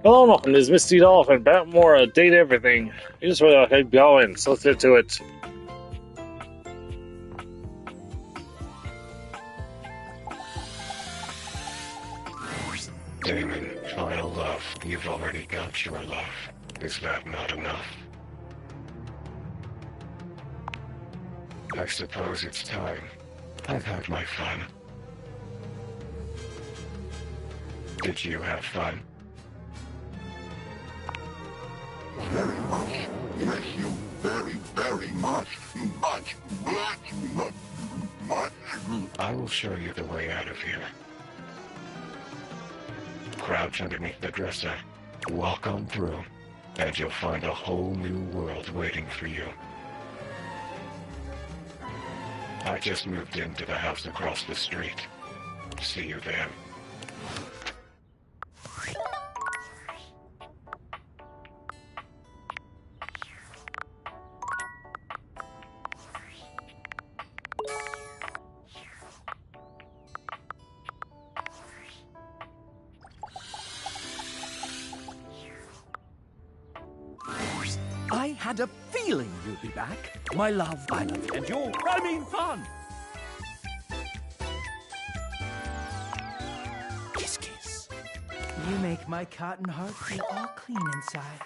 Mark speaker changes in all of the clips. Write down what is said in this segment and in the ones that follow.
Speaker 1: Hello, welcome to Mistydolphin. About more date everything. You just want to keep going, so let's get to it.
Speaker 2: Damon, final love. You've already got your love. Is that not enough? I suppose it's time. I've had my fun. Did you have fun?
Speaker 3: Very much. Yes, you very much. Much.
Speaker 2: I will show you the way out of here. Crouch underneath the dresser. Walk on through, and you'll find a whole new world waiting for you. I just moved into the house across the street. See you there.
Speaker 4: I had a feeling you'd be back. My love, I love you, and you're, I mean, fun. Kiss, kiss.
Speaker 5: You make my cotton heart feel all clean inside.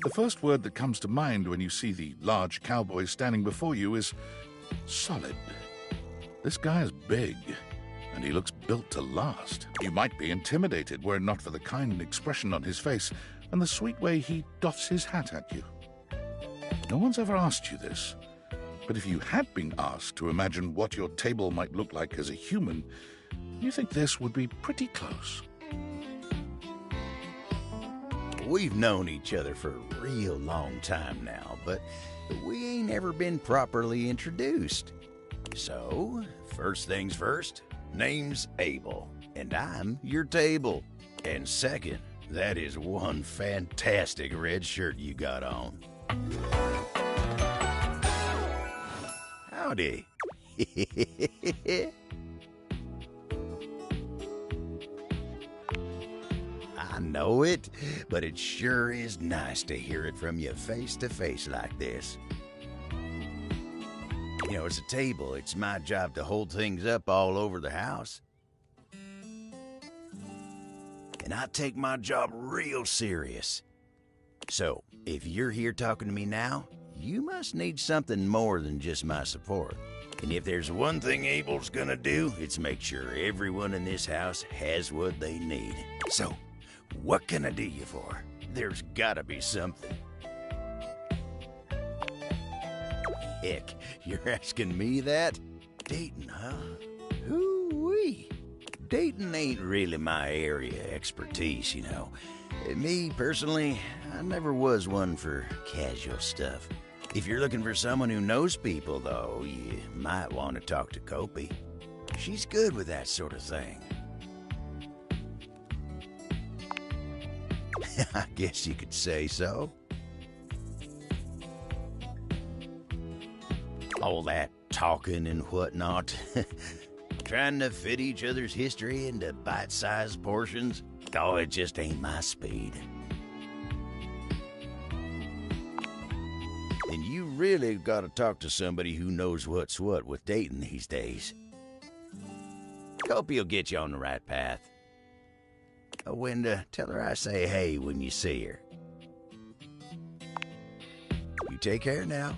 Speaker 6: The first word that comes to mind when you see the large cowboy standing before you is solid. This guy is big, and he looks built to last. You might be intimidated were it not for the kind expression on his face and the sweet way he doffs his hat at you. No one's ever asked you this, but if you had been asked to imagine what your table might look like as a human, you think this would be pretty close.
Speaker 7: We've known each other for a real long time now, but we ain't ever been properly introduced. So, first things first, name's Abel, and I'm your table. And second, that is one fantastic red shirt you got on. Howdy. I know it, but it sure is nice to hear it from you face to face like this. You know, it's a table. It's my job to hold things up all over the house. And I take my job real serious. So, if you're here talking to me now, you must need something more than just my support. And if there's one thing Abel's gonna do, it's make sure everyone in this house has what they need. So, what can I do you for? There's gotta be something. Heck, you're asking me that? Dating, huh? Hoo-wee. Dating ain't really my area of expertise, you know. Me, personally, I never was one for casual stuff. If you're looking for someone who knows people, though, you might want to talk to Kopi. She's good with that sort of thing. I guess you could say so. All that talking and whatnot. Trying to fit each other's history into bite-sized portions. Oh, it just ain't my speed. And you really gotta talk to somebody who knows what's what with dating these days. Kopi'll get you on the right path. Oh, and tell her I say hey when you see her. You take care now.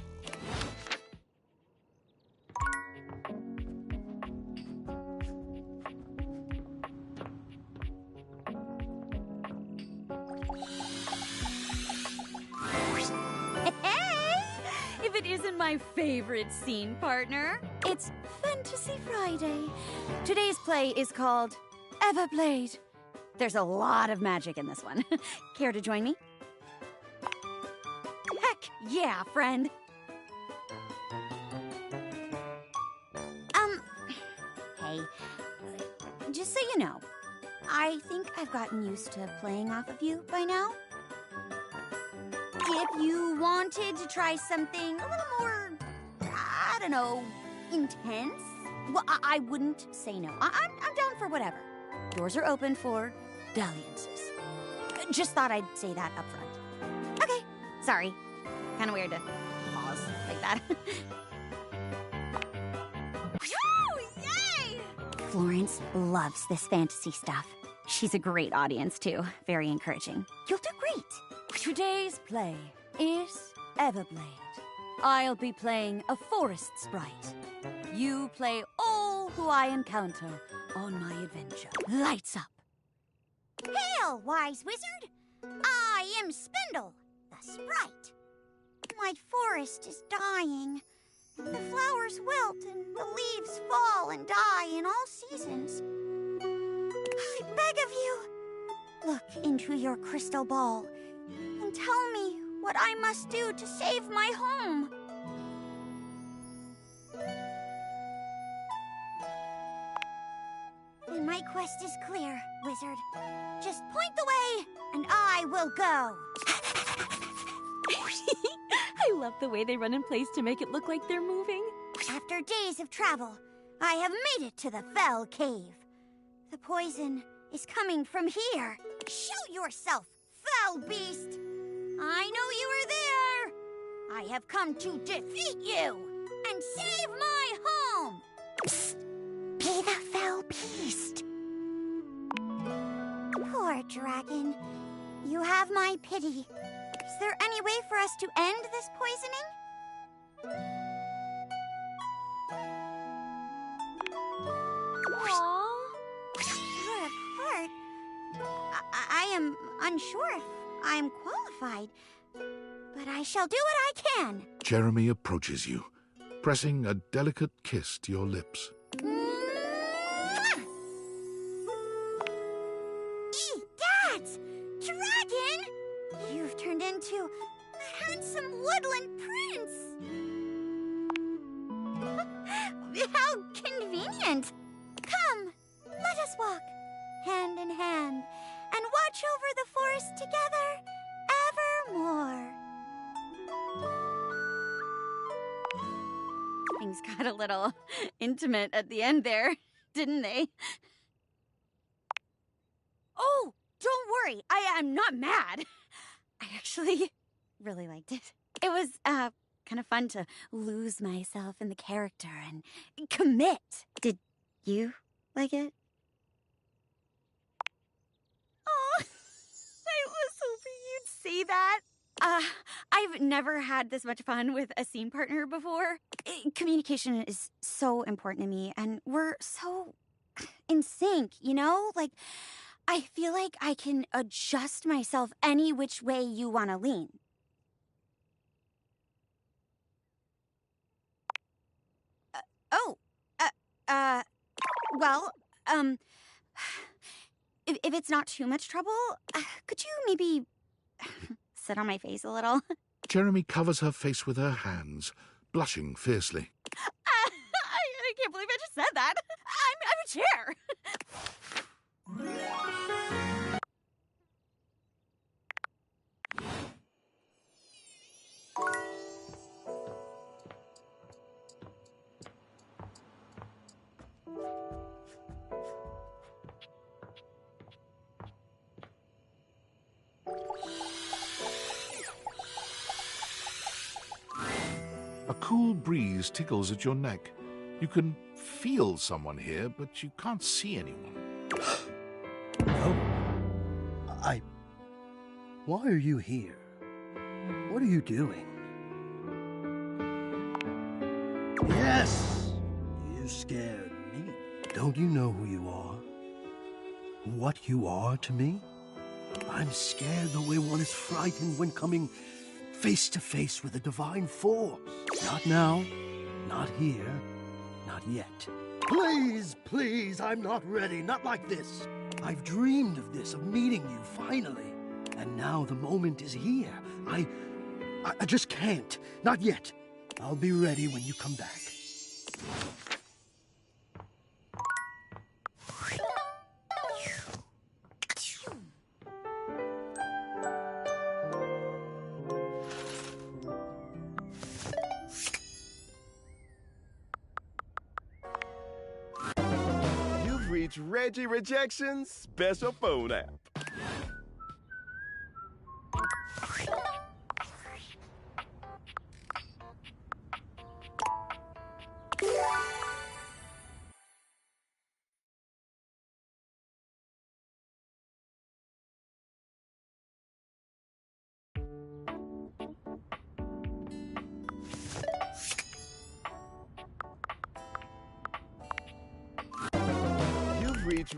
Speaker 8: If it isn't my favorite scene partner, it's Fantasy Friday. Today's play is called Everblade. There's a lot of magic in this one. Care to join me? Yeah, friend. Hey, just so you know, I think I've gotten used to playing off of you by now. If you wanted to try something a little more, I don't know, intense, well, I wouldn't say no. I'm down for whatever. Doors are open for dalliances. Just thought I'd say that up front. Okay, sorry. Kind of weird to pause like that. Woo! Yay! Florence loves this fantasy stuff. She's a great audience, too. Very encouraging. You'll do great. Today's play is Everblade. I'll be playing a forest sprite. You play all who I encounter on my adventure. Lights up. Hail, wise wizard! I am Spindle, the sprite. My forest is dying. The flowers wilt and the leaves fall and die in all seasons. I beg of you, look into your crystal ball and tell me what I must do to save my home. Then my quest is clear, wizard. Just point the way, and I will go. I love the way they run in place to make it look like they're moving. After days of travel, I have made it to the Fell Cave. The poison is coming from here. Show yourself, foul beast! I know you are there! I have come to defeat you and save my home! Psst! Be the fell beast! Poor dragon. You have my pity. Is there any way for us to end this poisoning? Aww. You're a heart. I am unsure if I'm qualified, but I shall do what I can.
Speaker 6: Jeremy approaches you, pressing a delicate kiss to your lips.
Speaker 8: Egads! Dragon! You've turned into a handsome woodland prince! How convenient! Come, let us walk, hand in hand, and watch over the forest together evermore. Things got a little intimate at the end there, didn't they? Oh, don't worry, I'm not mad. I actually really liked it. It was, kind of fun to lose myself in the character and commit. Did you like it? Oh, I was hoping you'd say that. I've never had this much fun with a scene partner before. Communication is so important to me, and we're so in sync, you know? Like, I feel like I can adjust myself any which way you want to lean. If it's not too much trouble, could you maybe sit on my face a little?
Speaker 6: Jeremy covers her face with her hands, blushing fiercely.
Speaker 8: I can't believe I just said that. I'm a chair.
Speaker 6: A cool breeze tickles at your neck. You can feel someone here, but you can't see anyone.
Speaker 9: Oh. Why are you here? What are you doing? Yes! You scared me. Don't you know who you are? What you are to me? I'm scared the way one is frightened when coming face to face with a divine force. Not now, not here, not yet. Please, please, I'm not ready, not like this. I've dreamed of this, of meeting you, finally. And now the moment is here. I just can't. Not yet. I'll be ready when you come back.
Speaker 10: You've reached Reggie Rejection's special phone app. You've reached...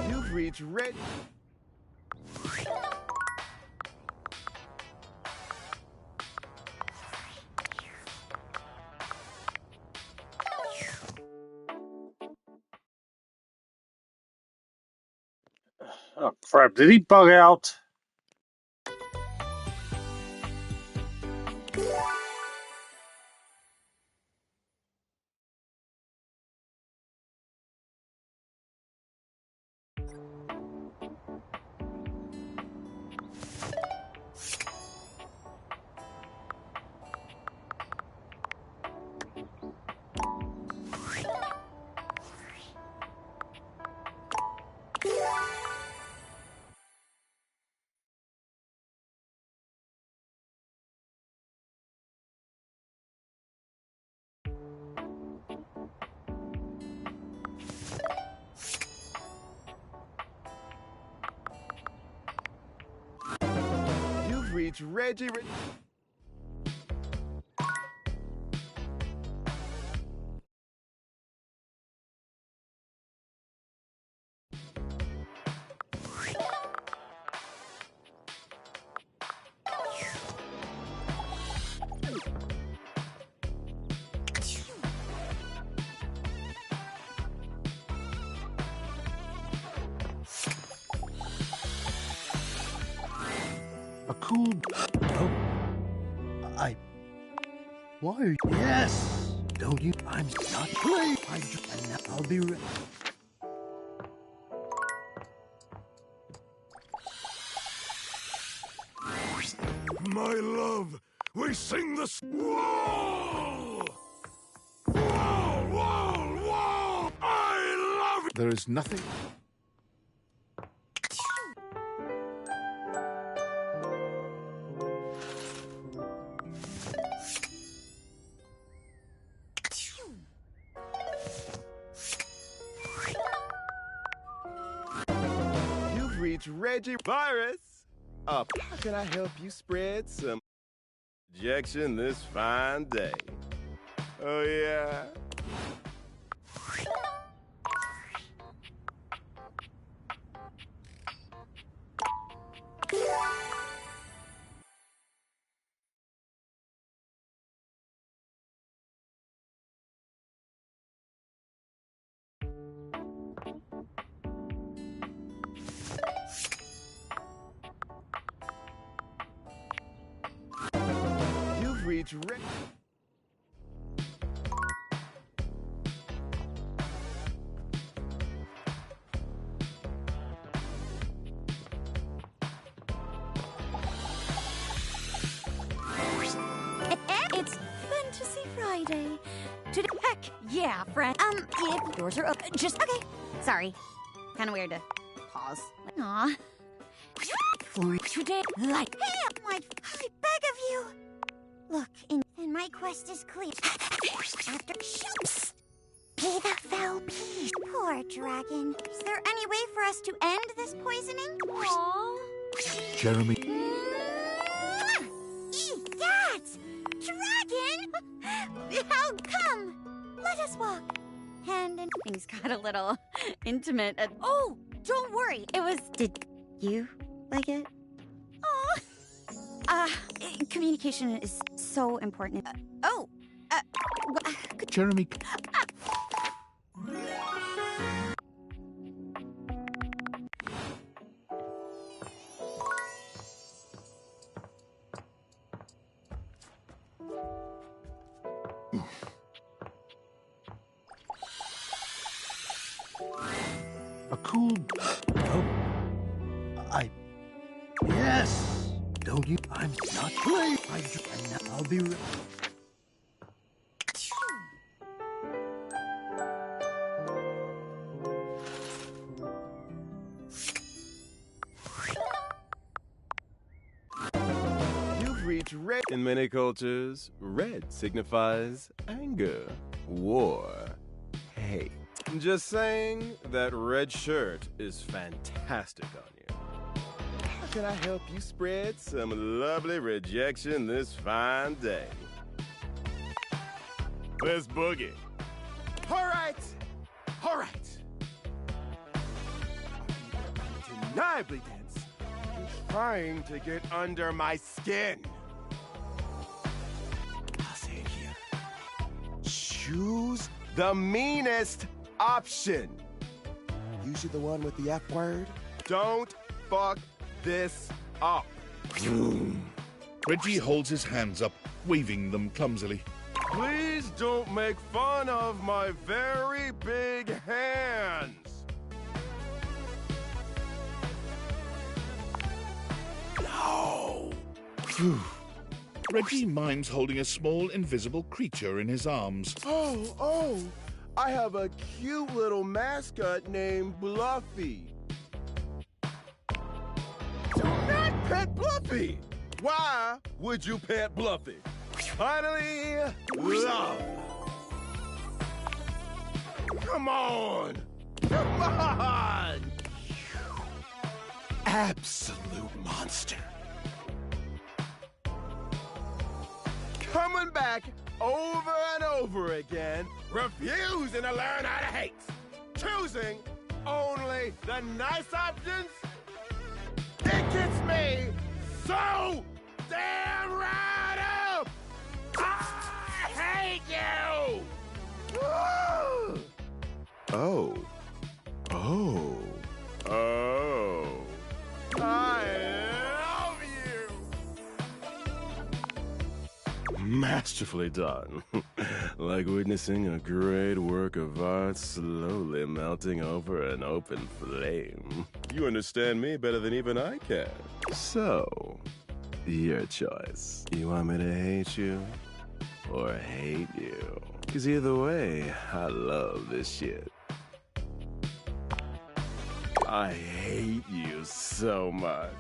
Speaker 10: You've reached Reggie...
Speaker 1: Oh crap! Did he bug out?
Speaker 10: You've reached Reggie...
Speaker 9: A cool... Oh. Why are you... Yes! Don't you... I'm not playing. I'll be ready.
Speaker 3: My love, we sing the... Whoa! Whoa, whoa, whoa! I love it!
Speaker 6: There is nothing...
Speaker 10: You've reached Reggie Virus. How can I help you spread some rejection this fine day? Oh, yeah? You've reached Reggie.
Speaker 8: It's Fantasy Friday. Today, heck yeah, friend. If doors are open, just okay. Sorry, kind of weird to pause. Aw. For today, like, hey, I beg of you. Look, and my quest is clear. After shoots, be the fell peace. Poor dragon. Is there any way for us to end this poisoning? Aww.
Speaker 6: Jeremy.
Speaker 8: That! Dragon! How come? Let us walk. And things got a little intimate. Oh, don't worry. It was... Did you like it? Oh. Communication is so important.
Speaker 6: Jeremy. A cool...
Speaker 9: Oh. Yes! Don't you... I'm not playing. I'll be right...
Speaker 10: You've reached red. In many cultures, red signifies anger, war, hate. Just saying that red shirt is fantastic on you. How can I help you spread some lovely rejection this fine day? Let's boogie. All right. All right. Undeniably dense. You're trying to get under my skin. I'll say it here. Choose the meanest option. Usually the one with the F word. Don't fuck this up.
Speaker 6: Reggie holds his hands up, waving them clumsily.
Speaker 10: Please don't make fun of my very big hands. No.
Speaker 6: Reggie mimes holding a small, invisible creature in his arms.
Speaker 10: Oh, I have a cute little mascot named Bluffy. Do not pet Bluffy! Why would you pet Bluffy? Finally, love. Come on! Come on! Absolute monster. Coming back over and over again, refusing to learn how to hate. Choosing only the nice options. It gets me so damn riled up. I hate you. Oh. I love you. Masterfully done. Like witnessing a great work of art slowly melting over an open flame. You understand me better than even I can. So, your choice. You want me to hate you or hate you? Because either way, I love this shit. I hate you so much.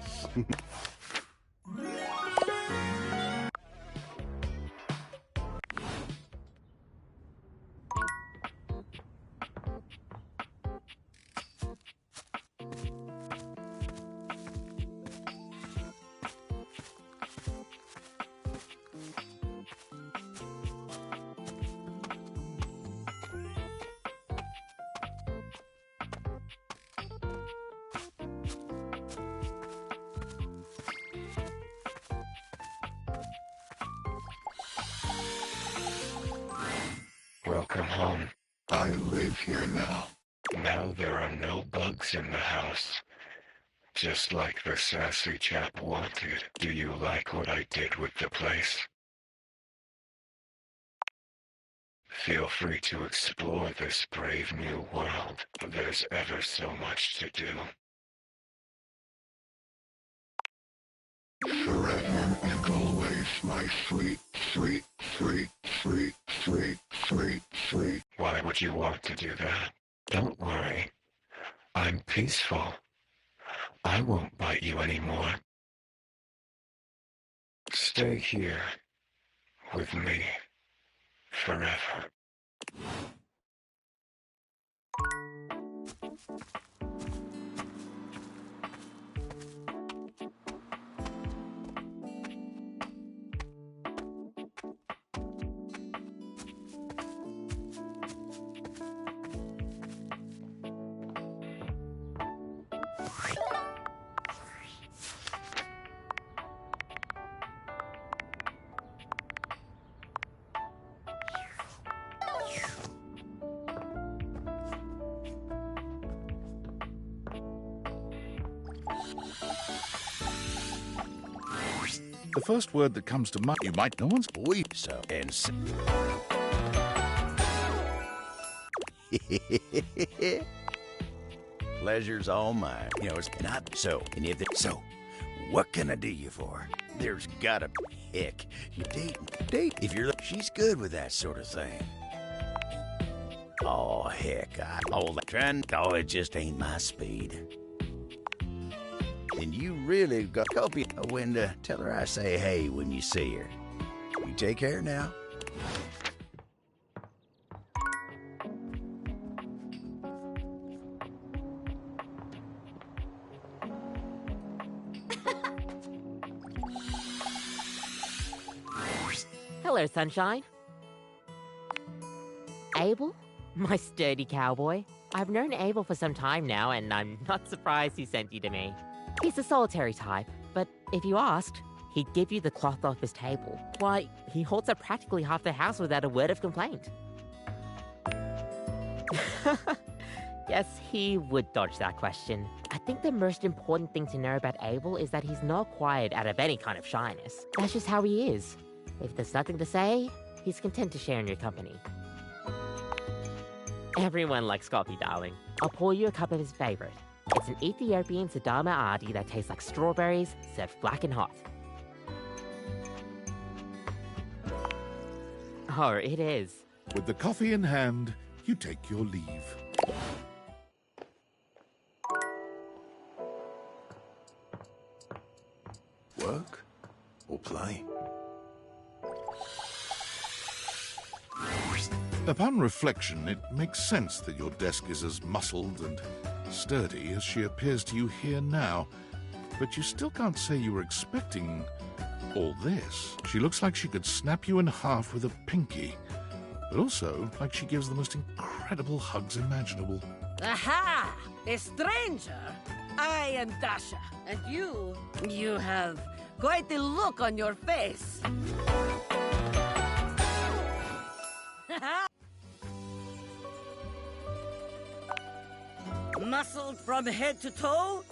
Speaker 2: Welcome home. I live here now. Now there are no bugs in the house. Just like the sassy chap wanted. Do you like what I did with the place? Feel free to explore this brave new world. There's ever so much to do. Forever and always, my sweet, sweet, sweet, sweet, sweet, sweet, sweet. Why would you want to do that? Don't worry. I'm peaceful. I won't bite you anymore. Stay here with me forever.
Speaker 6: The first word that comes to mind, you might know one's
Speaker 7: boy, so and so. Pleasure's all mine. You know, it's not so. And if it, so, what can I do you for? There's gotta be heck. You date. If you're, she's good with that sort of thing. Oh heck, it just ain't my speed. And you really got copy when to tell her I say hey when you see her. You take care now.
Speaker 11: Hello, sunshine. Abel? My sturdy cowboy. I've known Abel for some time now, and I'm not surprised he sent you to me. He's a solitary type, but if you asked, he'd give you the cloth off his table. Why, he holds up practically half the house without a word of complaint. Yes, he would dodge that question. I think the most important thing to know about Abel is that he's not quiet out of any kind of shyness. That's just how he is. If there's nothing to say, he's content to share in your company. Everyone likes coffee, darling. I'll pour you a cup of his favorite. It's an Ethiopian Sidama Adi that tastes like strawberries, served black and hot. Oh, it is.
Speaker 6: With the coffee in hand, you take your leave.
Speaker 3: Work or play?
Speaker 6: Upon reflection, it makes sense that your desk is as muscled and sturdy as she appears to you here now. But you still can't say you were expecting all this. She looks like she could snap you in half with a pinky, but also like she gives the most incredible hugs imaginable.
Speaker 12: Aha! A stranger! I am Dasha, and you have quite the look on your face. Muscled from head to toe?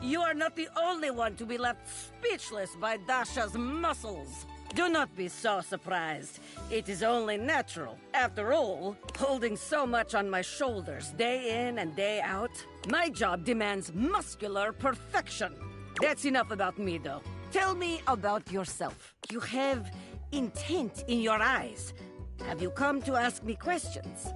Speaker 12: You are not the only one to be left speechless by Dasha's muscles. Do not be so surprised. It is only natural. After all, holding so much on my shoulders day in and day out, my job demands muscular perfection. That's enough about me, though. Tell me about yourself. You have intent in your eyes. Have you come to ask me questions?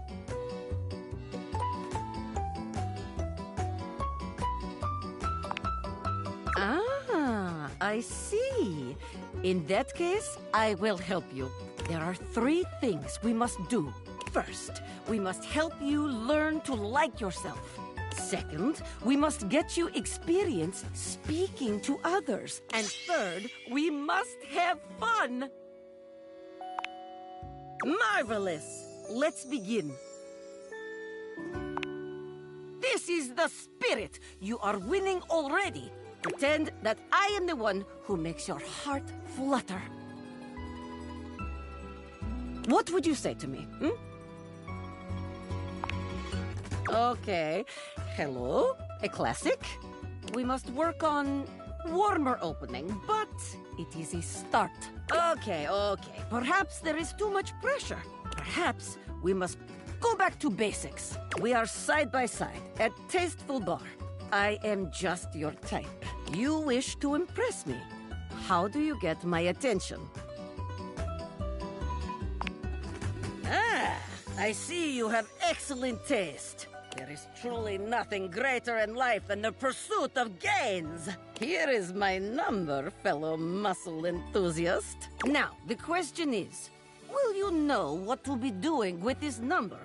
Speaker 12: Ah, I see. In that case, I will help you. There are 3 things we must do. First, we must help you learn to like yourself. Second, we must get you experience speaking to others. And third, we must have fun. Marvelous. Let's begin. This is the spirit. You are winning already. Pretend that I am the one who makes your heart flutter. What would you say to me? Okay. Hello? A classic? We must work on warmer opening, but it is a start. Okay. Perhaps there is too much pressure. Perhaps we must go back to basics. We are side by side at Tasteful Bar. I am just your type. You wish to impress me. How do you get my attention? Ah, I see you have excellent taste. There is truly nothing greater in life than the pursuit of gains. Here is my number, fellow muscle enthusiast. Now, the question is, will you know what to be doing with this number?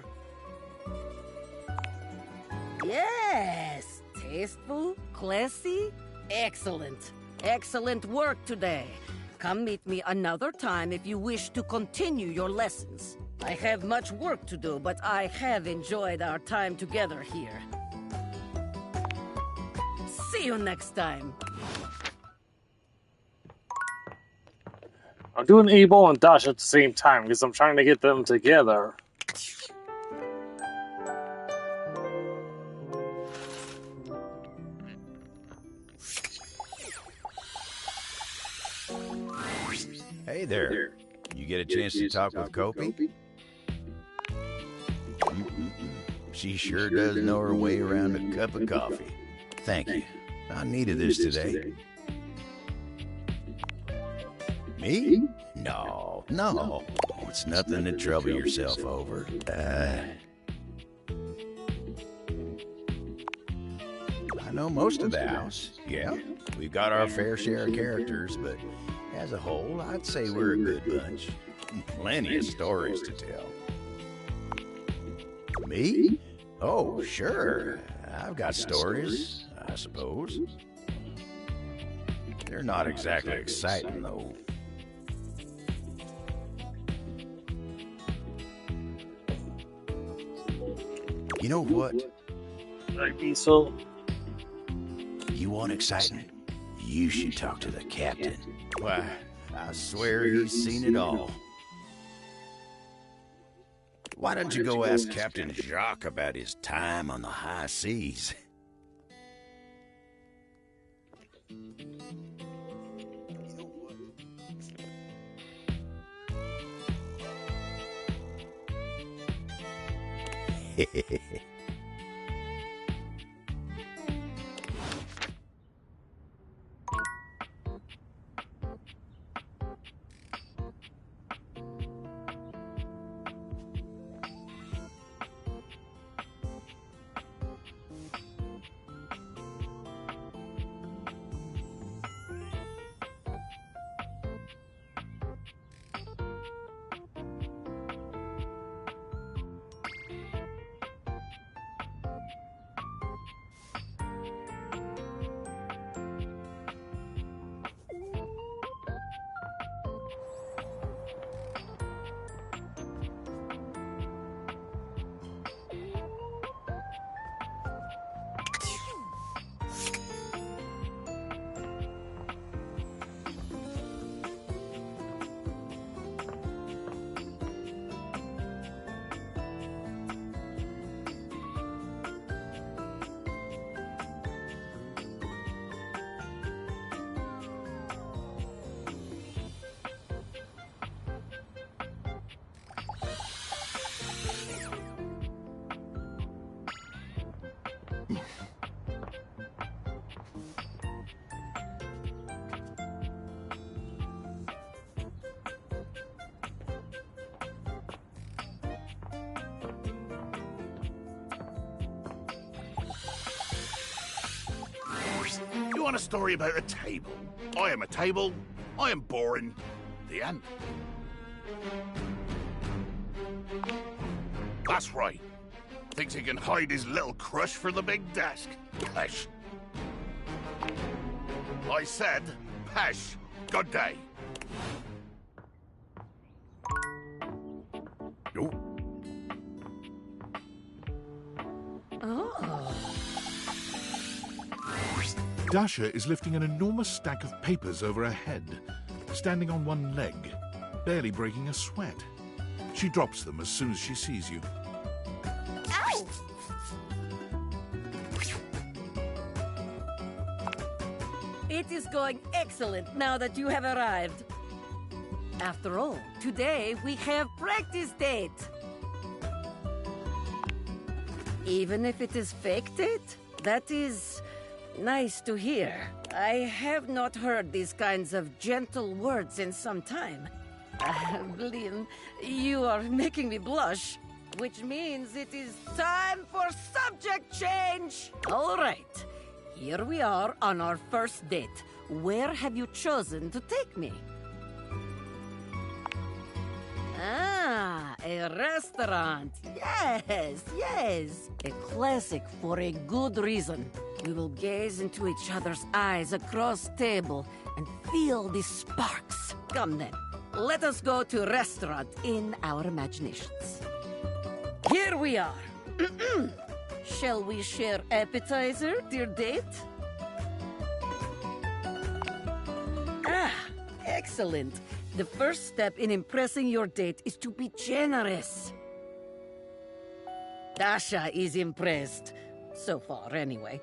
Speaker 12: Yes! Tasteful, classy, excellent. Excellent work today. Come meet me another time if you wish to continue your lessons. I have much work to do, but I have enjoyed our time together here. See you next time.
Speaker 1: I'm doing Abel and Dash at the same time because I'm trying to get them together.
Speaker 7: Hey there. You get a chance to talk with Kopi? She sure does know her way around a cup of coffee. Thank you. I needed this today. Me? No. It's nothing to trouble yourself over. I know most of the house. Yeah, we've got our fair share of characters, but as a whole, I'd say we're a good bunch. Plenty of stories to tell. Me? Oh, sure. I've got stories, I suppose. They're not exactly exciting, though. You know what?
Speaker 1: Like me, so.
Speaker 7: You want excitement? You should talk to the captain. Why, I swear he's seen it all. Why don't you go ask Captain Jacques about his time on the high seas?
Speaker 6: You want a story about a table? I am a table. I am boring. The end. That's right. Thinks he can hide his little crush for the big desk. Pesh. I said, Pesh. Good day. Oh. Dasha is lifting an enormous stack of papers over her head, standing on one leg, barely breaking a sweat. She drops them as soon as she sees you.
Speaker 8: Ow!
Speaker 12: It is going excellent now that you have arrived. After all, today we have practice date. Even if it is fake date, that is nice to hear. I have not heard these kinds of gentle words in some time. Blin, you are making me blush, which means it is time for subject change. All right, here we are on our first date. Where have you chosen to take me? Ah, a A restaurant. Yes, yes. A classic for a good reason. We will gaze into each other's eyes across table and feel the sparks. Come then, let us go to a restaurant in our imaginations. Here we are. Shall we share appetizer, dear date? Ah, excellent. The first step in impressing your date is to be generous. Dasha is impressed. So far, anyway.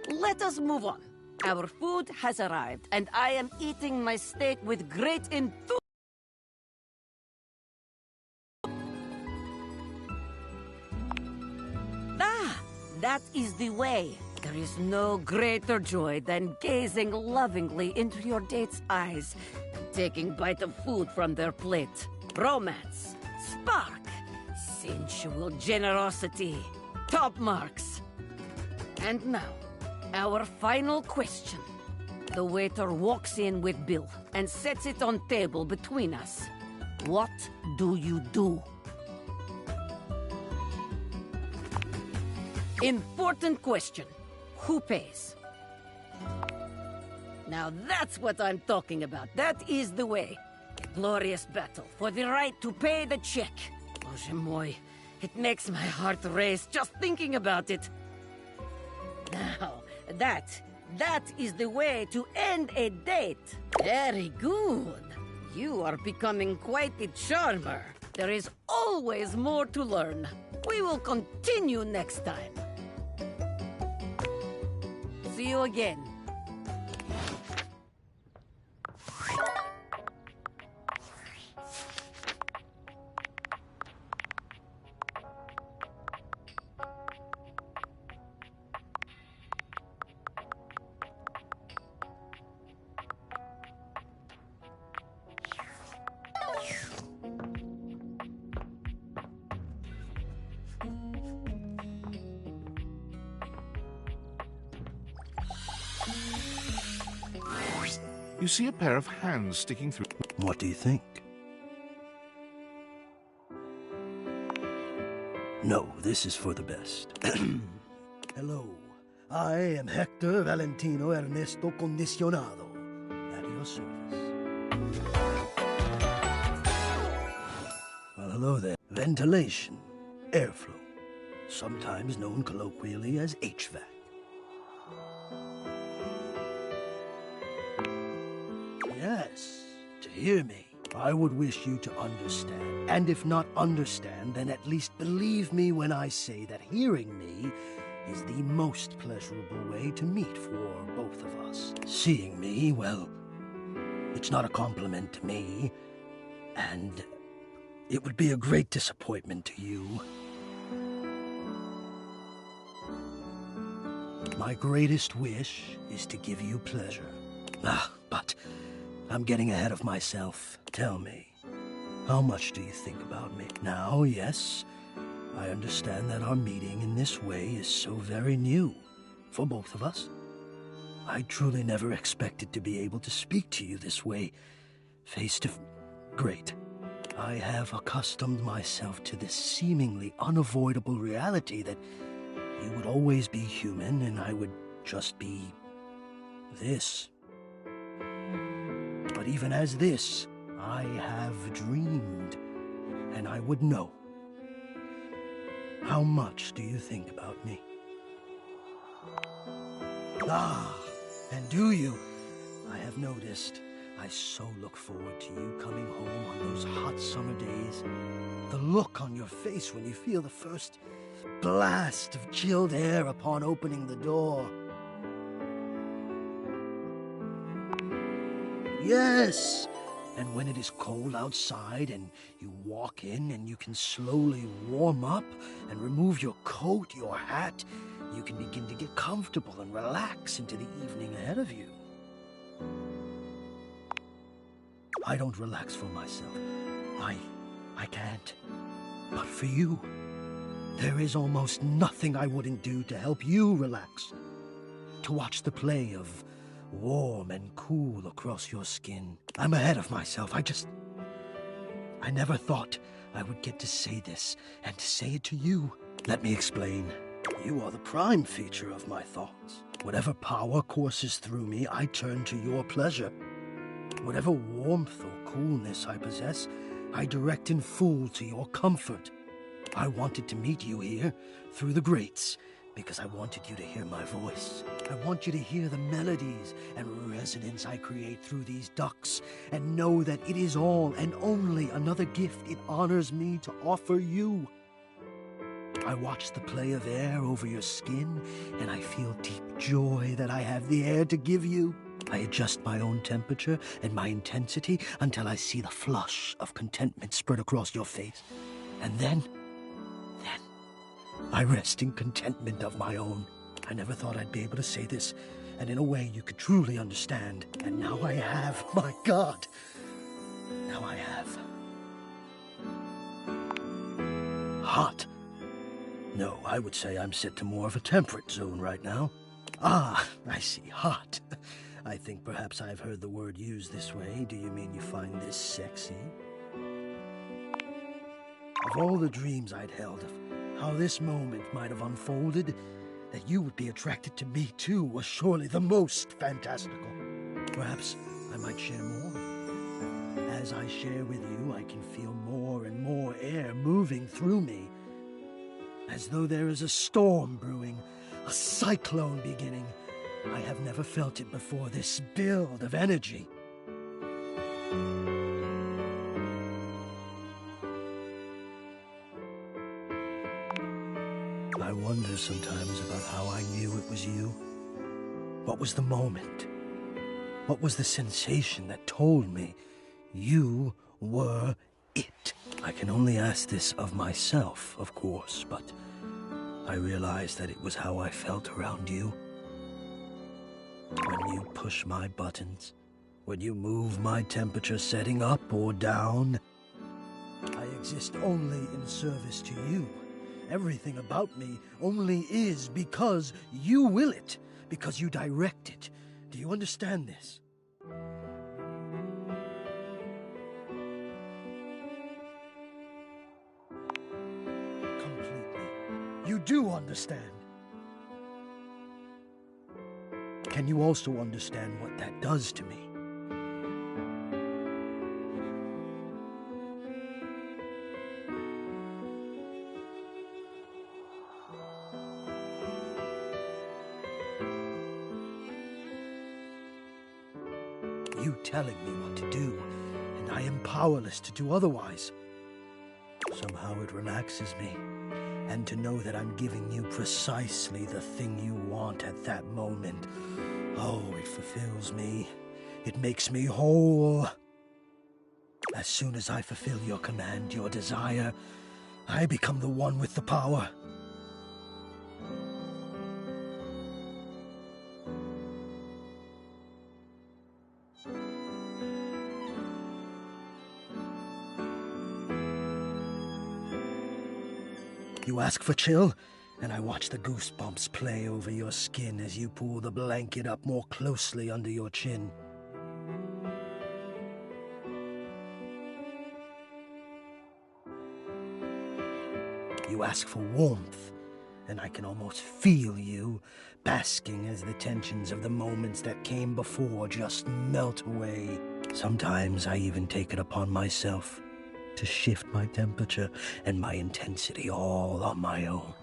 Speaker 12: Let us move on. Our food has arrived, and I am eating my steak with great enthusiasm. Ah, that is the way. There is no greater joy than gazing lovingly into your date's eyes and taking a bite of food from their plate. Romance, spark, sensual generosity, top marks. And now, our final question. The waiter walks in with bill and sets it on table between us. What do you do? Important question. Who pays? Now that's what I'm talking about. That is the way. A glorious battle for the right to pay the check. Bože moj, it makes my heart race just thinking about it. Now, that is the way to end a date. Very good. You are becoming quite the charmer. There is always more to learn. We will continue next time. See you again.
Speaker 6: You see a pair of hands sticking through.
Speaker 9: What do you think? No, this is for the best. Hello, I am Hector Valentino Ernesto Condicionado, at your service. Well, hello there. Ventilation, airflow, sometimes known colloquially as HVAC. Yes, to hear me, I would wish you to understand. And if not understand, then at least believe me when I say that hearing me is the most pleasurable way to meet for both of us. Seeing me, well, it's not a compliment to me, and it would be a great disappointment to you. My greatest wish is to give you pleasure. But I'm getting ahead of myself. Tell me, how much do you think about me? Now, yes, I understand that our meeting in this way is so very new for both of us. I truly never expected to be able to speak to you this way, face to face. Great. I have accustomed myself to this seemingly unavoidable reality that you would always be human and I would just be this. But even as this, I have dreamed, and I would know. How much do you think about me? And do you? I have noticed. I so look forward to you coming home on those hot summer days. The look on your face when you feel the first blast of chilled air upon opening the door. Yes! And when it is cold outside and you walk in and you can slowly warm up and remove your coat, your hat, you can begin to get comfortable and relax into the evening ahead of you. I don't relax for myself. I can't. But for you, there is almost nothing I wouldn't do to help you relax. To watch the play of warm and cool across your skin. I'm ahead of myself. I I never thought I would get to say this, and to say it to you. Let me explain. You are the prime feature of my thoughts. Whatever power courses through me, I turn to your pleasure. Whatever warmth or coolness I possess, I direct in full to your comfort. I wanted to meet you here, through the grates, because I wanted you to hear my voice. I want you to hear the melodies and resonance I create through these ducts, and know that it is all and only another gift it honors me to offer you. I watch the play of air over your skin, and I feel deep joy that I have the air to give you. I adjust my own temperature and my intensity until I see the flush of contentment spread across your face. And then, I rest in contentment of my own. I never thought I'd be able to say this, and in a way you could truly understand. And now I have, my God! Now I have. Hot. No, I would say I'm set to more of a temperate zone right now. Ah, I see, hot. I think perhaps I've heard the word used this way. Do you mean you find this sexy? Of all the dreams I'd held of how this moment might have unfolded, that you would be attracted to me too was surely the most fantastical. Perhaps I might share more. As I share with you, I can feel more and more air moving through me, as though there is a storm brewing, a cyclone beginning. I have never felt it before, this build of energy. I wonder sometimes about how I knew it was you. What was the moment? What was the sensation that told me you were it? I can only ask this of myself, of course, but I realized that it was how I felt around you. When you push my buttons, when you move my temperature setting up or down, I exist only in service to you. Everything about me only is because you will it, because you direct it. Do you understand this? Completely. You do understand. Can you also understand what that does to me? You telling me what to do, and I am powerless to do otherwise. Somehow it relaxes me, and to know that I'm giving you precisely the thing you want at that moment. Oh, it fulfills me. It makes me whole. As soon as I fulfill your command, your desire, I become the one with the power. You ask for chill, and I watch the goosebumps play over your skin as you pull the blanket up more closely under your chin. You ask for warmth, and I can almost feel you, basking as the tensions of the moments that came before just melt away. Sometimes I even take it upon myself to shift my temperature and my intensity all on my own.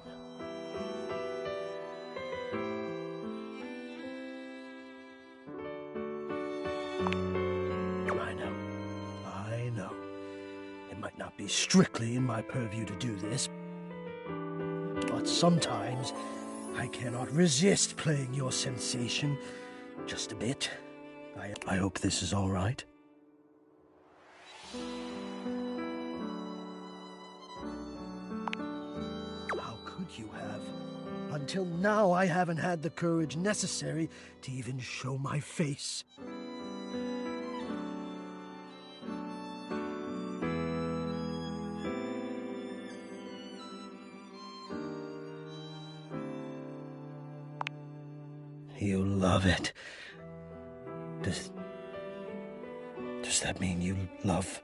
Speaker 9: I know. It might not be strictly in my purview to do this, but sometimes I cannot resist playing your sensation just a bit. I hope this is all right. You have. Until now, I haven't had the courage necessary to even show my face. You love it. Does that mean you love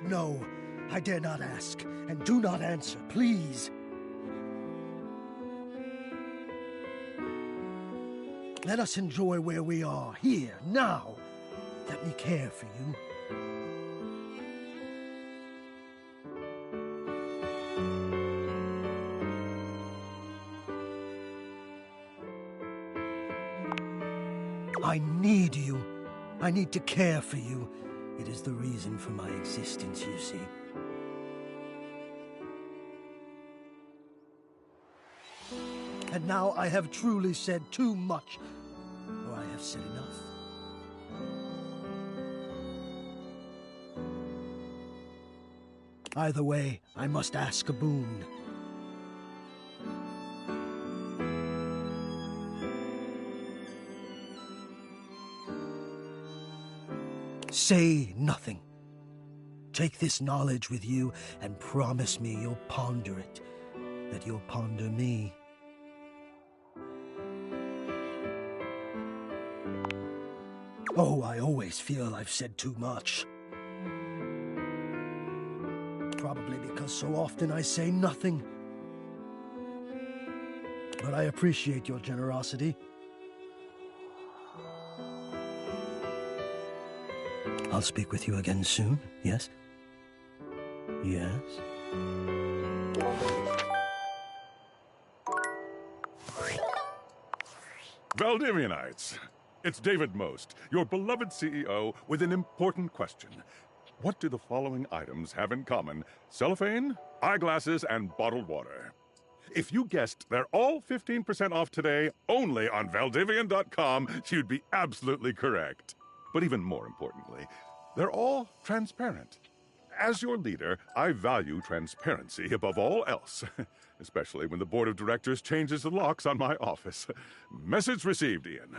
Speaker 9: No, I dare not ask, and do not answer, please. Let us enjoy where we are, here, now. Let me care for you. I need you. I need to care for you. It is the reason for my existence, you see. And now I have truly said too much, or I have said enough. Either way, I must ask a boon. Say nothing. Take this knowledge with you and promise me you'll ponder it, that you'll ponder me. Oh, I always feel I've said too much. Probably because so often I say nothing. But I appreciate your generosity. I'll speak with you again soon, yes? Yes?
Speaker 13: Valdivianites, it's David Most, your beloved CEO, with an important question. What do the following items have in common? Cellophane, eyeglasses, and bottled water. If you guessed they're all 15% off today, only on Valdivian.com, you'd be absolutely correct. But even more importantly, they're all transparent. As your leader, I value transparency above all else, especially when the board of directors changes the locks on my office. Message received, Ian.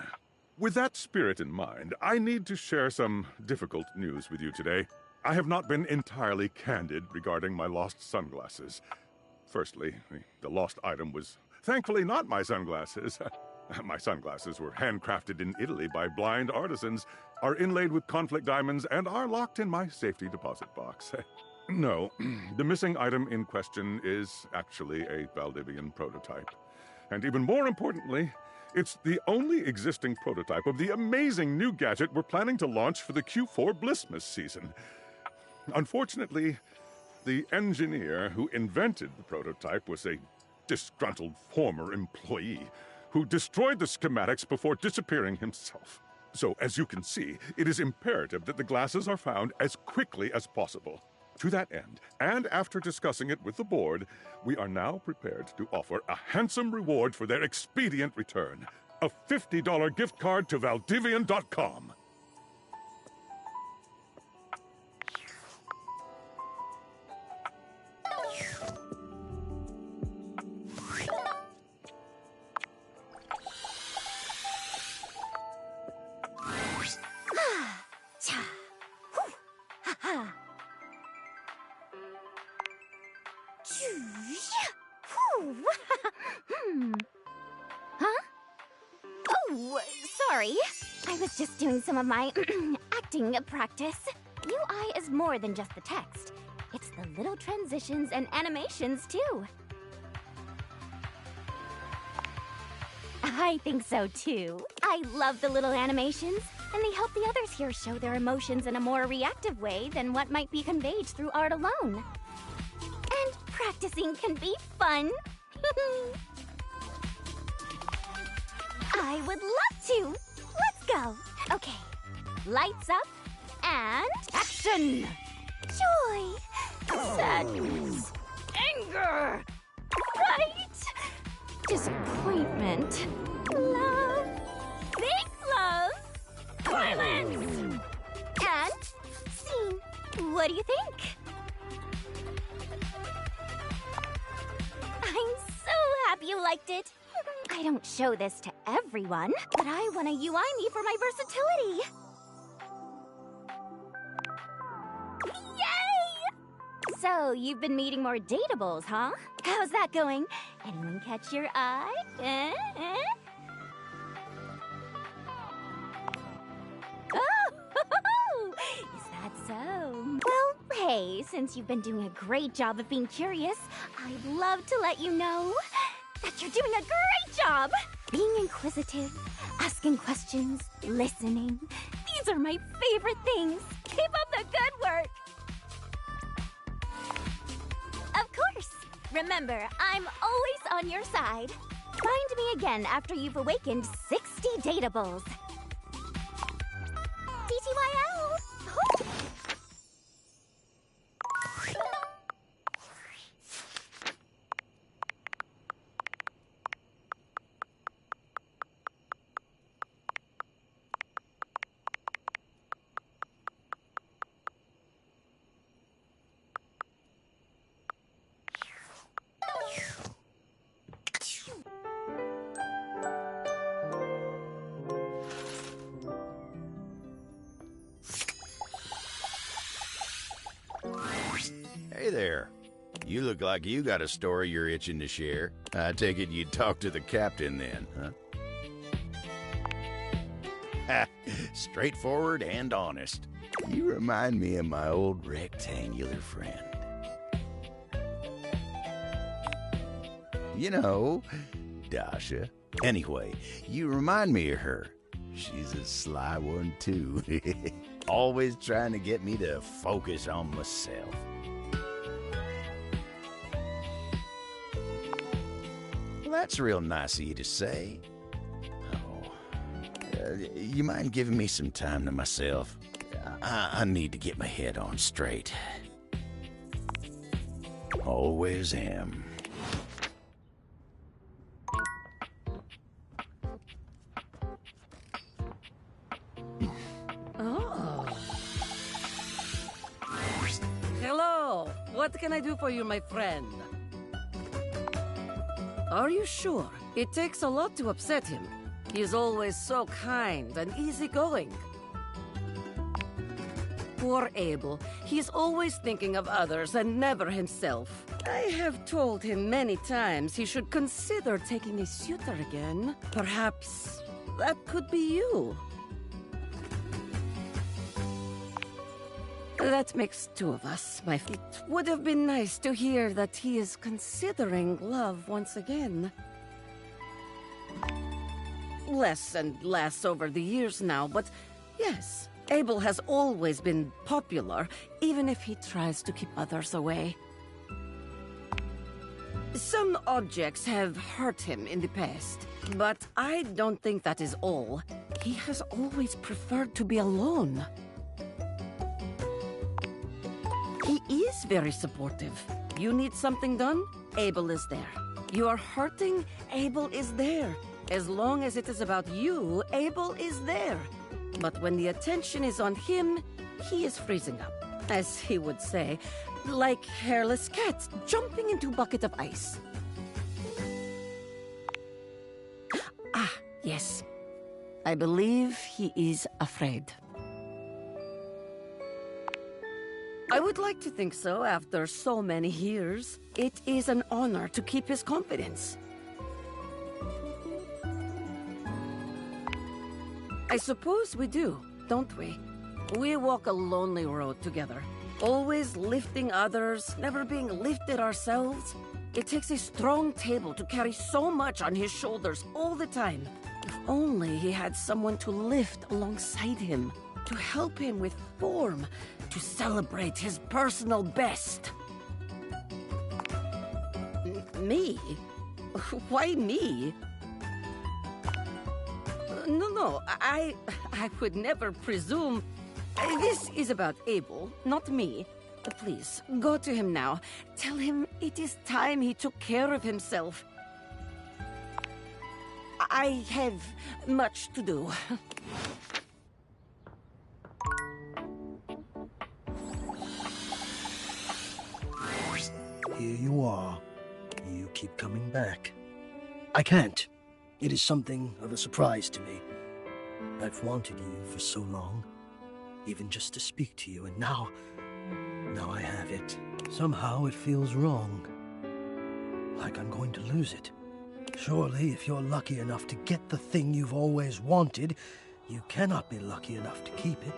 Speaker 13: With that spirit in mind, I need to share some difficult news with you today. I have not been entirely candid regarding my lost sunglasses. Firstly, the lost item was thankfully not my sunglasses. My sunglasses were handcrafted in Italy by blind artisans, are inlaid with conflict diamonds, and are locked in my safety deposit box. No, the missing item in question is actually a Valdivian prototype. And even more importantly, it's the only existing prototype of the amazing new gadget we're planning to launch for the Q4 Blissmas season. Unfortunately, the engineer who invented the prototype was a disgruntled former employee who destroyed the schematics before disappearing himself. So, as you can see, it is imperative that the glasses are found as quickly as possible. To that end, and after discussing it with the board, we are now prepared to offer a handsome reward for their expedient return. A $50 gift card to Valdivian.com.
Speaker 8: Huh? Oh, sorry. I was just doing some of my acting practice. UI is more than just the text. It's the little transitions and animations, too. I think so, too. I love the little animations, and they help the others here show their emotions in a more reactive way than what might be conveyed through art alone. And practicing can be fun. I would love to. Let's go. Okay. Lights up and action. Joy, sadness, anger, fright, disappointment, love, big love, violence, and scene. What do you think? I'm so happy you liked it. I don't show this to everyone, but I want a UI me for my versatility. Yay! So, you've been meeting more dateables, huh? How's that going? Anyone catch your eye? Oh, is that so? Well, hey, Since you've been doing a great job of being curious, I'd love to let you know that you're doing a great job! Being inquisitive, asking questions, listening. These are my favorite things. Keep up the good work! Of course! Remember, I'm always on your side. Find me again after you've awakened 60 datables. DTYL!
Speaker 7: Hey there. You look like you got a story you're itching to share. I take it you'd talk to the captain then, huh? Straightforward and honest. You remind me of my old rectangular friend. You know, Dasha. Anyway, you remind me of her. She's a sly one, too. Always trying to get me to focus on myself. Well, that's real nice of you to say. Oh, you mind giving me some time to myself? I need to get my head on straight. Always am.
Speaker 12: Oh. Hello. What can I do for you, my friend? Are you sure? It takes a lot to upset him. He is always so kind and easygoing. Poor Abel. He's always thinking of others and never himself. I have told him many times he should consider taking a suitor again. Perhaps that could be you. That makes two of us, my feet. It would have been nice to hear that he is considering love once again. Less and less over the years now, but yes, Abel has always been popular, even if he tries to keep others away. Some objects have hurt him in the past, but I don't think that is all. He has always preferred to be alone. He is very supportive. You need something done? Abel is there. You are hurting? Abel is there. As long as it is about you, Abel is there. But when the attention is on him, he is freezing up. As he would say, like hairless cats jumping into a bucket of ice. Ah, yes. I believe he is afraid. I would like to think so after so many years. It is an honor to keep his confidence. I suppose we do, don't we? We walk a lonely road together, always lifting others, never being lifted ourselves. It takes a strong table to carry so much on his shoulders all the time. If only he had someone to lift alongside him, to help him with form, to celebrate his personal best. Me? Why me? No, I would never presume. This is about Abel, not me. Please, go to him now. Tell him it is time he took care of himself. I have much to do.
Speaker 9: Here you are. You keep coming back. I can't. It is something of a surprise to me. I've wanted you for so long, even just to speak to you, and now I have it. Somehow it feels wrong, like I'm going to lose it. Surely, if you're lucky enough to get the thing you've always wanted, you cannot be lucky enough to keep it.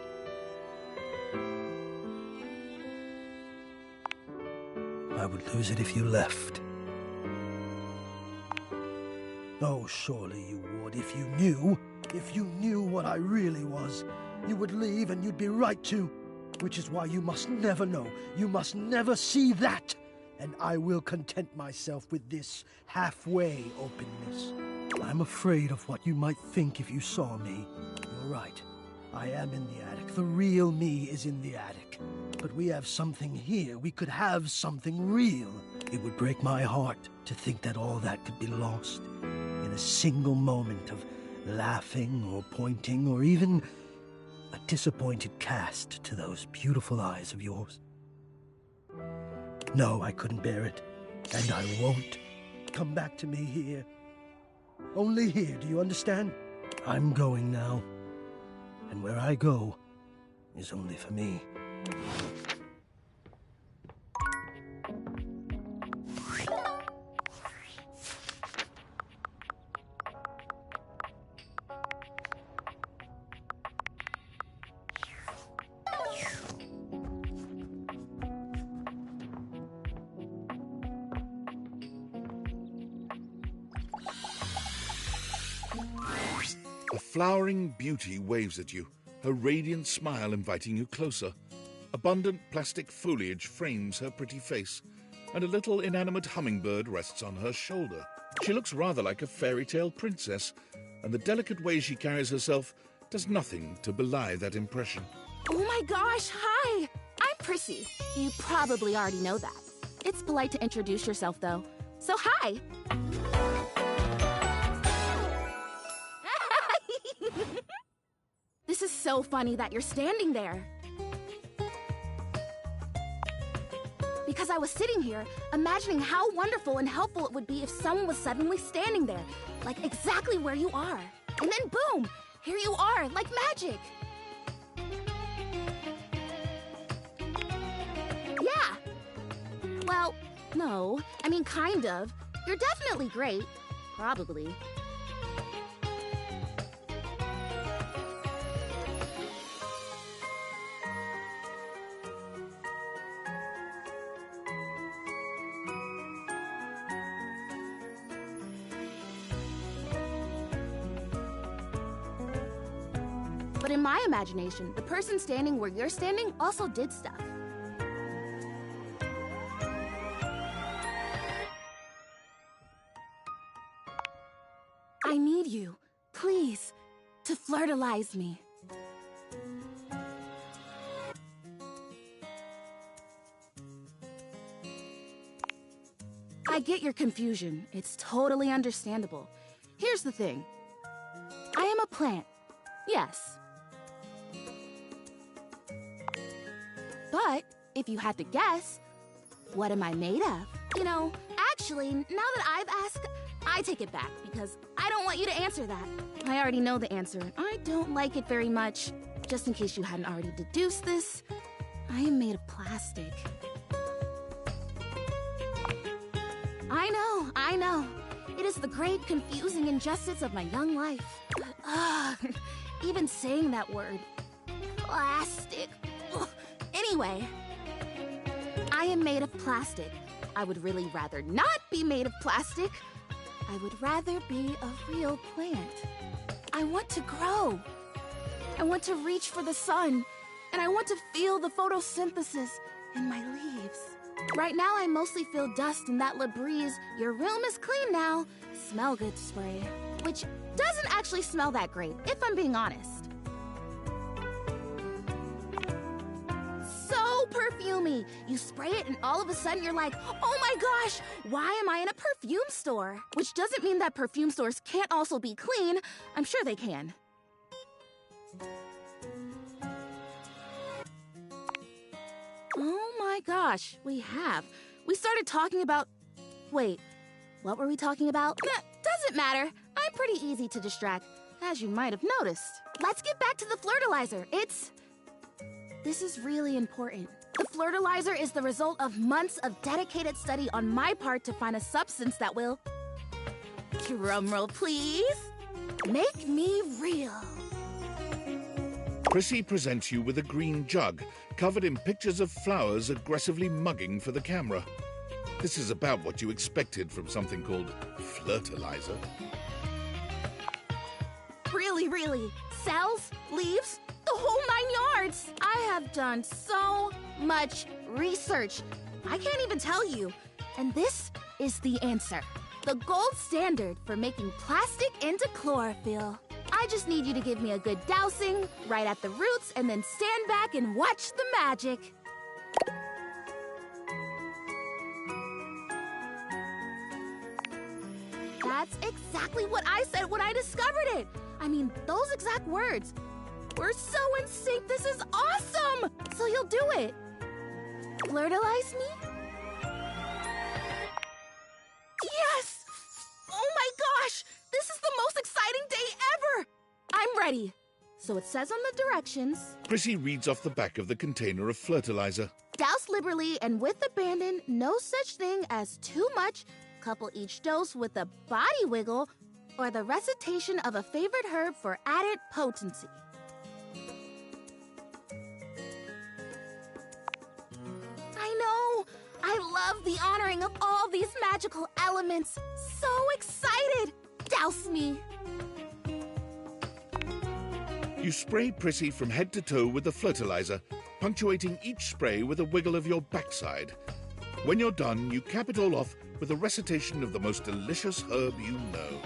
Speaker 9: I would lose it if you left. Oh, surely you would if you knew what I really was. You would leave and you'd be right to. Which is why you must never know. You must never see that. And I will content myself with this halfway openness. I'm afraid of what you might think if you saw me. You're right. I am in the attic. The real me is in the attic. But we have something here. We could have something real. It would break my heart to think that all that could be lost in a single moment of laughing or pointing or even a disappointed cast to those beautiful eyes of yours. No, I couldn't bear it, and I won't. Come back to me here. Only here, do you understand? I'm going now, and where I go is only for me.
Speaker 6: A flowering beauty waves at you, her radiant smile inviting you closer. Abundant plastic foliage frames her pretty face, and a little inanimate hummingbird rests on her shoulder. She looks rather like a fairy tale princess, and the delicate way she carries herself does nothing to belie that impression.
Speaker 14: Oh my gosh, hi! I'm Prissy. You probably already know that. It's polite to introduce yourself, though. So hi! This is so funny that you're standing there. Because I was sitting here, imagining how wonderful and helpful it would be if someone was suddenly standing there, like exactly where you are. And then boom, here you are, like magic. Yeah. Well, no, I mean kind of. You're definitely great. Probably. But in my imagination, the person standing where you're standing also did stuff. I need you, please, to flirtalize me. I get your confusion. It's totally understandable. Here's the thing. I am a plant. Yes. But if you had to guess, what am I made of? You know, actually, now that I've asked, I take it back because I don't want you to answer that. I already know the answer. I don't like it very much. Just in case you hadn't already deduced this, I am made of plastic. I know. It is the great, confusing injustice of my young life. Even saying that word. Plastic. Ugh. Anyway, I am made of plastic. I would really rather not be made of plastic. I would rather be a real plant. I want to grow. I want to reach for the sun. And I want to feel the photosynthesis in my leaves. Right now, I mostly feel dust in that Labreeze, your room is clean now, smell good spray. Which doesn't actually smell that great, if I'm being honest. So perfumey. You spray it and all of a sudden you're like, oh my gosh, why am I in a perfume store? Which doesn't mean that perfume stores can't also be clean. I'm sure they can. Oh my gosh, we started talking about... Wait, what were we talking about? Doesn't matter. I'm pretty easy to distract, as you might have noticed. Let's get back to the flirtalizer. This is really important. The flirtalizer is the result of months of dedicated study on my part to find a substance that will... Drumroll, please. Make me real.
Speaker 6: Prissy presents you with a green jug, covered in pictures of flowers aggressively mugging for the camera. This is about what you expected from something called fertilizer.
Speaker 14: Really? Cells? Leaves? The whole 9 yards! I have done so much research. I can't even tell you. And this is the answer. The gold standard for making plastic into chlorophyll. I just need you to give me a good dousing right at the roots and then stand back and watch the magic. That's exactly what I said when I discovered it. I mean, those exact words. We're so in sync. This is awesome. So you'll do it. Fertilize me? Yes! Oh my gosh! This is the most exciting day ever! I'm ready. So it says on the directions...
Speaker 6: Prissy reads off the back of the container of fertilizer.
Speaker 14: Douse liberally and with abandon, no such thing as too much. Couple each dose with a body wiggle or the recitation of a favorite herb for added potency. I know! I love the honoring of all these magical elements. So excited! Douse me!
Speaker 6: You spray Prissy from head to toe with the fertilizer, punctuating each spray with a wiggle of your backside. When you're done, you cap it all off with a recitation of the most delicious herb you know.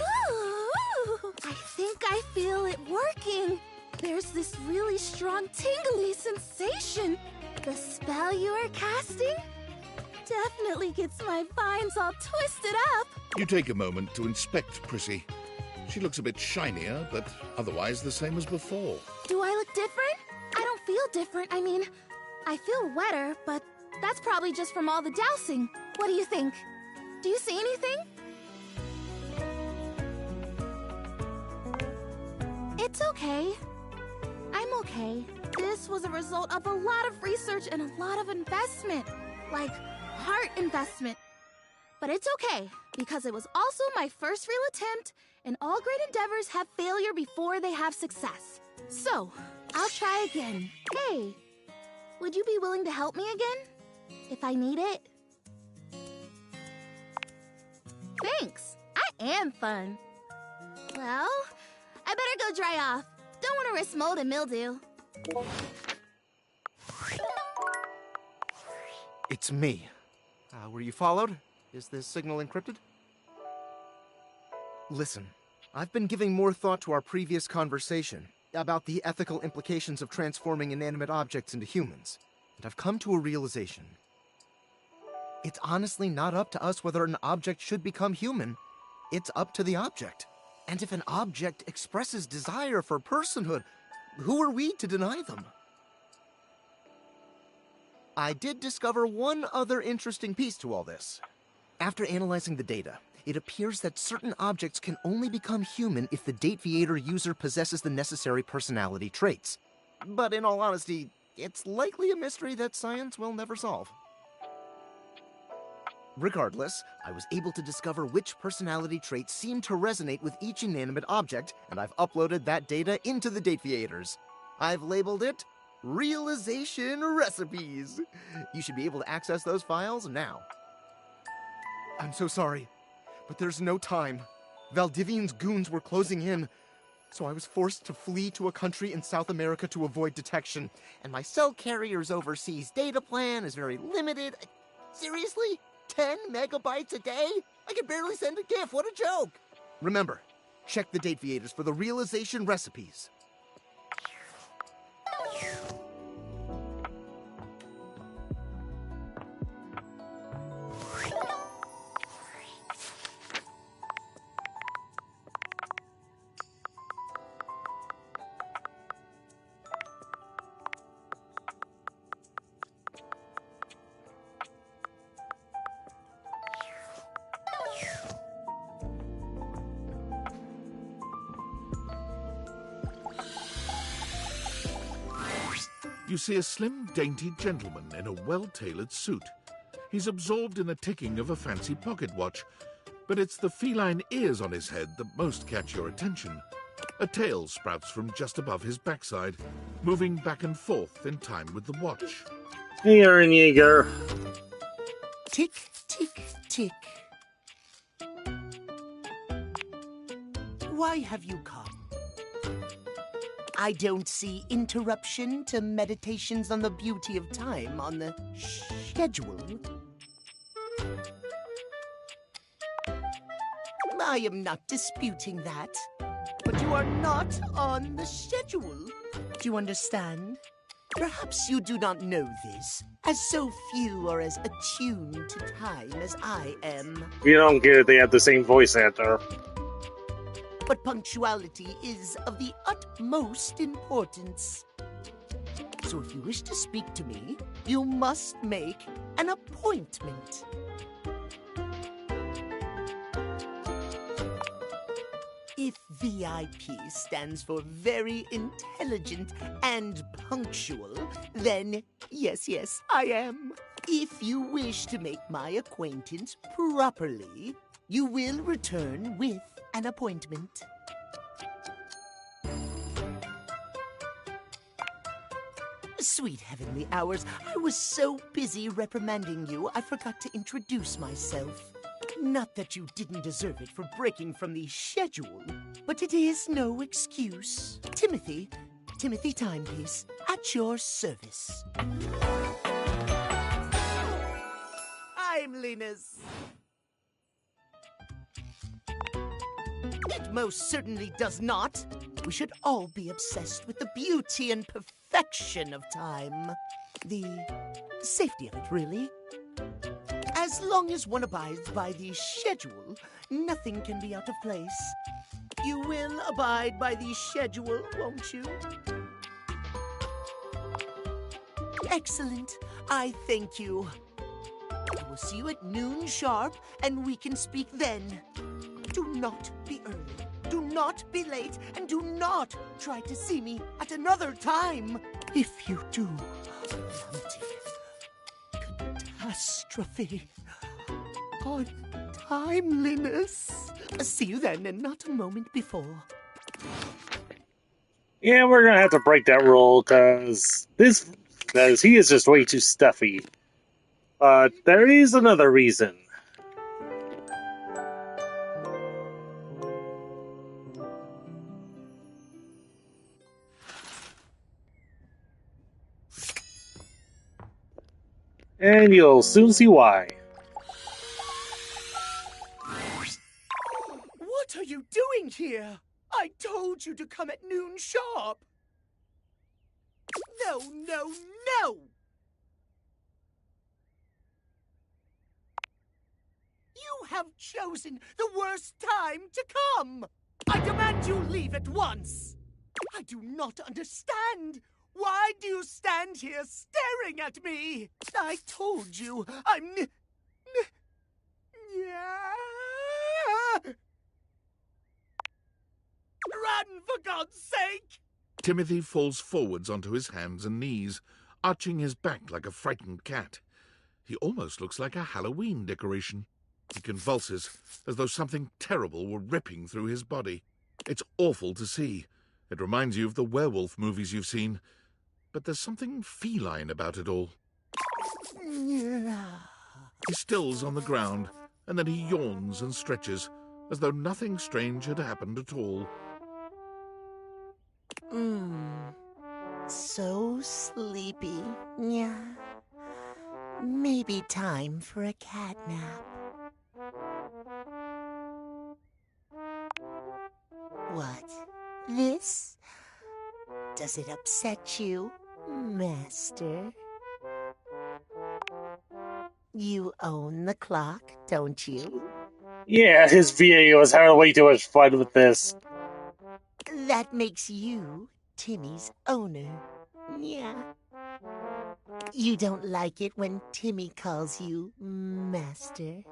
Speaker 14: Ooh, I think I feel it working. There's this really strong tingly sensation. The spell you are casting definitely gets my vines all twisted up.
Speaker 6: You take a moment to inspect Prissy. She looks a bit shinier, but otherwise the same as before.
Speaker 14: Do I look different? I don't feel different. I mean, I feel wetter, but that's probably just from all the dousing. What do you think? Do you see anything? It's okay. I'm okay. This was a result of a lot of research and a lot of investment. Like, heart investment. But it's okay, because it was also my first real attempt, and all great endeavors have failure before they have success. So, I'll try again. Hey, would you be willing to help me again? If I need it? Thanks. I am fun. Well, I better go dry off. Don't want to risk mold and mildew.
Speaker 15: It's me. Were you followed? Is this signal encrypted? Listen, I've been giving more thought to our previous conversation about the ethical implications of transforming inanimate objects into humans, and I've come to a realization. It's honestly not up to us whether an object should become human. It's up to the object. And if an object expresses desire for personhood, who are we to deny them? I did discover one other interesting piece to all this. After analyzing the data, it appears that certain objects can only become human if the Dateviator user possesses the necessary personality traits. But in all honesty, it's likely a mystery that science will never solve. Regardless, I was able to discover which personality traits seem to resonate with each inanimate object, and I've uploaded that data into the Dateviators. I've labeled it Realization Recipes. You should be able to access those files now. I'm so sorry, but there's no time. Valdivian's goons were closing in, so I was forced to flee to a country in South America to avoid detection, and my cell carrier's overseas data plan is very limited. Seriously? 10 megabytes a day? I can barely send a GIF. What a joke! Remember, check the Dateviators for the Realization Recipes.
Speaker 6: You see a slim, dainty gentleman in a well-tailored suit. He's absorbed in the ticking of a fancy pocket watch, but it's the feline ears on his head that most catch your attention. A tail sprouts from just above his backside, moving back and forth in time with the watch.
Speaker 1: Hey, Aaron Yeager.
Speaker 16: Tick, tick, tick. Why have you come? I don't see interruption to meditations on the beauty of time on the schedule. I am not disputing that, but you are not on the schedule. Do you understand? Perhaps you do not know this, as so few are as attuned to time as I am.
Speaker 1: If you don't get it, they have the same voice actor.
Speaker 16: But punctuality is of the utmost importance. So if you wish to speak to me, you must make an appointment. If VIP stands for very intelligent and punctual, then yes, I am. If you wish to make my acquaintance properly, you will return with an appointment. Sweet heavenly hours, I was so busy reprimanding you, I forgot to introduce myself. Not that you didn't deserve it for breaking from the schedule, but it is no excuse. Timothy Timepiece, at your service. I'm Linus. It most certainly does not. We should all be obsessed with the beauty and perfection of time. The safety of it, really. As long as one abides by the schedule, nothing can be out of place. You will abide by the schedule, won't you? Excellent. I thank you. I will see you at noon sharp, and we can speak then. Do not be early, do not be late, and do not try to see me at another time. If you do, catastrophe. Untimeliness. See you then, and not a moment before.
Speaker 1: Yeah, we're gonna have to break that rule, because he is just way too stuffy. But there is another reason. And you'll soon see why.
Speaker 16: What are you doing here? I told you to come at noon sharp. No, no, no! You have chosen the worst time to come! I demand you leave at once! I do not understand! Why do you stand here staring at me? I told you, I'm Run, for God's sake!
Speaker 6: Timothy falls forwards onto his hands and knees, arching his back like a frightened cat. He almost looks like a Halloween decoration. He convulses, as though something terrible were ripping through his body. It's awful to see. It reminds you of the werewolf movies you've seen. But there's something feline about it all. He stills on the ground, and then he yawns and stretches, as though nothing strange had happened at all.
Speaker 16: So sleepy. Yeah. Maybe time for a cat nap. What? This? Does it upset you, Master? You own the clock, don't you?
Speaker 1: Yeah, his VA was having way too much fun with this.
Speaker 16: That makes you Timmy's owner. Yeah. You don't like it when Timmy calls you Master?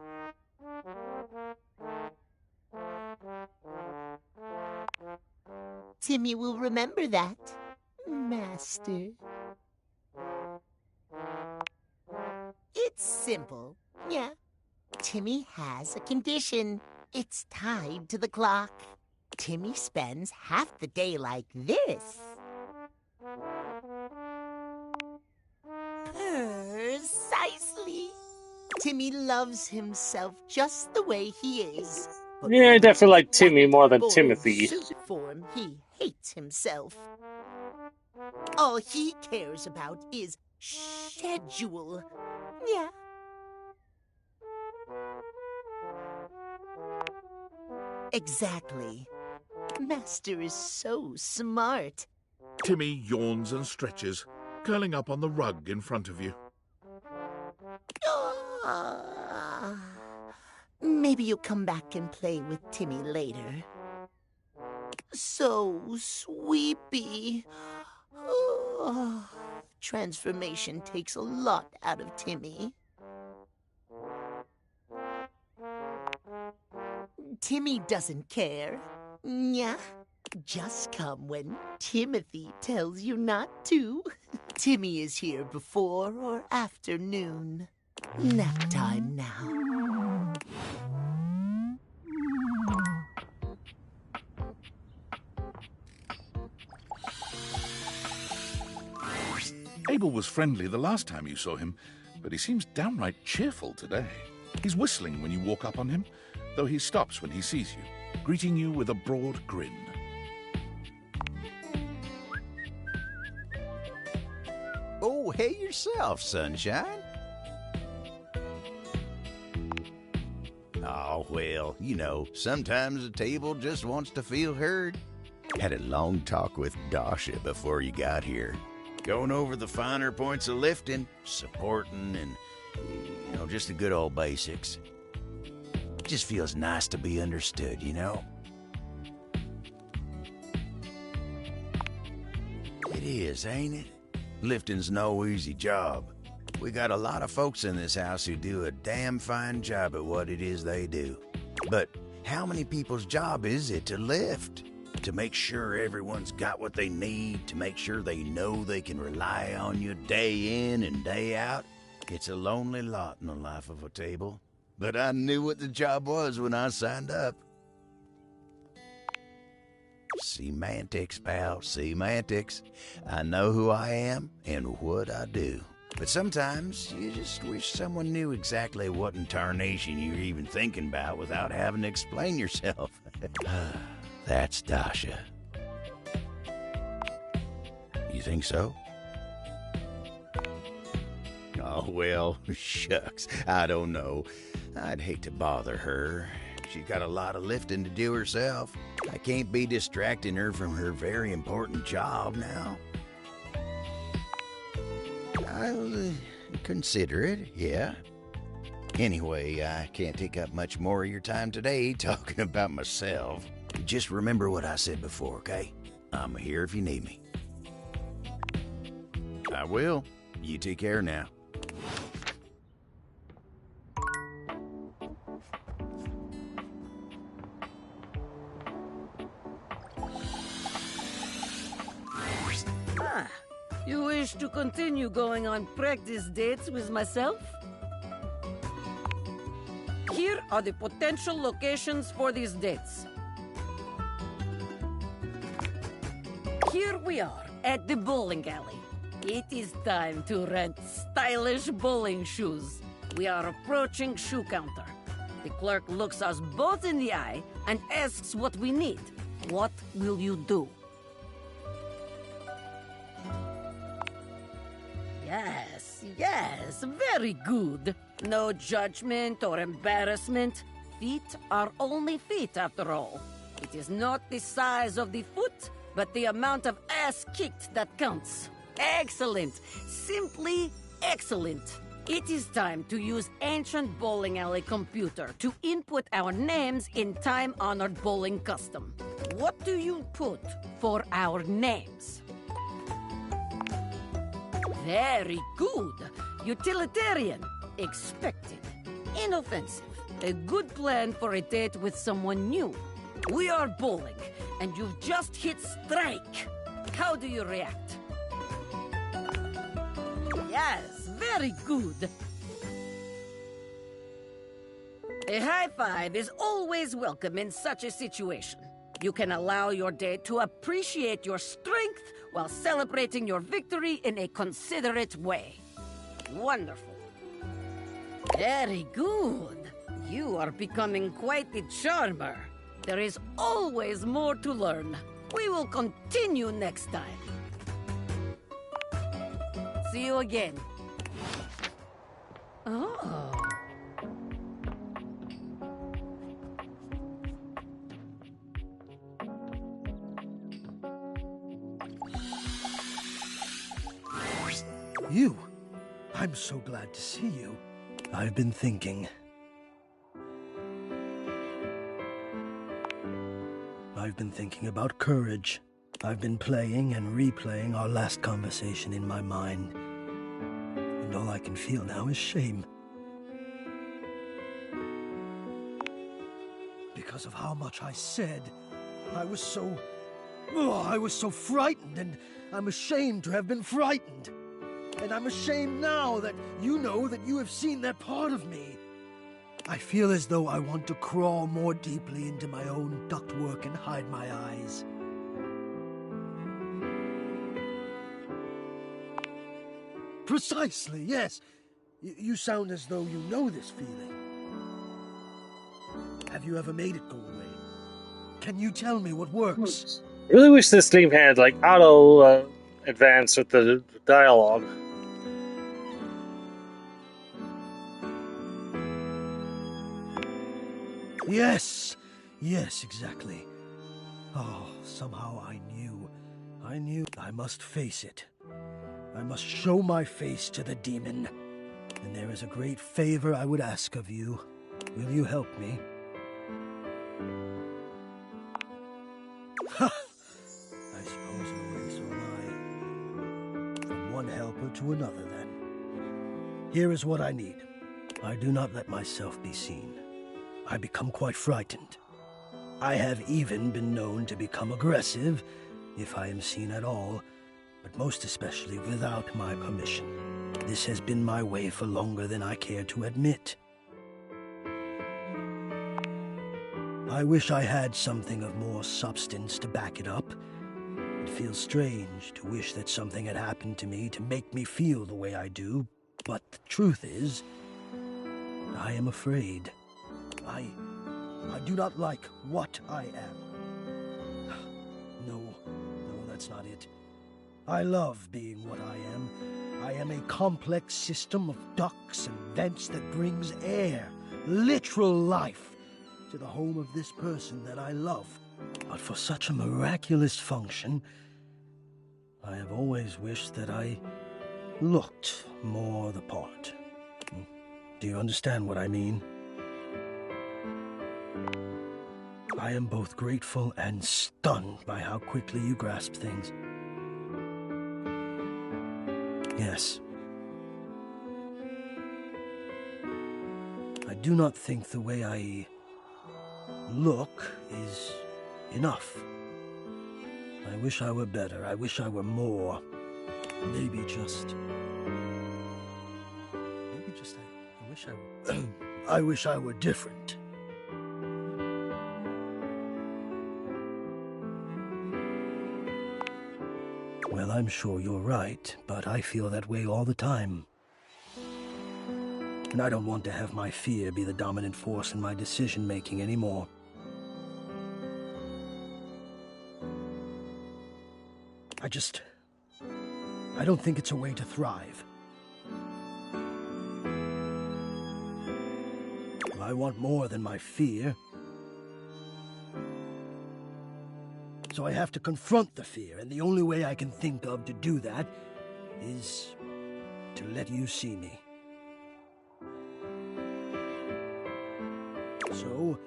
Speaker 16: Timmy will remember that, Master. It's simple. Yeah. Timmy has a condition. It's tied to the clock. Timmy spends half the day like this. Precisely. Timmy loves himself just the way he is. But
Speaker 1: Yeah, I
Speaker 16: when
Speaker 1: definitely like
Speaker 16: he's
Speaker 1: Timmy
Speaker 16: back
Speaker 1: more
Speaker 16: in
Speaker 1: than
Speaker 16: boring
Speaker 1: Timothy.
Speaker 16: suit form, he hates himself. All he cares about is schedule. Yeah. Exactly. Master is so smart.
Speaker 6: Timmy yawns and stretches, curling up on the rug in front of you.
Speaker 16: Maybe you'll come back and play with Timmy later. So sweepy. Transformation takes a lot out of Timmy. Timmy doesn't care. Yeah. Just come when Timothy tells you not to. Timmy is here before or after noon. Nap time now.
Speaker 6: Abel was friendly the last time you saw him, but he seems downright cheerful today. He's whistling when you walk up on him, though he stops when he sees you, greeting you with a broad grin.
Speaker 7: Oh, hey yourself, sunshine. Oh, well, you know, sometimes a table just wants to feel heard. Had a long talk with Dasha before you got here. Going over the finer points of lifting, supporting, and, you know, just the good old basics. Just feels nice to be understood, you know? It is, ain't it? Lifting's no easy job. We got a lot of folks in this house who do a damn fine job at what it is they do. But how many people's job is it to lift? To make sure everyone's got what they need, to make sure they know they can rely on you day in and day out? It's a lonely lot in the life of a table. But I knew what the job was when I signed up. Semantics, pal, semantics. I know who I am and what I do. But sometimes you just wish someone knew exactly what in tarnation you're even thinking about without having to explain yourself. That's Dasha. You think so? Oh, well, shucks, I don't know. I'd hate to bother her. She's got a lot of lifting to do herself. I can't be distracting her from her very important job now. I'll consider it, yeah. Anyway, I can't take up much more of your time today talking about myself. Just remember what I said before, okay? I'm here if you need me. I will. You take care now.
Speaker 12: You wish to continue going on practice dates with myself? Here are the potential locations for these dates. Here we are at the bowling alley. It is time to rent stylish bowling shoes. We are approaching shoe counter. The clerk looks us both in the eye and asks what we need. What will you do? Yes, very good. No judgment or embarrassment. Feet are only feet after all. It is not the size of the foot, but the amount of ass kicked that counts. Excellent. Simply excellent. It is time to use ancient bowling alley computer to input our names in time-honored bowling custom. What do you put for our names? Very good. Utilitarian. Expected. Inoffensive. A good plan for a date with someone new. We are bowling, and you've just hit strike. How do you react? Yes, very good. A high five is always welcome in such a situation. You can allow your date to appreciate your strength while celebrating your victory in a considerate way. Wonderful. Very good. You are becoming quite the charmer. There is always more to learn. We will continue next time. See you again. Oh.
Speaker 9: You? I'm so glad to see you. I've been thinking. I've been thinking about courage. I've been playing and replaying our last conversation in my mind. And all I can feel now is shame. Because of how much I said, I was so frightened, and I'm ashamed to have been frightened. And I'm ashamed now that you know that you have seen that part of me. I feel as though I want to crawl more deeply into my own ductwork and hide my eyes. Precisely, yes. You sound as though you know this feeling. Have you ever made it go away? Can you tell me what works?
Speaker 1: I really wish this game had, like, auto advance with the dialogue.
Speaker 9: Yes, exactly. Oh, somehow I knew I must face it. I must show my face to the demon. And there is a great favor I would ask of you. Will you help me? Ha! I suppose in a way so am I. From one helper to another, then. Here is what I need. I do not let myself be seen. I become quite frightened. I have even been known to become aggressive, if I am seen at all, but most especially without my permission. This has been my way for longer than I care to admit. I wish I had something of more substance to back it up. It feels strange to wish that something had happened to me to make me feel the way I do, but the truth is, I am afraid. I do not like what I am. No, that's not it. I love being what I am. I am a complex system of ducts and vents that brings air, literal life, to the home of this person that I love. But for such a miraculous function, I have always wished that I looked more the part. Do you understand what I mean? I am both grateful and stunned by how quickly you grasp things. Yes. I do not think the way I look is enough. I wish I were better. I wish I were more. Maybe just I wish I were I wish I were different. Well, I'm sure you're right, but I feel that way all the time. And I don't want to have my fear be the dominant force in my decision-making anymore. I don't think it's a way to thrive. I want more than my fear. So I have to confront the fear, and the only way I can think of to do that is to let you see me. So,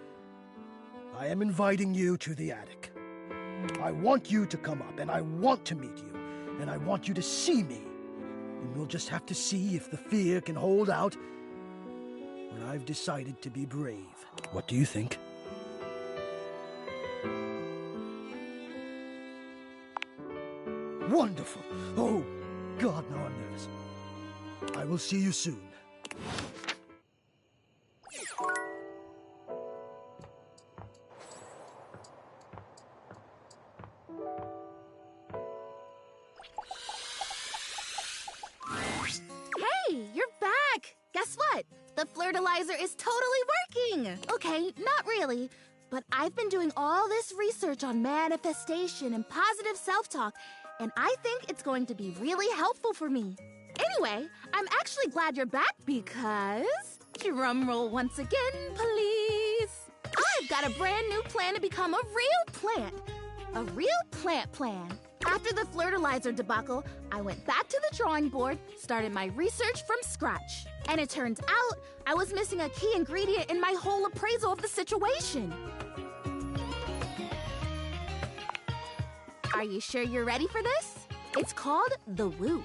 Speaker 9: I am inviting you to the attic. I want you to come up, and I want to meet you, and I want you to see me. And we'll just have to see if the fear can hold out when I've decided to be brave. What do you think? Wonderful! Oh, God, now I'm nervous. I will see you soon.
Speaker 14: Hey, you're back! Guess what? The fertilizer is totally working! Okay, not really. But I've been doing all this research on manifestation and positive self-talk, and I think it's going to be really helpful for me. Anyway, I'm actually glad you're back because... Drumroll once again, please. I've got a brand new plan to become a real plant. A real plant plan. After the fertilizer debacle, I went back to the drawing board, started my research from scratch. And it turns out I was missing a key ingredient in my whole appraisal of the situation. Are you sure you're ready for this? It's called the woot.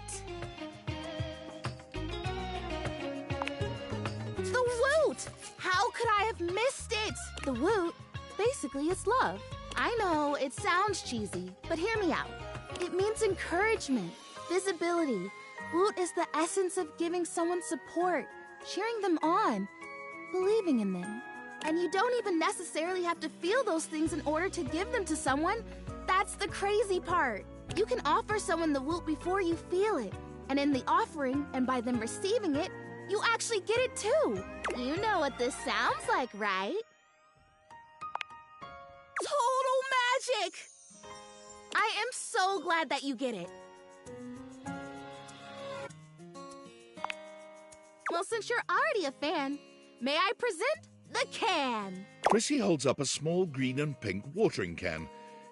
Speaker 14: The woot! How could I have missed it? The woot, basically it's love. I know, it sounds cheesy, but hear me out. It means encouragement, visibility. Woot is the essence of giving someone support, cheering them on, believing in them. And you don't even necessarily have to feel those things in order to give them to someone. That's the crazy part. You can offer someone the woot before you feel it. And in the offering, and by them receiving it, you actually get it too. You know what this sounds like, right? Total magic! I am so glad that you get it. Well, since you're already a fan, may I present the can?
Speaker 6: Prissy holds up a small green and pink watering can.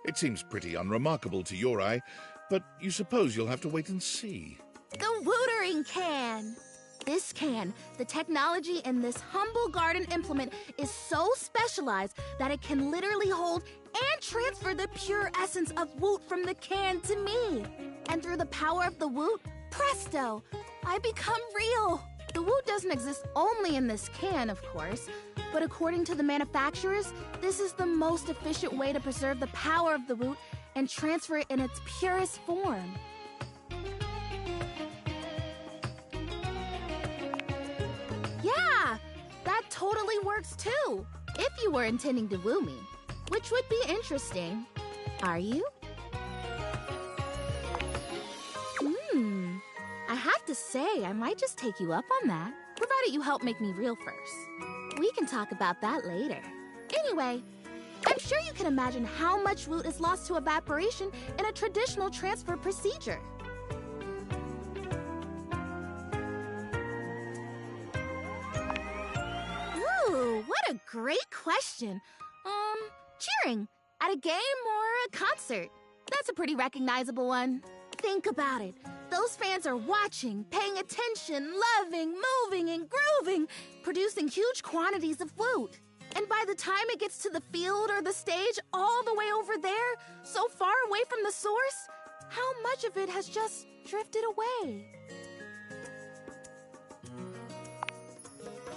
Speaker 6: It seems pretty unremarkable to your eye, but you suppose you'll have to wait and see.
Speaker 14: The wootering can. This can, the technology in this humble garden implement is so specialized that it can literally hold and transfer the pure essence of woot from the can to me. And through the power of the woot, presto, I become real. The woot doesn't exist only in this can, of course, but according to the manufacturers, this is the most efficient way to preserve the power of the woot and transfer it in its purest form. Yeah, that totally works too, if you were intending to woo me, which would be interesting. Are you? I have to say, I might just take you up on that, provided you help make me real first. We can talk about that later. Anyway, I'm sure you can imagine how much woot is lost to evaporation in a traditional transfer procedure. Ooh, what a great question. Cheering. At a game or a concert? That's a pretty recognizable one. Think about it. Those fans are watching, paying attention, loving, moving, and grooving, producing huge quantities of woot. And by the time it gets to the field or the stage, all the way over there, so far away from the source, how much of it has just drifted away?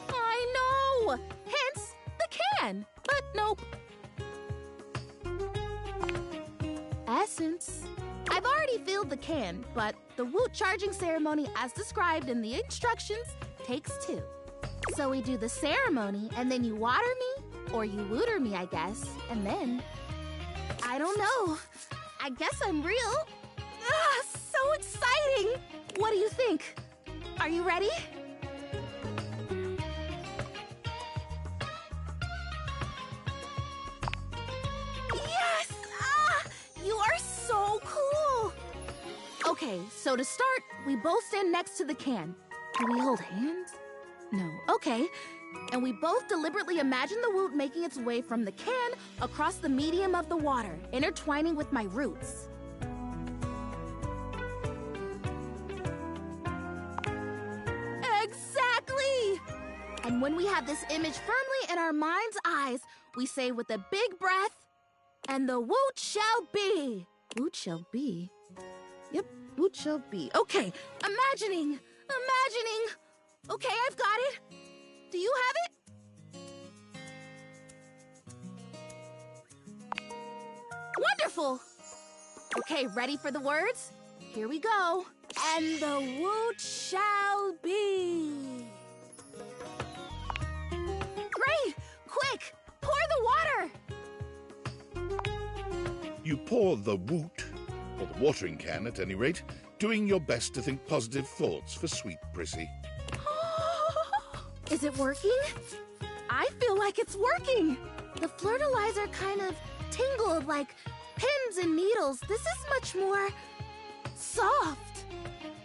Speaker 14: I know! Hence, the can. But nope. Essence. I've already filled the can, but the woot charging ceremony as described in the instructions takes 2. So we do the ceremony, and then you water me, or you wooter me, I guess, and then... I don't know. I guess I'm real. Ah, so exciting! What do you think? Are you ready? Yes! Ah! You are so cool! Okay, so to start, we both stand next to the can. Do we hold hands? No. Okay. And we both deliberately imagine the woot making its way from the can across the medium of the water, intertwining with my roots. Exactly! And when we have this image firmly in our mind's eyes, we say with a big breath, and the woot shall be. Woot shall be? Yep, woot shall be. Okay, imagining. Okay, I've got it. Do you have it? Wonderful! Okay, ready for the words? Here we go. And the woot shall be. Great! Quick! Pour the water!
Speaker 6: You pour the woot, or the watering can at any rate, doing your best to think positive thoughts for sweet Prissy.
Speaker 14: Is it working? I feel like it's working! The flirtilizer kind of tingled like pins and needles. This is much more soft,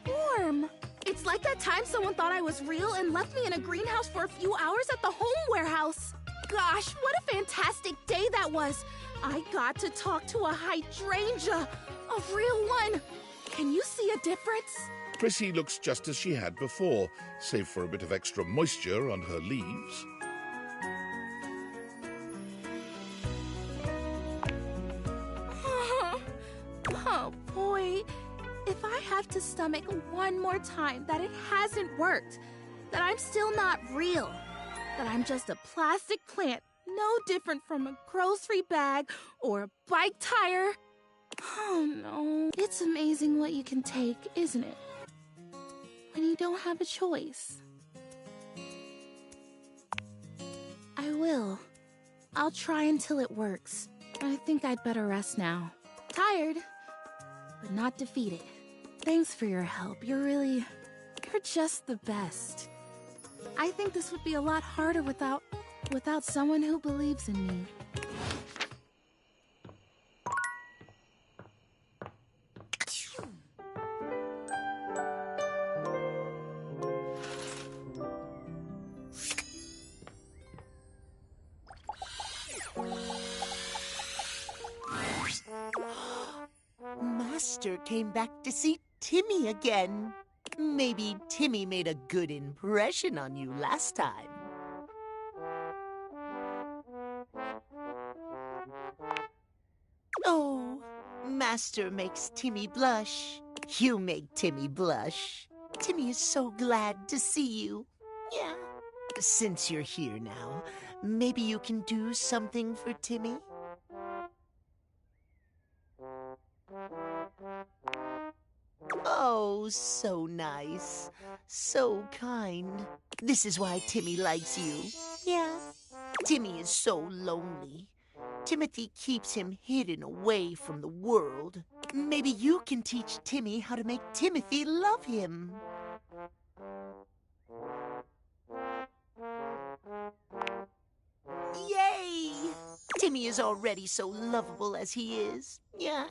Speaker 14: warm. It's like that time someone thought I was real and left me in a greenhouse for a few hours at the home warehouse. Gosh, what a fantastic day that was. I got to talk to a hydrangea, a real one. Can you see a difference?
Speaker 6: Prissy looks just as she had before, save for a bit of extra moisture on her leaves.
Speaker 14: Oh boy, if I have to stomach one more time that it hasn't worked, that I'm still not real, that I'm just a plastic plant, no different from a grocery bag or a bike tire. Oh no, it's amazing what you can take, isn't it? When you don't have a choice. I will. I'll try until it works. I think I'd better rest now. Tired, but not defeated. Thanks for your help. You're just the best. I think this would be a lot harder without someone who believes in me.
Speaker 16: Master came back to see Timmy again. Maybe Timmy made a good impression on you last time. Oh, Master makes Timmy blush. You make Timmy blush. Timmy is so glad to see you. Yeah. Since you're here now, maybe you can do something for Timmy? Oh, so nice. So kind. This is why Timmy likes you. Yeah. Timmy is so lonely. Timothy keeps him hidden away from the world. Maybe you can teach Timmy how to make Timothy love him. Yay! Timmy is already so lovable as he is. Yeah.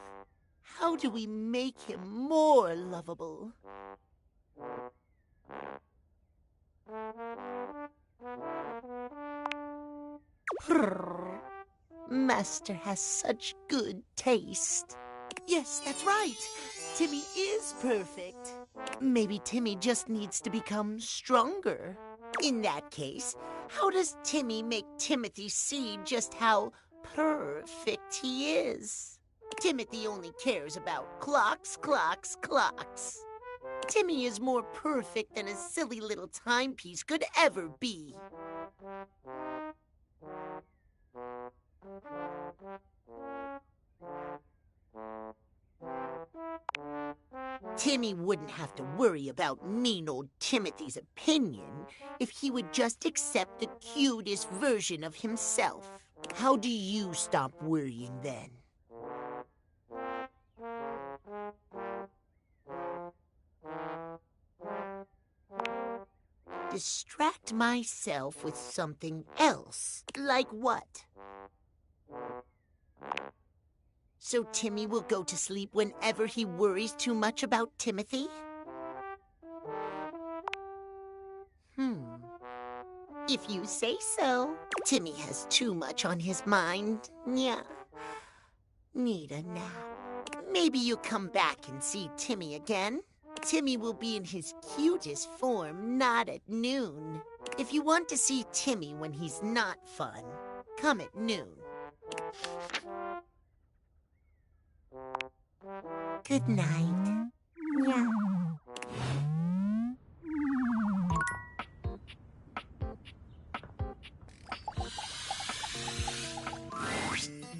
Speaker 16: How do we make him more lovable? Master has such good taste. Yes, that's right. Timmy is perfect. Maybe Timmy just needs to become stronger. In that case, how does Timmy make Timothy see just how perfect he is? Timothy only cares about clocks, clocks, clocks. Timmy is more perfect than a silly little timepiece could ever be. Timmy wouldn't have to worry about mean old Timothy's opinion if he would just accept the cutest version of himself. How do you stop worrying then? Distract myself with something else. Like what? So Timmy will go to sleep whenever he worries too much about Timothy? If you say so. Timmy has too much on his mind. Yeah. Need a nap. Maybe you come back and see Timmy again. Timmy will be in his cutest form, not at noon. If you want to see Timmy when he's not fun, come at noon. Good night. Yeah.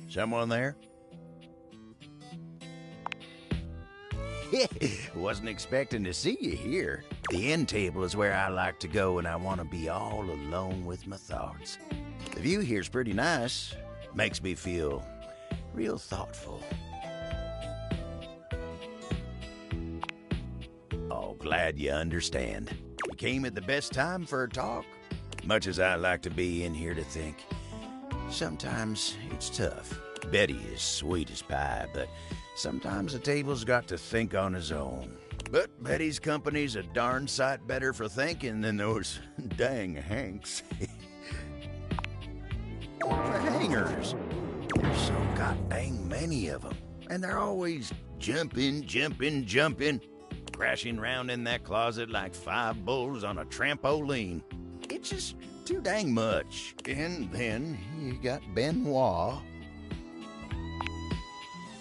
Speaker 7: Someone there? Wasn't expecting to see you here. The end table is where I like to go when I want to be all alone with my thoughts. The view here's pretty nice. Makes me feel real thoughtful. Oh, glad you understand. You came at the best time for a talk. Much as I like to be in here to think, sometimes it's tough. Betty is sweet as pie, but sometimes the table's got to think on his own. But Betty's company's a darn sight better for thinking than those dang Hanks. The hangers. There's so goddamn many of them. And they're always jumping, crashing around in that closet like 5 bulls on a trampoline. It's just too dang much. And then you got Benoit.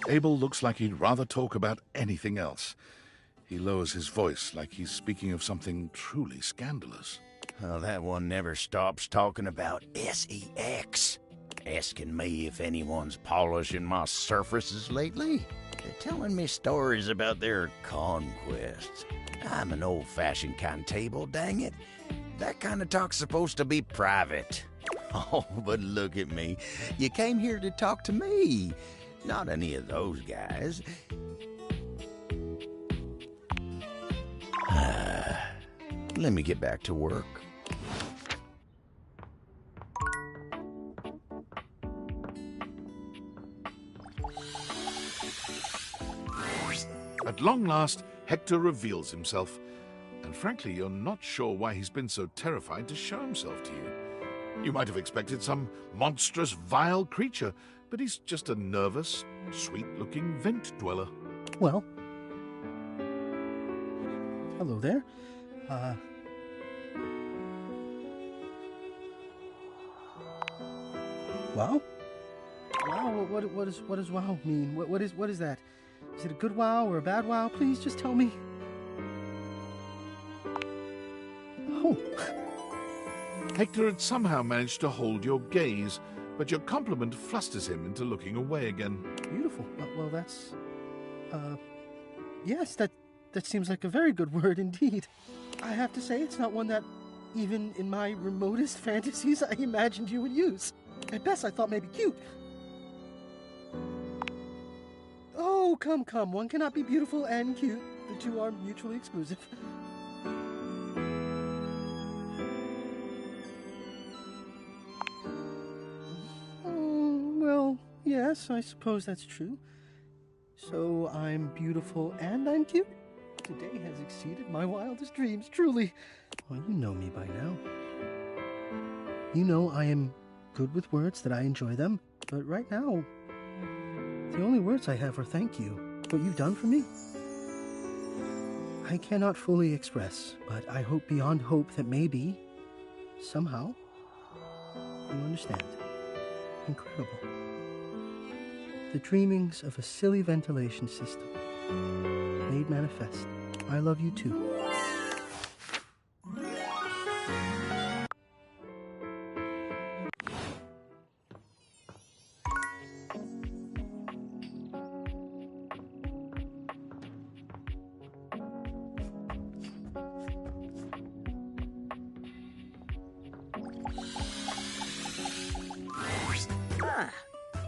Speaker 6: Abel looks like he'd rather talk about anything else. He lowers his voice like he's speaking of something truly scandalous.
Speaker 7: Oh, that one never stops talking about SEX. Asking me if anyone's polishing my surfaces lately. They're telling me stories about their conquests. I'm an old-fashioned kind of table, dang it. That kind of talk's supposed to be private. Oh, but look at me. You came here to talk to me, not any of those guys. Let me get back to work.
Speaker 6: At long last, Hector reveals himself, and frankly, you're not sure why he's been so terrified to show himself to you. You might have expected some monstrous, vile creature, but he's just a nervous, sweet-looking vent dweller.
Speaker 9: Well, hello there. Wow? Wow, what does wow mean? What is that? Is it a good wow or a bad wow? Please just tell me. Oh.
Speaker 6: Hector had somehow managed to hold your gaze, but your compliment flusters him into looking away again.
Speaker 9: Beautiful. Well, that's... yes, that seems like a very good word indeed. I have to say, it's not one that, even in my remotest fantasies, I imagined you would use. At best, I thought maybe cute. Oh, come. One cannot be beautiful and cute. The two are mutually exclusive. Well, yes, I suppose that's true. So I'm beautiful and I'm cute? Today has exceeded my wildest dreams, truly. Well, you know me by now. You know I am good with words, that I enjoy them, but right now, the only words I have are thank you. What you've done for me. I cannot fully express, but I hope beyond hope that maybe, somehow, you understand. Incredible. The dreamings of a silly ventilation system made manifest. I love you too.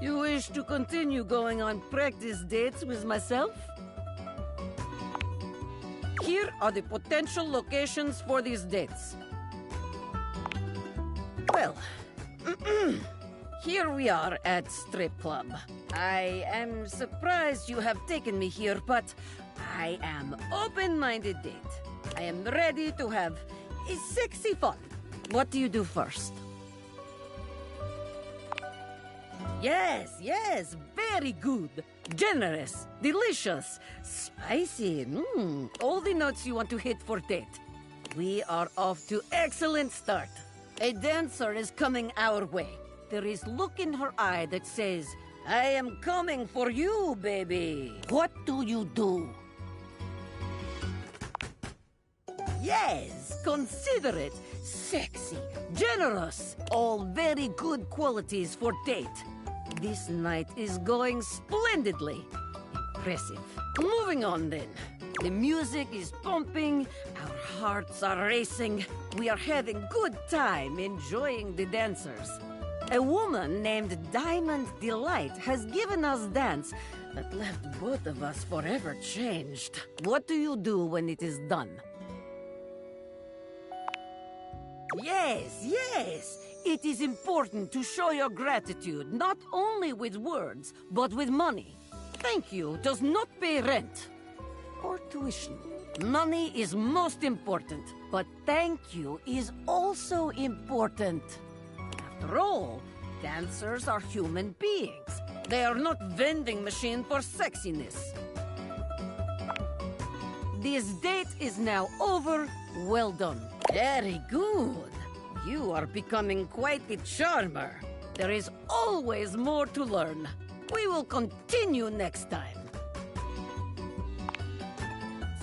Speaker 12: You wish to continue going on practice dates with myself? Here are the potential locations for these dates. Well, here we are at Strip Club. I am surprised you have taken me here, but I am open-minded date. I am ready to have a sexy fun. What do you do first? Yes, very good. Generous, delicious, spicy, all the notes you want to hit for date. We are off to excellent start. A dancer is coming our way. There is look in her eye that says, I am coming for you, baby. What do you do? Yes, considerate, sexy, generous, all very good qualities for date. This night is going splendidly. Impressive. Moving on then. The music is pumping, our hearts are racing, we are having good time enjoying the dancers. A woman named Diamond Delight has given us dance that left both of us forever changed. What do you do when it is done? Yes. It is important to show your gratitude, not only with words, but with money. Thank you does not pay rent or tuition. Money is most important, but thank you is also important. After all, dancers are human beings. They are not vending machines for sexiness. This date is now over. Well done. Very good. You are becoming quite the charmer. There is always more to learn. We will continue next time.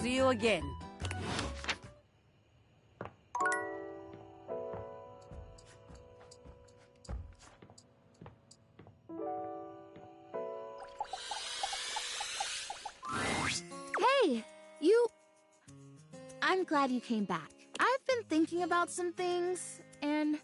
Speaker 12: See you again.
Speaker 14: Hey, you... I'm glad you came back. I've been thinking about some things, and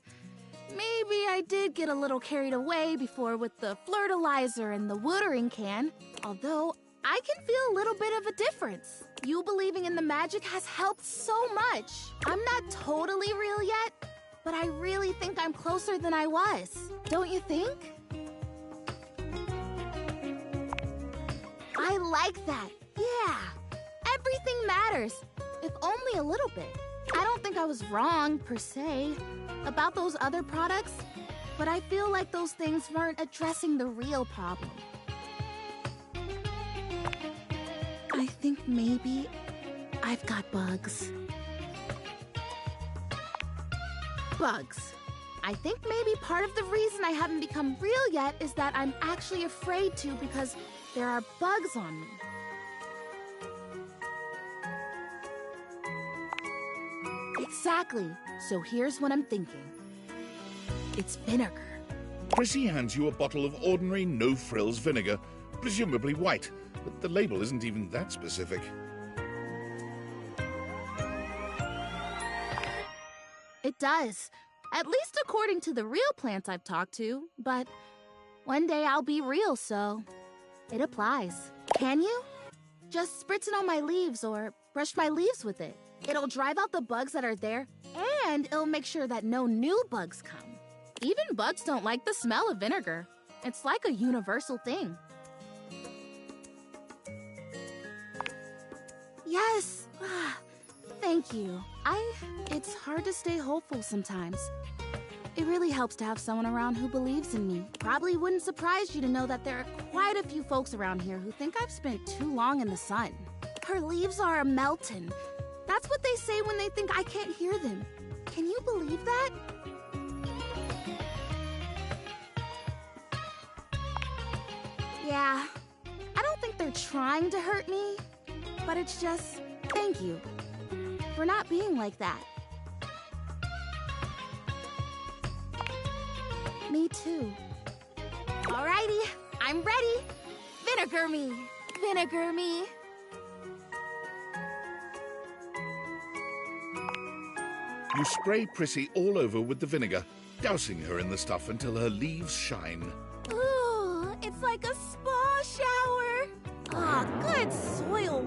Speaker 14: maybe I did get a little carried away before with the fertilizer and the watering can, although I can feel a little bit of a difference. You believing in the magic has helped so much. I'm not totally real yet, but I really think I'm closer than I was. Don't you think? I like that. Yeah. Everything matters, if only a little bit. I don't think I was wrong, per se, about those other products, but I feel like those things weren't addressing the real problem. I think maybe I've got bugs. Bugs. I think maybe part of the reason I haven't become real yet is that I'm actually afraid to because there are bugs on me. Exactly. So here's what I'm thinking. It's vinegar.
Speaker 6: Prissy hands you a bottle of ordinary no-frills vinegar, presumably white, but the label isn't even that specific.
Speaker 14: It does. At least according to the real plants I've talked to. But one day I'll be real, so it applies. Can you? Just spritz it on my leaves or brush my leaves with it. It'll drive out the bugs that are there, and it'll make sure that no new bugs come. Even bugs don't like the smell of vinegar. It's like a universal thing. Yes. Thank you. It's hard to stay hopeful sometimes. It really helps to have someone around who believes in me. Probably wouldn't surprise you to know that there are quite a few folks around here who think I've spent too long in the sun. Her leaves are a-meltin'. That's what they say when they think I can't hear them. Can you believe that? Yeah, I don't think they're trying to hurt me, but it's just, thank you for not being like that. Me too. Alrighty, I'm ready. Vinegar me. Vinegar me.
Speaker 6: You spray Prissy all over with the vinegar, dousing her in the stuff until her leaves shine.
Speaker 14: Ooh, it's like a spa shower. Ah, good soil.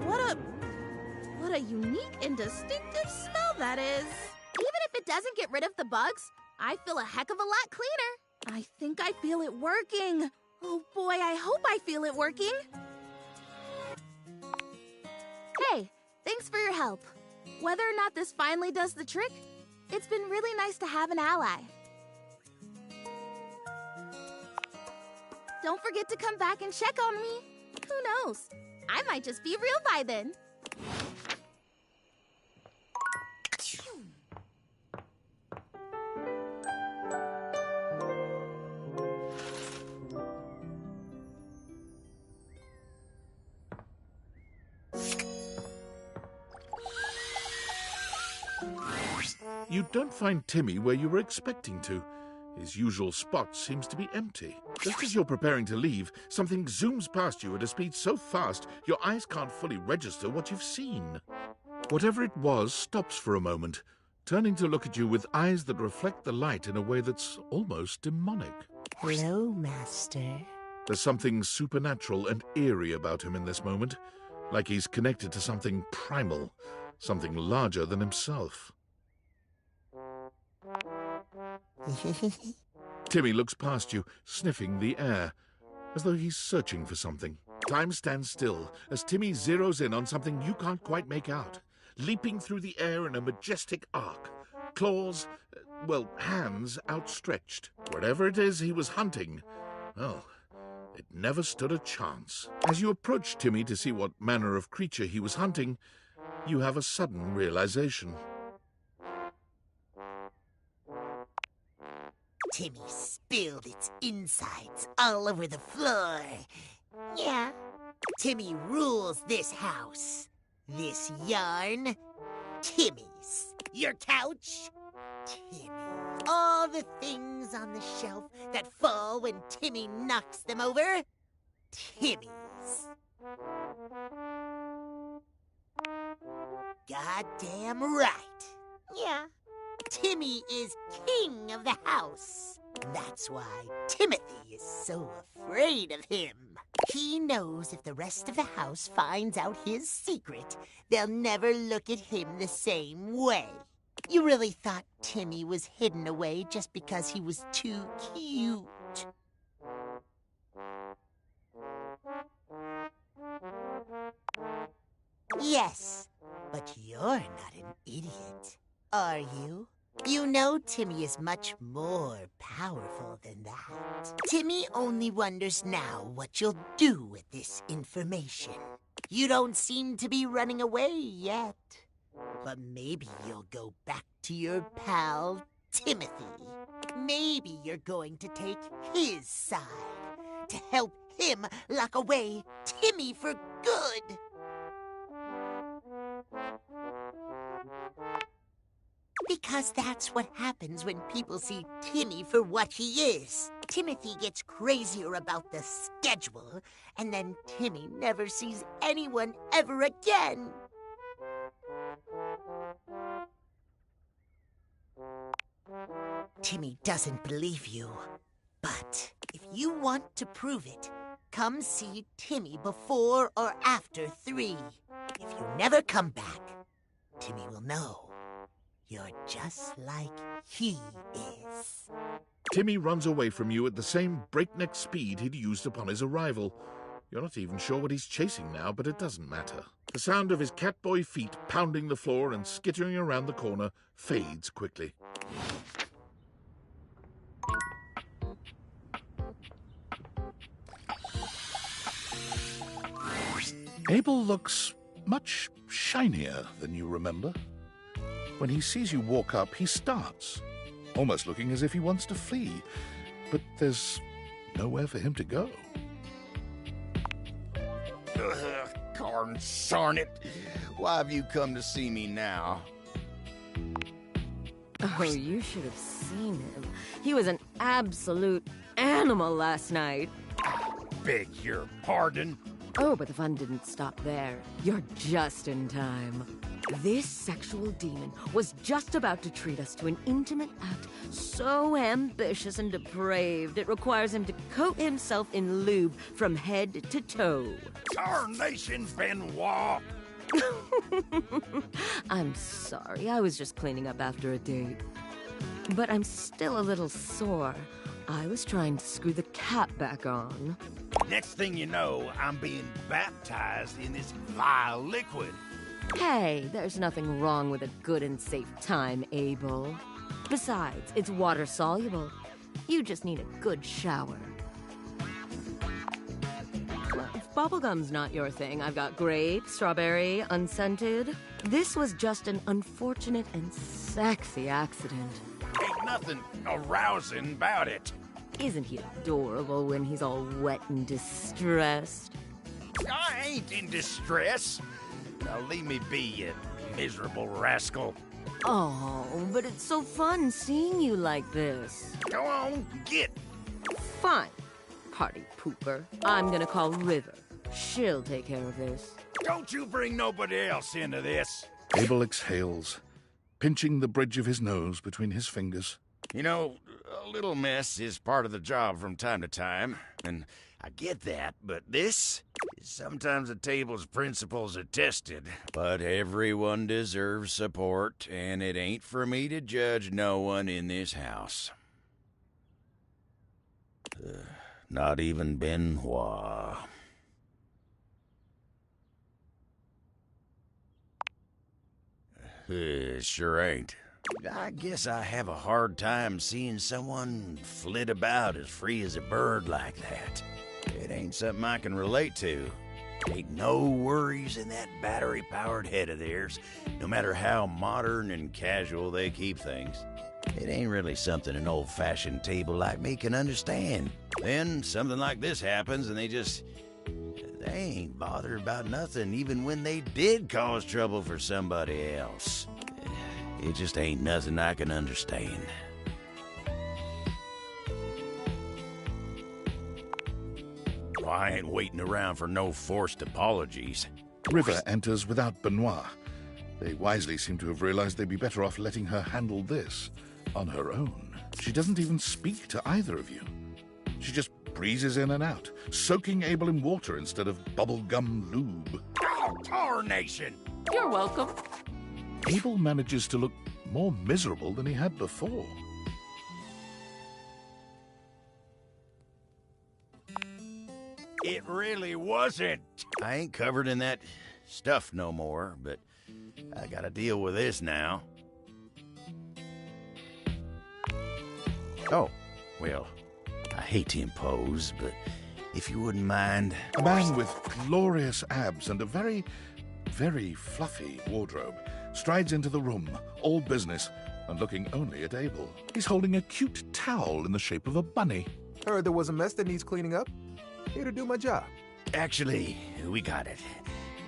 Speaker 14: What a unique and distinctive smell that is. Even if it doesn't get rid of the bugs, I feel a heck of a lot cleaner. I think I feel it working. Oh boy, I hope I feel it working. Hey, thanks for your help. Whether or not this finally does the trick, it's been really nice to have an ally. Don't forget to come back and check on me. Who knows? I might just be real by then.
Speaker 6: You don't find Timmy where you were expecting to. His usual spot seems to be empty. Just as you're preparing to leave, something zooms past you at a speed so fast your eyes can't fully register what you've seen. Whatever it was stops for a moment, turning to look at you with eyes that reflect the light in a way that's almost demonic.
Speaker 17: Hello, Master.
Speaker 6: There's something supernatural and eerie about him in this moment, like he's connected to something primal, something larger than himself. Timmy looks past you, sniffing the air, as though he's searching for something. Time stands still as Timmy zeroes in on something you can't quite make out, leaping through the air in a majestic arc. Claws, hands outstretched. Whatever it is he was hunting, well, it never stood a chance. As you approach Timmy to see what manner of creature he was hunting, you have a sudden realization.
Speaker 16: Timmy spilled its insides all over the floor. Yeah, Timmy rules this house. This yarn, Timmy's. Your couch, Timmy. All the things on the shelf that fall when Timmy knocks them over, Timmy's. Goddamn right. Yeah. Timmy is king of the house. That's why Timothy is so afraid of him. He knows if the rest of the house finds out his secret, they'll never look at him the same way. You really thought Timmy was hidden away just because he was too cute. Yes, but you're not an idiot, are you? You know Timmy is much more powerful than that. Timmy only wonders now what you'll do with this information. You don't seem to be running away yet. But maybe you'll go back to your pal, Timothy. Maybe you're going to take his side to help him lock away Timmy for good. Because that's what happens when people see Timmy for what he is. Timothy gets crazier about the schedule, and then Timmy never sees anyone ever again. Timmy doesn't believe you. But if you want to prove it, come see Timmy before or after 3. If you never come back, Timmy will know. You're just like he is.
Speaker 6: Timmy runs away from you at the same breakneck speed he'd used upon his arrival. You're not even sure what he's chasing now, but it doesn't matter. The sound of his catboy feet pounding the floor and skittering around the corner fades quickly. Abel looks much shinier than you remember. When he sees you walk up, he starts, almost looking as if he wants to flee. But there's nowhere for him to go.
Speaker 7: Consarn it! Why have you come to see me now?
Speaker 18: Oh, you should have seen him. He was an absolute animal last night.
Speaker 7: Beg your pardon?
Speaker 18: Oh, but the fun didn't stop there. You're just in time. This sexual demon was just about to treat us to an intimate act so ambitious and depraved it requires him to coat himself in lube from head to toe.
Speaker 7: Tarnation Benoit!
Speaker 18: I'm sorry, I was just cleaning up after a date. But I'm still a little sore. I was trying to screw the cap back on.
Speaker 7: Next thing you know, I'm being baptized in this vile liquid.
Speaker 18: Hey, there's nothing wrong with a good and safe time, Abel. Besides, it's water-soluble. You just need a good shower. Well, if bubblegum's not your thing, I've got grape, strawberry, unscented. This was just an unfortunate and sexy accident.
Speaker 7: Ain't nothing arousing about it.
Speaker 18: Isn't he adorable when he's all wet and distressed?
Speaker 7: I ain't in distress. Now leave me be, you miserable rascal.
Speaker 18: Oh, but it's so fun seeing you like this.
Speaker 7: Go on, get.
Speaker 18: Fine, party pooper. I'm gonna call River. She'll take care of this.
Speaker 7: Don't you bring nobody else into this.
Speaker 6: Abel exhales, pinching the bridge of his nose between his fingers.
Speaker 7: You know, a little mess is part of the job from time to time, and I get that, but this is sometimes a table's principles are tested. But everyone deserves support, and it ain't for me to judge no one in this house. Not even Benoit. Sure ain't. I guess I have a hard time seeing someone flit about as free as a bird like that. It ain't something I can relate to. Ain't no worries in that battery-powered head of theirs, no matter how modern and casual they keep things. It ain't really something an old-fashioned table like me can understand. Then something like this happens and they ain't bothered about nothing, even when they did cause trouble for somebody else. It just ain't nothing I can understand. Well, I ain't waiting around for no forced apologies.
Speaker 6: River enters without Benoit. They wisely seem to have realized they'd be better off letting her handle this on her own. She doesn't even speak to either of you. She just breezes in and out, soaking Abel in water instead of bubblegum lube.
Speaker 7: Oh, tarnation!
Speaker 11: You're welcome.
Speaker 6: Abel manages to look more miserable than he had before.
Speaker 7: It really wasn't. I ain't covered in that stuff no more, but I gotta deal with this now. Oh, well, I hate to impose, but if you wouldn't mind...
Speaker 6: A man with glorious abs and a very, very fluffy wardrobe strides into the room, all business, and looking only at Abel. He's holding a cute towel in the shape of a bunny.
Speaker 19: Heard there was a mess that needs cleaning up. Here to do my job.
Speaker 7: Actually, we got it.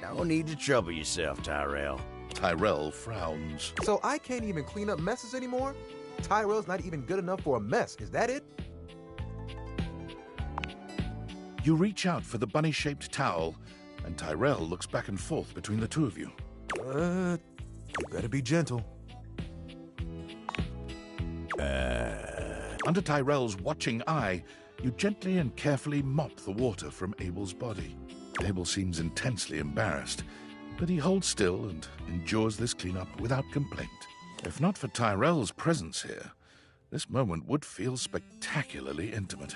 Speaker 7: No need to trouble yourself, Tyrell.
Speaker 6: Tyrell frowns.
Speaker 19: So I can't even clean up messes anymore? Tyrell's not even good enough for a mess, is that it?
Speaker 6: You reach out for the bunny-shaped towel, and Tyrell looks back and forth between the two of you.
Speaker 19: You better be gentle.
Speaker 6: Under Tyrell's watching eye, you gently and carefully mop the water from Abel's body. Abel seems intensely embarrassed, but he holds still and endures this cleanup without complaint. If not for Tyrell's presence here, this moment would feel spectacularly intimate.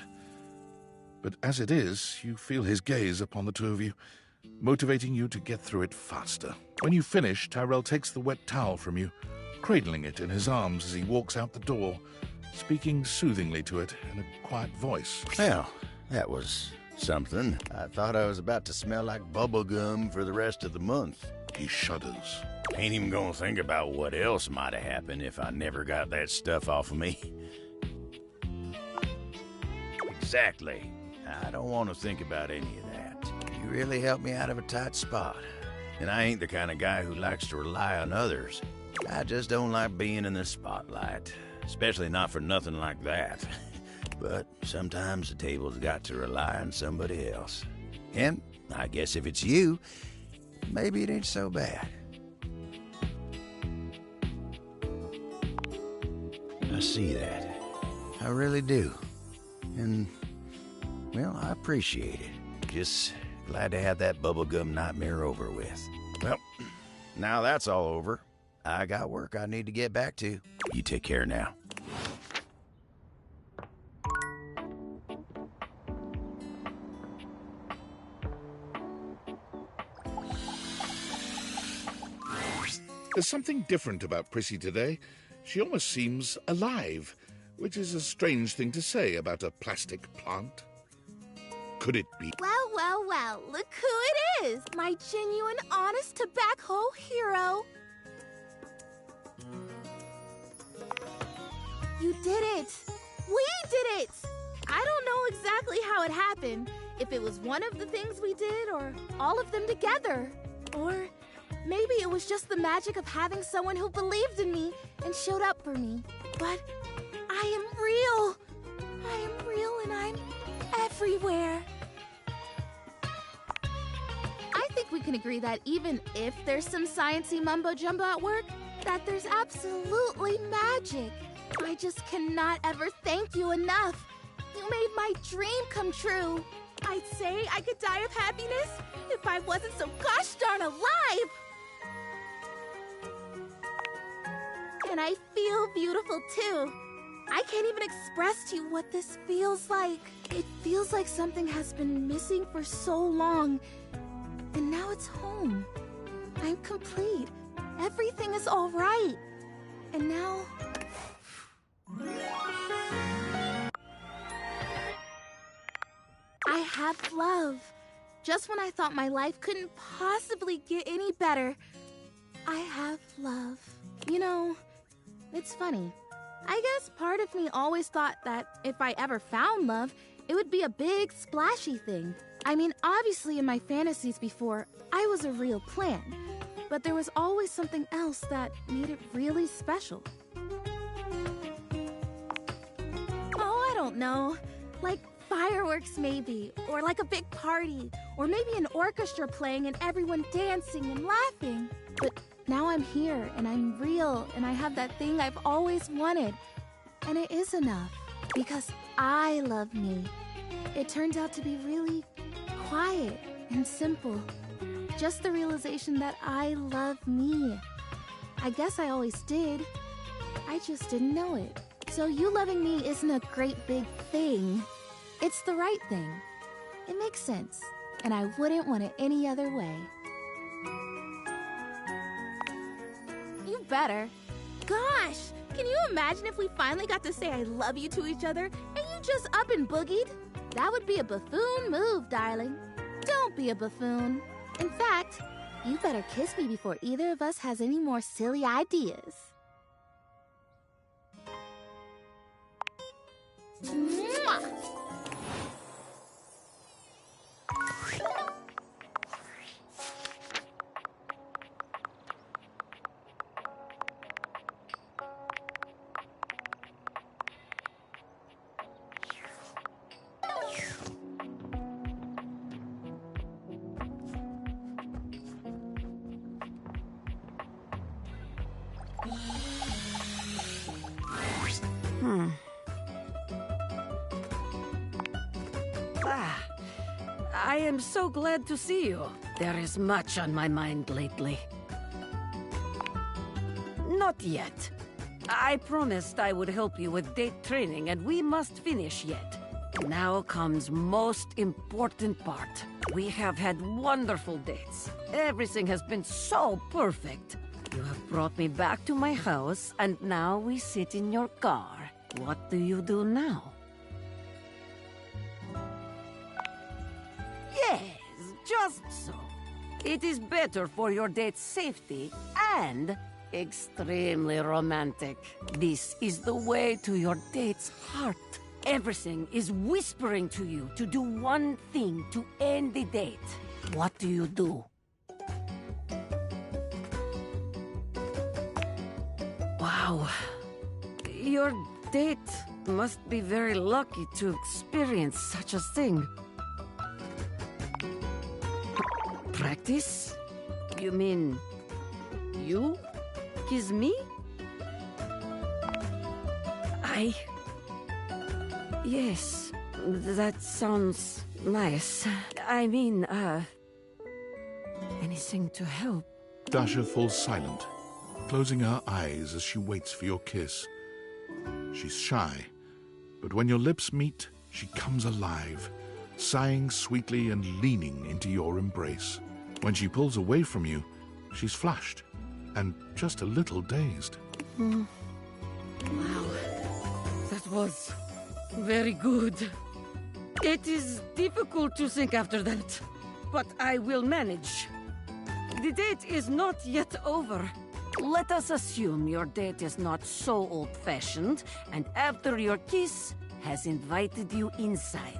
Speaker 6: But as it is, you feel his gaze upon the two of you, motivating you to get through it faster. When you finish, Tyrell takes the wet towel from you, cradling it in his arms as he walks out the door, speaking soothingly to it in a quiet voice.
Speaker 7: Well, that was something. I thought I was about to smell like bubblegum for the rest of the month.
Speaker 6: He shudders.
Speaker 7: Ain't even gonna think about what else might have happened if I never got that stuff off of me. Exactly. I don't want to think about any of that. You really helped me out of a tight spot. And I ain't the kind of guy who likes to rely on others. I just don't like being in the spotlight. Especially not for nothing like that. But sometimes the table's got to rely on somebody else. And I guess if it's you, maybe it ain't so bad. I see that. I really do. And, well, I appreciate it. Just glad to have that bubblegum nightmare over with. Well, now that's all over. I got work I need to get back to. You take care now.
Speaker 6: There's something different about Prissy today. She almost seems alive, which is a strange thing to say about a plastic plant. Could it be?
Speaker 14: Well, well, well, look who it is! My genuine, honest tobacco hero! You did it! We did it! I don't know exactly how it happened, if it was one of the things we did or all of them together. Or maybe it was just the magic of having someone who believed in me and showed up for me. But I am real! I am real and I'm everywhere. I think we can agree that even if there's some sciencey mumbo-jumbo at work, that there's absolutely magic. I just cannot ever thank you enough. You made my dream come true. I'd say I could die of happiness if I wasn't so gosh darn alive. And I feel beautiful too. I can't even express to you what this feels like. It feels like something has been missing for so long, and now it's home. I'm complete. Everything is all right. And now... I have love. Just when I thought my life couldn't possibly get any better, I have love. You know, it's funny. I guess part of me always thought that if I ever found love, it would be a big, splashy thing. I mean, obviously in my fantasies before, I was a real plant. But there was always something else that made it really special. Oh, I don't know. Like fireworks maybe, or like a big party, or maybe an orchestra playing and everyone dancing and laughing. But now I'm here, and I'm real, and I have that thing I've always wanted. And it is enough, because I love me. It turns out to be really quiet and simple. Just the realization that I love me. I guess I always did. I just didn't know it. So you loving me isn't a great big thing. It's the right thing. It makes sense, and I wouldn't want it any other way. You better. Gosh, can you imagine if we finally got to say I love you to each other and you just up and boogied? That would be a buffoon move, darling. Don't be a buffoon. In fact, you better kiss me before either of us has any more silly ideas. Mwah!
Speaker 12: I am so glad to see you. There is much on my mind lately. Not yet. I promised I would help you with date training, and we must finish yet. Now comes most important part. We have had wonderful dates. Everything has been so perfect. You have brought me back to my house, and now we sit in your car. What do you do now? Yes, just so. It is better for your date's safety and extremely romantic. This is the way to your date's heart. Everything is whispering to you to do one thing to end the date. What do you do? Wow. Your date must be very lucky to experience such a thing. Practice? You mean you kiss me? Yes, that sounds nice. I mean, anything to help.
Speaker 6: Dasha falls silent, closing her eyes as she waits for your kiss. She's shy, but when your lips meet, she comes alive, sighing sweetly and leaning into your embrace. When she pulls away from you, she's flushed and just a little dazed.
Speaker 12: Wow, that was very good. It is difficult to think after that, but I will manage. The date is not yet over. Let us assume your date is not so old-fashioned, and after your kiss, has invited you inside.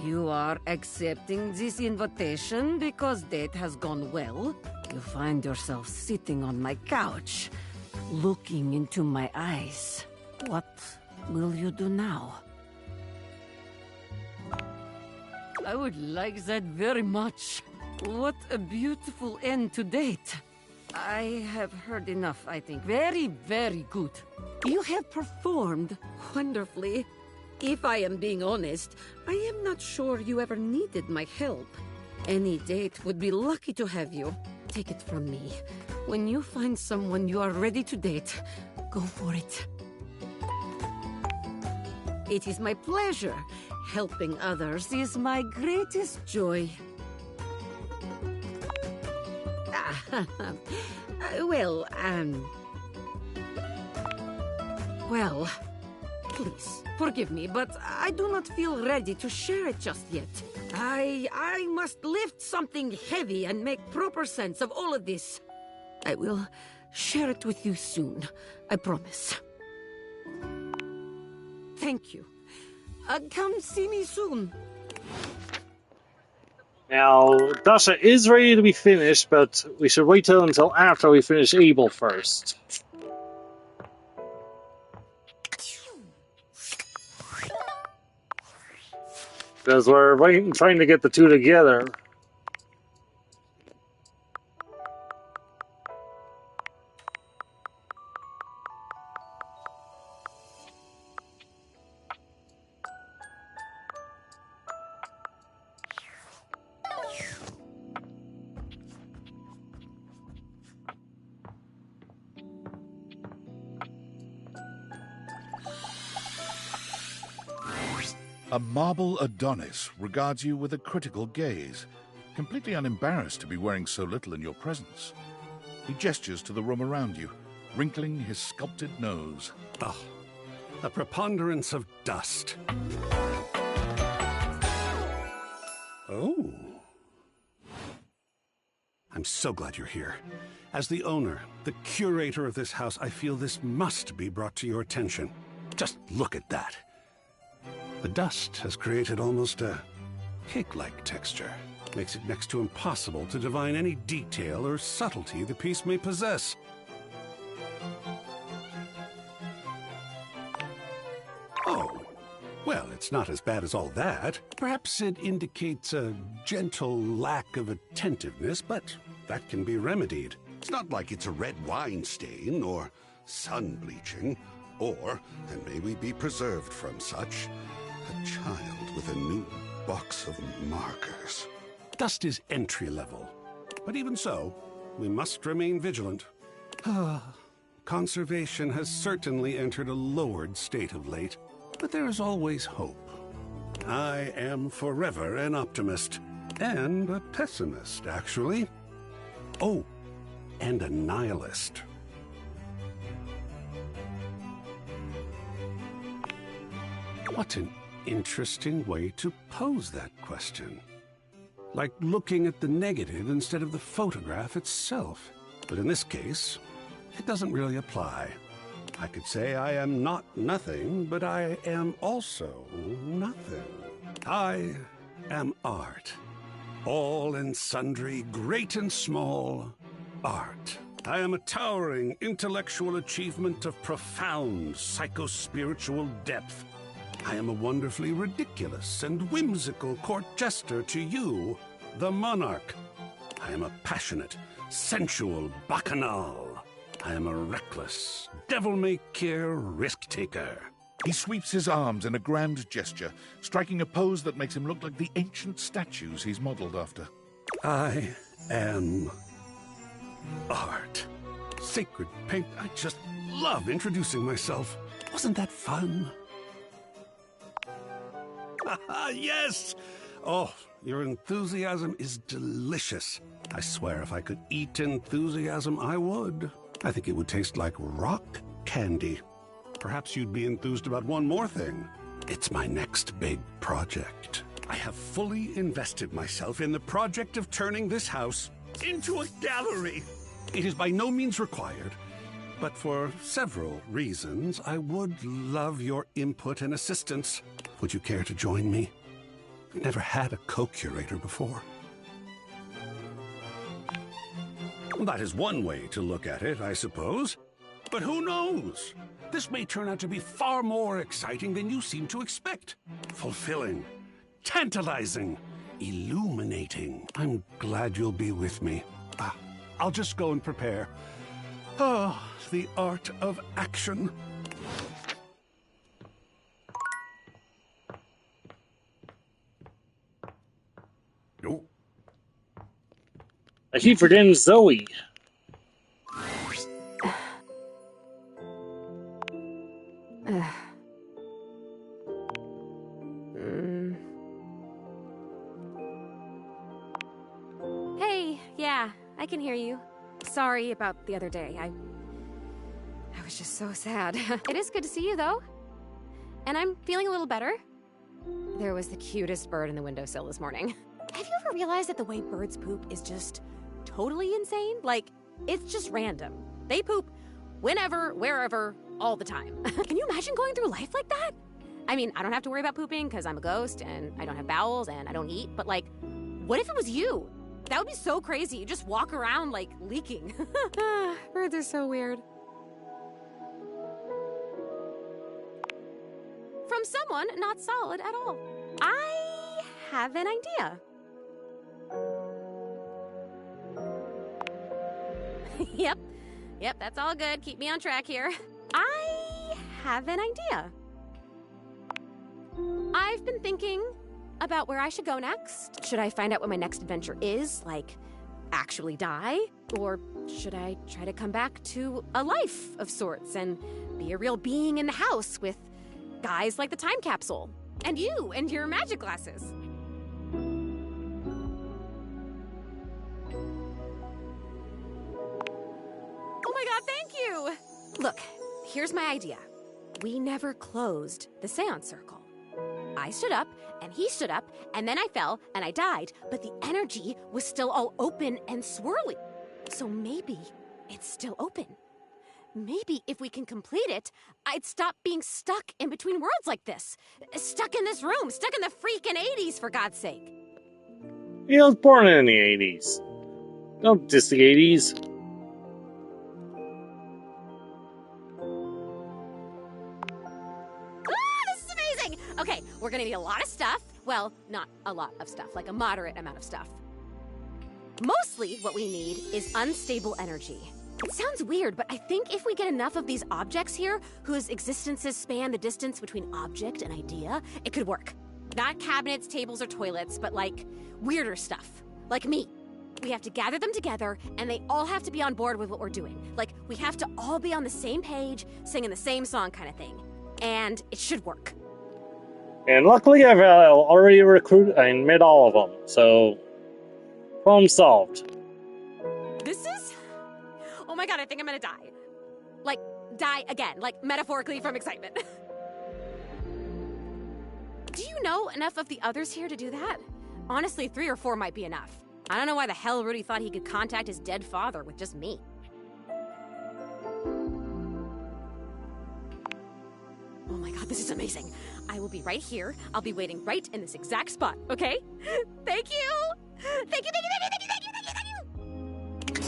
Speaker 12: You are accepting this invitation because date has gone well. You find yourself sitting on my couch, looking into my eyes. What will you do now? I would like that very much. What a beautiful end to date. I have heard enough, I think. Very, very good. You have performed wonderfully. If I am being honest, I am not sure you ever needed my help. Any date would be lucky to have you. Take it from me. When you find someone you are ready to date, go for it. It is my pleasure. Helping others is my greatest joy. Well, please, forgive me, but I do not feel ready to share it just yet. I must lift something heavy and make proper sense of all of this. I will share it with you soon, I promise. Thank you. Come see me soon.
Speaker 1: Now, Dasha is ready to be finished, but we should wait until after we finish Abel first. Because we're trying to get the two together.
Speaker 6: A marble Adonis regards you with a critical gaze, completely unembarrassed to be wearing so little in your presence. He gestures to the room around you, wrinkling his sculpted nose.
Speaker 20: Oh, a preponderance of dust. Oh. I'm so glad you're here. As the owner, the curator of this house, I feel this must be brought to your attention. Just look at that. The dust has created almost a cake-like texture. Makes it next to impossible to divine any detail or subtlety the piece may possess. Oh, well, it's not as bad as all that. Perhaps it indicates a gentle lack of attentiveness, but that can be remedied.
Speaker 2: It's not like it's a red wine stain or sun bleaching, or, and may we be preserved from such, a child with a new box of markers.
Speaker 20: Dust is entry level, but even so, we must remain vigilant. Conservation has certainly entered a lowered state of late, but there is always hope. I am forever an optimist, and a pessimist, actually. Oh, and a nihilist. What an interesting way to pose that question. Like looking at the negative instead of the photograph itself. But in this case, it doesn't really apply. I could say I am not nothing, but I am also nothing. I am art. All and sundry, great and small, art. I am a towering intellectual achievement of profound psycho-spiritual depth. I am a wonderfully ridiculous and whimsical court jester to you, the monarch. I am a passionate, sensual bacchanal. I am a reckless, devil-may-care risk-taker.
Speaker 6: He sweeps his arms in a grand gesture, striking a pose that makes him look like the ancient statues he's modeled after.
Speaker 20: I am art. Sacred paint. I just love introducing myself. Wasn't that fun? Yes! Oh, your enthusiasm is delicious. I swear if I could eat enthusiasm, I would. I think it would taste like rock candy. Perhaps you'd be enthused about one more thing. It's my next big project. I have fully invested myself in the project of turning this house into a gallery. It is by no means required, but for several reasons, I would love your input and assistance. Would you care to join me? I've never had a co-curator before. Well, that is one way to look at it, I suppose. But who knows? This may turn out to be far more exciting than you seem to expect. Fulfilling, tantalizing, illuminating. I'm glad you'll be with me. I'll just go and prepare. Oh, the art of action.
Speaker 13: No.
Speaker 1: I keep forgetting Zoe.
Speaker 21: sorry about the other day. I was just so sad. It is good to see you, though. And I'm feeling a little better. There was the cutest bird in the windowsill this morning. Have you ever realized that the way birds poop is just totally insane? Like, it's just random. They poop whenever, wherever, all the time. Can you imagine going through life like that? I mean, I don't have to worry about pooping because I'm a ghost and I don't have bowels and I don't eat, but like, what if it was you? That would be so crazy. You just walk around like leaking. Birds are so weird. From someone not solid at all. I have an idea. Yep, that's all good. Keep me on track here. I have an idea. I've been thinking about where I should go next. Should I find out what my next adventure is, like actually die? Or should I try to come back to a life of sorts and be a real being in the house with guys like the time capsule? And you and your magic glasses. Oh my god, thank you! Look, here's my idea. We never closed the seance circle. I stood up, and he stood up, and then I fell, and I died, but the energy was still all open and swirly. So maybe it's still open. Maybe if we can complete it, I'd stop being stuck in between worlds like this. Stuck in this room, stuck in the freaking 80s, for God's sake.
Speaker 1: He was born in the 80s. Don't diss the 80s.
Speaker 21: Okay, we're gonna need a lot of stuff. Well, not a lot of stuff, like a moderate amount of stuff. Mostly what we need is unstable energy. It sounds weird, but I think if we get enough of these objects here, whose existences span the distance between object and idea, it could work. Not cabinets, tables, or toilets, but like weirder stuff. Like me. We have to gather them together, and they all have to be on board with what we're doing. Like, we have to all be on the same page, singing the same song kind of thing. And it should work.
Speaker 1: And luckily I've already recruited and met all of them, so problem solved.
Speaker 21: This is... Oh my god, I think I'm gonna die. Like, die again, like metaphorically from excitement. Do you know enough of the others here to do that? Honestly, 3 or 4 might be enough. I don't know why the hell Rudy thought he could contact his dead father with just me. Oh my god, this is amazing. I will be right here. I'll be waiting right in this exact spot, okay? Thank you! Thank you, thank you, thank you, thank you, thank you, thank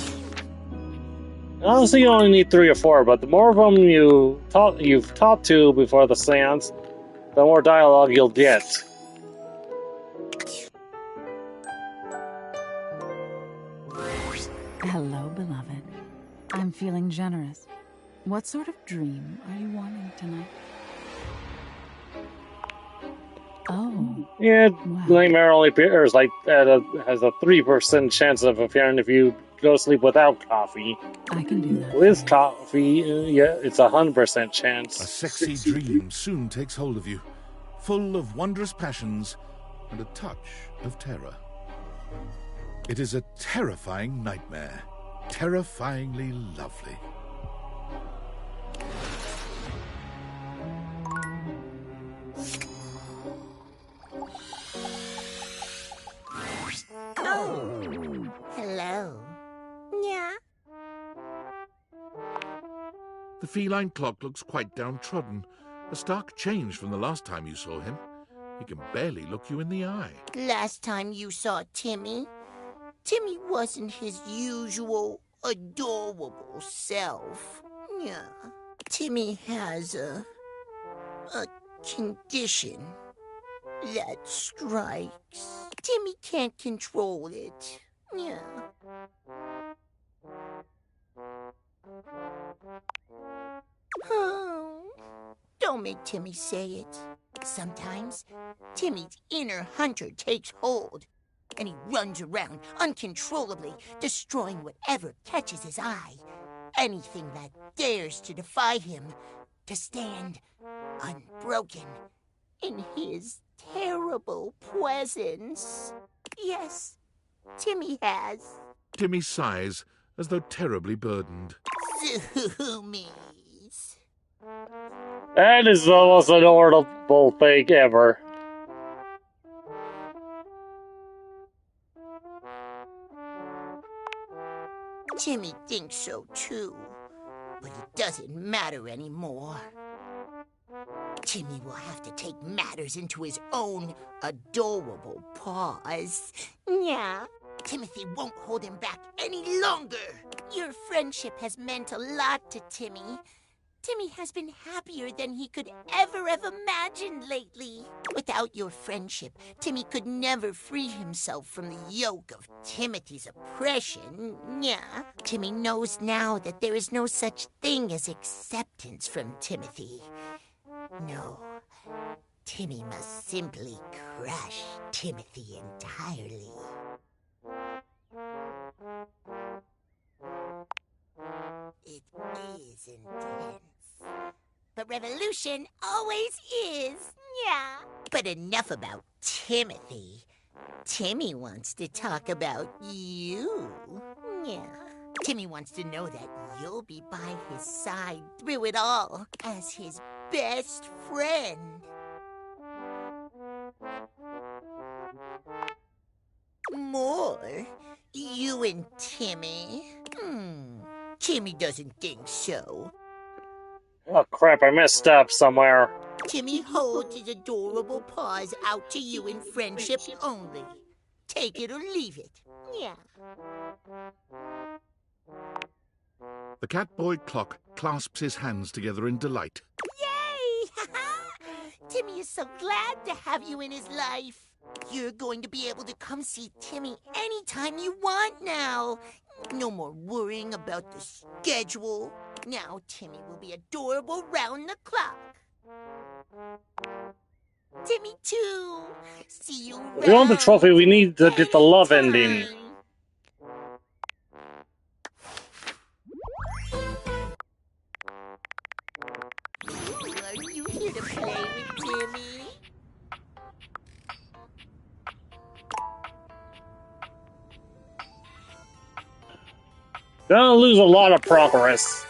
Speaker 21: you!
Speaker 1: Honestly, you only need 3 or 4, but the more of them you've talked to before the seance, the more dialogue you'll get.
Speaker 5: Hello, beloved. I'm feeling generous. What sort of dream are you wanting tonight? Oh.
Speaker 1: Yeah, Nightmare only appears like has a 3% chance of appearing if you go to sleep without coffee.
Speaker 5: I can do that.
Speaker 1: With coffee, yeah, it's a 100% chance.
Speaker 6: A sexy dream soon takes hold of you, full of wondrous passions and a touch of terror. It is a terrifying nightmare, terrifyingly lovely.
Speaker 16: Oh, hello. Yeah.
Speaker 6: The feline clock looks quite downtrodden, a stark change from the last time you saw him. He can barely look you in the eye.
Speaker 16: Last time you saw Timmy, Timmy wasn't his usual adorable self. Yeah. Timmy has a condition that strikes. Timmy can't control it. Yeah. Oh, don't make Timmy say it. Sometimes, Timmy's inner hunter takes hold, and he runs around uncontrollably, destroying whatever catches his eye. Anything that dares to defy him, to stand unbroken in his terrible presence. Yes, Timmy has.
Speaker 6: Timmy sighs as though terribly burdened.
Speaker 16: Zoomies.
Speaker 1: That is the most adorable thing ever.
Speaker 16: Timmy thinks so too, but it doesn't matter anymore. Timmy will have to take matters into his own adorable paws. Yeah. Timothy won't hold him back any longer. Your friendship has meant a lot to Timmy. Timmy has been happier than he could ever have imagined lately. Without your friendship, Timmy could never free himself from the yoke of Timothy's oppression. Yeah. Timmy knows now that there is no such thing as acceptance from Timothy. No. Timmy must simply crush Timothy entirely. It is intense. But revolution always is. Yeah. But enough about Timothy. Timmy wants to talk about you. Yeah. Timmy wants to know that you'll be by his side through it all as his best friend. More? You and Timmy? Timmy doesn't think so.
Speaker 1: Oh crap, I messed up somewhere.
Speaker 16: Timmy holds his adorable paws out to you in friendship only. Take it or leave it. Yeah.
Speaker 6: The Catboy clock clasps his hands together in delight.
Speaker 16: Yay! Timmy is so glad to have you in his life. You're going to be able to come see Timmy anytime you want now. No more worrying about the schedule. Now Timmy will be adorable round the clock. Timmy too. See you
Speaker 1: If we want the trophy, we need to get the love ending.
Speaker 16: Ooh, are you here to play with Timmy?
Speaker 1: Gonna lose a lot of progress.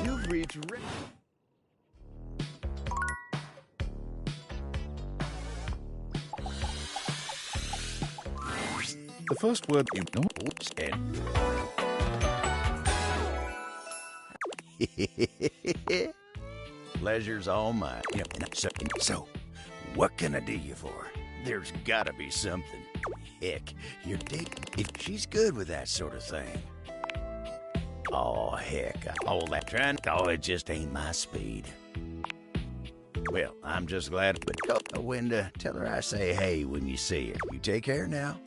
Speaker 7: You've reached...
Speaker 6: The first word you know.
Speaker 7: Pleasure's all mine. So, what can I do you for? There's gotta be something. Heck, your date, if she's good with that sort of thing. Oh, heck, all that trying, oh, it just ain't my speed. Well, I'm just glad, but go to Winda, tell her I say hey when you see her. You take care now.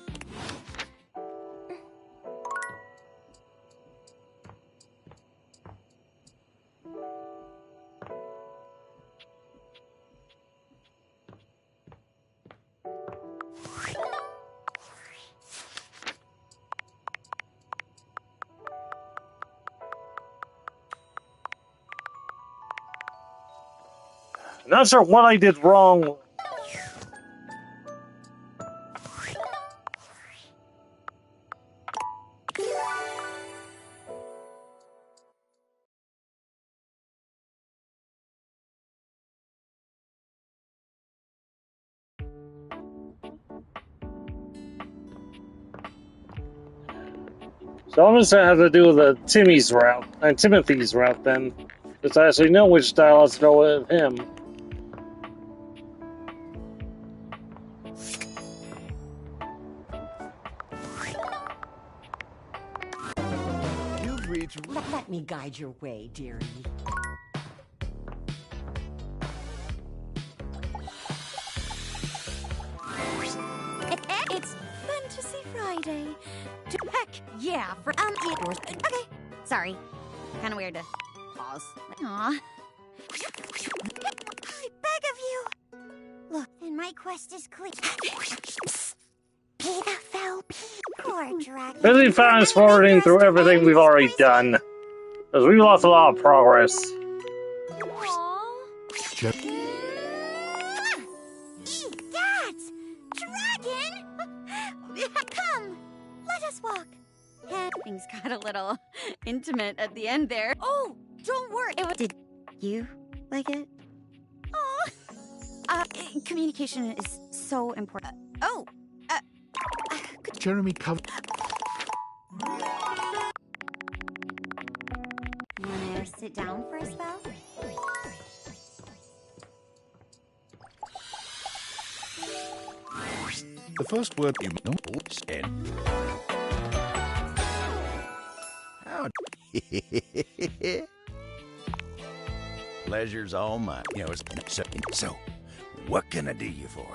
Speaker 1: Not sure what I did wrong. So I'm just gonna have to do the Timmy's route and Timothy's route then, because I actually know which dialogues go with him.
Speaker 4: You've reached... Let me guide your way, dearie.
Speaker 8: It's Fantasy Friday. Heck, yeah, for okay. Sorry. Kinda weird to pause. Aw. I beg of you. Look, in then my quest is clear. Be the fell poor dragon.
Speaker 1: Busy fast forwarding through everything we've already done. Because we've lost a lot of progress.
Speaker 8: Eat that! Dragon! Come, let us walk. Things got a little intimate at the end there. Oh, don't worry. Did you like it? Oh. Communication is so important.
Speaker 6: Jeremy covered.
Speaker 8: Wanna sit down for a spell?
Speaker 6: The first word you know.
Speaker 7: How? Pleasure's all mine. You know, so, what can I do you for?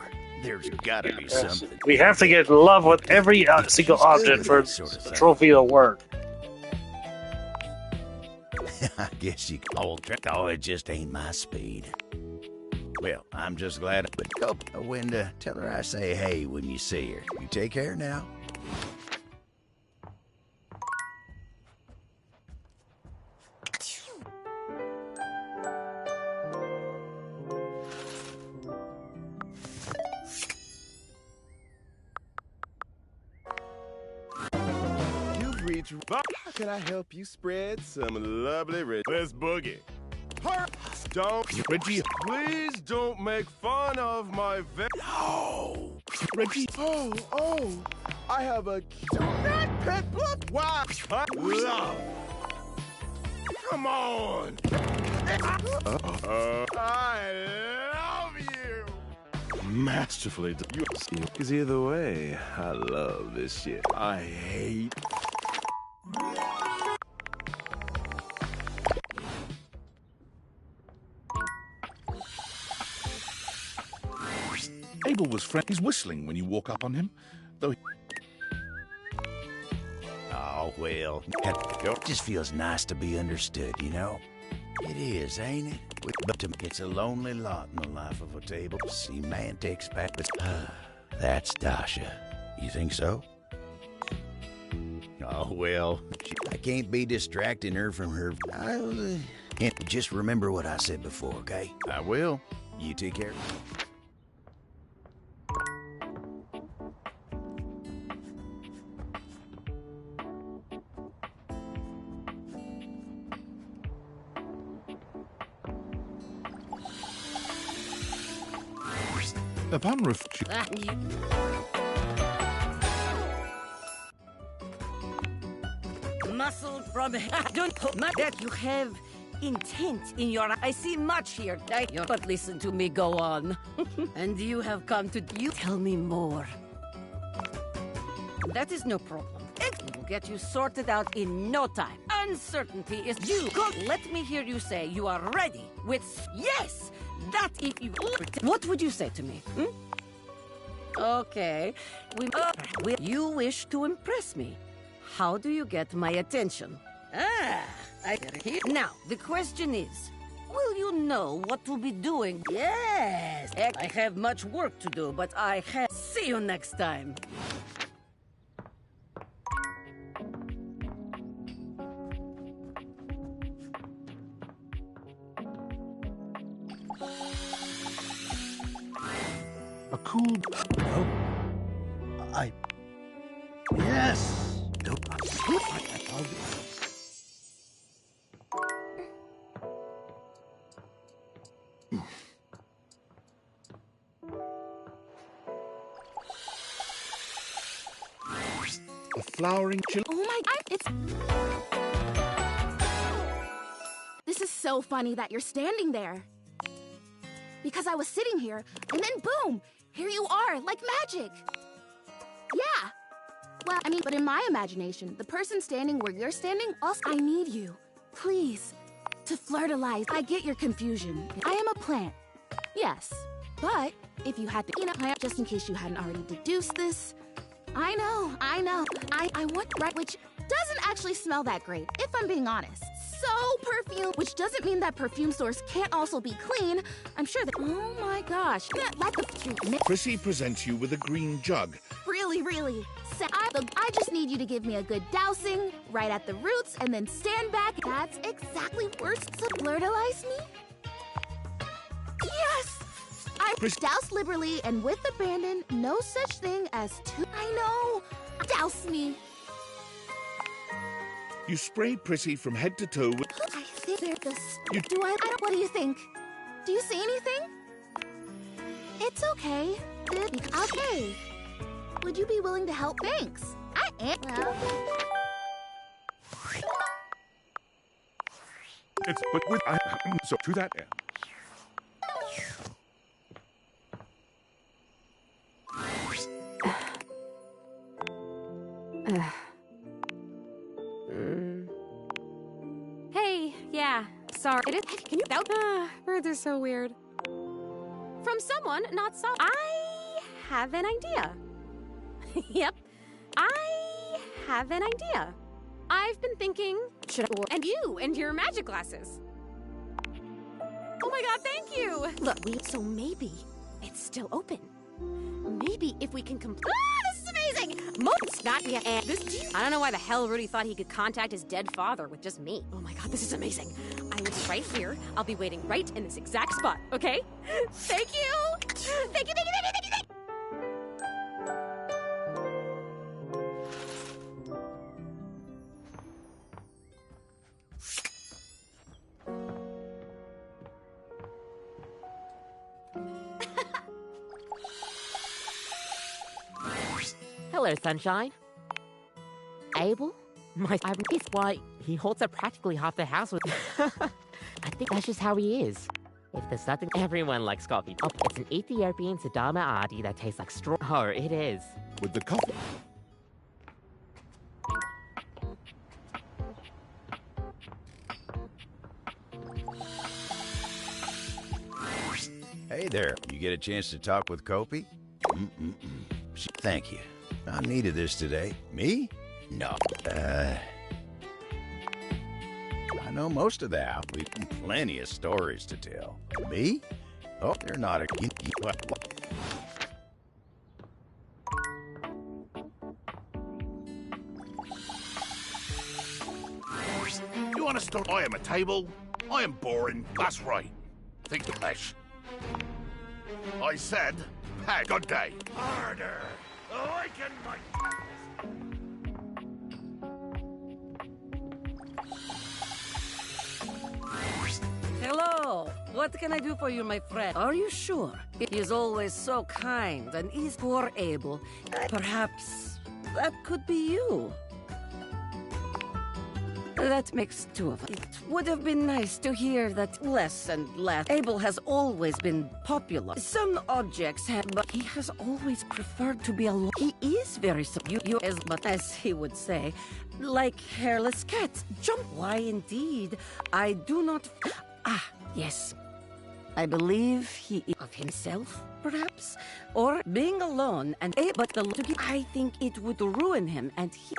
Speaker 7: There's gotta be something.
Speaker 1: We have to get in love with every single object for the trophy to work.
Speaker 7: I guess you can. Oh, it just ain't my speed. Well, I'm just glad. But go, Winda, tell her I say hey when you see her. You take care now.
Speaker 10: How can I help you spread some lovely rich? Let's boogie. Don't, Reggie, please don't make fun of my No! Reggie. Oh, I have a rat pet book. Why? Love. Come on. I love you. Masterfully done. Because either way, I love this shit. I hate.
Speaker 6: Abel was He's whistling when you walk up on him, though.
Speaker 7: Oh, well, it just feels nice to be understood, you know? It is, ain't it? But it's a lonely lot in the life of a table. Semantics, that's Dasha. You think so? Oh, well, I can't be distracting her from her. Just remember what I said before, okay? I will. You take care.
Speaker 6: Upon
Speaker 12: Muscle from don't put that you have intent in your. I see much here, but listen to me go on. And you have come to tell me more. That is no problem. It will get you sorted out in no time. Uncertainty is you. Let me hear you say you are ready with yes. That if you... What would you say to me? Okay. You wish to impress me. How do you get my attention? Now, the question is, will you know what to be doing? Yes. I have much work to do, but I have... See you next time.
Speaker 6: A cool... Oh. Yes! A flowering chill...
Speaker 14: Oh my... This is so funny that you're standing there. Because I was sitting here, and then boom! Here you are, like magic! Yeah! Well, I mean, but in my imagination, the person standing where you're standing also... I need you, please, to fertilize. I get your confusion. I am a plant, yes. But if you had to eat a plant, just in case you hadn't already deduced this... I know. I want... Right, which doesn't actually smell that great, if I'm being honest. so perfume, which doesn't mean that perfume stores can't also be clean. I'm sure that. Oh my gosh! Can't let the
Speaker 6: Prissy presents you with a green jug.
Speaker 14: really. I just need you to give me a good dousing right at the roots, and then stand back. That's exactly worse. So blurtalize me. Yes. I douse liberally and with abandon. No such thing as two. I know. Douse me.
Speaker 6: You spray Prissy from head to toe with...
Speaker 14: I think there's this.
Speaker 6: You...
Speaker 14: What do you think? Do you see anything? It's okay. Okay. Would you be willing to help? Thanks. I am. Well.
Speaker 13: It's but with so to that end.
Speaker 21: Hey, yeah, sorry. Can you doubt? Birds are so weird. From someone, not so. I have an idea. Yep, I have an idea. I've been thinking, and you and your magic glasses. Oh my god, thank you! Look, so maybe it's still open. Maybe if we can complete. Ah, this is amazing! Not yet. And this. I don't know why the hell Rudy thought he could contact his dead father with just me. Oh my god, this is amazing. I will be right here. I'll be waiting right in this exact spot. Okay? Thank you. Thank you.
Speaker 11: Hello, Sunshine. Abel? I'm pissed. Why, he holds up practically half the house with... I think that's just how he is. If there's nothing, everyone likes coffee. Oh, it's an Ethiopian Sidama Adi that tastes like straw. Oh, it is.
Speaker 6: With the coffee.
Speaker 7: Hey there, you get a chance to talk with Kopi? Thank you. I needed this today. Me? No. I know most of the house. We've plenty of stories to tell. Me? Oh, they're not a...
Speaker 6: You want to start? I am a table. I am boring. That's right. Think less. I said, hey, good day. Harder. I can
Speaker 12: Hello. What can I do for you, my friend? Are you sure? He is always so kind and is poor Abel. Perhaps that could be you. That makes two of us. It would have been nice to hear that less and less. Abel has always been popular. Some objects have, but he has always preferred to be alone. He is very but as he would say, like hairless cats. Jump. Why, indeed. I do not... Ah, yes. I believe he is of himself, perhaps? Or being alone and but I think it would ruin him and he...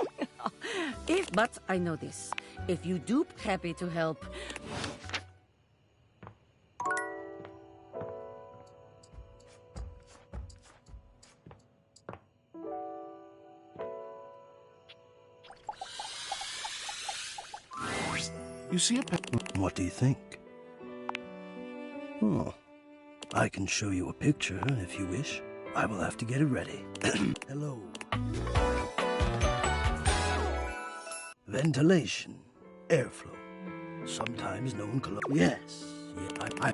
Speaker 12: But I know this. If you do, happy to help.
Speaker 6: You see a
Speaker 9: What do you think? Oh, I can show you a picture if you wish. I will have to get it ready. Hello. Ventilation, airflow, sometimes known color. Yes, yeah,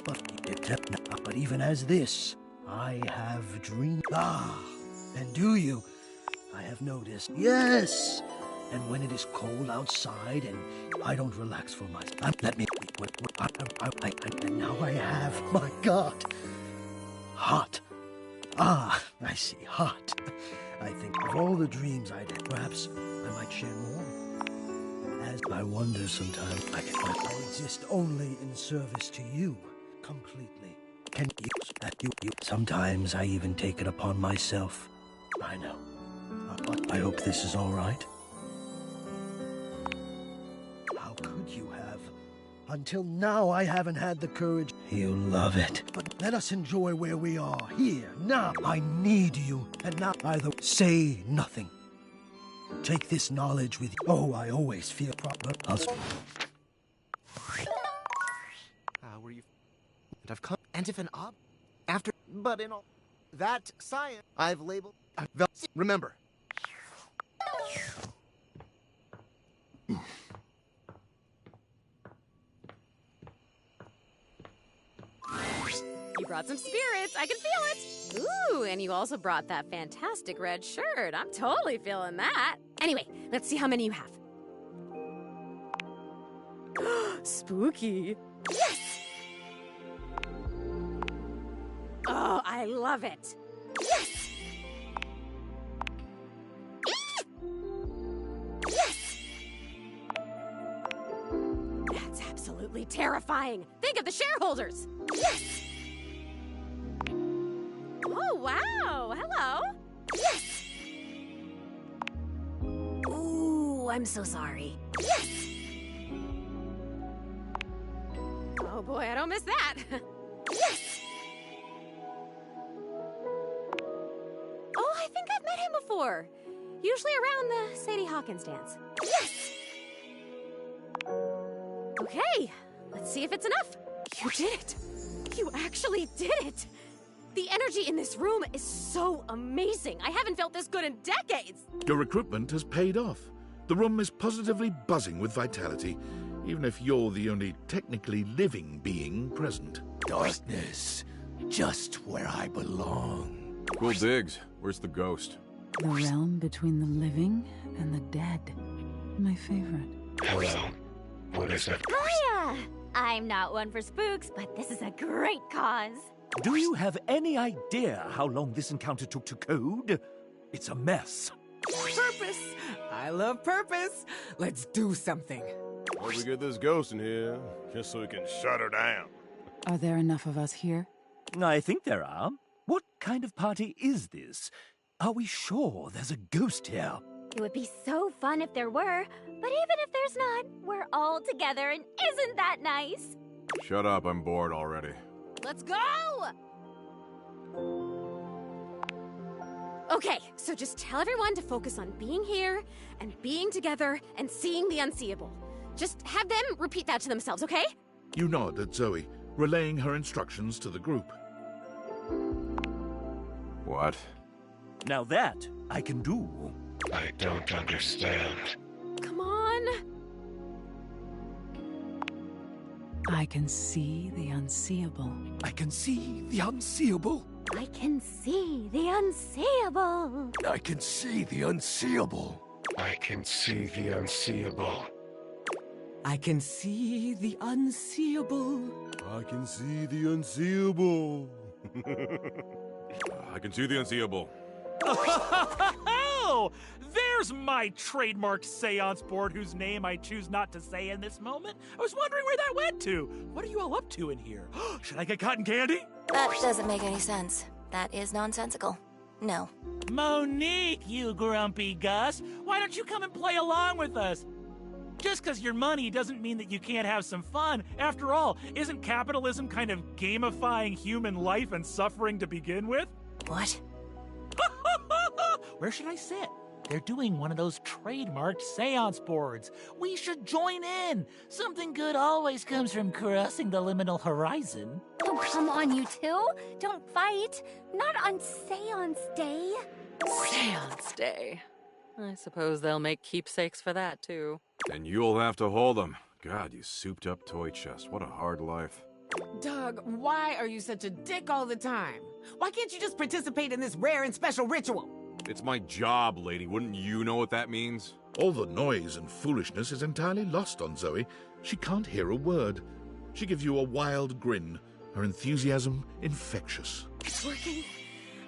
Speaker 9: but even as this, I have dreamed. Ah, and do you? I have noticed. Yes, and when it is cold outside and I don't relax for myself, let me. And now I have. My God, hot. Ah, I see, hot. I think of all the dreams I did, perhaps I might share more. As I wonder sometimes, I exist only in service to you, completely. Can you that you? Sometimes I even take it upon myself. I know. I hope this is all right. How could you have Until now, I haven't had the courage. You love it. But let us enjoy where we are, here, now. I need you, and now either say nothing. Take this knowledge with you. Oh, I always feel proper.
Speaker 15: How were you? And I've come. And if an after, but in all that science, I've labeled. Remember.
Speaker 21: You brought some spirits. I can feel it. Ooh, and you also brought that fantastic red shirt. I'm totally feeling that. Anyway, let's see how many you have. Spooky. Yes! Oh, I love it. Yes! Yes! That's absolutely terrifying. Think of the shareholders. Yes! Oh, wow. Hello. Yes! Ooh, I'm so sorry. Yes! Oh boy, I don't miss that. Yes! Oh, I think I've met him before. Usually around the Sadie Hawkins dance. Yes! Okay, let's see if it's enough. You did it. You actually did it. The energy in this room is so amazing. I haven't felt this good in decades.
Speaker 6: Your recruitment has paid off. The room is positively buzzing with vitality, even if you're the only technically living being present.
Speaker 3: Darkness, just where I belong.
Speaker 10: Cool digs. Where's the ghost?
Speaker 5: The realm between the living and the dead. My favorite.
Speaker 2: Hello. What is it?
Speaker 8: Hiya! I'm not one for spooks, but this is a great cause.
Speaker 3: Do you have any idea how long this encounter took to code? It's a mess.
Speaker 22: Purpose! I love purpose. Let's do something.
Speaker 10: Why we get this ghost in here? Just so we can shut her down.
Speaker 5: Are there enough of us here?
Speaker 3: I think there are. What kind of party is this? Are we sure there's a ghost here?
Speaker 8: It would be so fun if there were, but even if there's not, we're all together, and isn't that nice?
Speaker 10: Shut up, I'm bored already.
Speaker 21: Let's go! Okay, so just tell everyone to focus on being here and being together and seeing the unseeable. Just have them repeat that to themselves, okay?
Speaker 6: You nod at Zoe, relaying her instructions to the group.
Speaker 10: What?
Speaker 3: Now that I can do.
Speaker 2: I don't understand.
Speaker 21: Come on.
Speaker 5: I can see the unseeable.
Speaker 3: I can see the unseeable.
Speaker 8: I can see the unseeable.
Speaker 3: I can see the unseeable.
Speaker 2: I can see the unseeable.
Speaker 22: I can see the unseeable.
Speaker 10: I can see the unseeable. I can see the unseeable.
Speaker 23: Oh, there's my trademarked seance board whose name I choose not to say in this moment. I was wondering where that went to. What are you all up to in here? Should I get cotton candy?
Speaker 24: That doesn't make any sense. That is nonsensical. No.
Speaker 23: Monique, you grumpy Gus. Why don't you come and play along with us? Just because you're money doesn't mean that you can't have some fun. After all, isn't capitalism kind of gamifying human life and suffering to begin with?
Speaker 24: What?
Speaker 23: Where should I sit? They're doing one of those trademarked seance boards. We should join in. Something good always comes from crossing the liminal horizon.
Speaker 8: Oh, come on, you two. Don't fight. Not on Seance Day.
Speaker 25: Seance Day. I suppose they'll make keepsakes for that, too.
Speaker 10: And you'll have to hold them. God, you souped up toy chest. What a hard life.
Speaker 22: Doug, why are you such a dick all the time? Why can't you just participate in this rare and special ritual?
Speaker 10: It's my job, lady. Wouldn't you know what that means?
Speaker 6: All the noise and foolishness is entirely lost on Zoe. She can't hear a word. She gives you a wild grin, her enthusiasm infectious.
Speaker 21: It's working.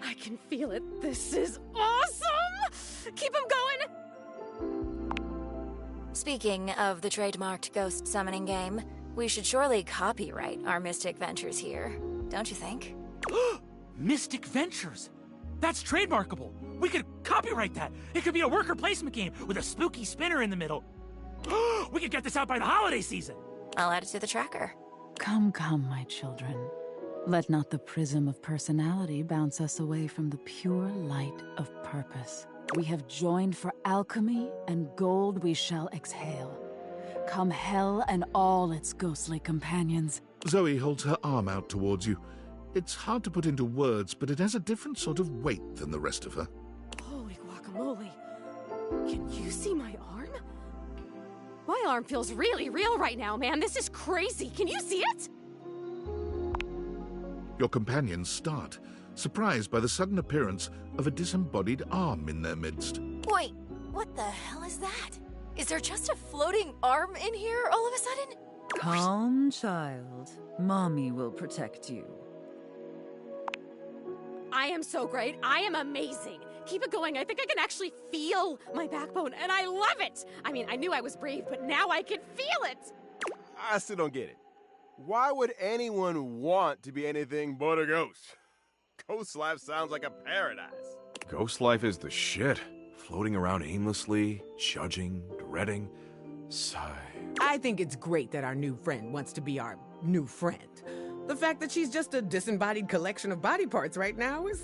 Speaker 21: I can feel it. This is awesome! Keep them going!
Speaker 24: Speaking of the trademarked ghost summoning game, we should surely copyright our Mystic Ventures here, don't you think?
Speaker 23: Mystic Ventures? That's trademarkable. We could copyright that. It could be a worker placement game with a spooky spinner in the middle. We could get this out by the holiday season.
Speaker 24: I'll add it to the tracker.
Speaker 5: Come, come, my children. Let not the prism of personality bounce us away from the pure light of purpose. We have joined for alchemy, and gold we shall exhale. Come hell and all its ghostly companions.
Speaker 6: Zoe holds her arm out towards you. It's hard to put into words, but it has a different sort of weight than the rest of her.
Speaker 21: Holy guacamole. Can you see my arm? My arm feels really real right now, man. This is crazy. Can you see it?
Speaker 6: Your companions start, surprised by the sudden appearance of a disembodied arm in their midst.
Speaker 24: Wait, what the hell is that? Is there just a floating arm in here all of a sudden?
Speaker 16: Calm, child. Mommy will protect you.
Speaker 21: I am so great. I am amazing. Keep it going. I think I can actually feel my backbone, and I love it. I mean, I knew I was brave, but now I can feel it.
Speaker 10: I still don't get it. Why would anyone want to be anything but a ghost? Ghost life sounds like a paradise.
Speaker 17: Ghost life is the shit. Floating around aimlessly, judging, dreading. Sigh.
Speaker 22: I think it's great that our new friend wants to be our new friend. The fact that she's just a disembodied collection of body parts right now is...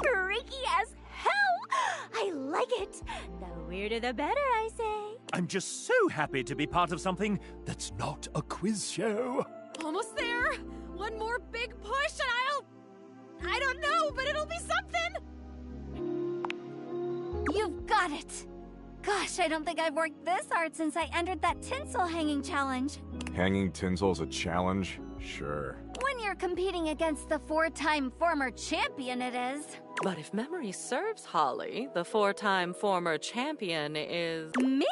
Speaker 8: Freaky as hell! I like it. The weirder the better, I say.
Speaker 3: I'm just so happy to be part of something that's not a quiz show.
Speaker 21: Almost there. One more big push and I don't know, but it'll be something.
Speaker 8: You've got it. Gosh, I don't think I've worked this hard since I entered that tinsel hanging challenge.
Speaker 17: Hanging tinsel's a challenge? Sure.
Speaker 8: When you're competing against the 4-time former champion, it is.
Speaker 25: But if memory serves, Holly, the 4-time former champion is...
Speaker 8: Me!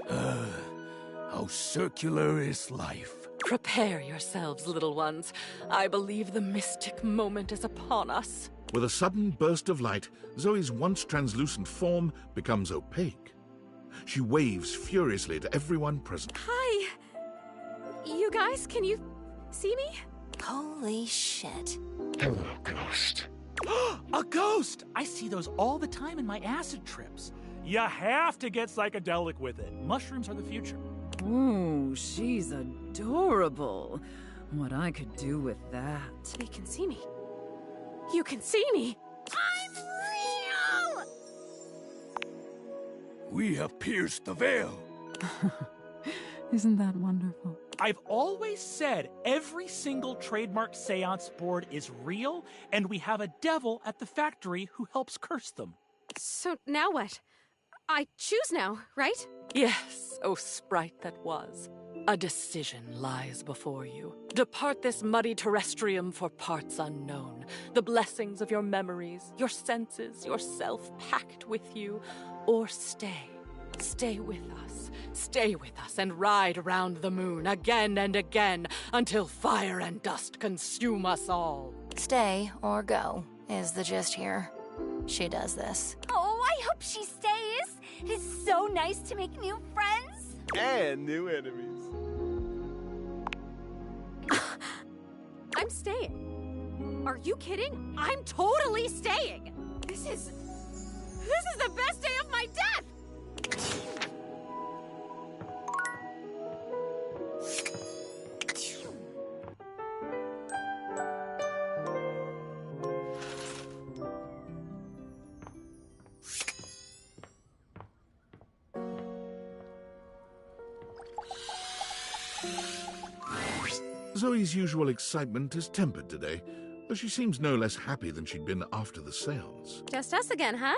Speaker 3: How circular is life?
Speaker 25: Prepare yourselves, little ones. I believe the mystic moment is upon us.
Speaker 6: With a sudden burst of light, Zoe's once translucent form becomes opaque. She waves furiously to everyone present.
Speaker 21: Hi. You guys, can you see me?
Speaker 24: Holy shit.
Speaker 2: Hello, ghost.
Speaker 23: A ghost! I see those all the time in my acid trips. You have to get psychedelic with it. Mushrooms are the future.
Speaker 16: Ooh, she's adorable. What I could do with that.
Speaker 21: They can see me. You can see me.
Speaker 8: I'm real!
Speaker 3: We have pierced the veil.
Speaker 5: Isn't that wonderful?
Speaker 23: I've always said every single trademark seance board is real, and we have a devil at the factory who helps curse them.
Speaker 21: So now what? I choose now, right?
Speaker 25: Yes, O sprite that was. A decision lies before you. Depart this muddy terrestrium for parts unknown. The blessings of your memories, your senses, yourself packed with you. Or stay. Stay with us. Stay with us and ride around the moon again and again until fire and dust consume us all.
Speaker 24: Stay or go is the gist here. She does this.
Speaker 8: Oh, I hope she stays. It's so nice to make new friends.
Speaker 10: And new enemies.
Speaker 21: I'm staying. Are you kidding? I'm totally staying. This is the best day of my death.
Speaker 6: Zoe's usual excitement is tempered today, though she seems no less happy than she'd been after the seance.
Speaker 21: Just us again, huh?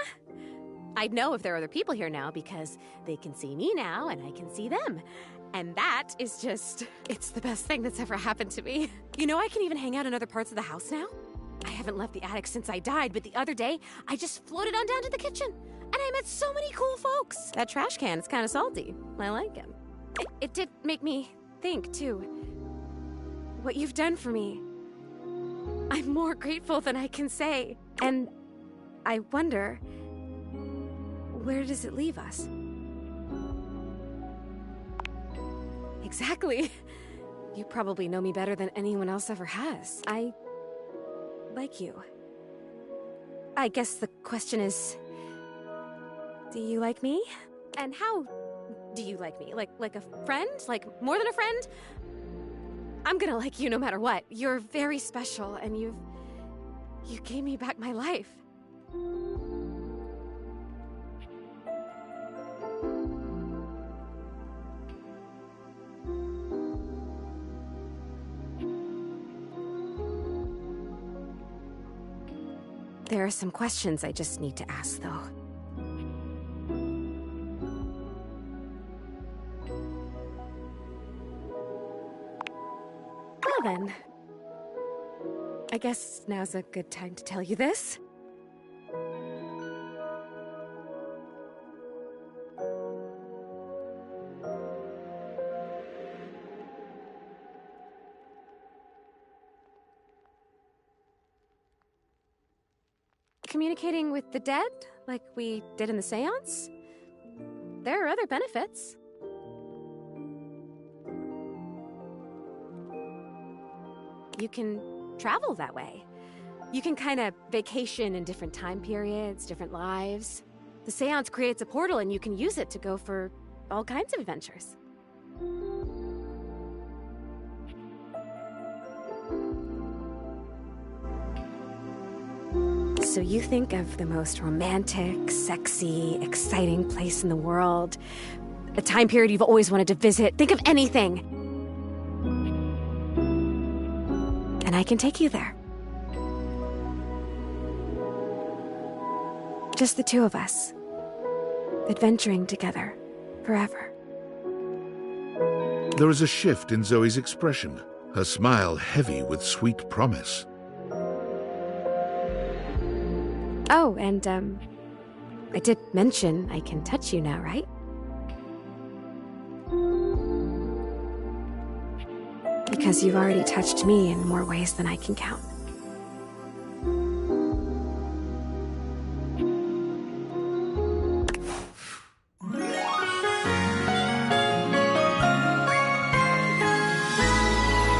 Speaker 21: I'd know if there are other people here now because they can see me now and I can see them. And that is just, it's the best thing that's ever happened to me. You know, I can even hang out in other parts of the house now. I haven't left the attic since I died, but the other day, I just floated on down to the kitchen. And I met so many cool folks. That trash can is kind of salty. I like him. It did make me think, too. What you've done for me. I'm more grateful than I can say. And I wonder, where does it leave us? Exactly. You probably know me better than anyone else ever has. I like you. I guess the question is, do you like me? And how do you like me? Like a friend? Like more than a friend? I'm gonna like you no matter what. You're very special, and you gave me back my life. There are some questions I just need to ask, though. Well then, I guess now's a good time to tell you this. Communicating with the dead, like we did in the seance? There are other benefits. You can travel that way. You can kind of vacation in different time periods, different lives. The seance creates a portal and you can use it to go for all kinds of adventures. So you think of the most romantic, sexy, exciting place in the world, a time period you've always wanted to visit. Think of anything. And I can take you there. Just the two of us, adventuring together forever.
Speaker 6: There is a shift in Zoe's expression, her smile heavy with sweet promise.
Speaker 21: Oh, and, I did mention I can touch you now, right? Because you've already touched me in more ways than I can count. I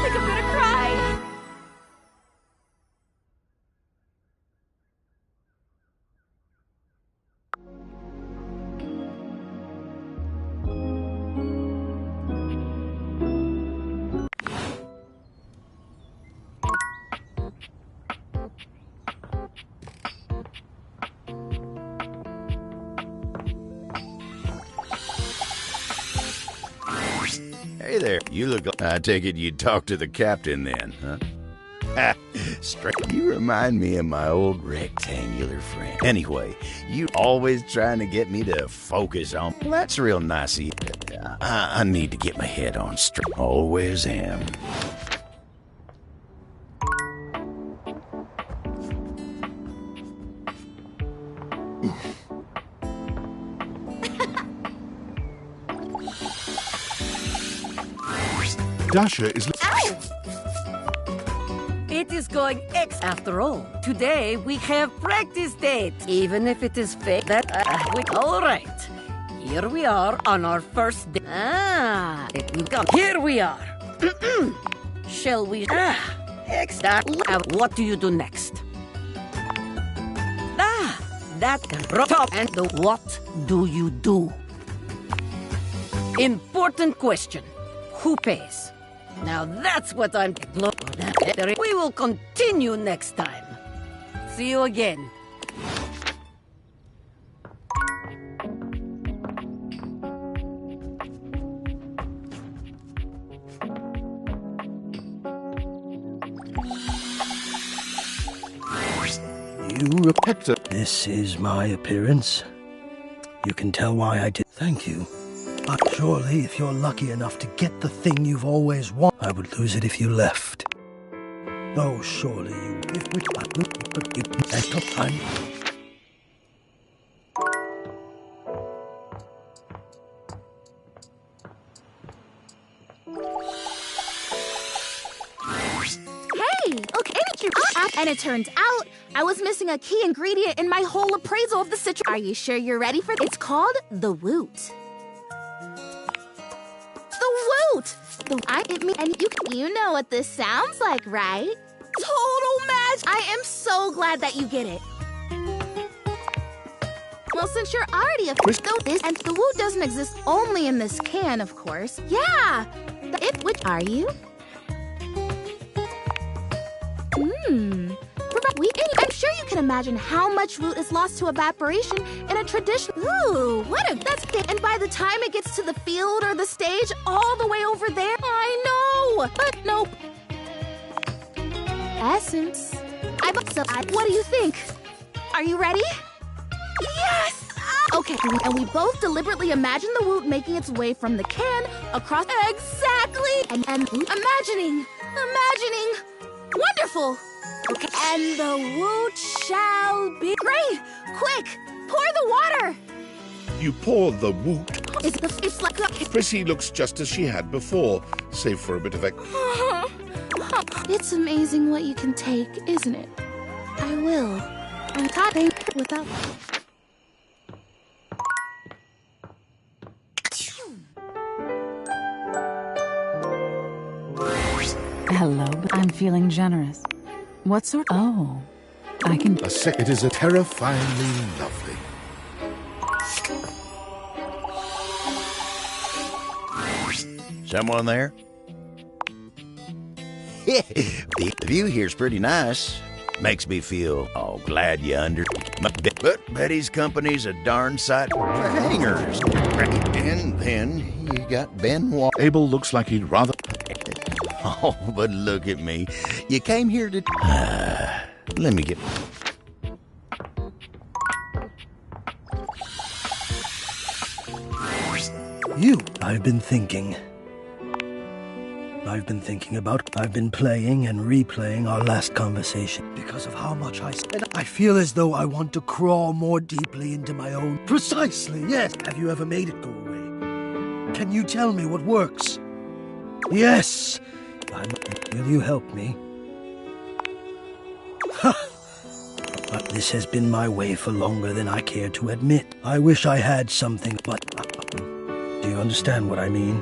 Speaker 21: think I'm gonna cry!
Speaker 7: Hey there, you look like... I take it you'd talk to the captain then, huh? Straight. You remind me of my old rectangular friend. Anyway, you always trying to get me to focus on... Well, that's real nice of you. I need to get my head on straight. Always am.
Speaker 6: Dasha is...
Speaker 12: It is going X after all. Today we have practice date, even if it is fake. All right. Here we are on our first day. Here we are. Shall we? X. What do you do next? That top. And the what do you do? Important question. Who pays? Now that's what I'm... We will continue next time. See you again.
Speaker 9: You Hector. This is my appearance. You can tell why I did. Thank you. But surely, if you're lucky enough to get the thing you've always wanted, I would lose it if you left. Oh, surely you... That took time.
Speaker 14: Hey, okay, and it turns out I was missing a key ingredient in my whole appraisal of the situation. Are you sure you're ready for this? It's called the Woot. And you know what this sounds like, right? Total magic! I am so glad that you get it. Well, since you're already a and the Woot doesn't exist only in this can, of course. Yeah! Which are you? I'm sure you can imagine how much Woot is lost to evaporation in a tradition. Ooh, that's thing. And by the time it gets to the field or the stage, all the way over there, I know! But nope. Essence. What do you think? Are you ready? Yes! Okay, and we both deliberately imagine the Woot making its way from the can across. Exactly! And imagining. Wonderful! Okay. And the Woot shall be. Great! Quick! Pour the water!
Speaker 6: You pour the Woot.
Speaker 14: It's like a.
Speaker 6: Prissy looks just as she had before, save for a bit of
Speaker 14: It's amazing what you can take, isn't it? I will. I'm typing without.
Speaker 5: Hello, I'm feeling generous. What sort? Oh, I can.
Speaker 6: It is a terrifyingly lovely.
Speaker 7: Someone there? The view here's pretty nice. Makes me feel glad you under. But Betty's company's a darn sight for hangers. And then you got Benoit.
Speaker 6: Abel looks like he'd rather.
Speaker 7: Oh, but look at me. You came here to. Let me get.
Speaker 9: I've been thinking. I've been playing and replaying our last conversation because of how much I said. I feel as though I want to crawl more deeply into my own. Precisely, yes. Have you ever made it go away? Can you tell me what works? Yes. Will you help me? But this has been my way for longer than I care to admit. I wish I had something, but do you understand what I mean?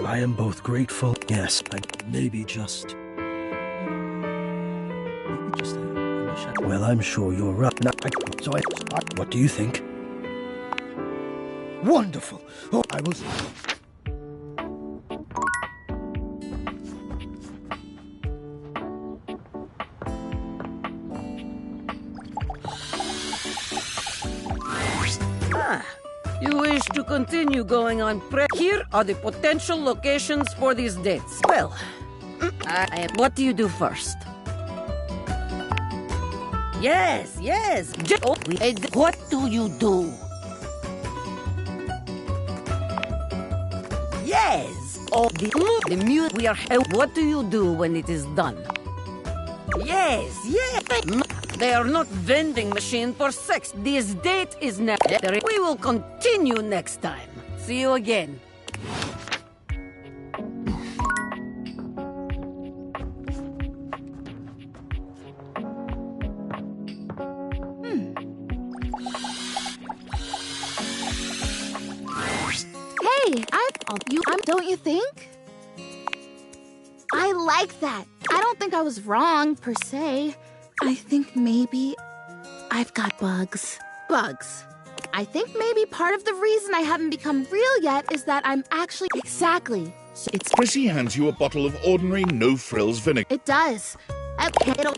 Speaker 9: I am both grateful. Yes, maybe just. Well, I'm sure you're right. What do you think? Wonderful. Oh, I will.
Speaker 12: You wish to continue going on Here are the potential locations for these dates. Well, what do you do first? Yes. What do you do? Yes. The music we are. What do you do when it is done? Yes. They are not vending machine for sex. This date is necessary. We will continue next time. See you again.
Speaker 14: Hey, don't you think? I like that. I don't think I was wrong, per se. I think maybe I've got bugs. Bugs. I think maybe part of the reason I haven't become real yet is that I'm actually... Exactly.
Speaker 6: Prissy hands you a bottle of ordinary no-frills vinegar.
Speaker 14: It does.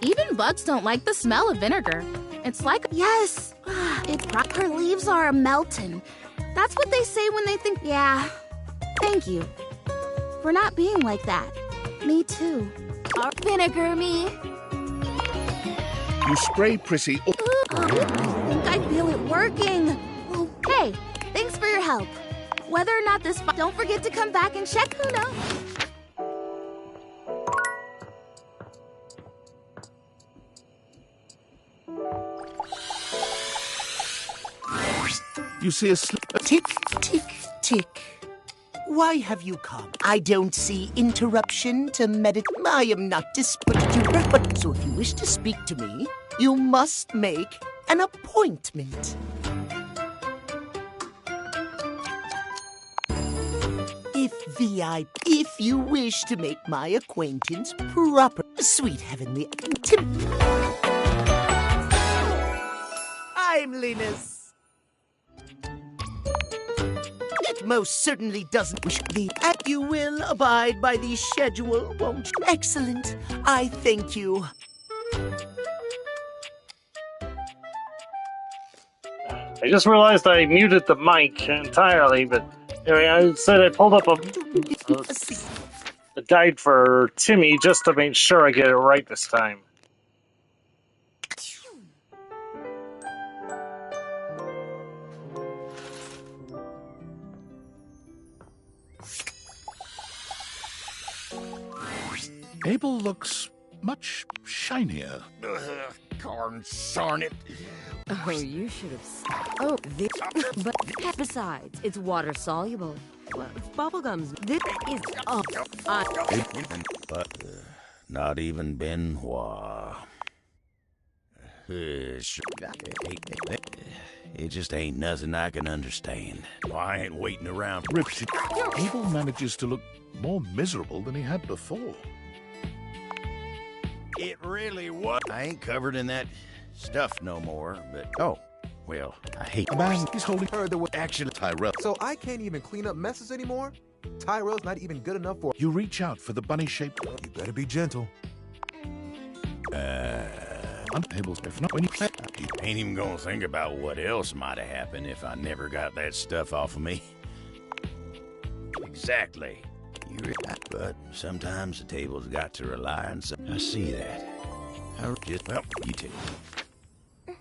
Speaker 14: Even bugs don't like the smell of vinegar. It's like... Yes. Her leaves are melting. That's what they say when they think... Yeah. Thank you. For not being like that. Me too. Vinegar me.
Speaker 6: You spray Prissy.
Speaker 14: I think I feel it working. Oh, hey, thanks for your help. Whether or not this... Don't forget to come back and check. Who knows?
Speaker 6: You see a
Speaker 1: tick, tick, tick. Why have you come? I don't see interruption to meditate. I am not but so if you wish to speak to me, you must make an appointment. If you wish to make my acquaintance proper, sweet heavenly. I'm Linus. That most certainly doesn't wish the. And you will abide by the schedule, won't you? Excellent. I thank you.
Speaker 4: I just realized I muted the mic entirely, but anyway, I said I pulled up a guide for Timmy just to make sure I get it right this time.
Speaker 6: Abel looks much shinier.
Speaker 7: Darn it.
Speaker 13: Oh, you should have. Oh, this. But besides, it's water soluble. Well, bubblegum's. This is. Oh,
Speaker 7: but not even Benoit. It just ain't nothing I can understand. I ain't waiting around.
Speaker 6: Abel manages to look more miserable than he had before.
Speaker 7: It really was. I ain't covered in that stuff no more, but oh, well, I hate
Speaker 6: the man. He's holding
Speaker 18: her the
Speaker 7: actually
Speaker 6: Tyrell.
Speaker 18: So I can't even clean up messes anymore? Tyrell's not even good enough for.
Speaker 6: You reach out for the bunny-shaped.
Speaker 18: You better be gentle.
Speaker 6: Abel's if not when you
Speaker 7: ain't even gonna think about what else might have happened if I never got that stuff off of me. Exactly. But sometimes the table's got to rely on some. I see that. I just, well, you take it.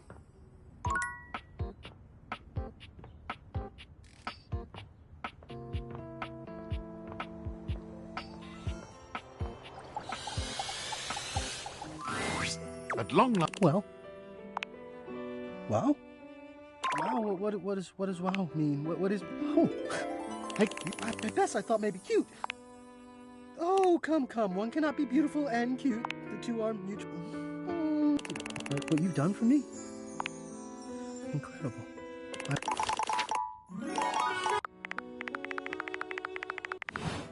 Speaker 6: At long last.
Speaker 9: Well. Wow? Wow, what does wow mean? What is... Oh, at best I thought maybe cute. Oh, come, one cannot be beautiful and cute. The two are mutual. Oh, what you've done for me? Incredible.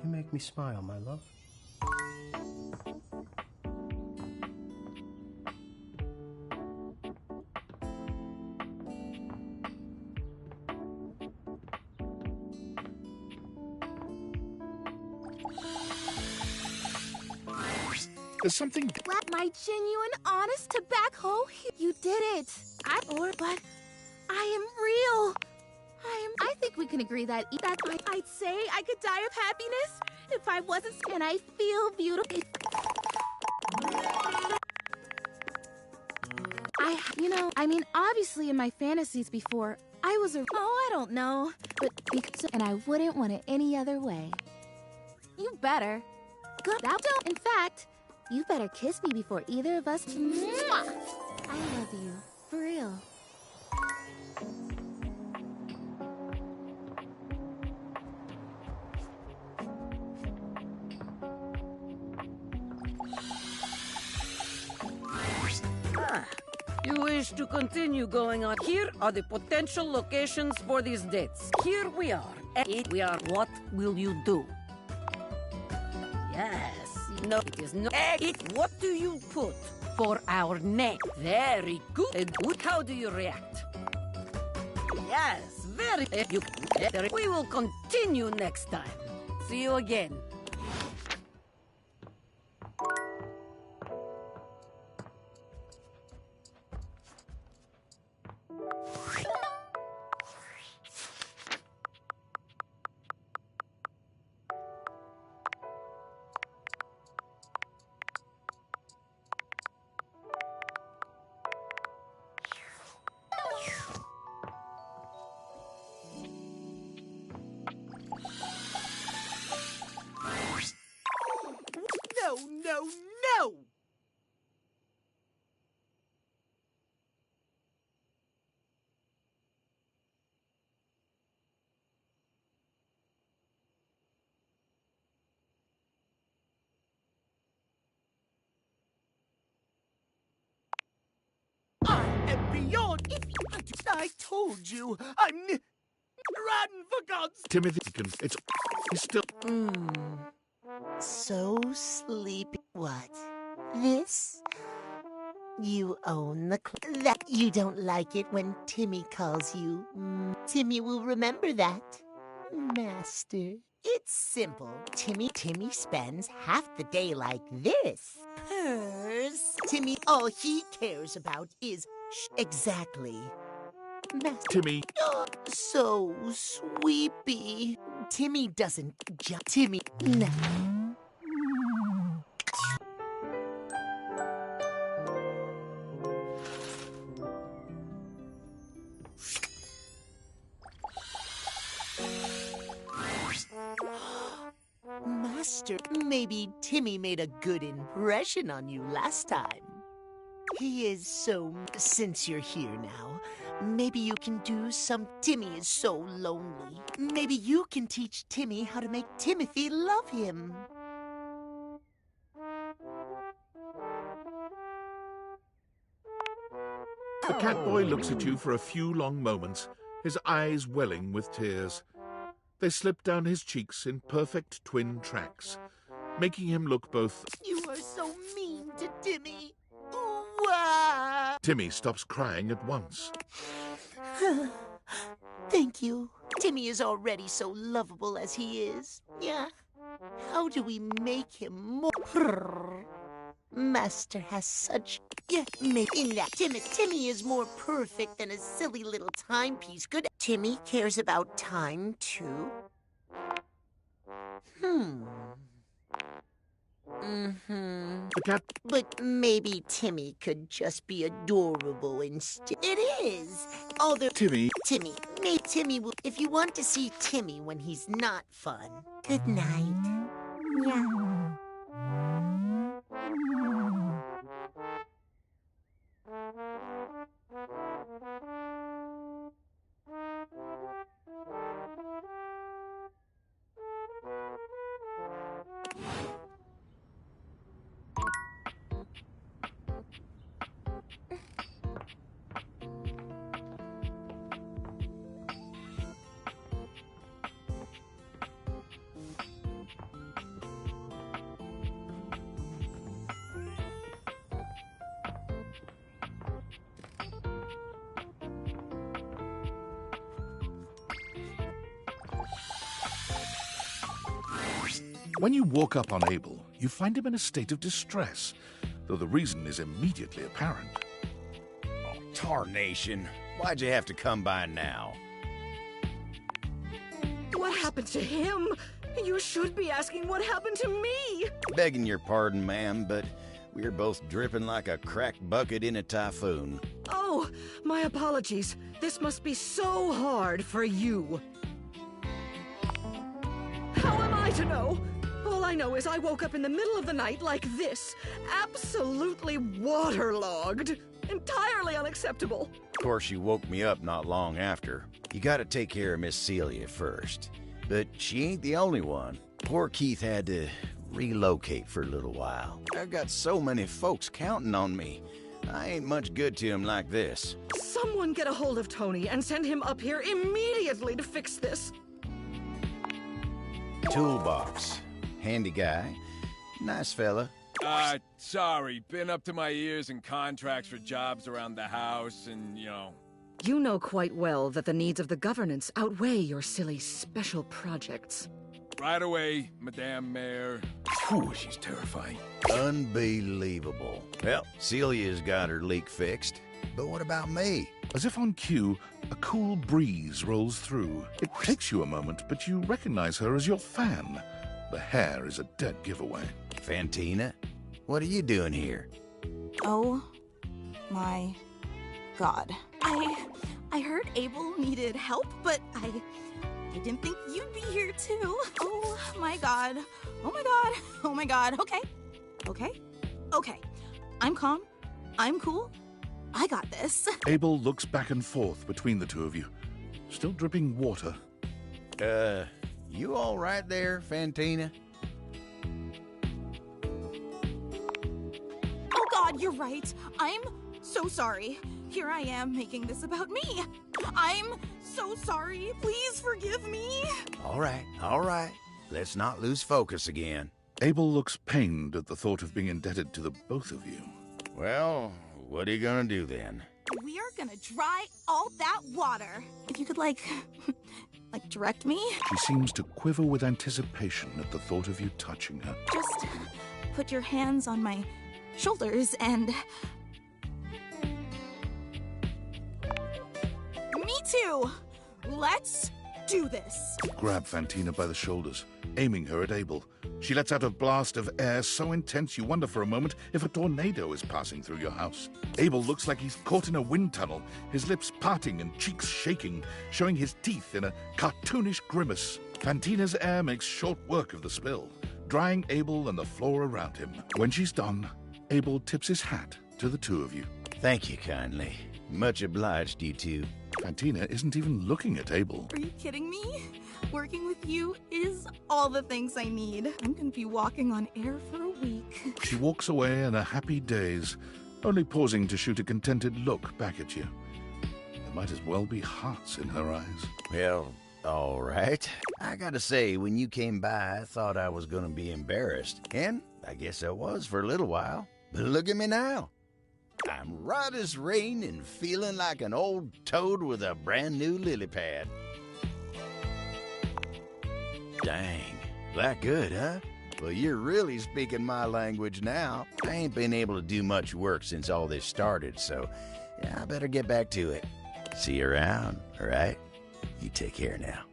Speaker 9: You make me smile, my love.
Speaker 6: There's something.
Speaker 14: My genuine, honest tobacco. You did it. But I am real. I think we can agree that I'd say I could die of happiness if I wasn't. And I feel beautiful. Obviously in my fantasies before, I was I don't know. But and I wouldn't want it any other way. You better. Good. In fact, you better kiss me before either of us. Mwah! I love you. For real.
Speaker 12: You wish to continue going on. Here are the potential locations for these dates. Here we are. What will you do? Yes. No, it is not. What do you put for our name? Very good. How do you react? Yes, very good. We will continue next time. See you again.
Speaker 1: No! I am beyond. I told you. I'm. Run for God's.
Speaker 6: Timothy, he's still.
Speaker 1: So sleepy. What? This? You own the that you don't like it when Timmy calls you. Timmy will remember that. Master, it's simple. Timmy spends half the day like this. Purrs. Timmy, all he cares about is exactly. Master.
Speaker 6: Timmy.
Speaker 1: Oh, so sweepy. Timmy doesn't Timmy. No. Master, maybe Timmy made a good impression on you last time. He is so... Since you're here now, maybe you can do some... Timmy is so lonely. Maybe you can teach Timmy how to make Timothy love him.
Speaker 6: The Catboy looks at you for a few long moments, his eyes welling with tears. They slip down his cheeks in perfect twin tracks, making him look both...
Speaker 1: You are so mean to Timmy. Wah!
Speaker 6: Timmy stops crying at once.
Speaker 1: Thank you. Timmy is already so lovable as he is. Yeah. How do we make him more... Master has such... Yeah, in that Timmy is more perfect than a silly little timepiece. Good. Timmy cares about time, too.
Speaker 6: The cat...
Speaker 1: But maybe Timmy could just be adorable instead. It is! Although...
Speaker 6: Timmy...
Speaker 1: Maybe Timmy will... If you want to see Timmy when he's not fun. Good night. Yeah.
Speaker 6: When you walk up on Abel, you find him in a state of distress, though the reason is immediately apparent.
Speaker 7: Oh, tarnation. Why'd you have to come by now?
Speaker 16: What happened to him? You should be asking what happened to me.
Speaker 7: Begging your pardon, ma'am, but we're both dripping like a cracked bucket in a typhoon.
Speaker 16: Oh, my apologies. This must be so hard for you. How am I to know? All I know is I woke up in the middle of the night like this, absolutely waterlogged. Entirely unacceptable.
Speaker 7: Of course, you woke me up not long after. You gotta take care of Miss Celia first. But she ain't the only one. Poor Keith had to relocate for a little while. I've got so many folks counting on me. I ain't much good to him like this.
Speaker 16: Someone get a hold of Tony and send him up here immediately to fix this.
Speaker 7: Toolbox. Handy guy. Nice fella.
Speaker 11: Sorry. Been up to my ears in contracts for jobs around the house and, you know...
Speaker 16: You know quite well that the needs of the governance outweigh your silly special projects.
Speaker 11: Right away, Madame Mayor. Phew, she's terrifying.
Speaker 7: Unbelievable. Well, Celia's got her leak fixed. But what about me?
Speaker 6: As if on cue, a cool breeze rolls through. It takes you a moment, but you recognize her as your fan. The hair is a dead giveaway.
Speaker 7: Fantina, what are you doing here?
Speaker 14: Oh my God. I heard Abel needed help, but I didn't think you'd be here too. Oh my God. Oh my God. Oh my God. Okay. I'm calm. I'm cool. I got this.
Speaker 6: Abel looks back and forth between the two of you, still dripping water.
Speaker 7: You all right there, Fantina?
Speaker 14: Oh God, you're right. I'm so sorry. Here I am making this about me. I'm so sorry. Please forgive me.
Speaker 7: All right. Let's not lose focus again.
Speaker 6: Abel looks pained at the thought of being indebted to the both of you.
Speaker 7: Well, what are you gonna do then?
Speaker 14: We are gonna dry all that water. If you could, Like, direct me?
Speaker 6: She seems to quiver with anticipation at the thought of you touching her.
Speaker 14: Just put your hands on my shoulders and... Me too! Let's do this!
Speaker 6: Grab Fantina by the shoulders, aiming her at Abel. She lets out a blast of air so intense you wonder for a moment if a tornado is passing through your house. Abel looks like he's caught in a wind tunnel, his lips parting and cheeks shaking, showing his teeth in a cartoonish grimace. Fantina's air makes short work of the spill, drying Abel and the floor around him. When she's done, Abel tips his hat to the two of you.
Speaker 7: Thank you kindly. Much obliged, you two.
Speaker 6: Fantina isn't even looking at Abel.
Speaker 14: Are you kidding me? Working with you is all the things I need. I'm gonna be walking on air for a week.
Speaker 6: She walks away in a happy daze, only pausing to shoot a contented look back at you. There might as well be hearts in her eyes.
Speaker 7: Well, all right. I gotta say, when you came by, I thought I was gonna be embarrassed. And I guess I was for a little while. But look at me now. I'm right as rain and feeling like an old toad with a brand new lily pad. Dang, that good, huh? Well, you're really speaking my language now. I ain't been able to do much work since all this started, so yeah, I better get back to it. See you around, all right? You take care now.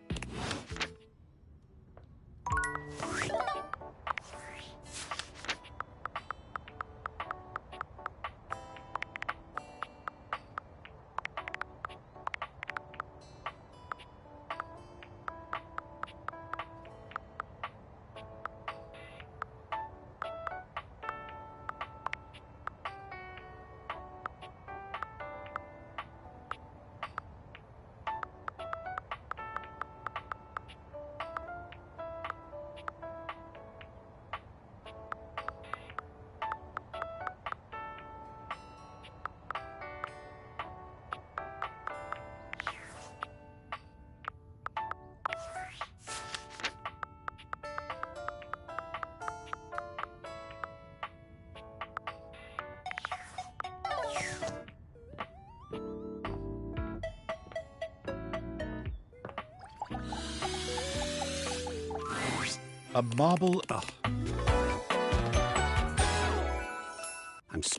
Speaker 6: A marble...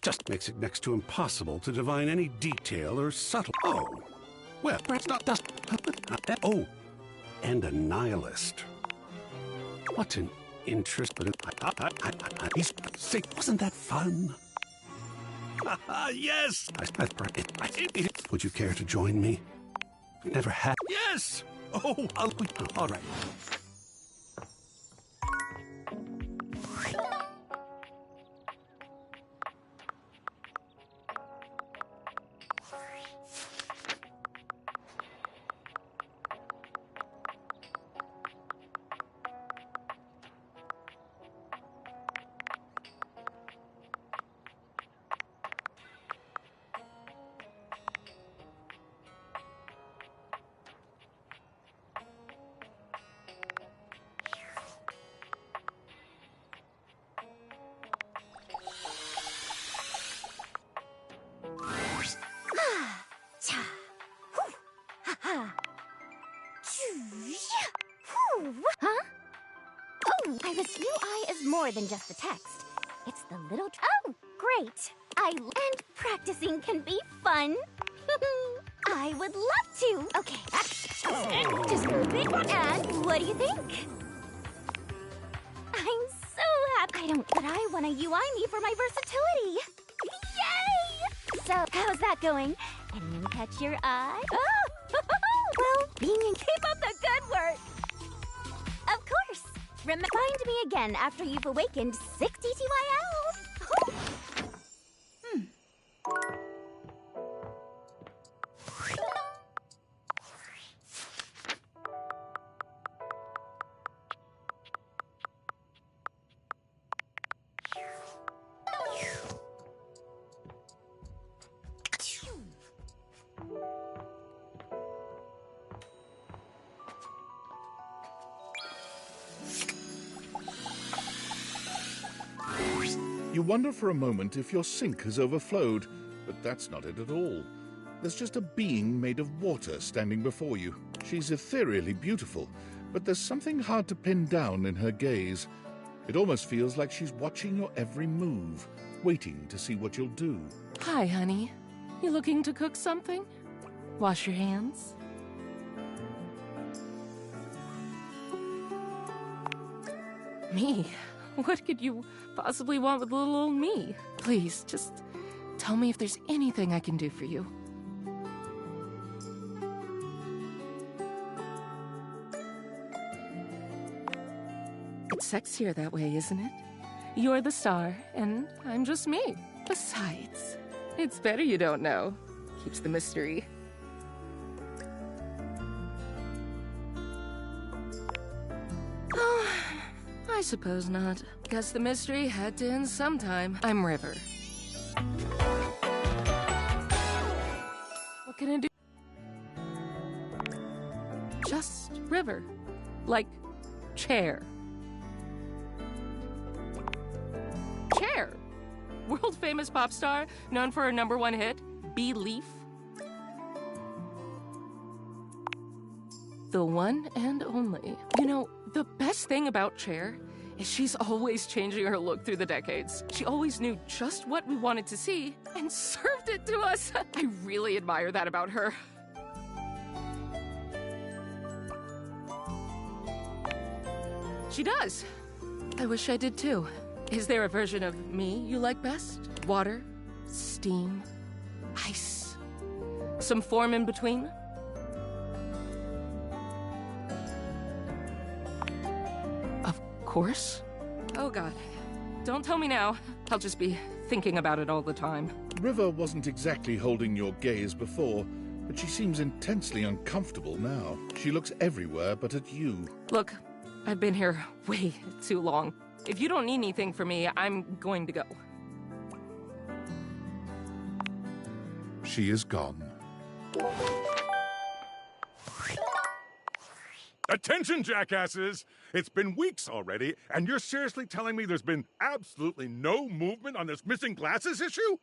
Speaker 9: Just makes it next to impossible to divine any detail or subtle... Oh, well, it's not just... Oh, and a nihilist. What an interest, but... He's sick. Wasn't that fun? Yes! Would you care to join me? Never had... Yes! Oh, all right.
Speaker 8: Huh? Oh, Iris, UI is more than just the text. It's the little... Oh, great. And practicing can be fun. I would love to. Okay. Just move it. And what do you think? I'm so happy. But I want a UI me for my versatility. Yay! So, how's that going? Anyone catch your eye? Oh! Well, keep up the good work. Of course. Find me again after you've awakened 6 TTYL.
Speaker 6: You wonder for a moment if your sink has overflowed, but that's not it at all. There's just a being made of water standing before you. She's ethereally beautiful, but there's something hard to pin down in her gaze. It almost feels like she's watching your every move, waiting to see what you'll do.
Speaker 25: Hi, honey. You looking to cook something? Wash your hands? Me? What could you possibly want with little old me? Please, just tell me if there's anything I can do for you. It's sexier that way, isn't it? You're the star, and I'm just me. Besides, it's better you don't know. Keeps the mystery. Oh, I suppose not. Guess the mystery had to end sometime. I'm River. What can I do? Just River. Like, chair. Chair. World-famous pop star, known for her #1 hit, Belief. The one and only. You know, the best thing about Cher is she's always changing her look through the decades. She always knew just what we wanted to see and served it to us. I really admire that about her. She does. I wish I did too. Is there a version of me you like best? Water? Steam? Ice? Some form in between? Of course. Oh God. Don't tell me now. I'll just be thinking about it all the time.
Speaker 6: River wasn't exactly holding your gaze before, but she seems intensely uncomfortable now. She looks everywhere but at you.
Speaker 25: Look, I've been here way too long. If you don't need anything from me, I'm going to go.
Speaker 6: She is gone.
Speaker 10: Attention, jackasses! It's been weeks already, and you're seriously telling me there's been absolutely no movement on this missing glasses issue?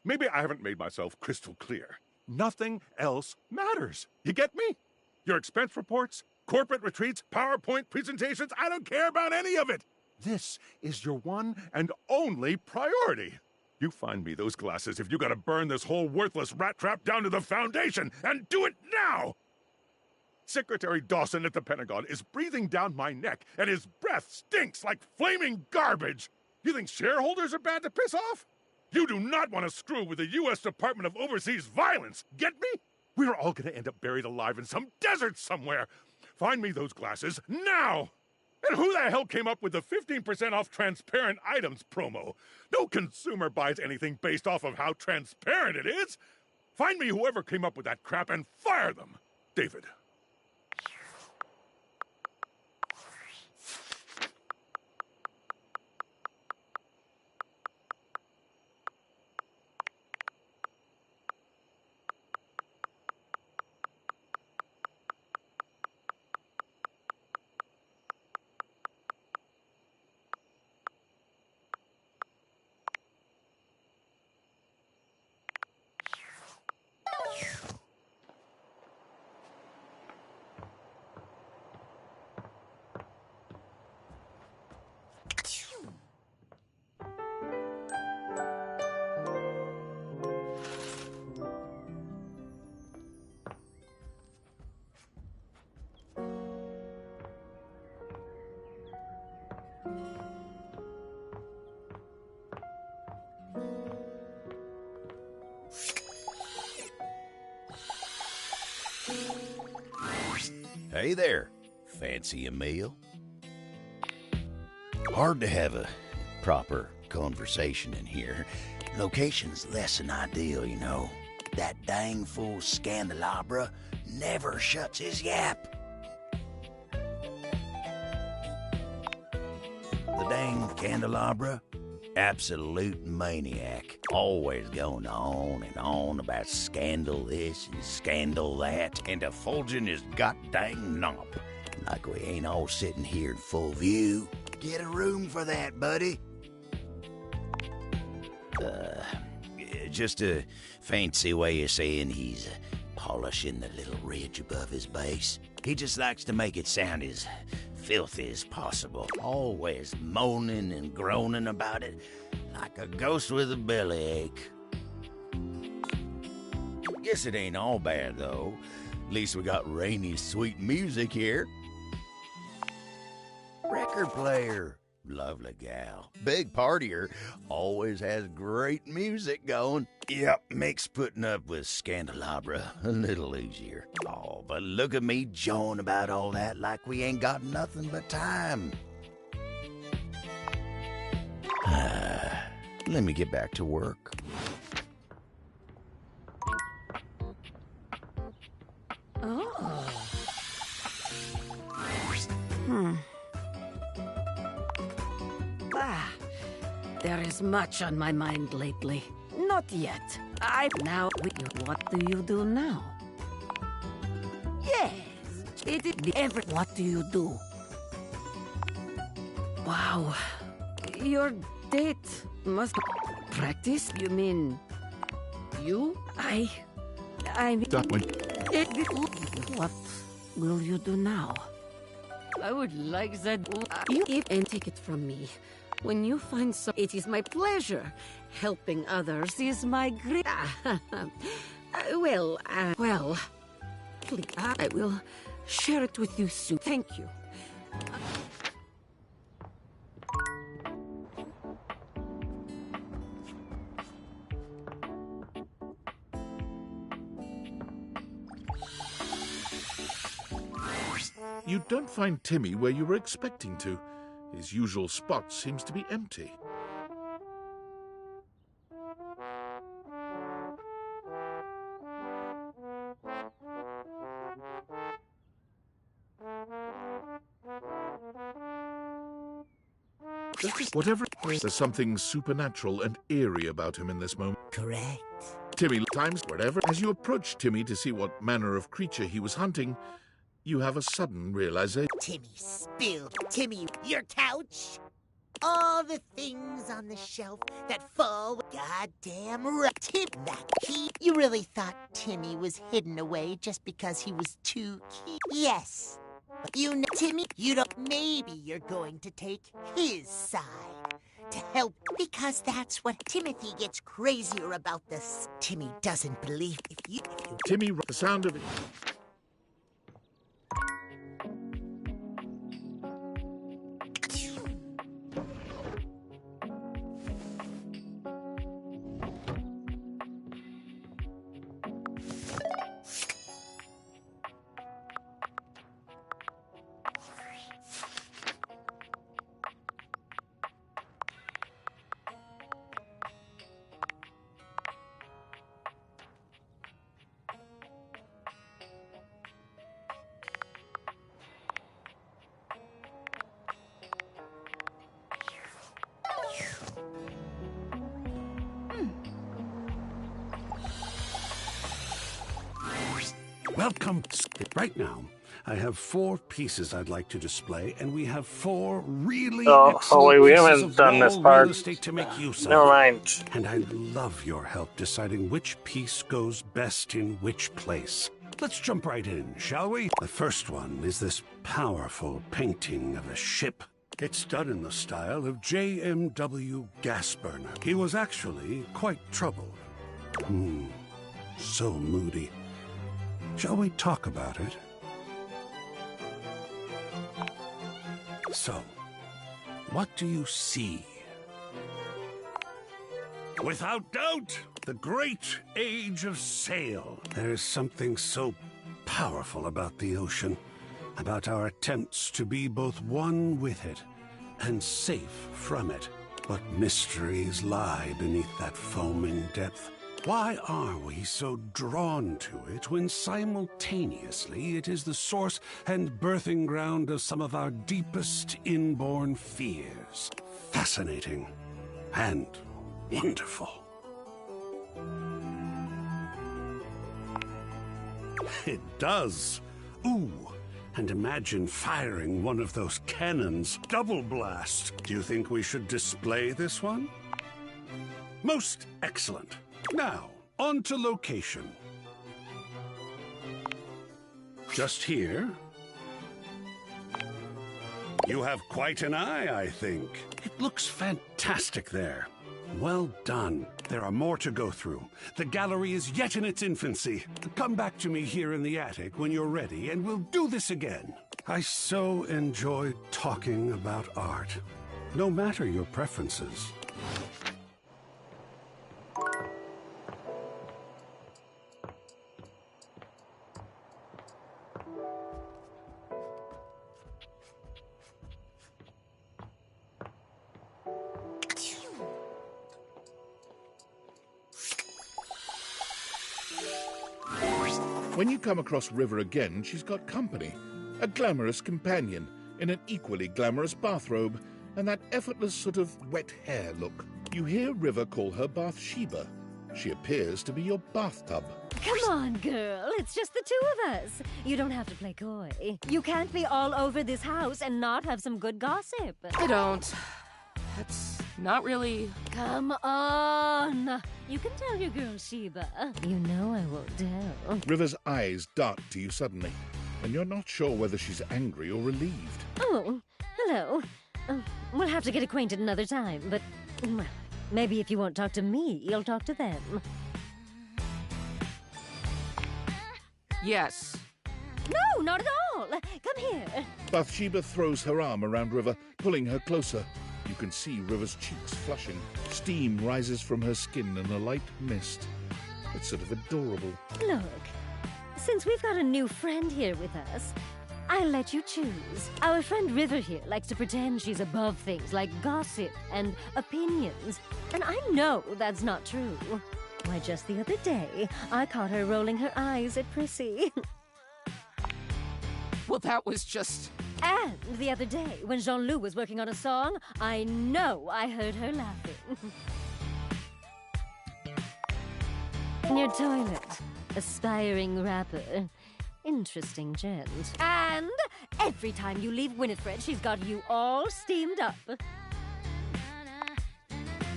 Speaker 10: Maybe I haven't made myself crystal clear. Nothing else matters. You get me? Your expense reports, corporate retreats, PowerPoint presentations, I don't care about any of it! This is your one and only priority. You find me those glasses if you gotta burn this whole worthless rat trap down to the foundation, and do it now! Secretary Dawson at the Pentagon is breathing down my neck, and his breath stinks like flaming garbage! You think shareholders are bad to piss off? You do not want to screw with the U.S. Department of Overseas Violence, get me? We're all gonna end up buried alive in some desert somewhere! Find me those glasses now! And who the hell came up with the 15% off transparent items promo? No consumer buys anything based off of how transparent it is. Find me whoever came up with that crap and fire them. David.
Speaker 7: Hey there. Fancy a meal? Hard to have a proper conversation in here. Location's less than ideal, you know. That dang fool Scandelabra never shuts his yap. The dang Candelabra, absolute maniac. Always going on and on about scandal this and scandal that, and effulging his goddamn knob. Like we ain't all sitting here in full view. Get a room for that, buddy. Just a fancy way of saying he's polishing the little ridge above his base. He just likes to make it sound as filthy as possible, always moaning and groaning about it, like a ghost with a bellyache. Guess it ain't all bad, though. At least we got Rainy's sweet music here. Record player. Lovely gal. Big partier. Always has great music going. Yep, makes putting up with Scandalabra a little easier. Oh, but look at me jawing about all that like we ain't got nothing but time. Let me get back to work.
Speaker 12: Oh. There is much on my mind lately. Not yet. What do you do now? Yes, it is What do you do? Wow, your date must practice. You mean you? I mean. What will you do now? I would like that you give and take it from me. When you find it is my pleasure. Helping others is my great. Well, please, I will share it with you soon. Thank you.
Speaker 6: You don't find Timmy where you were expecting to. His usual spot seems to be empty. Whatever it is, there's something supernatural and eerie about him in this moment.
Speaker 1: Correct.
Speaker 6: Timmy, times wherever. As you approach Timmy to see what manner of creature he was hunting, you have a sudden realization.
Speaker 1: Timmy spilled. Timmy, your couch? All the things on the shelf that fall. Goddamn right. Tim, that key. You really thought Timmy was hidden away just because he was too cute? Yes. But you know, Timmy, you don't. Maybe you're going to take his side to help, because that's what Timothy gets crazier about this. Timmy doesn't believe if you.
Speaker 6: Timmy, the sound of it.
Speaker 15: Welcome. Right now, I have 4 pieces I'd like to display, and we have 4 really excellent
Speaker 4: wait, we
Speaker 15: pieces
Speaker 4: haven't
Speaker 15: of
Speaker 4: done this
Speaker 15: wall
Speaker 4: part.
Speaker 15: real estate to make use
Speaker 4: Never
Speaker 15: of.
Speaker 4: mind.
Speaker 15: And I'd love your help deciding which piece goes best in which place. Let's jump right in, shall we? The first one is this powerful painting of a ship. It's done in the style of J.M.W. Gasburner. He was actually quite troubled. So moody. Shall we talk about it? So, what do you see? Without doubt, the great age of sail. There is something so powerful about the ocean, about our attempts to be both one with it and safe from it. What mysteries lie beneath that foaming depth? Why are we so drawn to it when simultaneously it is the source and birthing ground of some of our deepest inborn fears? Fascinating and wonderful. It does. Ooh, and imagine firing one of those cannons. Double blast. Do you think we should display this one? Most excellent. Now, on to location. Just here? You have quite an eye, I think. It looks fantastic there. Well done. There are more to go through. The gallery is yet in its infancy. Come back to me here in the attic when you're ready, and we'll do this again. I so enjoy talking about art, no matter your preferences.
Speaker 6: When you come across River again, she's got company. A glamorous companion in an equally glamorous bathrobe and that effortless sort of wet hair look. You hear River call her Bathsheba. She appears to be your bathtub.
Speaker 2: Come on, girl. It's just the two of us. You don't have to play coy. You can't be all over this house and not have some good gossip.
Speaker 13: I don't. That's not really...
Speaker 2: Come on. You can tell your girl Sheba. You know I won't tell.
Speaker 6: River's eyes dart to you suddenly, and you're not sure whether she's angry or relieved.
Speaker 2: Oh, hello. We'll have to get acquainted another time, but maybe if you won't talk to me, you'll talk to them.
Speaker 13: Yes.
Speaker 2: No, not at all. Come here.
Speaker 6: Bathsheba throws her arm around River, pulling her closer. You can see River's cheeks flushing. Steam rises from her skin in a light mist. It's sort of adorable.
Speaker 2: Look, since we've got a new friend here with us, I'll let you choose. Our friend River here likes to pretend she's above things like gossip and opinions. And I know that's not true. Why, just the other day, I caught her rolling her eyes at Prissy.
Speaker 13: Well, that was just...
Speaker 2: And the other day, when Jean-Loup was working on a song, I know I heard her laughing. In your toilet, aspiring rapper, interesting gent. And every time you leave Winifred, she's got you all steamed up.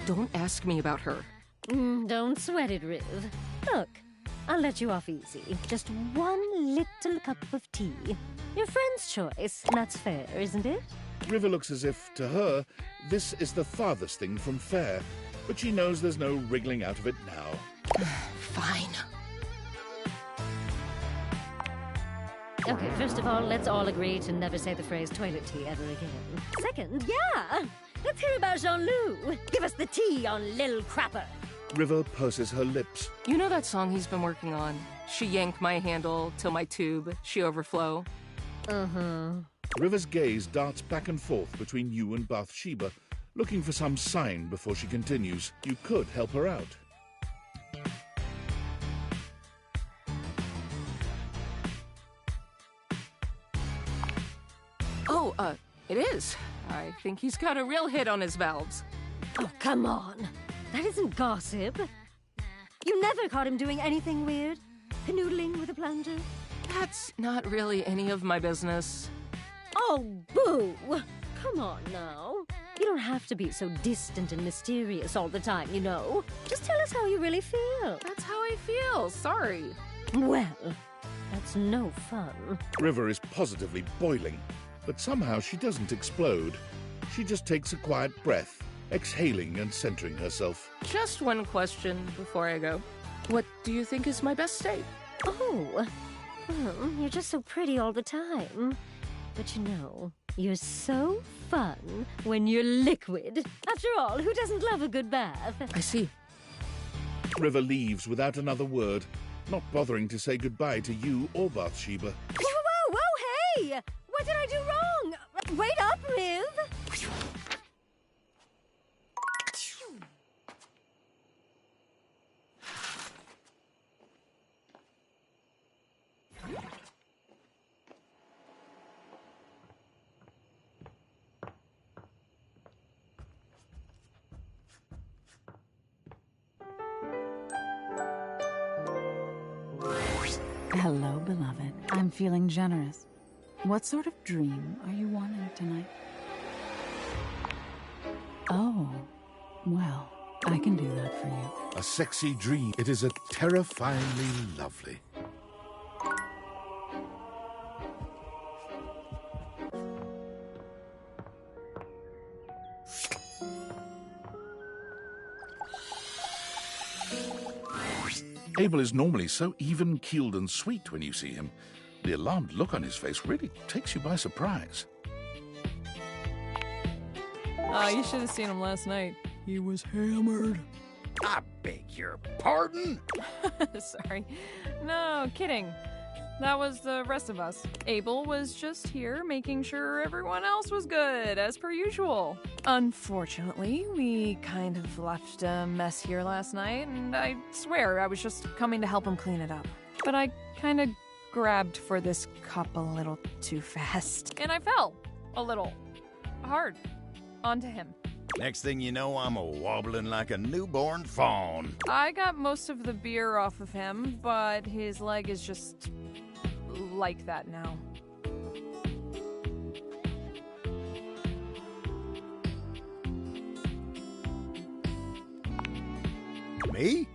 Speaker 13: Don't ask me about her.
Speaker 2: Don't sweat it, Riv. Look, I'll let you off easy. Just one little cup of tea. Your friend's choice. That's fair, isn't it?
Speaker 6: River looks as if, to her, this is the farthest thing from fair, but she knows there's no wriggling out of it now.
Speaker 13: Fine.
Speaker 2: Okay, first of all, let's all agree to never say the phrase toilet tea ever again. Second, yeah! Let's hear about Jean-Loup. Give us the tea on Lil Crapper.
Speaker 6: River purses her lips.
Speaker 13: You know that song he's been working on? She yanked my handle till my tube, she overflow.
Speaker 2: Uh-huh.
Speaker 6: River's gaze darts back and forth between you and Bathsheba, looking for some sign before she continues. You could help her out.
Speaker 13: Oh, it is. I think he's got a real hit on his valves.
Speaker 2: Oh, come on. That isn't gossip. You never caught him doing anything weird? Canoodling with a plunger?
Speaker 13: That's not really any of my business.
Speaker 2: Oh, boo! Come on now. You don't have to be so distant and mysterious all the time, you know. Just tell us how you really feel.
Speaker 13: That's how I feel. Sorry.
Speaker 2: Well, that's no fun.
Speaker 6: River is positively boiling, but somehow she doesn't explode. She just takes a quiet breath, exhaling and centering herself.
Speaker 13: Just one question before I go. What do you think is my best state?
Speaker 2: Oh, well, you're just so pretty all the time. But you know, you're so fun when you're liquid. After all, who doesn't love a good bath?
Speaker 13: I see.
Speaker 6: River leaves without another word, not bothering to say goodbye to you or Bathsheba.
Speaker 2: Whoa, hey! What did I do wrong? Wait up, Riv!
Speaker 5: Hello, beloved. I'm feeling generous. What sort of dream are you wanting tonight? Oh, well, I can do that for you.
Speaker 6: A sexy dream. It is a terrifyingly lovely. Abel is normally so even-keeled and sweet when you see him. The alarmed look on his face really takes you by surprise.
Speaker 3: You should have seen him last night. He was hammered.
Speaker 7: I beg your pardon?
Speaker 3: Sorry. No, kidding. That was the rest of us. Abel was just here making sure everyone else was good, as per usual. Unfortunately, we kind of left a mess here last night, and I swear I was just coming to help him clean it up. But I kind of grabbed for this cup a little too fast. And I fell a little hard onto him.
Speaker 7: Next thing you know, I'm wobbling like a newborn fawn.
Speaker 3: I got most of the beer off of him, but his leg is just like that now.
Speaker 7: Me?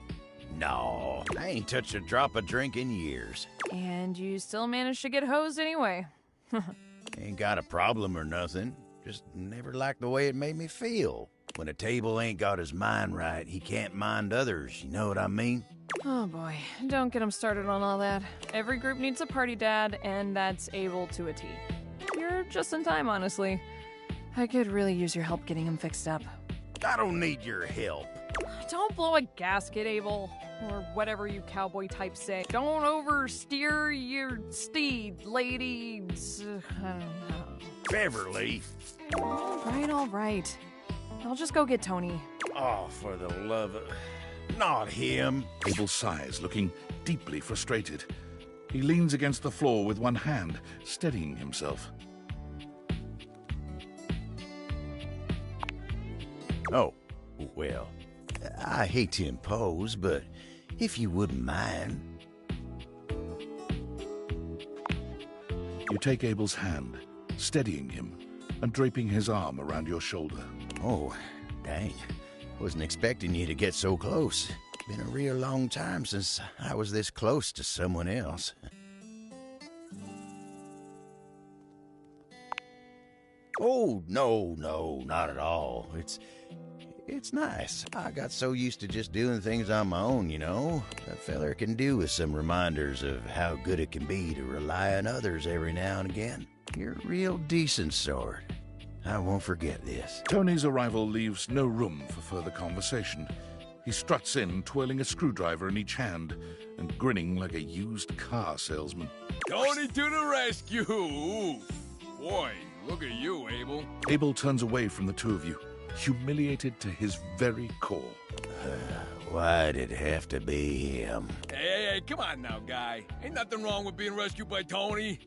Speaker 7: No, I ain't touched a drop of drink in years.
Speaker 3: And you still managed to get hosed anyway.
Speaker 7: Ain't got a problem or nothing. Just never liked the way it made me feel. When a table ain't got his mind right, he can't mind others, you know what I mean?
Speaker 3: Oh boy, don't get him started on all that. Every group needs a party dad, and that's Abel to a T. You're just in time, honestly. I could really use your help getting him fixed up.
Speaker 7: I don't need your help.
Speaker 3: Don't blow a gasket, Abel. Or whatever you cowboy types say. Don't oversteer your steed, ladies. I don't know.
Speaker 7: Beverly.
Speaker 3: All right. I'll just go get Tony.
Speaker 7: Oh, for the love of... Not him.
Speaker 6: Abel sighs, looking deeply frustrated. He leans against the floor with one hand, steadying himself.
Speaker 7: Oh, well, I hate to impose, but if you wouldn't mind...
Speaker 6: You take Abel's hand, steadying him, and draping his arm around your shoulder.
Speaker 7: Oh, dang. Wasn't expecting you to get so close. Been a real long time since I was this close to someone else. Oh, no, not at all. It's nice. I got so used to just doing things on my own, you know. That feller can do with some reminders of how good it can be to rely on others every now and again. You're a real decent sort. I won't forget this.
Speaker 6: Tony's arrival leaves no room for further conversation. He struts in, twirling a screwdriver in each hand and grinning like a used car salesman.
Speaker 11: Tony to the rescue! Boy, look at you, Abel.
Speaker 6: Abel turns away from the two of you, humiliated to his very core.
Speaker 7: Why'd it have to be him?
Speaker 11: Hey, come on now, guy. Ain't nothing wrong with being rescued by Tony.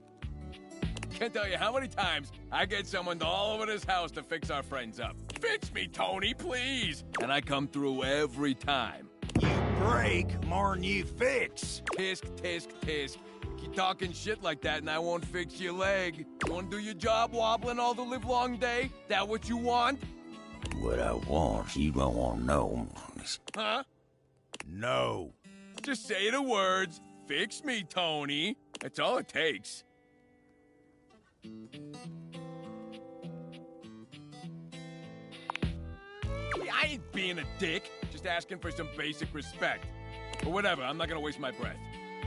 Speaker 11: Can't tell you how many times I get someone all over this house to fix our friends up. Fix me, Tony, please! And I come through every time.
Speaker 7: You break more'n you fix.
Speaker 11: Tisk, tisk, tisk. Keep talking shit like that and I won't fix your leg. You wanna do your job wobbling all the livelong day? That what you want?
Speaker 7: What I want, you don't want to know.
Speaker 11: Huh?
Speaker 7: No.
Speaker 11: Just say the words, fix me, Tony. That's all it takes. I ain't being a dick, just asking for some basic respect. But whatever, I'm not gonna waste my breath.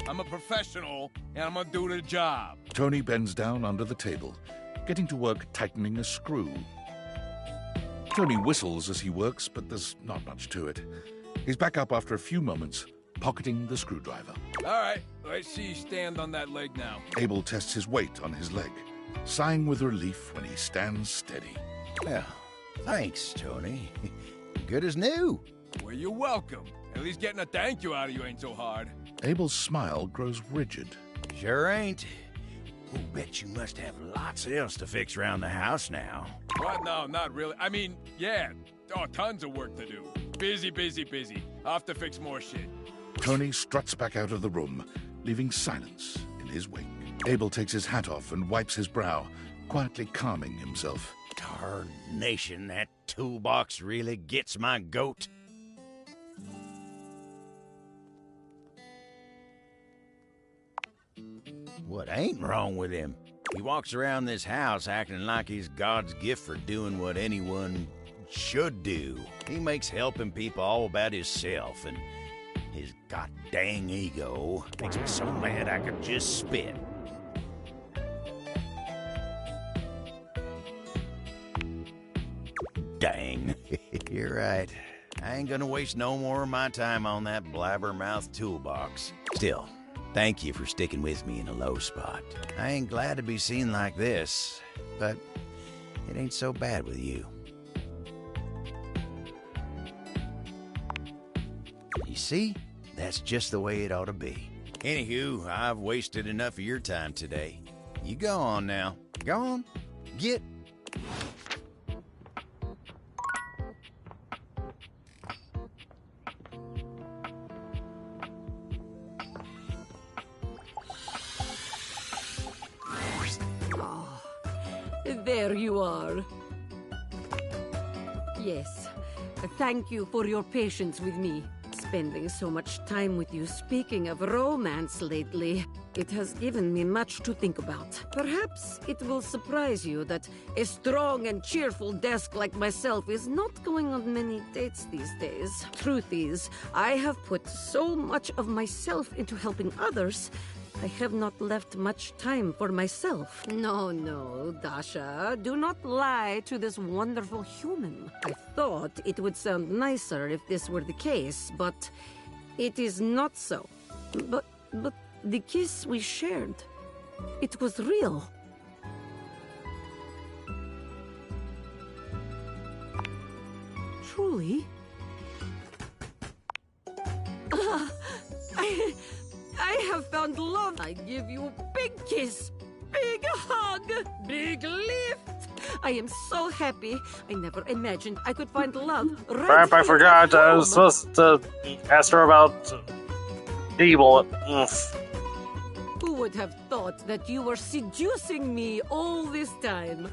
Speaker 11: I'm a professional, and I'm gonna do the job.
Speaker 6: Tony bends down under the table, getting to work tightening a screw. Tony whistles as he works, but there's not much to it. He's back up after a few moments, pocketing the screwdriver.
Speaker 11: All right, let's see you stand on that leg now.
Speaker 6: Abel tests his weight on his leg, sighing with relief when he stands steady.
Speaker 7: Well, thanks, Tony. Good as new.
Speaker 11: Well, you're welcome. At least getting a thank you out of you ain't so hard.
Speaker 6: Abel's smile grows rigid.
Speaker 7: Sure ain't. Oh, bet you must have lots else to fix around the house now.
Speaker 11: What? No, not really. I mean, yeah. Oh, tons of work to do. Busy, busy, busy. I'll have to fix more shit.
Speaker 6: Tony struts back out of the room, leaving silence in his wake. Abel takes his hat off and wipes his brow, quietly calming himself.
Speaker 7: Tarnation, that toolbox really gets my goat. What ain't wrong with him? He walks around this house acting like he's God's gift for doing what anyone should do. He makes helping people all about himself, and His god-dang ego makes me so mad I could just spit. Dang. You're right. I ain't gonna waste no more of my time on that blabbermouth toolbox. Still, thank you for sticking with me in a low spot. I ain't glad to be seen like this, but it ain't so bad with you. You see? That's just the way it ought to be. Anywho, I've wasted enough of your time today. You go on now. Go on. Get...
Speaker 12: There you are. Yes, thank you for your patience with me. Spending so much time with you speaking of romance lately, it has given me much to think about. Perhaps it will surprise you that a strong and cheerful desk like myself is not going on many dates these days. Truth is, I have put so much of myself into helping others, I have not left much time for myself. No, Dasha, do not lie to this wonderful human. I thought it would sound nicer if this were the case, but it is not so. But the kiss we shared, it was real. Truly? I have found love. I give you a big kiss, big hug, big lift. I am so happy. I never imagined I could find love right
Speaker 4: Crap, I
Speaker 12: here
Speaker 4: forgot.
Speaker 12: at
Speaker 4: I
Speaker 12: home.
Speaker 4: was supposed to ask her about Abel.
Speaker 12: Who would have thought that you were seducing me all this time?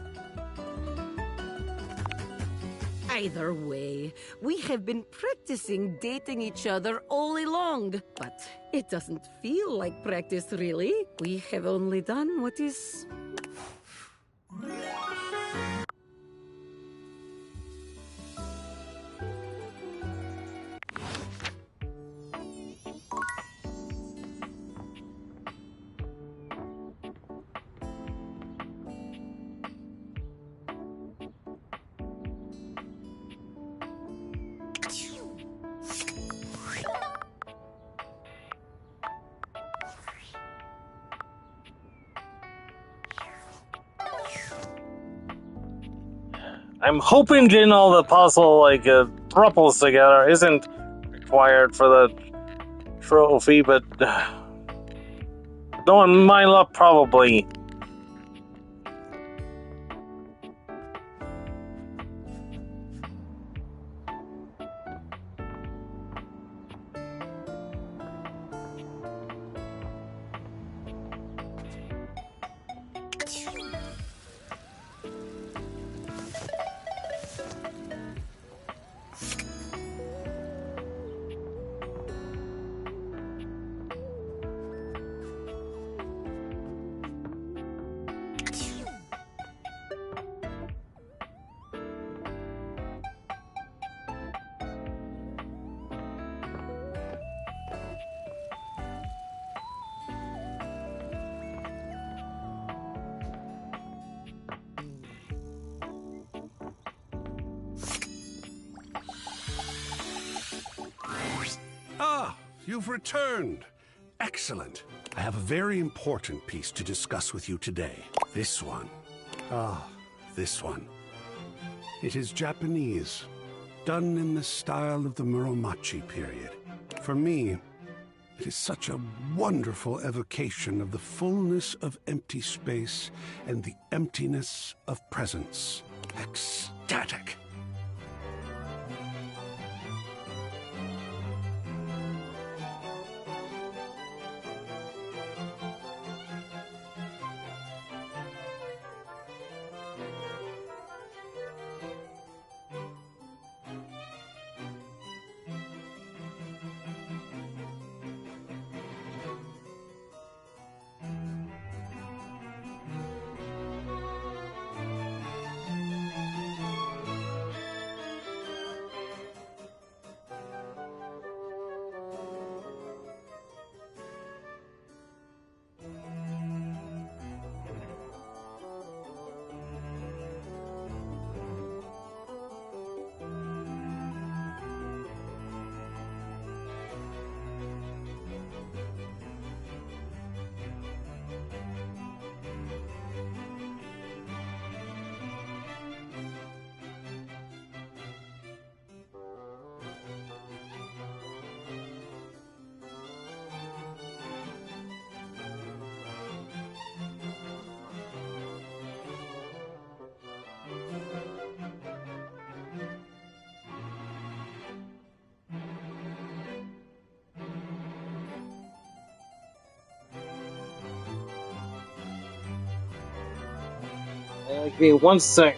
Speaker 12: Either way, we have been practicing dating each other all along. But it doesn't feel like practice, really. We have only done what is...
Speaker 4: I'm hoping getting all the puzzle thruples together isn't required for the trophy, but knowing my luck, probably.
Speaker 15: Ah, you've returned. Excellent. I have a very important piece to discuss with you today. This one. Ah, this one. It is Japanese, done in the style of the Muromachi period. For me, it is such a wonderful evocation of the fullness of empty space and the emptiness of presence. Ecstatic.
Speaker 4: Give me 1 sec.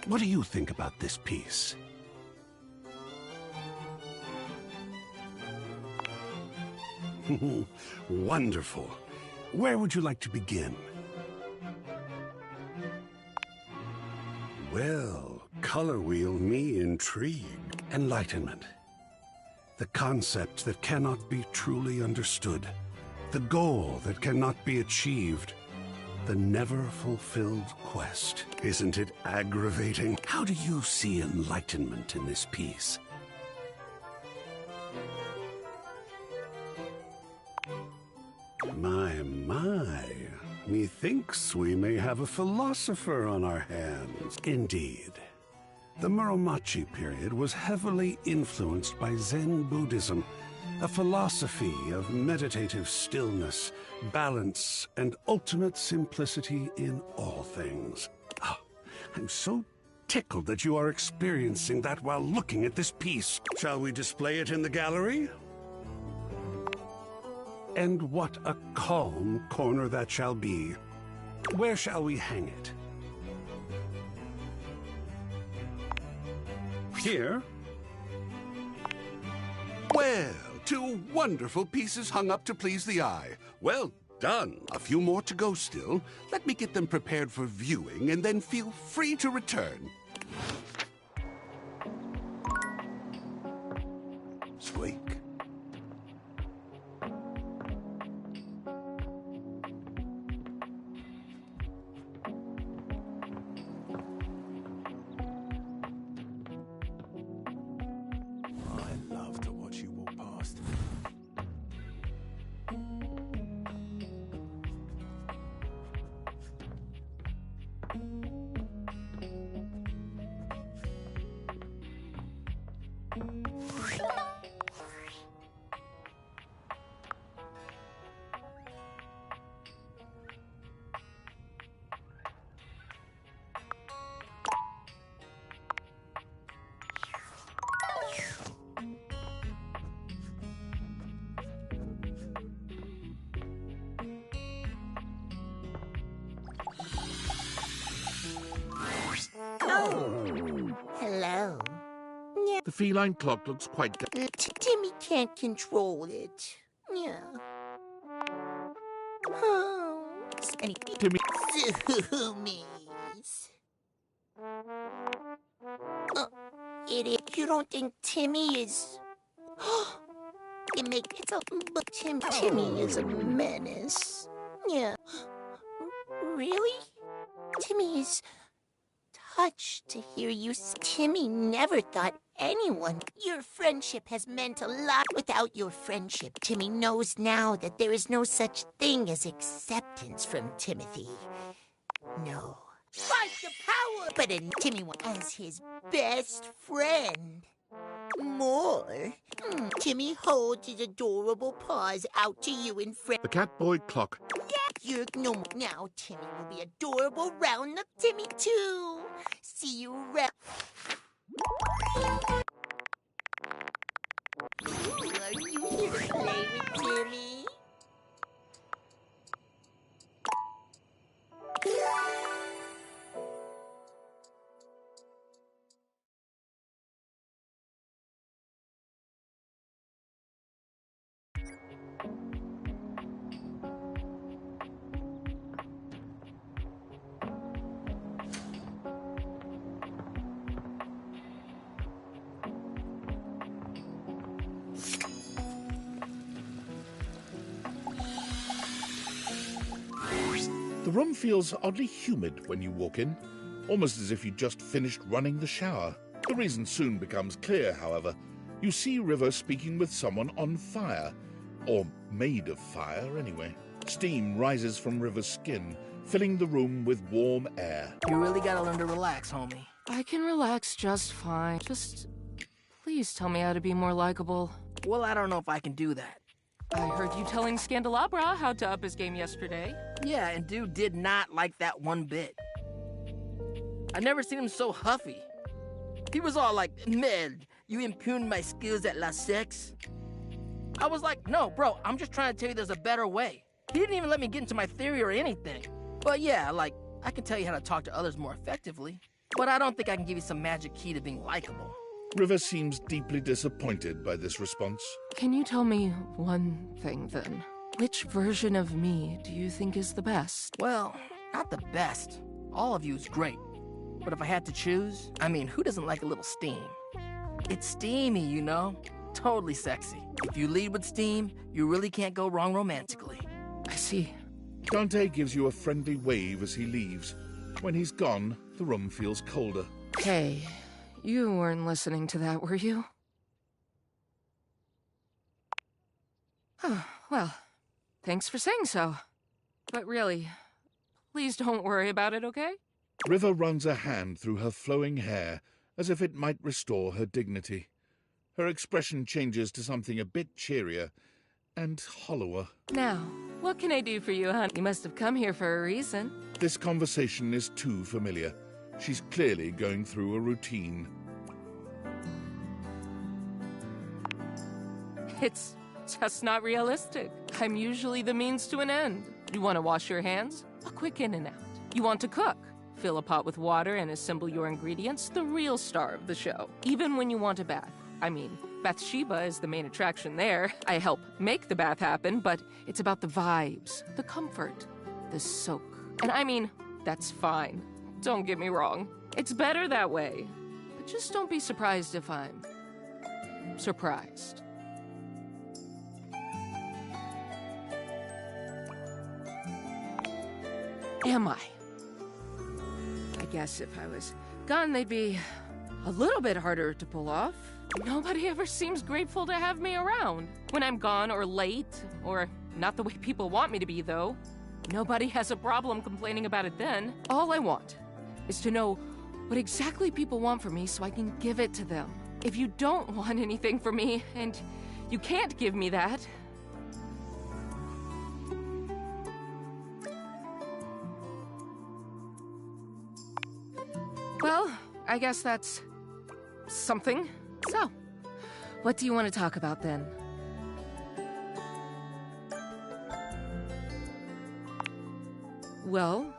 Speaker 15: What do you think about this piece? Wonderful. Where would you like to begin? Well, color wheel me intrigued. Enlightenment. The concept that cannot be truly understood. The goal that cannot be achieved. The never-fulfilled quest. Isn't it aggravating? How do you see enlightenment in this piece? My. Methinks we may have a philosopher on our hands. Indeed. The Muromachi period was heavily influenced by Zen Buddhism, a philosophy of meditative stillness, balance, and ultimate simplicity in all things. Oh, I'm so tickled that you are experiencing that while looking at this piece. Shall we display it in the gallery? And what a calm corner that shall be. Where shall we hang it? Here? Well, 2 wonderful pieces hung up to please the eye. Well done. A few more to go still. Let me get them prepared for viewing, and then feel free to return. Squeak.
Speaker 10: I love to watch you walk past.
Speaker 1: Oh, hello. Yeah.
Speaker 6: The feline clock looks quite...
Speaker 1: Timmy can't control it. Yeah. Oh. Any
Speaker 6: Timmy...
Speaker 1: Zoomies. Idiot, you don't think Timmy is... But Timmy is a menace. Yeah. Really? Timmy is... touched to hear you. Timmy never thought anyone. Your friendship has meant a lot. Without your friendship, Timmy knows now that there is no such thing as acceptance from Timothy. No. Fight the power! But Timmy as his best friend. More. Timmy holds his adorable paws out to you in friend.
Speaker 6: The Catboy clock.
Speaker 1: You're no more. Now Timmy will be adorable round the Timmy too. See you around. Ooh, are you here to play with Timmy?
Speaker 6: The room feels oddly humid when you walk in, almost as if you just finished running the shower. The reason soon becomes clear, however. You see River speaking with someone on fire. Or made of fire, anyway. Steam rises from River's skin, filling the room with warm air.
Speaker 17: You really gotta learn to relax, homie.
Speaker 19: I can relax just fine. Just please tell me how to be more likable.
Speaker 17: Well, I don't know if I can do that.
Speaker 19: I heard you telling Scandelabra how to up his game yesterday.
Speaker 17: Yeah, and dude did not like that one bit. I've never seen him so huffy. He was all like, "Man, you impugned my skills at La Sex?" I was like, "No, bro, I'm just trying to tell you there's a better way." He didn't even let me get into my theory or anything. But yeah, like, I can tell you how to talk to others more effectively. But I don't think I can give you some magic key to being likable.
Speaker 6: River seems deeply disappointed by this response.
Speaker 19: Can you tell me one thing, then? Which version of me do you think is the best?
Speaker 17: Well, not the best. All of you is great. But if I had to choose, I mean, who doesn't like a little steam? It's steamy, you know? Totally sexy. If you lead with steam, you really can't go wrong romantically.
Speaker 19: I see.
Speaker 6: Dante gives you a friendly wave as he leaves. When he's gone, the room feels colder.
Speaker 19: Hey, you weren't listening to that, were you? Oh, well, thanks for saying so. But really, please don't worry about it, okay?
Speaker 6: River runs a hand through her flowing hair, as if it might restore her dignity. Her expression changes to something a bit cheerier and hollower.
Speaker 19: Now, what can I do for you, hon? You must have come here for a reason.
Speaker 6: This conversation is too familiar. She's clearly going through a routine.
Speaker 19: It's just not realistic. I'm usually the means to an end. You want to wash your hands? A quick in and out. You want to cook? Fill a pot with water and assemble your ingredients, the real star of the show. Even when you want a bath. I mean, Bathsheba is the main attraction there. I help make the bath happen, but it's about the vibes, the comfort, the soak. And I mean, that's fine. Don't get me wrong. It's better that way. But just don't be surprised if I'm surprised. Am I? I guess if I was gone, they'd be a little bit harder to pull off. Nobody ever seems grateful to have me around. When I'm gone or late, or not the way people want me to be, though. Nobody has a problem complaining about it then. All I want is to know what exactly people want from me so I can give it to them. If you don't want anything from me, and you can't give me that, well, I guess that's something. So, what do you want to talk about then? Well?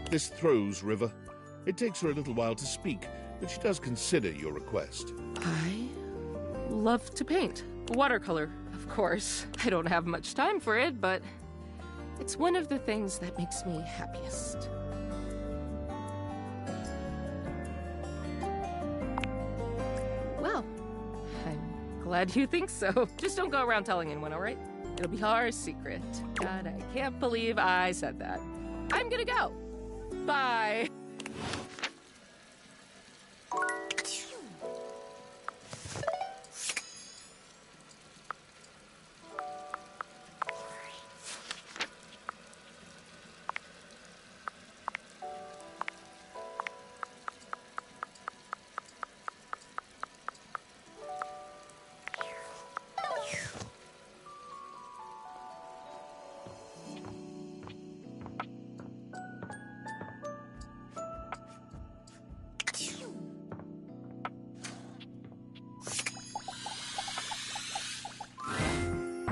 Speaker 6: This throws River. It takes her a little while to speak, but she does consider your request.
Speaker 19: I love to paint. Watercolor, of course. I don't have much time for it, but it's one of the things that makes me happiest. Well, I'm glad you think so. Just don't go around telling anyone, all right? It'll be our secret. God, I can't believe I said that. I'm gonna go. Bye.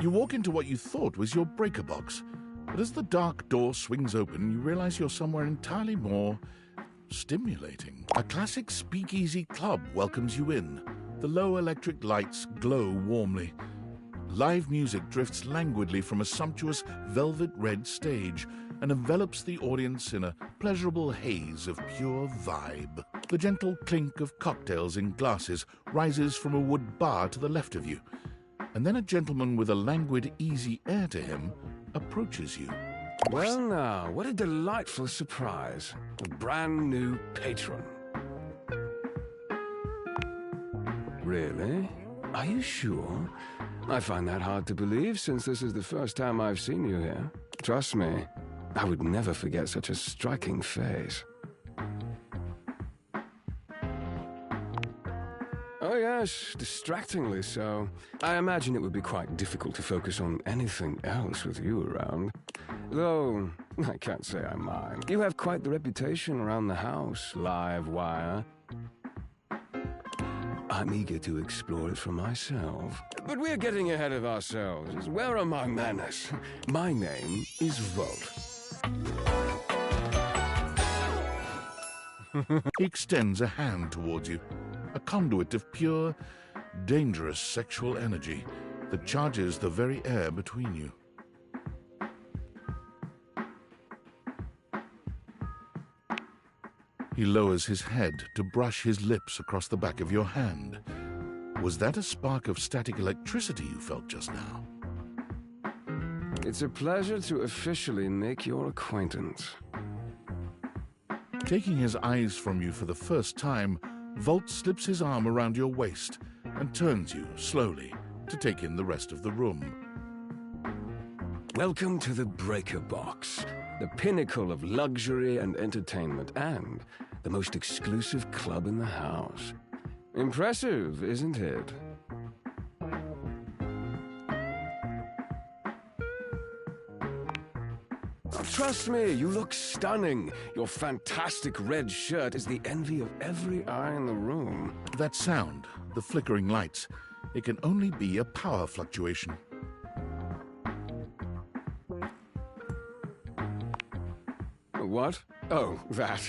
Speaker 6: You walk into what you thought was your breaker box, but as the dark door swings open, you realize you're somewhere entirely more stimulating. A classic speakeasy club welcomes you in. The low electric lights glow warmly. Live music drifts languidly from a sumptuous velvet red stage and envelops the audience in a pleasurable haze of pure vibe. The gentle clink of cocktails in glasses rises from a wood bar to the left of you, and then a gentleman with a languid, easy air to him approaches you.
Speaker 20: Well now, what a delightful surprise. A brand new patron. Really? Are you sure? I find that hard to believe since this is the first time I've seen you here. Trust me, I would never forget such a striking face. Oh yes, distractingly so. I imagine it would be quite difficult to focus on anything else with you around. Though, I can't say I mind. You have quite the reputation around the house, live wire. I'm eager to explore it for myself. But we're getting ahead of ourselves. Where are my manners? My name is Volt.
Speaker 6: He extends a hand towards you, a conduit of pure, dangerous sexual energy that charges the very air between you. He lowers his head to brush his lips across the back of your hand. Was that a spark of static electricity you felt just now?
Speaker 20: It's a pleasure to officially make your acquaintance.
Speaker 6: Taking his eyes from you for the first time, Volt slips his arm around your waist and turns you, slowly, to take in the rest of the room.
Speaker 20: Welcome to the Breaker Box, the pinnacle of luxury and entertainment, and the most exclusive club in the house. Impressive, isn't it? Oh, trust me, you look stunning. Your fantastic red shirt is the envy of every eye in the room.
Speaker 6: That sound, the flickering lights, it can only be a power fluctuation.
Speaker 20: What? Oh, that.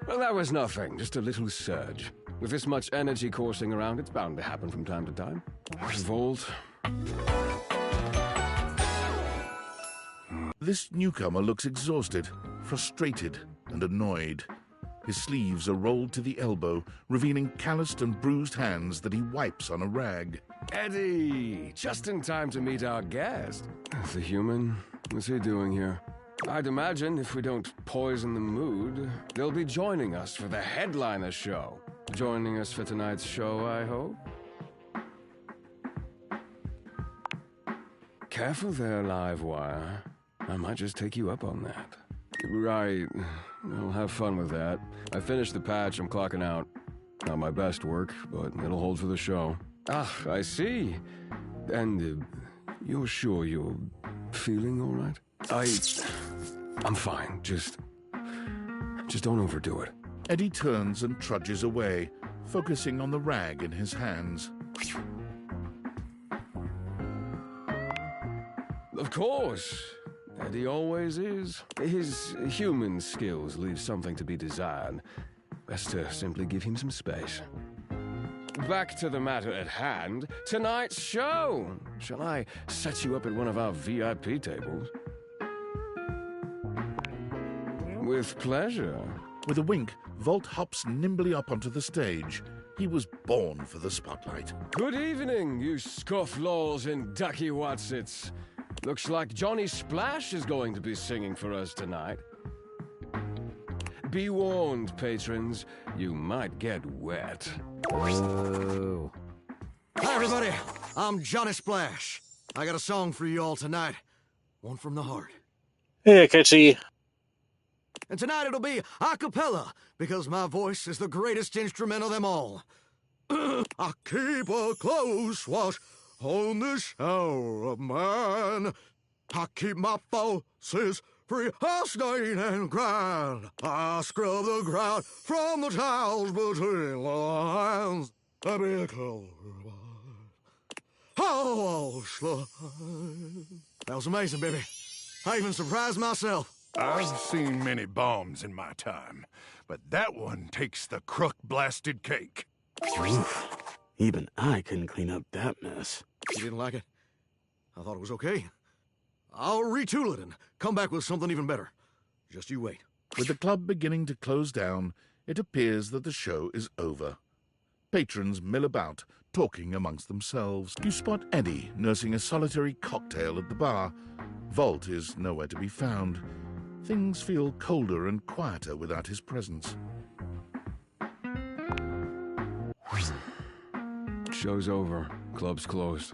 Speaker 20: Well, that was nothing, just a little surge. With this much energy coursing around, it's bound to happen from time to time. Volt.
Speaker 6: This newcomer looks exhausted, frustrated, and annoyed. His sleeves are rolled to the elbow, revealing calloused and bruised hands that he wipes on a rag.
Speaker 20: Eddie! Just in time to meet our guest. The human? What's he doing here? I'd imagine if we don't poison the mood, they'll be joining us for the headliner show. Joining us for tonight's show, I hope? Careful there, Livewire. I might just take you up on that. Right. I'll have fun with that. I finished the patch, I'm clocking out. Not my best work, but it'll hold for the show. Ah, I see. And you're sure you're feeling all right? I'm fine. Just don't overdo it.
Speaker 6: Eddie turns and trudges away, focusing on the rag in his hands.
Speaker 20: Of course. Eddie always is. His human skills leave something to be desired. Best to simply give him some space. Back to the matter at hand. Tonight's show. Shall I set you up at one of our VIP tables? With pleasure.
Speaker 6: With a wink, Volt hops nimbly up onto the stage. He was born for the spotlight.
Speaker 20: Good evening, you scofflaws and ducky watsits. Looks like Johnny Splash is going to be singing for us tonight. Be warned, patrons, you might get wet.
Speaker 21: Whoa. Hi, everybody. I'm Johnny Splash. I got a song for you all tonight. One from the heart.
Speaker 4: Hey, Kitchy.
Speaker 21: And tonight it'll be a cappella, because my voice is the greatest instrument of them all. I keep a close watch on this shower of mine. I keep my forces free of stain and grind. I scrub the ground from the tiles between the lines. I be a clover. Oh, slide. That was amazing, baby. I even surprised myself.
Speaker 15: I've seen many bombs in my time, but that one takes the crook-blasted cake.
Speaker 9: Oof. Even I couldn't clean up that mess.
Speaker 21: You didn't like it? I thought it was okay. I'll retool it and come back with something even better. Just you wait.
Speaker 6: With the club beginning to close down, it appears that the show is over. Patrons mill about, talking amongst themselves. You spot Eddie nursing a solitary cocktail at the bar. Vault is nowhere to be found. Things feel colder and quieter without his presence.
Speaker 20: Show's over. Club's closed.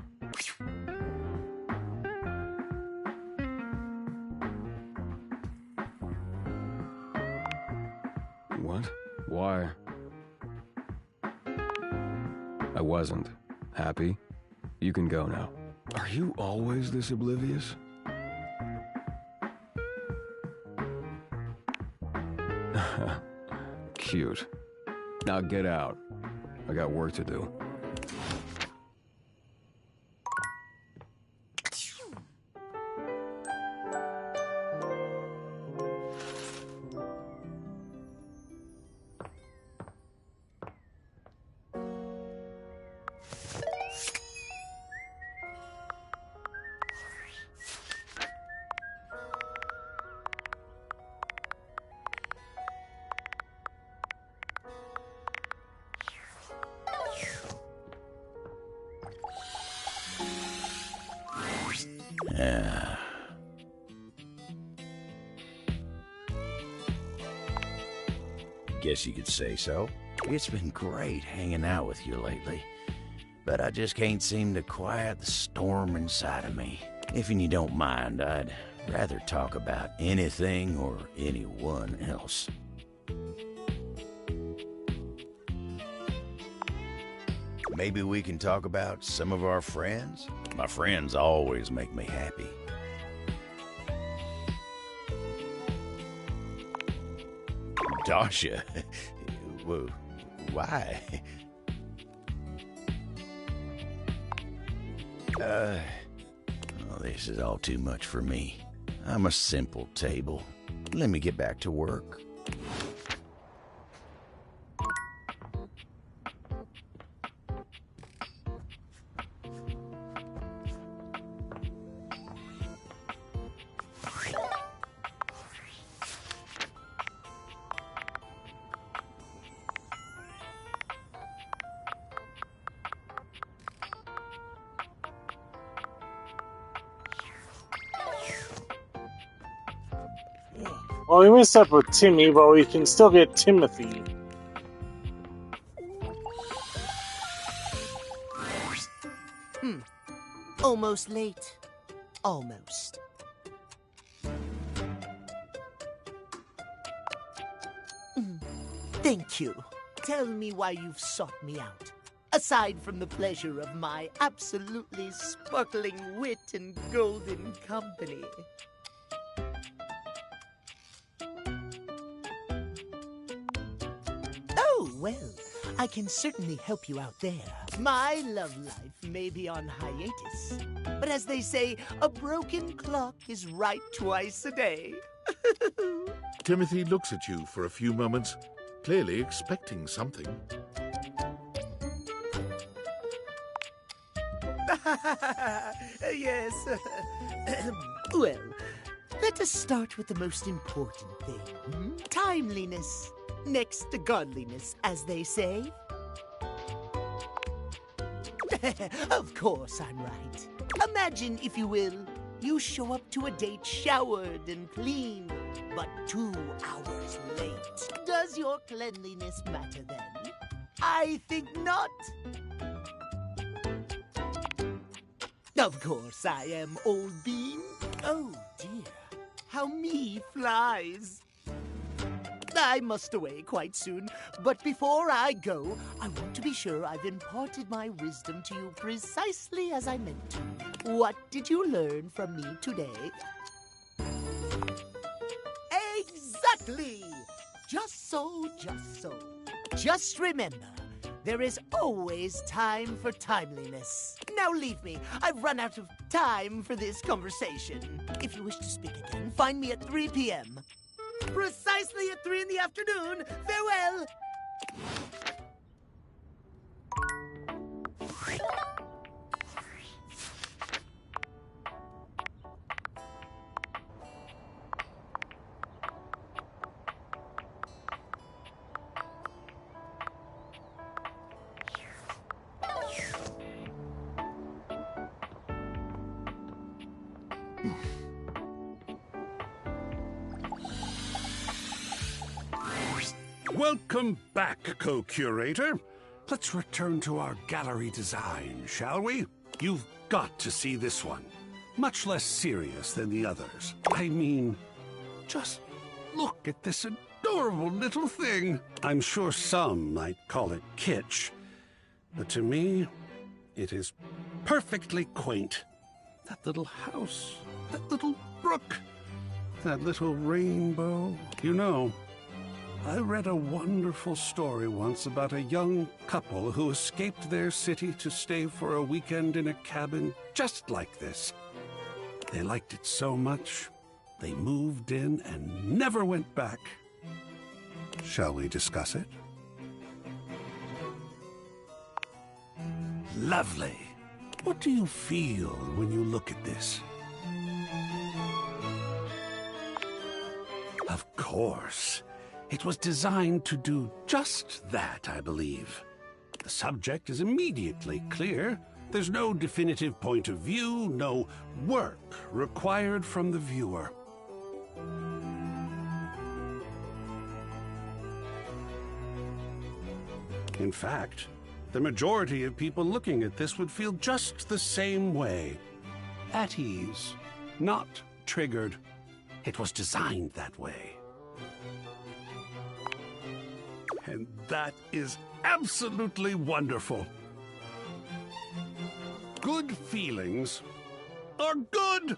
Speaker 20: What? Why? I wasn't. Happy? You can go now. Are you always this oblivious? Cute. Now get out. I got work to do.
Speaker 7: Guess you could say so. It's been great hanging out with you lately, but I just can't seem to quiet the storm inside of me. If you don't mind, I'd rather talk about anything or anyone else. Maybe we can talk about some of our friends? My friends always make me happy. Dasha? Whoa, why? Oh, this is all too much for me. I'm a simple table. Let me get back to work.
Speaker 4: Well, we messed up with Timmy, but we can still get Timothy.
Speaker 1: Almost late. Almost. Thank you. Tell me why you've sought me out. Aside from the pleasure of my absolutely sparkling wit and golden company. Oh, well, I can certainly help you out there. My love life may be on hiatus, but as they say, a broken clock is right twice a day.
Speaker 6: Timothy looks at you for a few moments, clearly expecting something.
Speaker 1: Yes. Well, let us start with the most important thing. Timeliness. Next to godliness, as they say. Of course I'm right. Imagine, if you will, you show up to a date showered and clean, but 2 hours late. Does your cleanliness matter then? I think not. Of course I am, old bean. Oh dear, how me flies. I must away quite soon, but before I go, I want to be sure I've imparted my wisdom to you precisely as I meant to. What did you learn from me today? Exactly! Just so, just so. Just remember, there is always time for timeliness. Now leave me. I've run out of time for this conversation. If you wish to speak again, find me at 3 p.m. Precisely at 3 in the afternoon. Farewell!
Speaker 15: Welcome back, co-curator. Let's return to our gallery design, shall we? You've got to see this one. Much less serious than the others. I mean, just look at this adorable little thing. I'm sure some might call it kitsch, but to me, it is perfectly quaint. That little house, that little brook, that little rainbow. You know, I read a wonderful story once about a young couple who escaped their city to stay for a weekend in a cabin just like this. They liked it so much, they moved in and never went back. Shall we discuss it? Lovely. What do you feel when you look at this? Of course. It was designed to do just that, I believe. The subject is immediately clear. There's no definitive point of view, no work required from the viewer. In fact, the majority of people looking at this would feel just the same way. At ease, not triggered. It was designed that way. And that is absolutely wonderful. Good feelings are good.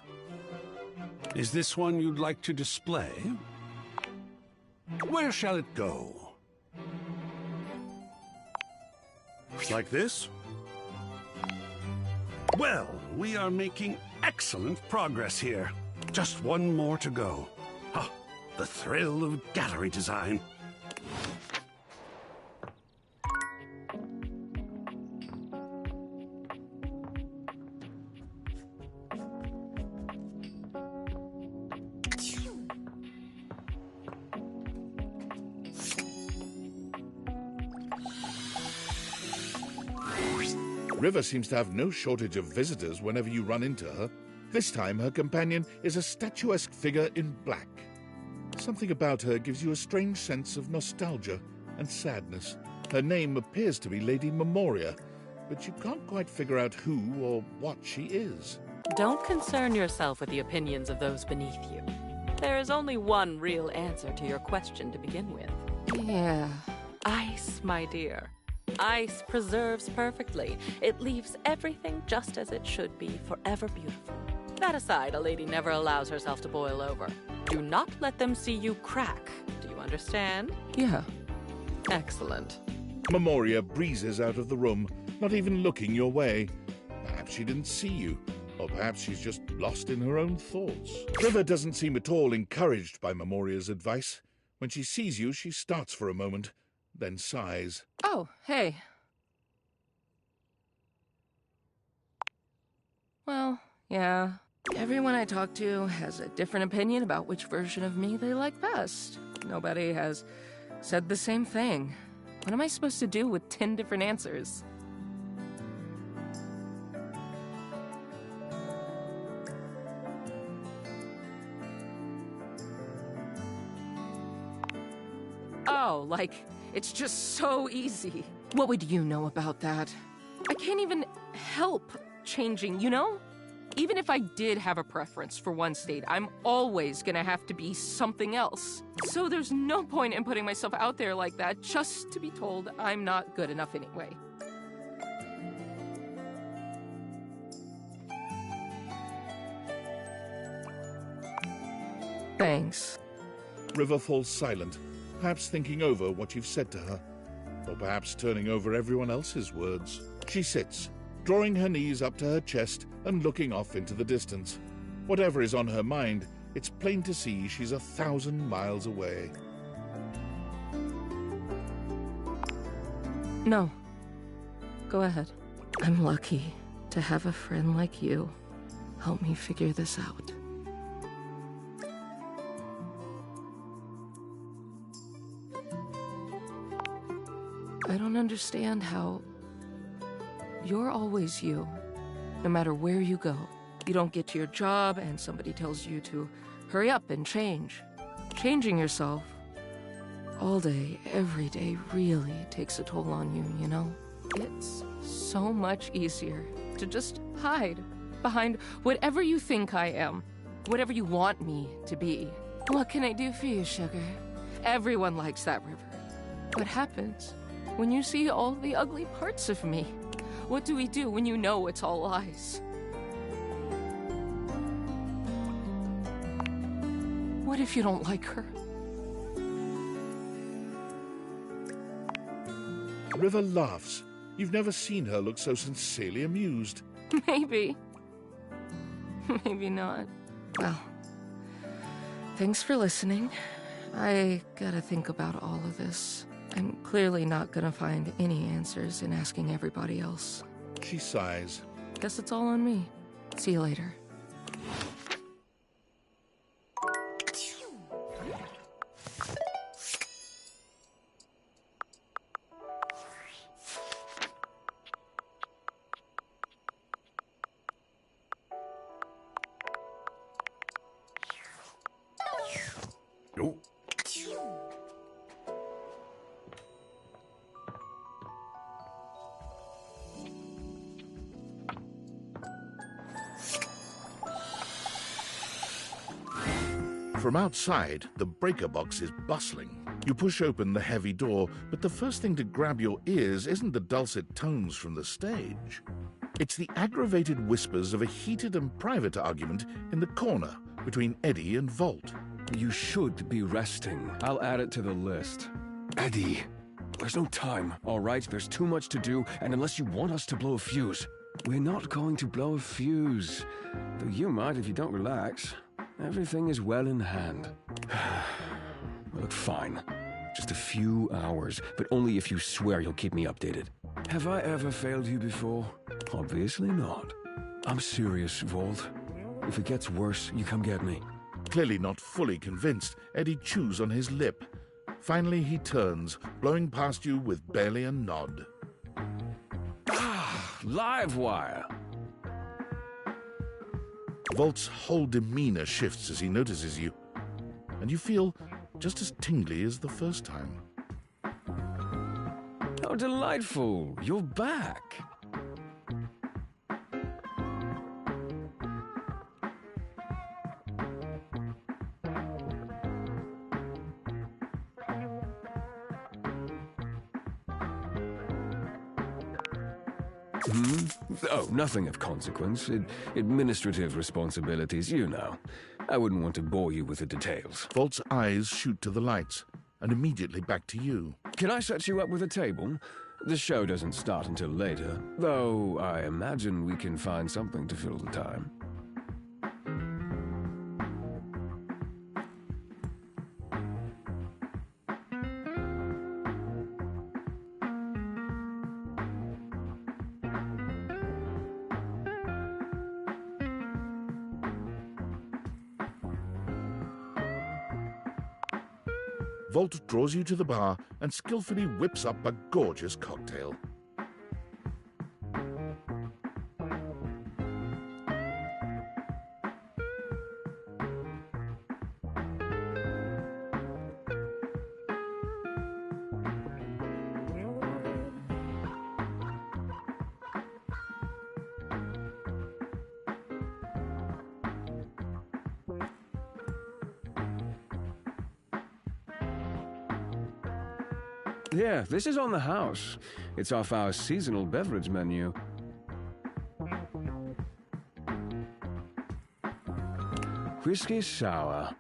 Speaker 15: Is this one you'd like to display? Where shall it go? Like this? Well, we are making excellent progress here. Just one more to go. Ah, the thrill of gallery design.
Speaker 6: River seems to have no shortage of visitors whenever you run into her. This time, her companion is a statuesque figure in black. Something about her gives you a strange sense of nostalgia and sadness. Her name appears to be Lady Memoria, but you can't quite figure out who or what she is.
Speaker 25: Don't concern yourself with the opinions of those beneath you. There is only one real answer to your question to begin with. Yeah, ice, my dear. Ice preserves perfectly. It leaves everything just as it should be, forever beautiful. That aside, a lady never allows herself to boil over. Do not let them see you crack. Do you understand? Yeah. Excellent.
Speaker 6: Memoria breezes out of the room, not even looking your way. Perhaps she didn't see you, or perhaps she's just lost in her own thoughts. River doesn't seem at all encouraged by Memoria's advice. When she sees you, she starts for a moment, then sighs.
Speaker 19: Oh, hey. Well, yeah. Everyone I talk to has a different opinion about which version of me they like best. Nobody has said the same thing. What am I supposed to do with 10 different answers? Oh, like, it's just so easy. What would you know about that? I can't even help changing, you know? Even if I did have a preference for one state, I'm always gonna have to be something else. So there's no point in putting myself out there like that just to be told I'm not good enough anyway. Thanks.
Speaker 6: River falls silent, perhaps thinking over what you've said to her, or perhaps turning over everyone else's words. She sits, drawing her knees up to her chest and looking off into the distance. Whatever is on her mind, it's plain to see she's 1,000 miles away.
Speaker 19: No. Go ahead. I'm lucky to have a friend like you help me figure this out. I don't understand how you're always you, no matter where you go. You don't get to your job and somebody tells you to hurry up and change. Changing yourself all day, every day really takes a toll on you, you know? It's so much easier to just hide behind whatever you think I am, whatever you want me to be. What can I do for you, sugar? Everyone likes that river. What happens when you see all the ugly parts of me? What do we do when you know it's all lies? What if you don't like her?
Speaker 6: River laughs. You've never seen her look so sincerely amused.
Speaker 19: Maybe. Maybe not. Well, thanks for listening. I gotta think about all of this. I'm clearly not gonna find any answers in asking everybody else.
Speaker 6: She sighs.
Speaker 19: Guess it's all on me. See you later.
Speaker 6: Oh. From outside, the breaker box is bustling. You push open the heavy door, but the first thing to grab your ears isn't the dulcet tones from the stage. It's the aggravated whispers of a heated and private argument in the corner between Eddie and Volt.
Speaker 20: You should be resting. I'll add it to the list. Eddie, there's no time, all right? There's too much to do, and unless you want us to blow a fuse, we're not going to blow a fuse. Though you might if you don't relax. Everything is well in hand. Look, fine. Just a few hours, but only if you swear you'll keep me updated. Have I ever failed you before? Obviously not. I'm serious, Volt. If it gets worse, you come get me.
Speaker 6: Clearly not fully convinced, Eddie chews on his lip. Finally, he turns, blowing past you with barely a nod.
Speaker 20: Ah, live wire.
Speaker 6: Volt's whole demeanor shifts as he notices you, and you feel just as tingly as the first time.
Speaker 20: Oh, delightful. You're back. Oh, nothing of consequence. Administrative responsibilities, you know. I wouldn't want to bore you with the details.
Speaker 6: Volt's eyes shoot to the lights, and immediately back to you.
Speaker 20: Can I set you up with a table? The show doesn't start until later, though I imagine we can find something to fill the time.
Speaker 6: Volt draws you to the bar and skillfully whips up a gorgeous cocktail.
Speaker 20: Yeah, this is on the house. It's off our seasonal beverage menu. Whiskey sour.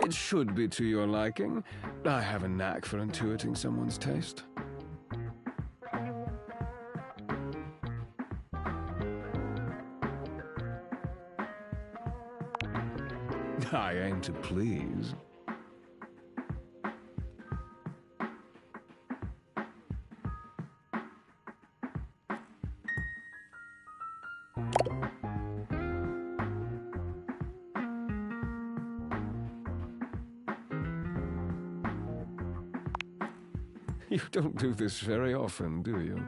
Speaker 20: It should be to your liking. I have a knack for intuiting someone's taste. I aim to please. You don't do this very often, do you?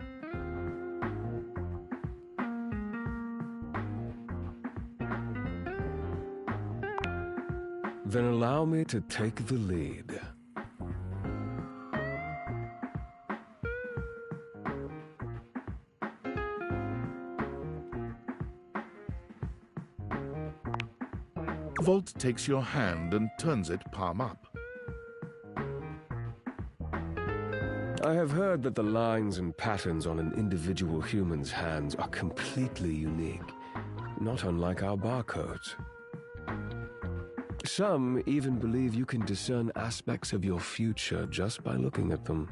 Speaker 20: allow me to take the lead.
Speaker 6: Volt takes your hand and turns it palm up.
Speaker 20: I have heard that the lines and patterns on an individual human's hands are completely unique, not unlike our barcodes. Some even believe you can discern aspects of your future just by looking at them.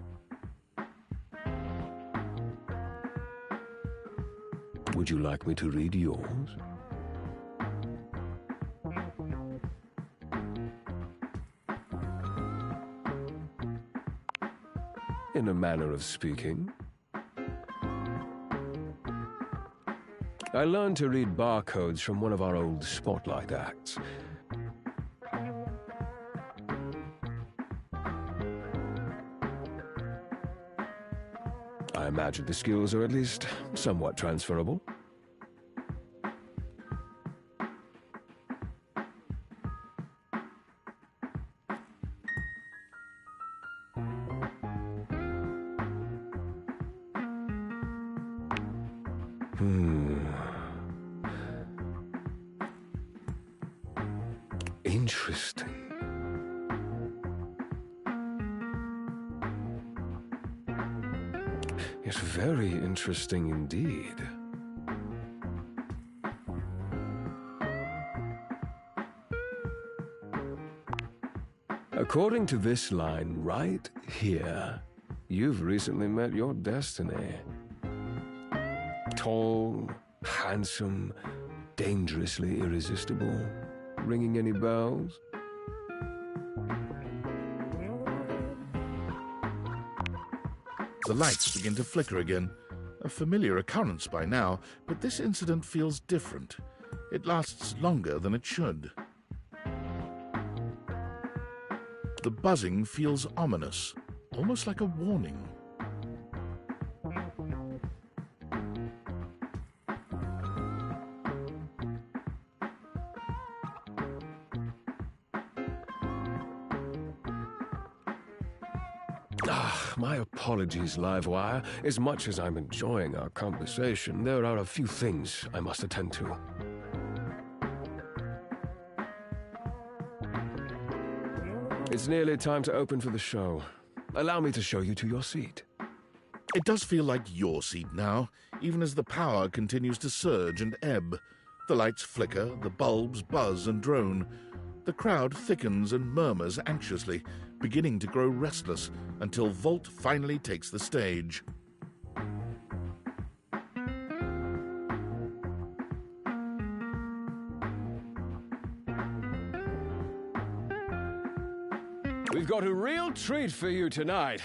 Speaker 20: Would you like me to read yours? In a manner of speaking. I learned to read barcodes from one of our old spotlight acts. I imagine the skills are at least somewhat transferable. Interesting. Yes, very interesting indeed. According to this line right here, you've recently met your destiny. Tall, handsome, dangerously irresistible. Ringing any bells?
Speaker 6: The lights begin to flicker again. A familiar occurrence by now, but this incident feels different. It lasts longer than it should. The buzzing feels ominous, almost like a warning.
Speaker 20: My apologies, Livewire. As much as I'm enjoying our conversation, there are a few things I must attend to. It's nearly time to open for the show. Allow me to show you to your seat.
Speaker 6: It does feel like your seat now, even as the power continues to surge and ebb. The lights flicker, the bulbs buzz and drone. The crowd thickens and murmurs anxiously, beginning to grow restless until Volt finally takes the stage.
Speaker 20: We've got a real treat for you tonight.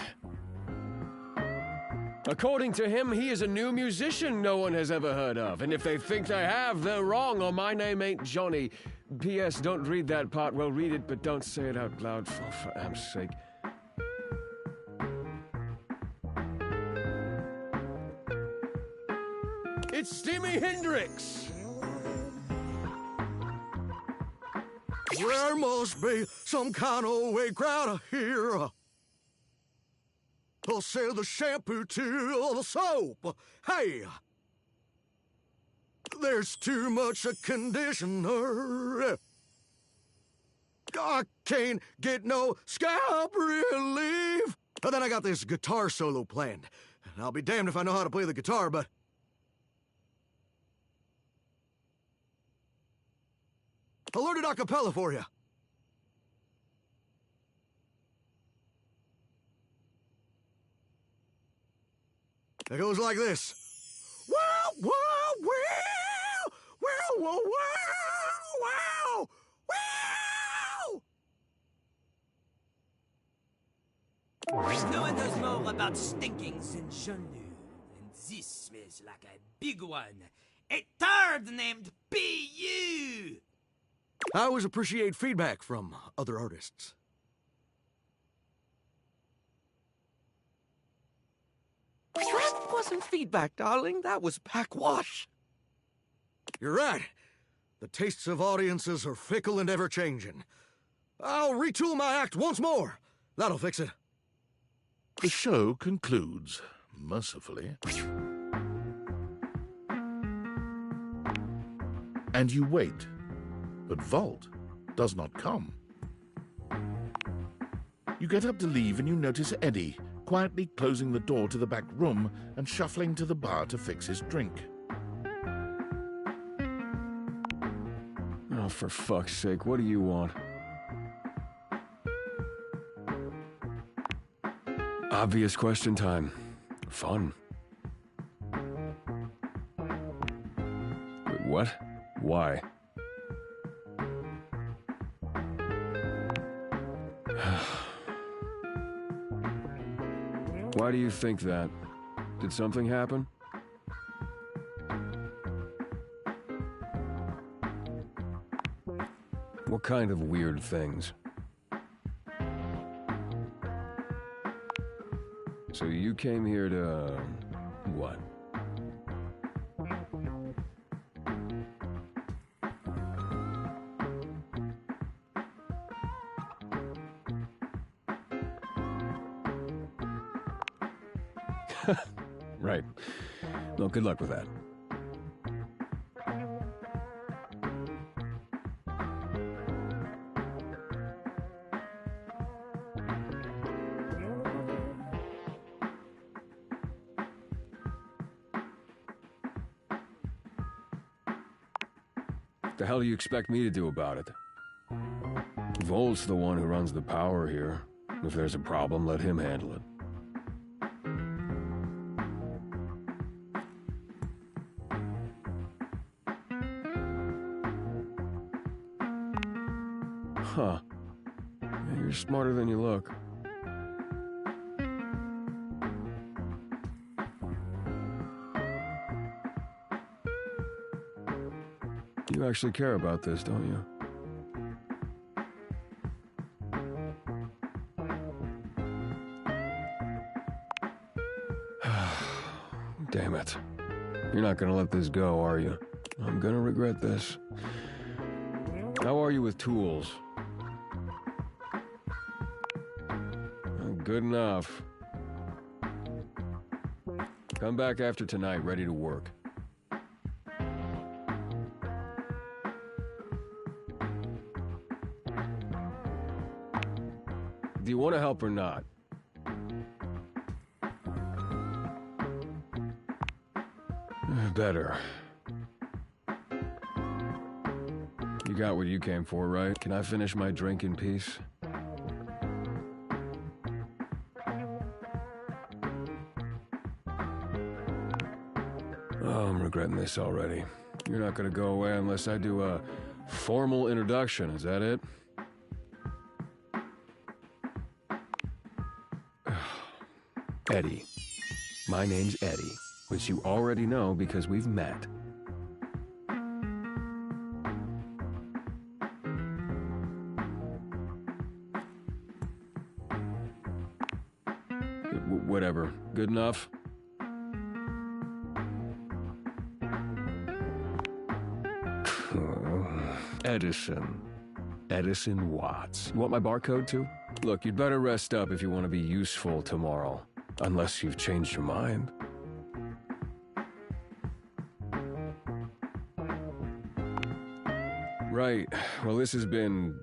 Speaker 20: According to him, he is a new musician no one has ever heard of. And if they think they have, they're wrong, or my name ain't Johnny. P.S. Don't read that part. Well, read it, but don't say it out loud, for am's sake. It's Steamy Hendrix!
Speaker 21: There must be some kind of way crowd here. They'll sell the shampoo to the soap. Hey! There's too much a conditioner. I can't get no scalp relief. And then I got this guitar solo planned. And I'll be damned if I know how to play the guitar, but... I learned it a cappella for you. It goes like this. Wow, wow, wow, wow, wow, wow, wow.
Speaker 16: No one knows more about stinkings than Jean-Luc, and this smells like a big one. A turd named P.U.
Speaker 21: I always appreciate feedback from other artists.
Speaker 17: That wasn't feedback, darling. That was backwash.
Speaker 21: You're right. The tastes of audiences are fickle and ever-changing. I'll retool my act once more. That'll fix it.
Speaker 6: The show concludes, mercifully. And you wait, but Volt does not come. You get up to leave and you notice Eddie quietly closing the door to the back room and shuffling to the bar to fix his drink.
Speaker 20: Oh, for fuck's sake, what do you want? Obvious question time. Fun. Wait, what? Why? Why do you think that? Did something happen? What kind of weird things? So you came here to... what? Right. Well, good luck with that. What the hell do you expect me to do about it? Volt's the one who runs the power here. If there's a problem, let him handle it. Huh. Yeah, you're smarter than you look. You actually care about this, don't you? Damn it. You're not gonna let this go, are you? I'm gonna regret this. How are you with tools? Good enough. Come back after tonight, ready to work. Do you want to help or not? Better. You got what you came for, right? Can I finish my drink in peace? Oh, I'm regretting this already. You're not gonna go away unless I do a formal introduction, is that it? Eddie. My name's Eddie, which you already know because we've met. Whatever. Good enough? Edison. Edison Watts. You want my barcode too? Look, you'd better rest up if you want to be useful tomorrow. Unless you've changed your mind. Right. Well, this has been...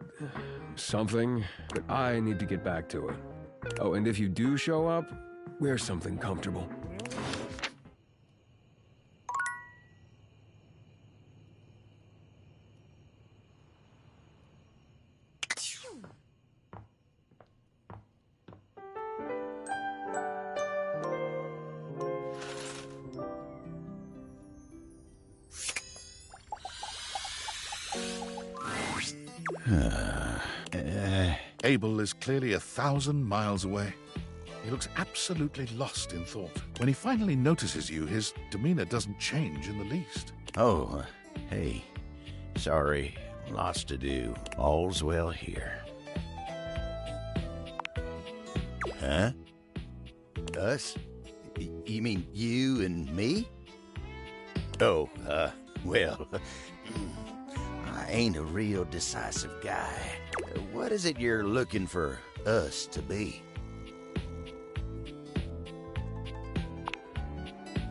Speaker 20: something, but I need to get back to it. Oh, and if you do show up, wear something comfortable.
Speaker 6: Abel is clearly 1,000 miles away. He looks absolutely lost in thought. When he finally notices you, his demeanor doesn't change in the least.
Speaker 7: Oh, hey. Sorry. Lots to do. All's well here. Huh? Us? You mean you and me? Oh, well, I ain't a real decisive guy. What is it you're looking for us to be?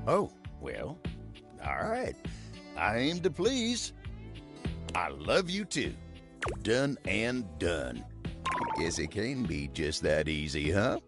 Speaker 7: Oh, well, all right. I aim to please. I love you too. Done and done. Guess it can be just that easy, huh?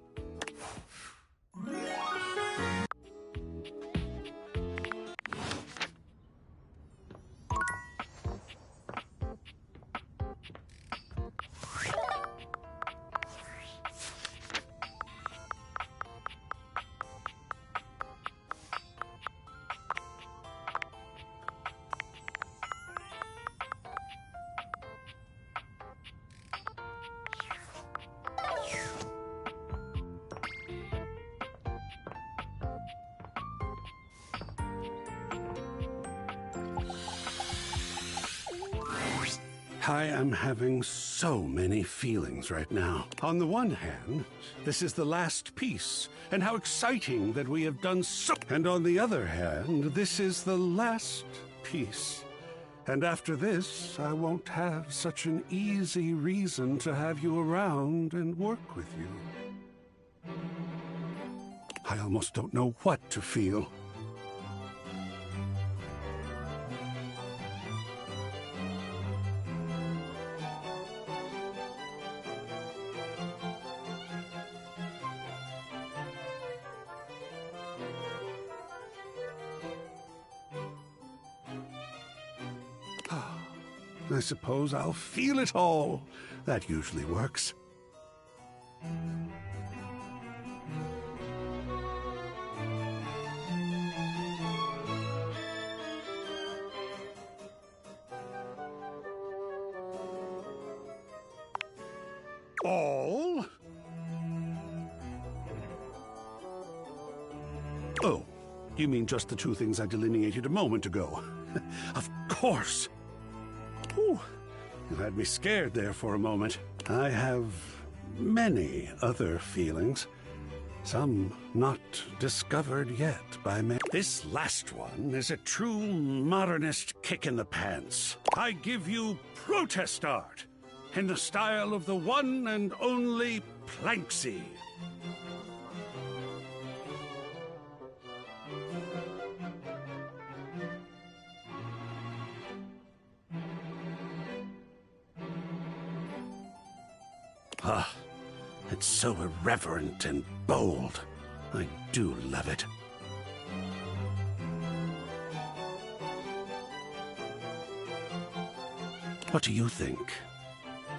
Speaker 15: I am having so many feelings right now. On the one hand, this is the last piece, and how exciting that we have done so. And on the other hand, this is the last piece. And after this, I won't have such an easy reason to have you around and work with you. I almost don't know what to feel. I suppose I'll feel it all. That usually works. All? Oh, you mean just the two things I delineated a moment ago? Of course. Whew. You had me scared there for a moment. I have many other feelings. Some not discovered yet by me. This last one is a true modernist kick in the pants. I give you protest art in the style of the one and only Planksy. Ah, it's so irreverent and bold. I do love it. What do you think?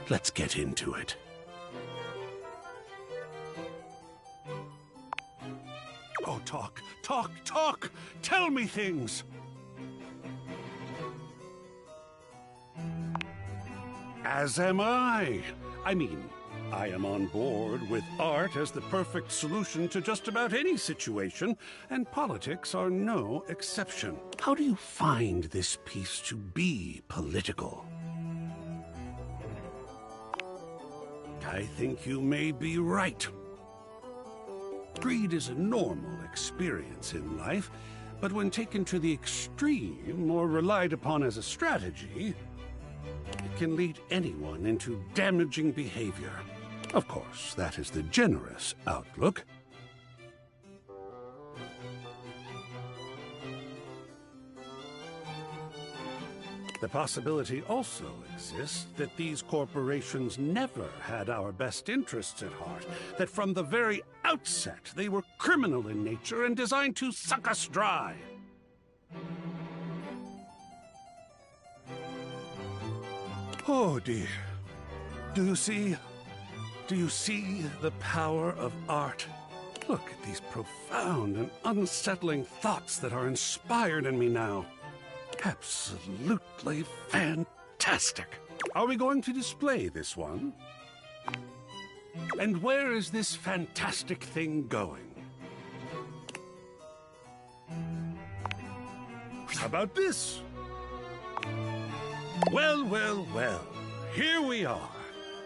Speaker 15: Let's get into it. Oh, talk, talk, talk! Tell me things! As am I. I mean, I am on board with art as the perfect solution to just about any situation, and politics are no exception. How do you find this piece to be political? I think you may be right. Greed is a normal experience in life, but when taken to the extreme or relied upon as a strategy, it can lead anyone into damaging behavior. Of course, that is the generous outlook. The possibility also exists that these corporations never had our best interests at heart, that from the very outset they were criminal in nature and designed to suck us dry. Oh dear. Do you see the power of art? Look at these profound and unsettling thoughts that are inspired in me now. Absolutely fantastic. Are we going to display this one? And where is this fantastic thing going? How about this? Well, well, well. Here we are.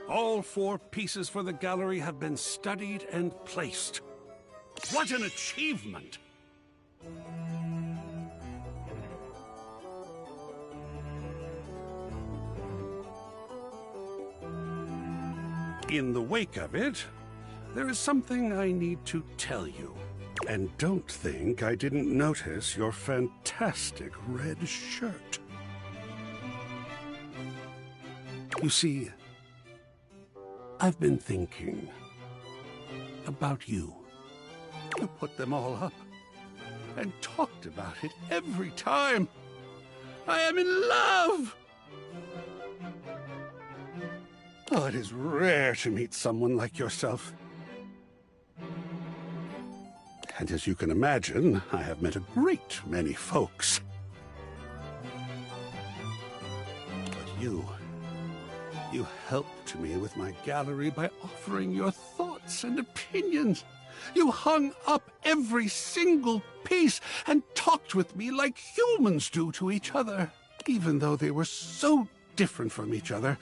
Speaker 15: All 4 pieces for the gallery have been studied and placed. What an achievement! in the wake of it, there is something I need to tell you. And don't think I didn't notice your fantastic red shirt. You see, I've been thinking about you. You put them all up and talked about it every time. I am in love! Oh, it is rare to meet someone like yourself. And as you can imagine, I have met a great many folks. But you helped me with my gallery by offering your thoughts and opinions. You hung up every single piece and talked with me like humans do to each other, even though they were so different from each other,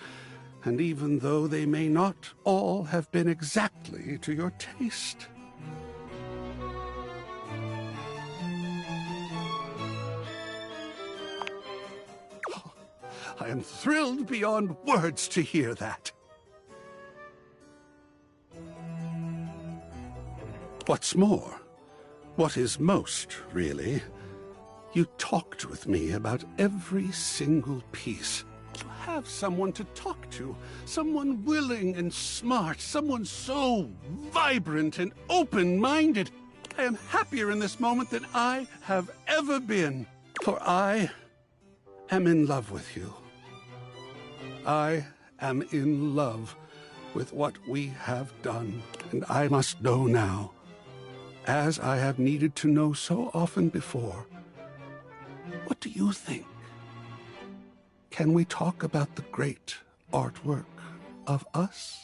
Speaker 15: and even though they may not all have been exactly to your taste. I am thrilled beyond words to hear that. What's more, what is most, really, you talked with me about every single piece. To have someone to talk to, someone willing and smart, someone so vibrant and open-minded. I am happier in this moment than I have ever been, for I am in love with you. I am in love with what we have done, and I must know now, as I have needed to know so often before. What do you think? Can we talk about the great artwork of us?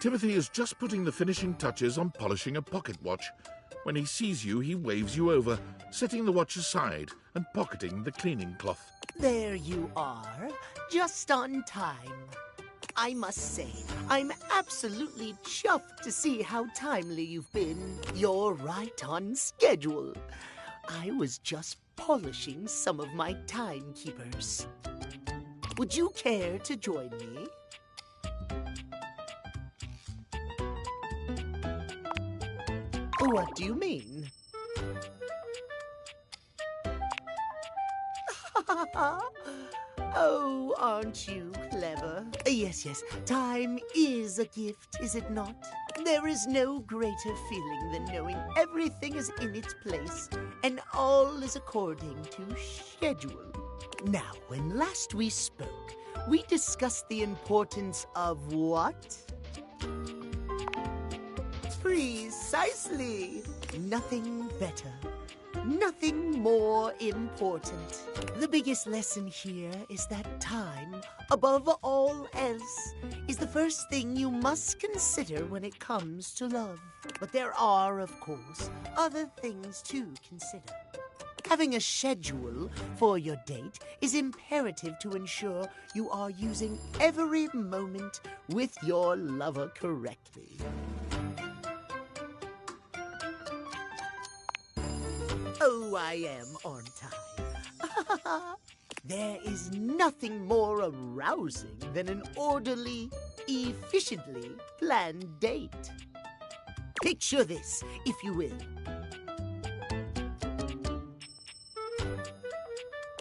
Speaker 6: Timothy is just putting the finishing touches on polishing a pocket watch. When he sees you, he waves you over, setting the watch aside and pocketing the cleaning cloth.
Speaker 1: There you are, just on time. I must say, I'm absolutely chuffed to see how timely you've been. You're right on schedule. I was just polishing some of my timekeepers. Would you care to join me? What do you mean? Oh, aren't you clever? Yes, time is a gift, is it not? There is no greater feeling than knowing everything is in its place and all is according to schedule. Now, when last we spoke, we discussed the importance of what? Precisely. Nothing better. Nothing more important. The biggest lesson here is that time, above all else, is the first thing you must consider when it comes to love. But there are, of course, other things to consider. Having a schedule for your date is imperative to ensure you are using every moment with your lover correctly. Oh, I am on time. There is nothing more arousing than an orderly, efficiently planned date. Picture this, if you will.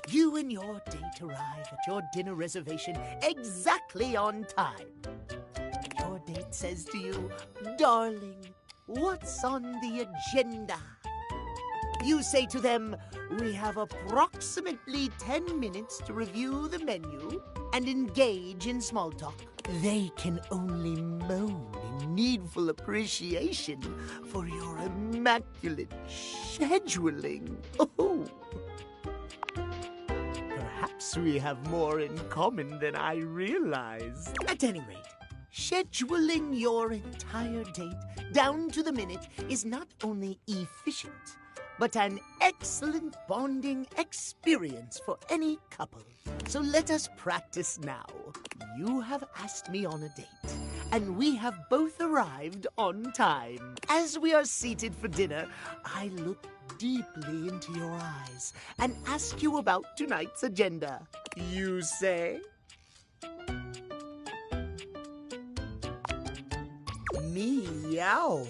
Speaker 1: You and your date arrive at your dinner reservation exactly on time. Your date says to you, "Darling, what's on the agenda?" You say to them, "We have approximately 10 minutes to review the menu and engage in small talk. They can only moan in needful appreciation for your immaculate scheduling. Oh. Perhaps we have more in common than I realize. At any rate, scheduling your entire date down to the minute is not only efficient, but an excellent bonding experience for any couple. So let us practice now. You have asked me on a date, and we have both arrived on time. As we are seated for dinner, I look deeply into your eyes and ask you about tonight's agenda. You say? Meow.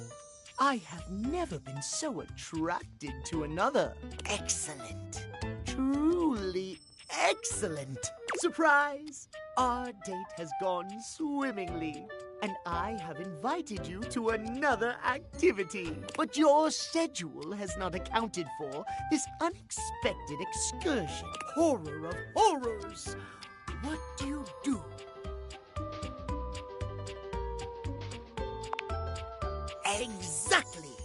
Speaker 1: I have never been so attracted to another. Excellent. Truly excellent. Surprise! Our date has gone swimmingly, and I have invited you to another activity. But your schedule has not accounted for this unexpected excursion. Horror of horrors! What do you do? Exactly!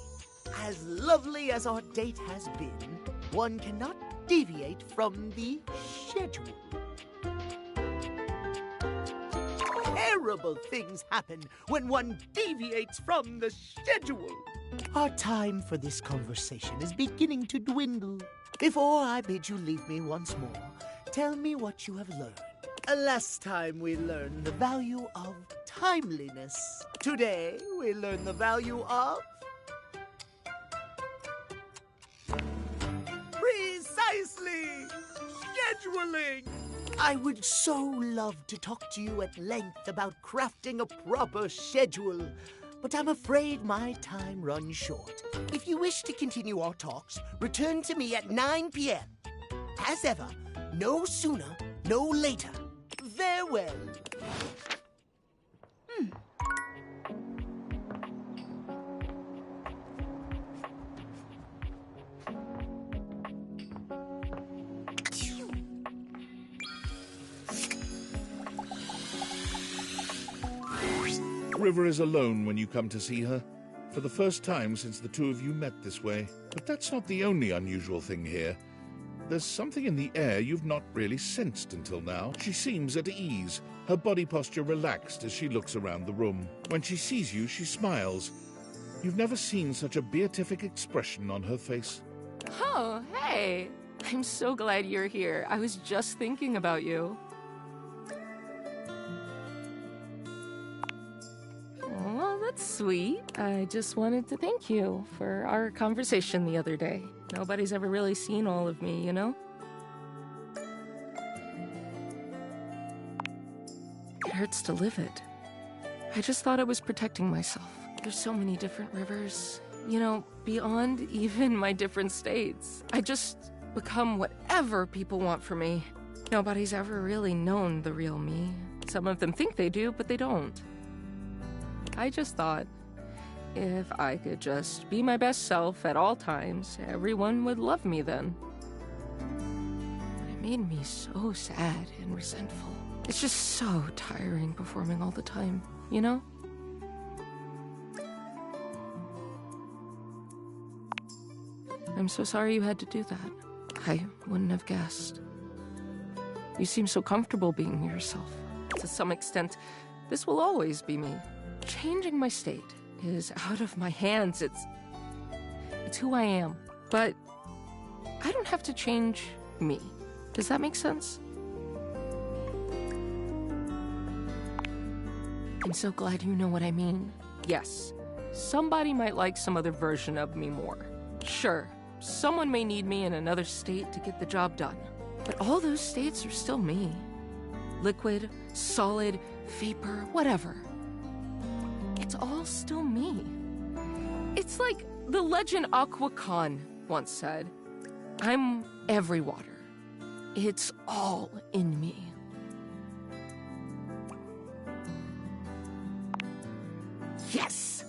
Speaker 1: As lovely as our date has been, one cannot deviate from the schedule. Terrible things happen when one deviates from the schedule. Our time for this conversation is beginning to dwindle. Before I bid you leave me once more, tell me what you have learned. Last time we learned the value of timeliness. Today we learn the value of precisely scheduling. I would so love to talk to you at length about crafting a proper schedule, but I'm afraid my time runs short. If you wish to continue our talks, return to me at 9 p.m. As ever, no sooner, no later. Farewell.
Speaker 6: River is alone when you come to see her, for the first time since the two of you met this way. But that's not the only unusual thing here. There's something in the air you've not really sensed until now. She seems at ease, her body posture relaxed as she looks around the room. When she sees you, she smiles. You've never seen such a beatific expression on her face.
Speaker 19: Oh, hey! I'm so glad you're here. I was just thinking about you. Well, that's sweet. I just wanted to thank you for our conversation the other day. Nobody's ever really seen all of me, you know? It hurts to live it. I just thought I was protecting myself. There's so many different rivers, you know, beyond even my different states. I just become whatever people want from me. Nobody's ever really known the real me. Some of them think they do, but they don't. I just thought, if I could just be my best self at all times, everyone would love me then. It made me so sad and resentful. It's just so tiring performing all the time, you know? I'm so sorry you had to do that. I wouldn't have guessed. You seem so comfortable being yourself. To some extent, this will always be me. Changing my state is out of my hands. It's who I am. But I don't have to change me. Does that make sense? I'm so glad you know what I mean. Yes, somebody might like some other version of me more. Sure, someone may need me in another state to get the job done. But all those states are still me. Liquid, solid, vapor, whatever. It's all still me. It's like the legend Aqua Khan once said, I'm every water. It's all in me.
Speaker 1: Yes!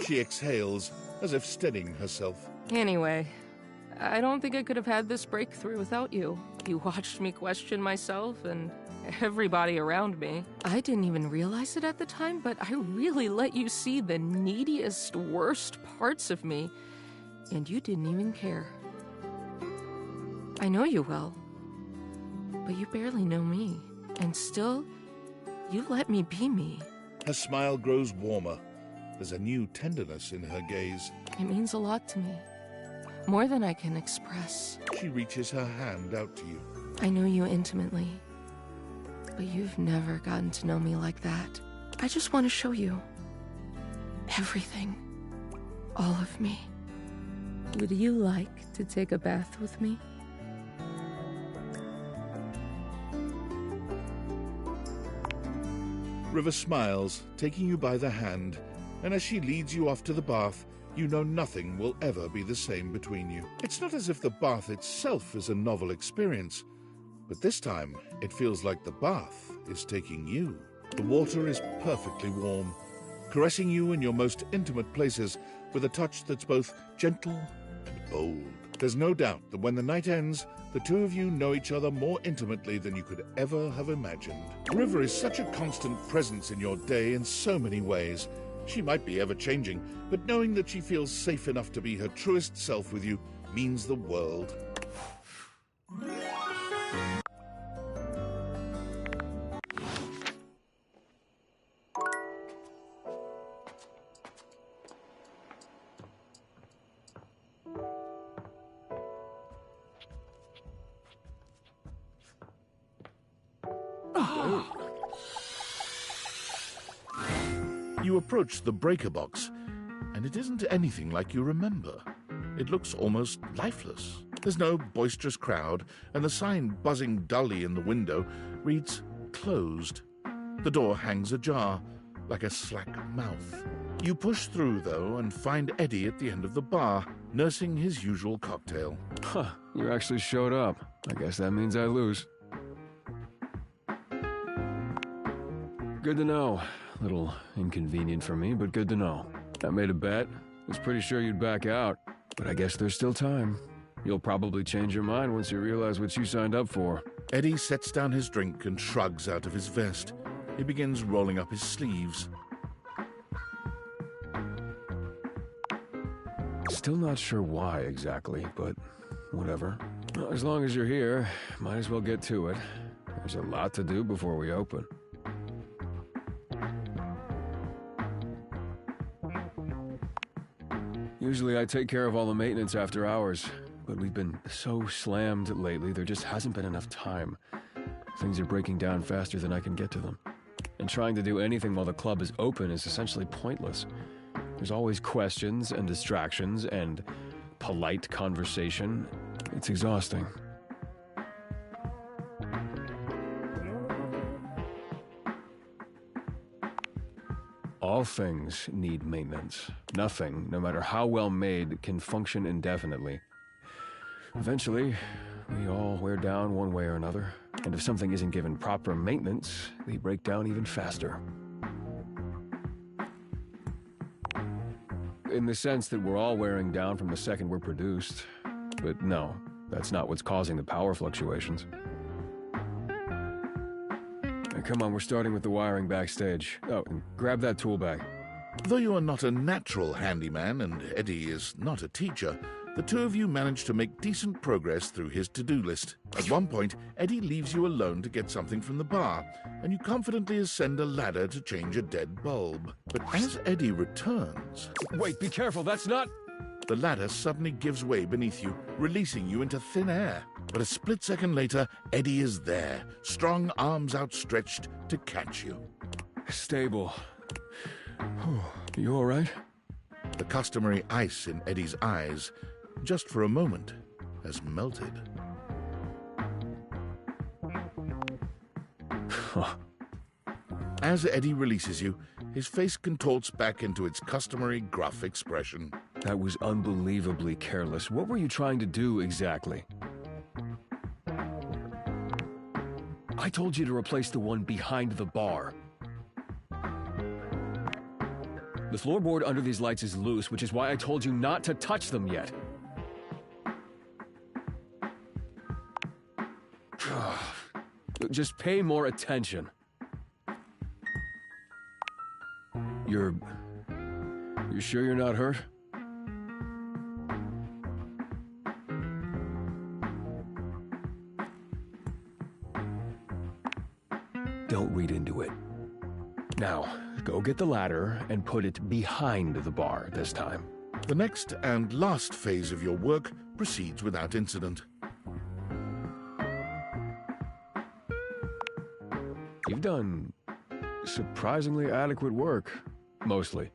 Speaker 6: She exhales, as if steadying herself.
Speaker 19: Anyway, I don't think I could have had this breakthrough without you. You watched me question myself and everybody around me. I didn't even realize it at the time, but I really let you see the neediest, worst parts of me, and you didn't even care. I know you well, but you barely know me, and still, you let me be me.
Speaker 6: Her smile grows warmer. There's a new tenderness in her gaze.
Speaker 19: It means a lot to me. More than I can express.
Speaker 6: She reaches her hand out to you.
Speaker 19: I know you intimately, but you've never gotten to know me like that. I just want to show you everything. All of me. Would you like to take a bath with me?
Speaker 6: River smiles, taking you by the hand, and as she leads you off to the bath, you know nothing will ever be the same between you. It's not as if the bath itself is a novel experience, but this time it feels like the bath is taking you. The water is perfectly warm, caressing you in your most intimate places with a touch that's both gentle and bold. There's no doubt that when the night ends, the two of you know each other more intimately than you could ever have imagined. River is such a constant presence in your day in so many ways. She might be ever-changing, but knowing that she feels safe enough to be her truest self with you means the world. You approach the breaker box, and it isn't anything like you remember. It looks almost lifeless. There's no boisterous crowd, and the sign buzzing dully in the window reads, "Closed." The door hangs ajar, like a slack mouth. You push through, though, and find Eddie at the end of the bar, nursing his usual cocktail.
Speaker 20: Huh, you actually showed up. I guess that means I lose. Good to know. A little inconvenient for me, but good to know. I made a bet. Was pretty sure you'd back out, but I guess there's still time. You'll probably change your mind once you realize what you signed up for.
Speaker 6: Eddie sets down his drink and shrugs out of his vest. He begins rolling up his sleeves.
Speaker 20: Still not sure why exactly, but whatever. Well, as long as you're here, might as well get to it. There's a lot to do before we open. Usually I take care of all the maintenance after hours, but we've been so slammed lately, there just hasn't been enough time. Things are breaking down faster than I can get to them. And trying to do anything while the club is open is essentially pointless. There's always questions and distractions and polite conversation. It's exhausting. All things need maintenance. Nothing, no matter how well made, can function indefinitely. Eventually, we all wear down one way or another, and if something isn't given proper maintenance, they break down even faster. In the sense that we're all wearing down from the second we're produced. But no, that's not what's causing the power fluctuations. Come on, we're starting with the wiring backstage. Oh, and grab that tool bag.
Speaker 6: Though you are not a natural handyman and Eddie is not a teacher, the two of you manage to make decent progress through his to-do list. At one point, Eddie leaves you alone to get something from the bar, and you confidently ascend a ladder to change a dead bulb. But as Eddie returns...
Speaker 20: Wait, be careful, that's not...
Speaker 6: The ladder suddenly gives way beneath you, releasing you into thin air. But a split second later, Eddie is there, strong arms outstretched to catch you.
Speaker 20: Stable. You all right?
Speaker 6: The customary ice in Eddie's eyes, just for a moment, has melted. As Eddie releases you, his face contorts back into its customary gruff expression.
Speaker 20: That was unbelievably careless. What were you trying to do exactly? I told you to replace the one behind the bar. The floorboard under these lights is loose, which is why I told you not to touch them yet. just pay more attention. You're sure you're not hurt? Don't read into it. Now, go get the ladder and put it behind the bar this time.
Speaker 6: The next and last phase of your work proceeds without incident.
Speaker 20: You've done surprisingly adequate work, mostly.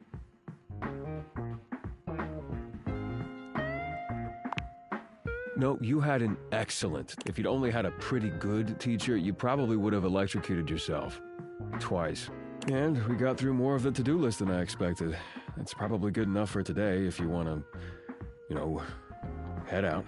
Speaker 20: No, you had an excellent. If you'd only had a pretty good teacher, you probably would have electrocuted yourself. Twice. And we got through more of the to-do list than I expected. That's probably good enough for today if you want to, head out.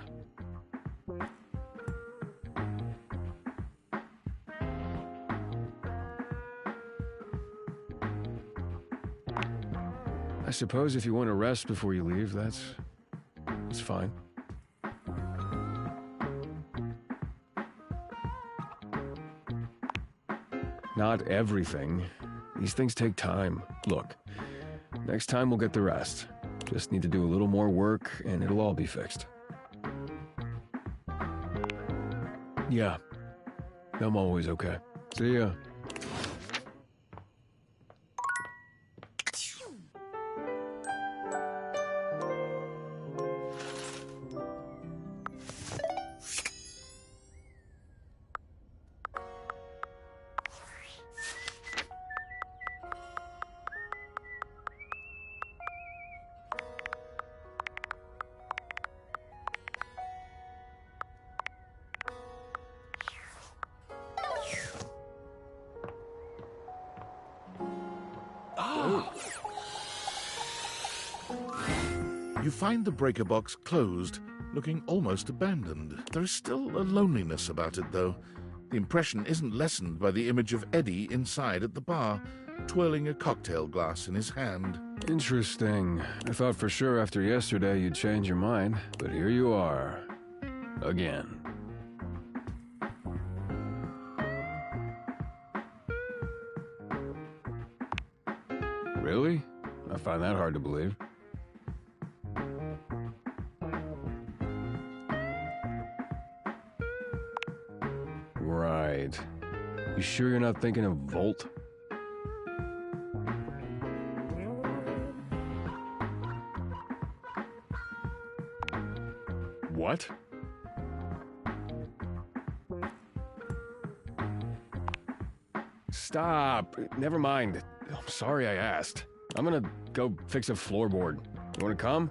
Speaker 20: I suppose if you want to rest before you leave, that's fine. Not everything. These things take time. Look, next time we'll get the rest. Just need to do a little more work and it'll all be fixed. Yeah, I'm always okay. See ya.
Speaker 6: You find the breaker box closed, looking almost abandoned. There is still a loneliness about it, though. The impression isn't lessened by the image of Eddie inside at the bar, twirling a cocktail glass in his hand.
Speaker 20: Interesting. I thought for sure after yesterday you'd change your mind, but here you are. Again. Really? I find that hard to believe. Right. You sure you're not thinking of Volt? What? Stop. Never mind. I'm sorry I asked. I'm gonna go fix a floorboard. You wanna come?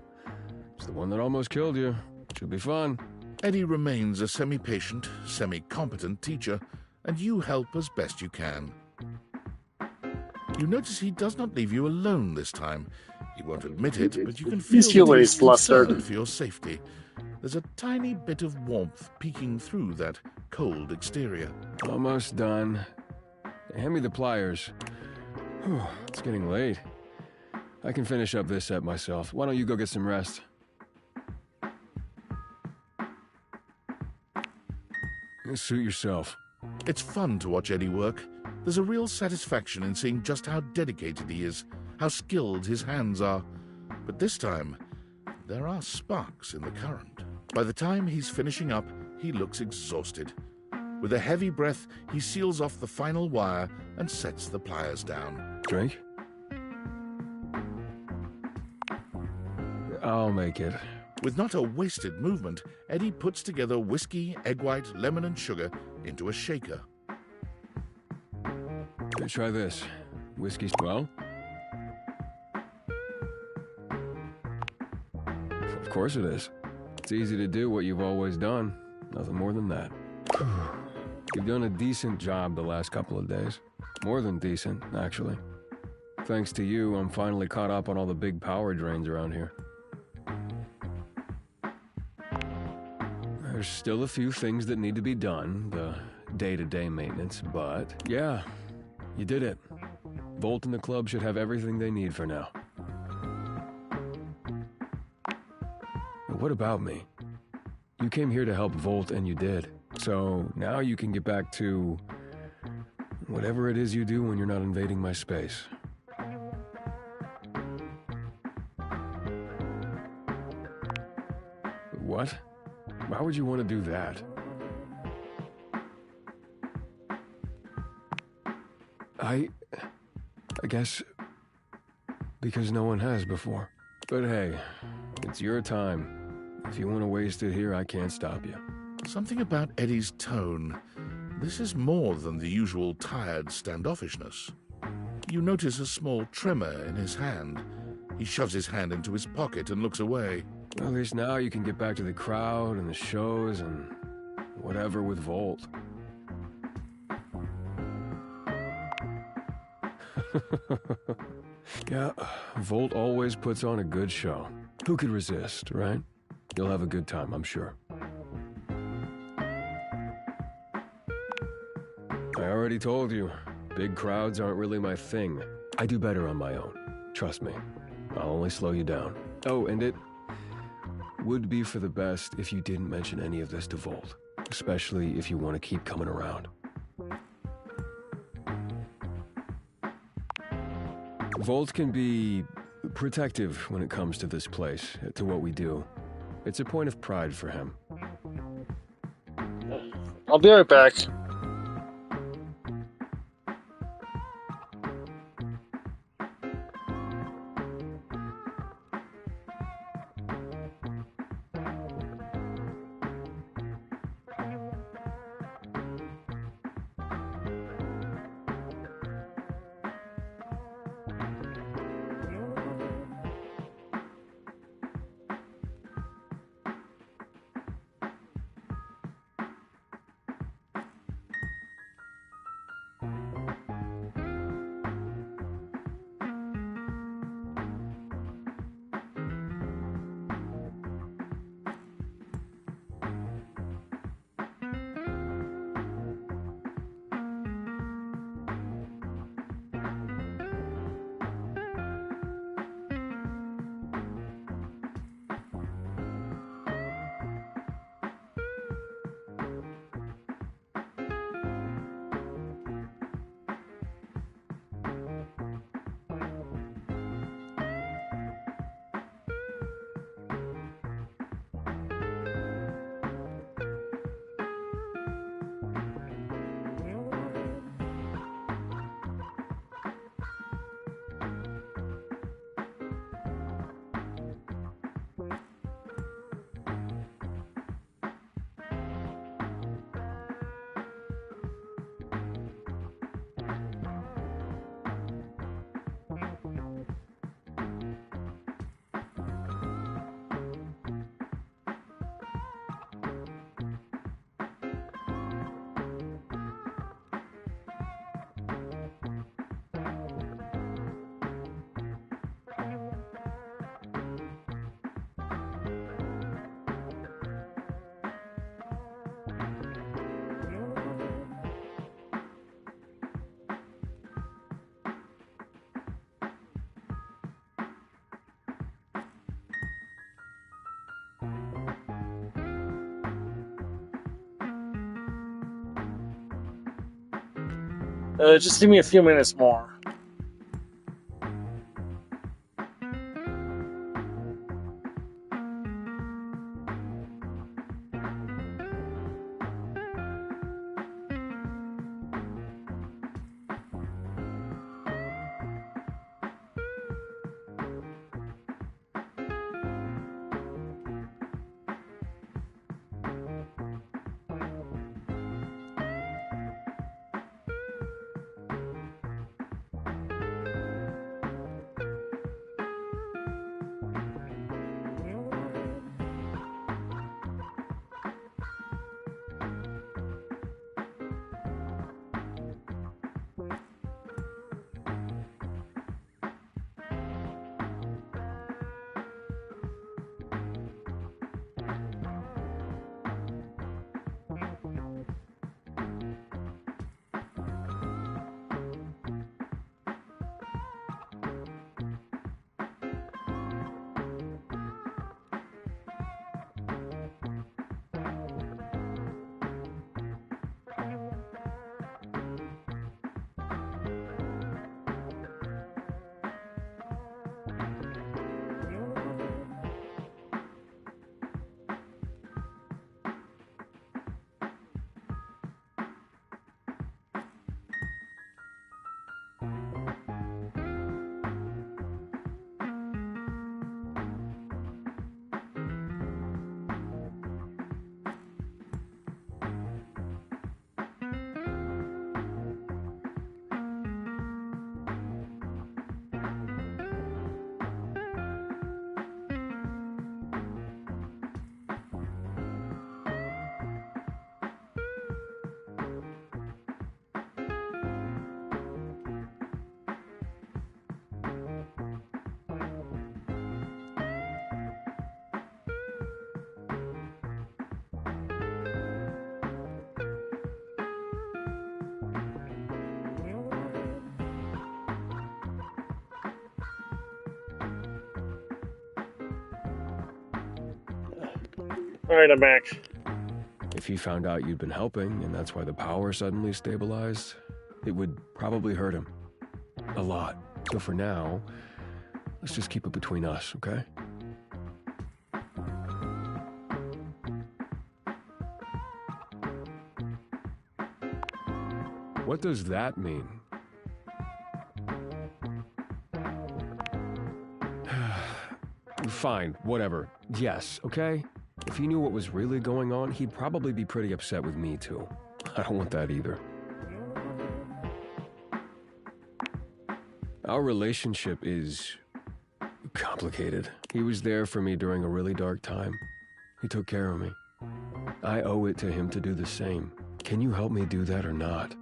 Speaker 20: It's the one that almost killed you. Should be fun.
Speaker 6: Eddie remains a semi-patient, semi-competent teacher, and you help as best you can. You notice he does not leave you alone this time. He won't admit it, but you can feel
Speaker 4: He's
Speaker 6: that he
Speaker 4: always
Speaker 6: is
Speaker 4: flustered.
Speaker 6: concerned for your safety. There's a tiny bit of warmth peeking through that cold exterior.
Speaker 20: Almost done. Hand me the pliers. Whew, it's getting late. I can finish up this set myself. Why don't you go get some rest? Suit yourself.
Speaker 6: It's fun to watch Eddie work. There's a real satisfaction in seeing just how dedicated he is, how skilled his hands are. But this time, there are sparks in the current. By the time he's finishing up, he looks exhausted. With a heavy breath, he seals off the final wire and sets the pliers down.
Speaker 20: Drink? I'll make it.
Speaker 6: With not a wasted movement, Eddie puts together whiskey, egg white, lemon, and sugar into a shaker.
Speaker 20: Try this. Whiskey well? Of course it is. It's easy to do what you've always done. Nothing more than that. You've done a decent job the last couple of days. More than decent, actually. Thanks to you, I'm finally caught up on all the big power drains around here. There's still a few things that need to be done, the day-to-day maintenance, but yeah, you did it. Volt and the club should have everything they need for now. But what about me? You came here to help Volt and you did. So now you can get back to Whatever it is you do when you're not invading my space. What? Why would you want to do that? I guess because no one has before. But hey, it's your time. If you want to waste it here, I can't stop you.
Speaker 6: Something about Eddie's tone. This is more than the usual tired standoffishness. You notice a small tremor in his hand. He shoves his hand into his pocket and looks away.
Speaker 20: Well, at least now you can get back to the crowd and the shows and whatever with Volt. Yeah, Volt always puts on a good show. Who could resist, right? You'll have a good time, I'm sure. I already told you, big crowds aren't really my thing. I do better on my own. Trust me. I'll only slow you down. Oh, and it would be for the best if you didn't mention any of this to Volt, especially if you want to keep coming around. Volt can be protective when it comes to this place, to what we do. It's a point of pride for him.
Speaker 4: I'll be right back. Just give me a few minutes more. Alright, I'm back.
Speaker 20: If he found out you'd been helping, and that's why the power suddenly stabilized, it would probably hurt him. A lot. So for now, let's just keep it between us, okay? What does that mean? Fine, whatever. Yes, okay? If he knew what was really going on, he'd probably be pretty upset with me, too. I don't want that either. Our relationship is complicated. He was there for me during a really dark time. He took care of me. I owe it to him to do the same. Can you help me do that or not?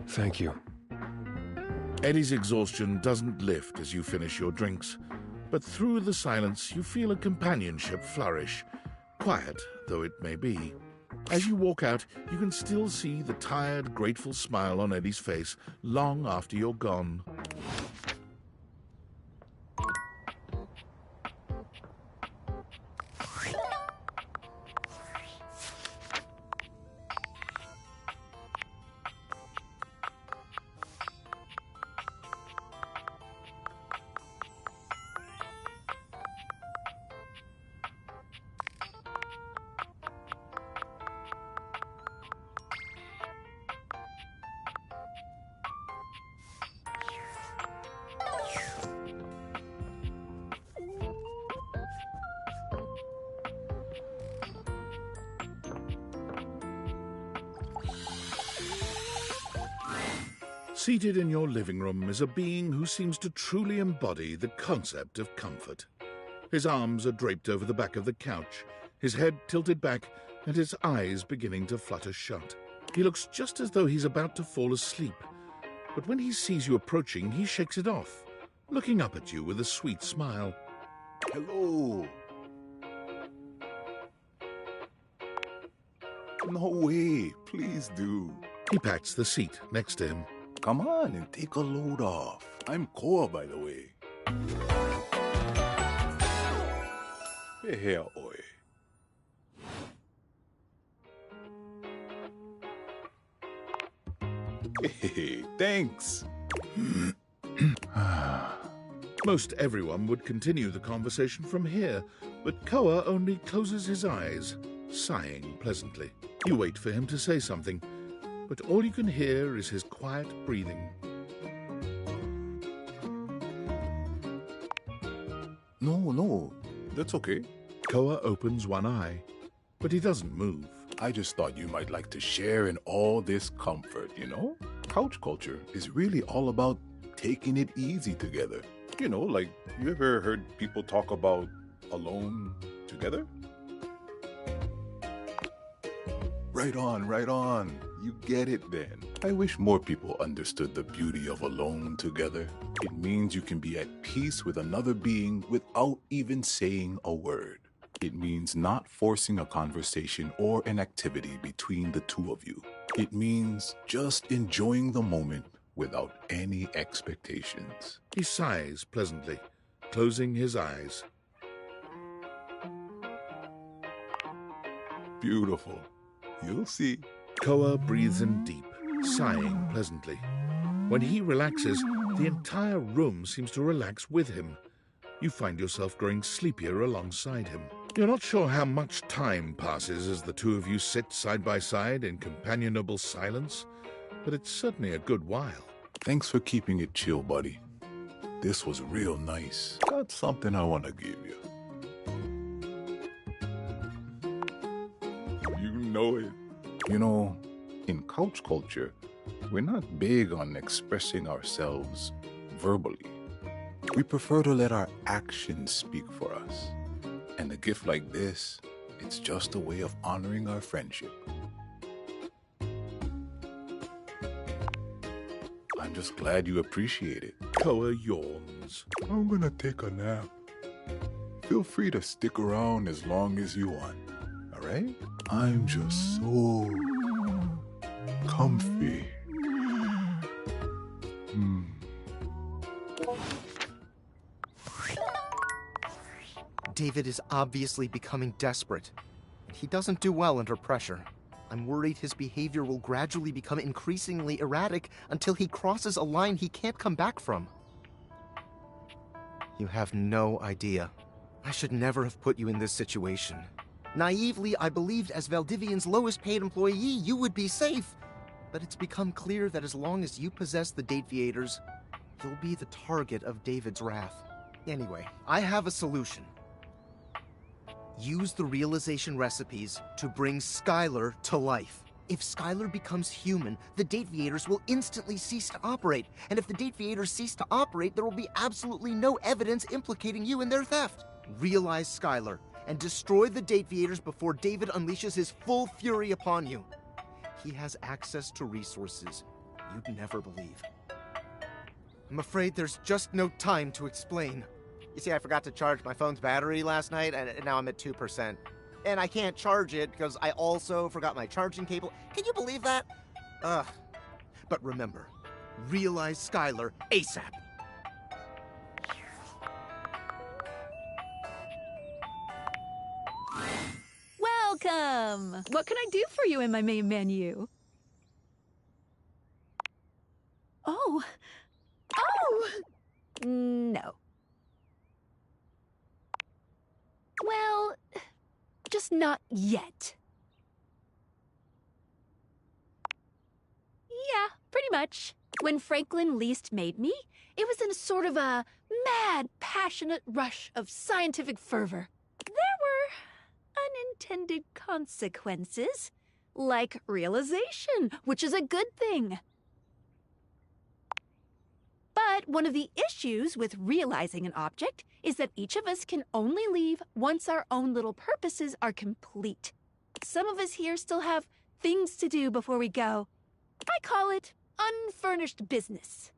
Speaker 20: Thank you.
Speaker 6: Eddie's exhaustion doesn't lift as you finish your drinks, but through the silence you feel a companionship flourish, quiet though it may be. As you walk out, you can still see the tired, grateful smile on Eddie's face long after you're gone. Seated in your living room is a being who seems to truly embody the concept of comfort. His arms are draped over the back of the couch, his head tilted back, and his eyes beginning to flutter shut. He looks just as though he's about to fall asleep, but when he sees you approaching, he shakes it off, looking up at you with a sweet smile.
Speaker 14: Hello. No way, please do.
Speaker 6: He pats the seat next to him.
Speaker 14: Come on and take a load off. I'm Koa, by the way. Hey, here, oi. Hey, thanks.
Speaker 6: Most everyone would continue the conversation from here, but Koa only closes his eyes, sighing pleasantly. You wait for him to say something, but all you can hear is his quiet breathing.
Speaker 14: No, that's okay.
Speaker 6: Koa opens one eye, but he doesn't move.
Speaker 14: I just thought you might like to share in all this comfort, you know? Couch culture is really all about taking it easy together. You know, like, you ever heard people talk about alone together? Right on. You get it then. I wish more people understood the beauty of alone together. It means you can be at peace with another being without even saying a word. It means not forcing a conversation or an activity between the two of you. It means just enjoying the moment without any expectations.
Speaker 6: He sighs pleasantly, closing his eyes.
Speaker 14: Beautiful. You'll see.
Speaker 6: Koa breathes in deep, sighing pleasantly. When he relaxes, the entire room seems to relax with him. You find yourself growing sleepier alongside him. You're not sure how much time passes as the two of you sit side by side in companionable silence, but it's certainly a good while.
Speaker 14: Thanks for keeping it chill, buddy. This was real nice. Got something I want to give you. You know it. You know, in couch culture, we're not big on expressing ourselves verbally. We prefer to let our actions speak for us. And a gift like this, it's just a way of honoring our friendship. I'm just glad you appreciate it.
Speaker 6: Koa yawns.
Speaker 14: I'm gonna take a nap. Feel free to stick around as long as you want, all right? I'm just so comfy.
Speaker 8: David is obviously becoming desperate. He doesn't do well under pressure. I'm worried his behavior will gradually become increasingly erratic until he crosses a line he can't come back from. You have no idea. I should never have put you in this situation. Naively, I believed as Valdivian's lowest paid employee, you would be safe. But it's become clear that as long as you possess the Dateviators, you'll be the target of David's wrath. Anyway, I have a solution. Use the realization recipes to bring Skylar to life. If Skylar becomes human, the Dateviators will instantly cease to operate. And if the Dateviators cease to operate, there will be absolutely no evidence implicating you in their theft. Realize Skylar and destroy the Dateviators before David unleashes his full fury upon you. He has access to resources you'd never believe. I'm afraid there's just no time to explain. You see, I forgot to charge my phone's battery last night, and now I'm at 2%. And I can't charge it because I also forgot my charging cable. Can you believe that? Ugh. But remember, realize Skylar ASAP.
Speaker 18: Welcome! What can I do for you in my main menu? Oh. Oh! No. Well, just not yet. Yeah, pretty much. When Franklin least made me, it was in a sort of a mad, passionate rush of scientific fervor. There were unintended consequences, like realization, which is a good thing. But one of the issues with realizing an object is that each of us can only leave once our own little purposes are complete. Some of us here still have things to do before we go. I call it unfurnished business.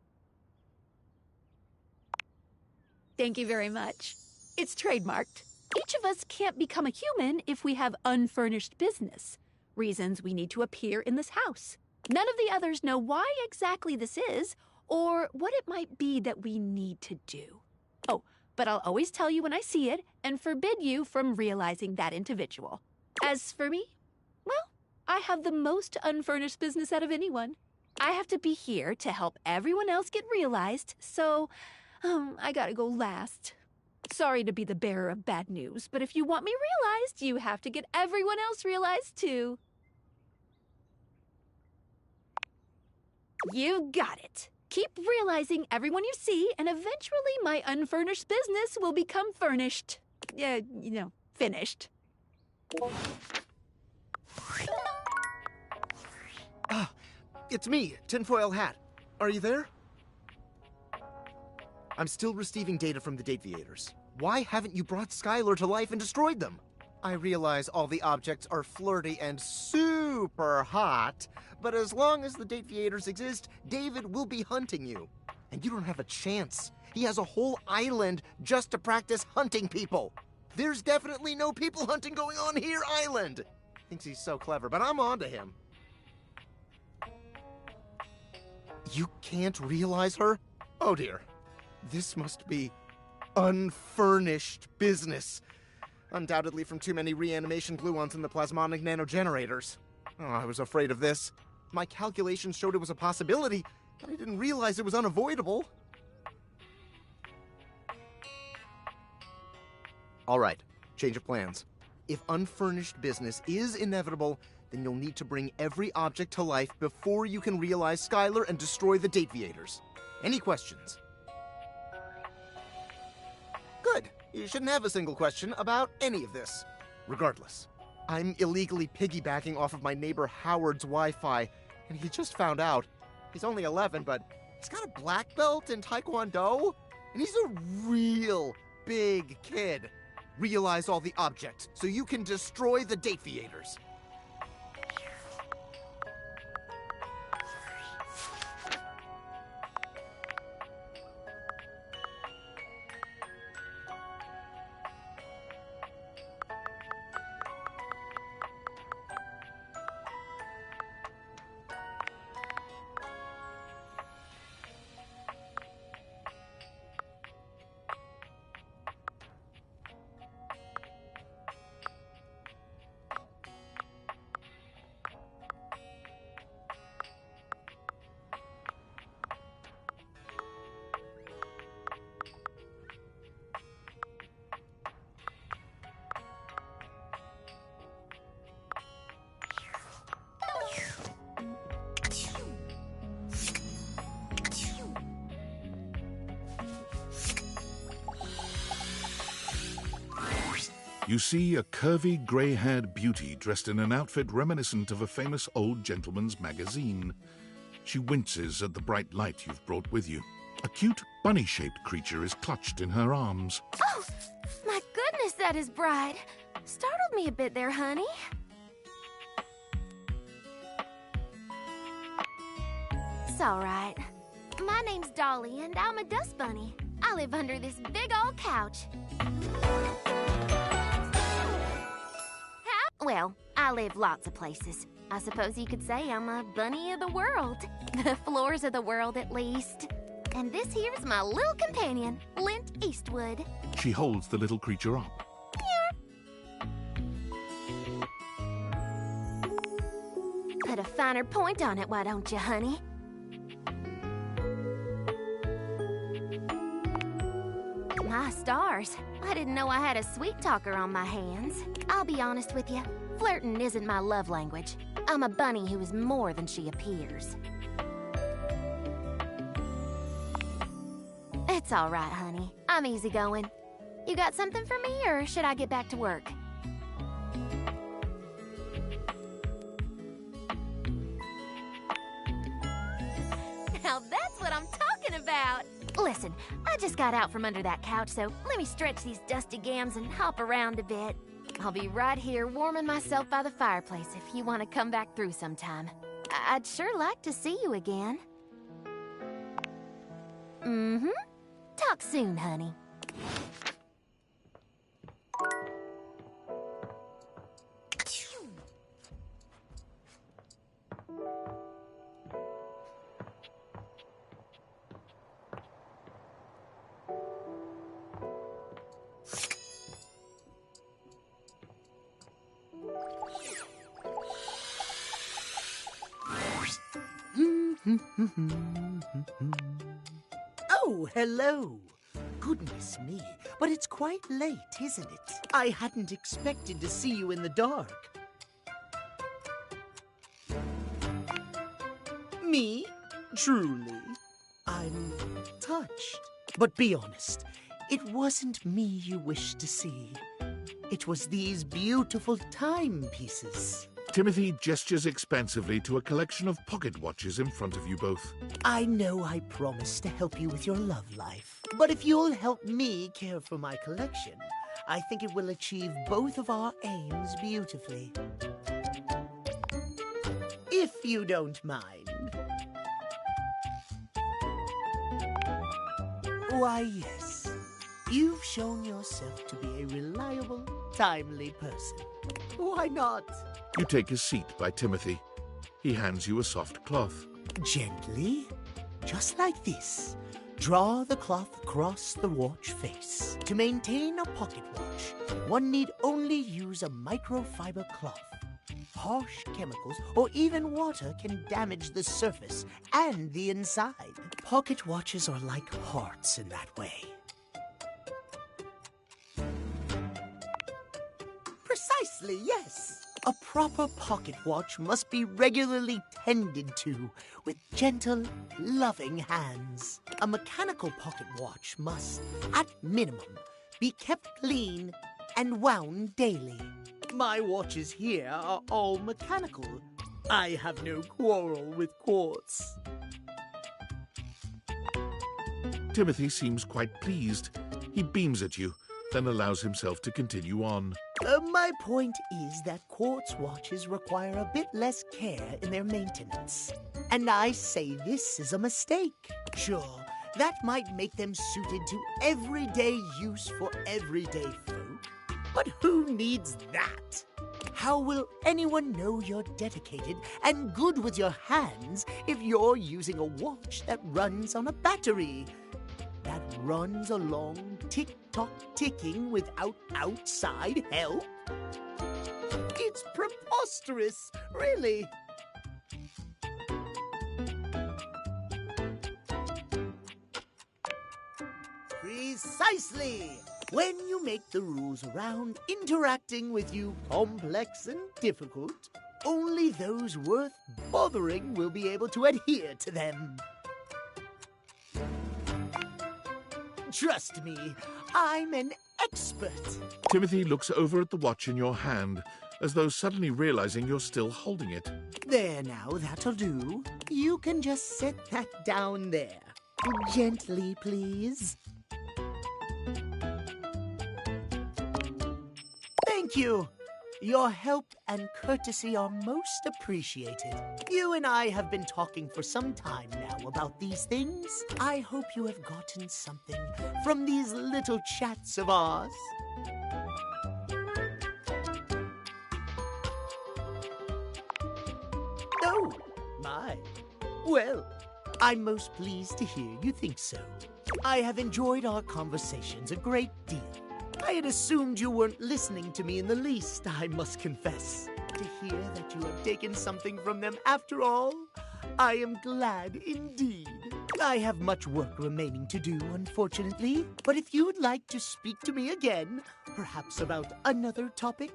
Speaker 18: Thank you very much. It's trademarked. Each of us can't become a human if we have unfurnished business. Reasons we need to appear in this house. None of the others know why exactly this is, or what it might be that we need to do. Oh, but I'll always tell you when I see it and forbid you from realizing that individual. As for me, well, I have the most unfurnished business out of anyone. I have to be here to help everyone else get realized, so I gotta go last. Sorry to be the bearer of bad news, but if you want me realized, you have to get everyone else realized too. You got it. Keep realizing everyone you see, and eventually my unfurnished business will become furnished. Finished.
Speaker 8: Ah, it's me, Tinfoil Hat. Are you there? I'm still receiving data from the Dateviators. Why haven't you brought Skylar to life and destroyed them? I realize all the objects are flirty and super hot, but as long as the Dateviators exist, David will be hunting you. And you don't have a chance. He has a whole island just to practice hunting people. There's definitely no people hunting going on here, island. Thinks he's so clever, but I'm on to him. You can't realize her? Oh dear. This must be unfurnished business. Undoubtedly from too many reanimation gluons in the plasmonic nanogenerators. Oh, I was afraid of this. My calculations showed it was a possibility, but I didn't realize it was unavoidable. All right, change of plans. If unfurnished business is inevitable, then you'll need to bring every object to life before you can realize Skylar and destroy the Dateviators. Any questions? Good. You shouldn't have a single question about any of this. Regardless, I'm illegally piggybacking off of my neighbor Howard's Wi-Fi, and he just found out. He's only 11, but he's got a black belt in Taekwondo, and he's a real big kid. Realize all the objects so you can destroy the Dateviators.
Speaker 6: You see a curvy, grey-haired beauty dressed in an outfit reminiscent of a famous old gentleman's magazine. She winces at the bright light you've brought with you. A cute, bunny-shaped creature is clutched in her arms.
Speaker 2: Oh, my goodness, that is bright. Startled me a bit there, honey. It's all right. My name's Dolly, and I'm a dust bunny. I live under this big old couch. Well, I live lots of places. I suppose you could say I'm a bunny of the world. The floors of the world, at least. And this here's my little companion, Lint Eastwood.
Speaker 6: She holds the little creature up.
Speaker 2: Put a finer point on it, why don't you, honey? My stars. I didn't know I had a sweet talker on my hands. I'll be honest with you. Flirting isn't my love language. I'm a bunny who is more than she appears. It's all right, honey. I'm easygoing. You got something for me, or should I get back to work? Now that's what I'm talking about! Listen, I just got out from under that couch, so let me stretch these dusty gams and hop around a bit. I'll be right here warming myself by the fireplace if you want to come back through sometime. I'd sure like to see you again. Mm-hmm. Talk soon, honey.
Speaker 1: Oh, hello. Goodness me, but it's quite late, isn't it? I hadn't expected to see you in the dark. Me? Truly? I'm touched. But be honest, it wasn't me you wished to see. It was these beautiful timepieces.
Speaker 6: Timothy gestures expansively to a collection of pocket watches in front of you both.
Speaker 1: I know I promised to help you with your love life, but if you'll help me care for my collection, I think it will achieve both of our aims beautifully. If you don't mind. Why, yes. You've shown yourself to be a reliable, timely person. Why not?
Speaker 6: You take a seat by Timothy. He hands you a soft cloth.
Speaker 1: Gently, just like this. Draw the cloth across the watch face. To maintain a pocket watch, one need only use a microfiber cloth. Harsh chemicals or even water can damage the surface and the inside. Pocket watches are like hearts in that way. Precisely, yes. A proper pocket watch must be regularly tended to with gentle, loving hands. A mechanical pocket watch must, at minimum, be kept clean and wound daily. My watches here are all mechanical. I have no quarrel with quartz.
Speaker 6: Timothy seems quite pleased. He beams at you, then allows himself to continue on.
Speaker 1: My point is that quartz watches require a bit less care in their maintenance. And I say this is a mistake. Sure, that might make them suited to everyday use for everyday folk. But who needs that? How will anyone know you're dedicated and good with your hands if you're using a watch that runs on a battery? That runs along tick-tock ticking without outside help? It's preposterous, really. Precisely. When you make the rules around interacting with you complex and difficult, only those worth bothering will be able to adhere to them. Trust me, I'm an expert.
Speaker 6: Timothy looks over at the watch in your hand, as though suddenly realizing you're still holding it.
Speaker 1: There now, that'll do. You can just set that down there. Gently, please. Thank you. Your help and courtesy are most appreciated. You and I have been talking for some time now about these things. I hope you have gotten something from these little chats of ours. Oh, my. Well, I'm most pleased to hear you think so. I have enjoyed our conversations a great deal. I had assumed you weren't listening to me in the least, I must confess. To hear that you have taken something from them after all, I am glad indeed. I have much work remaining to do, unfortunately, but if you would like to speak to me again, perhaps about another topic,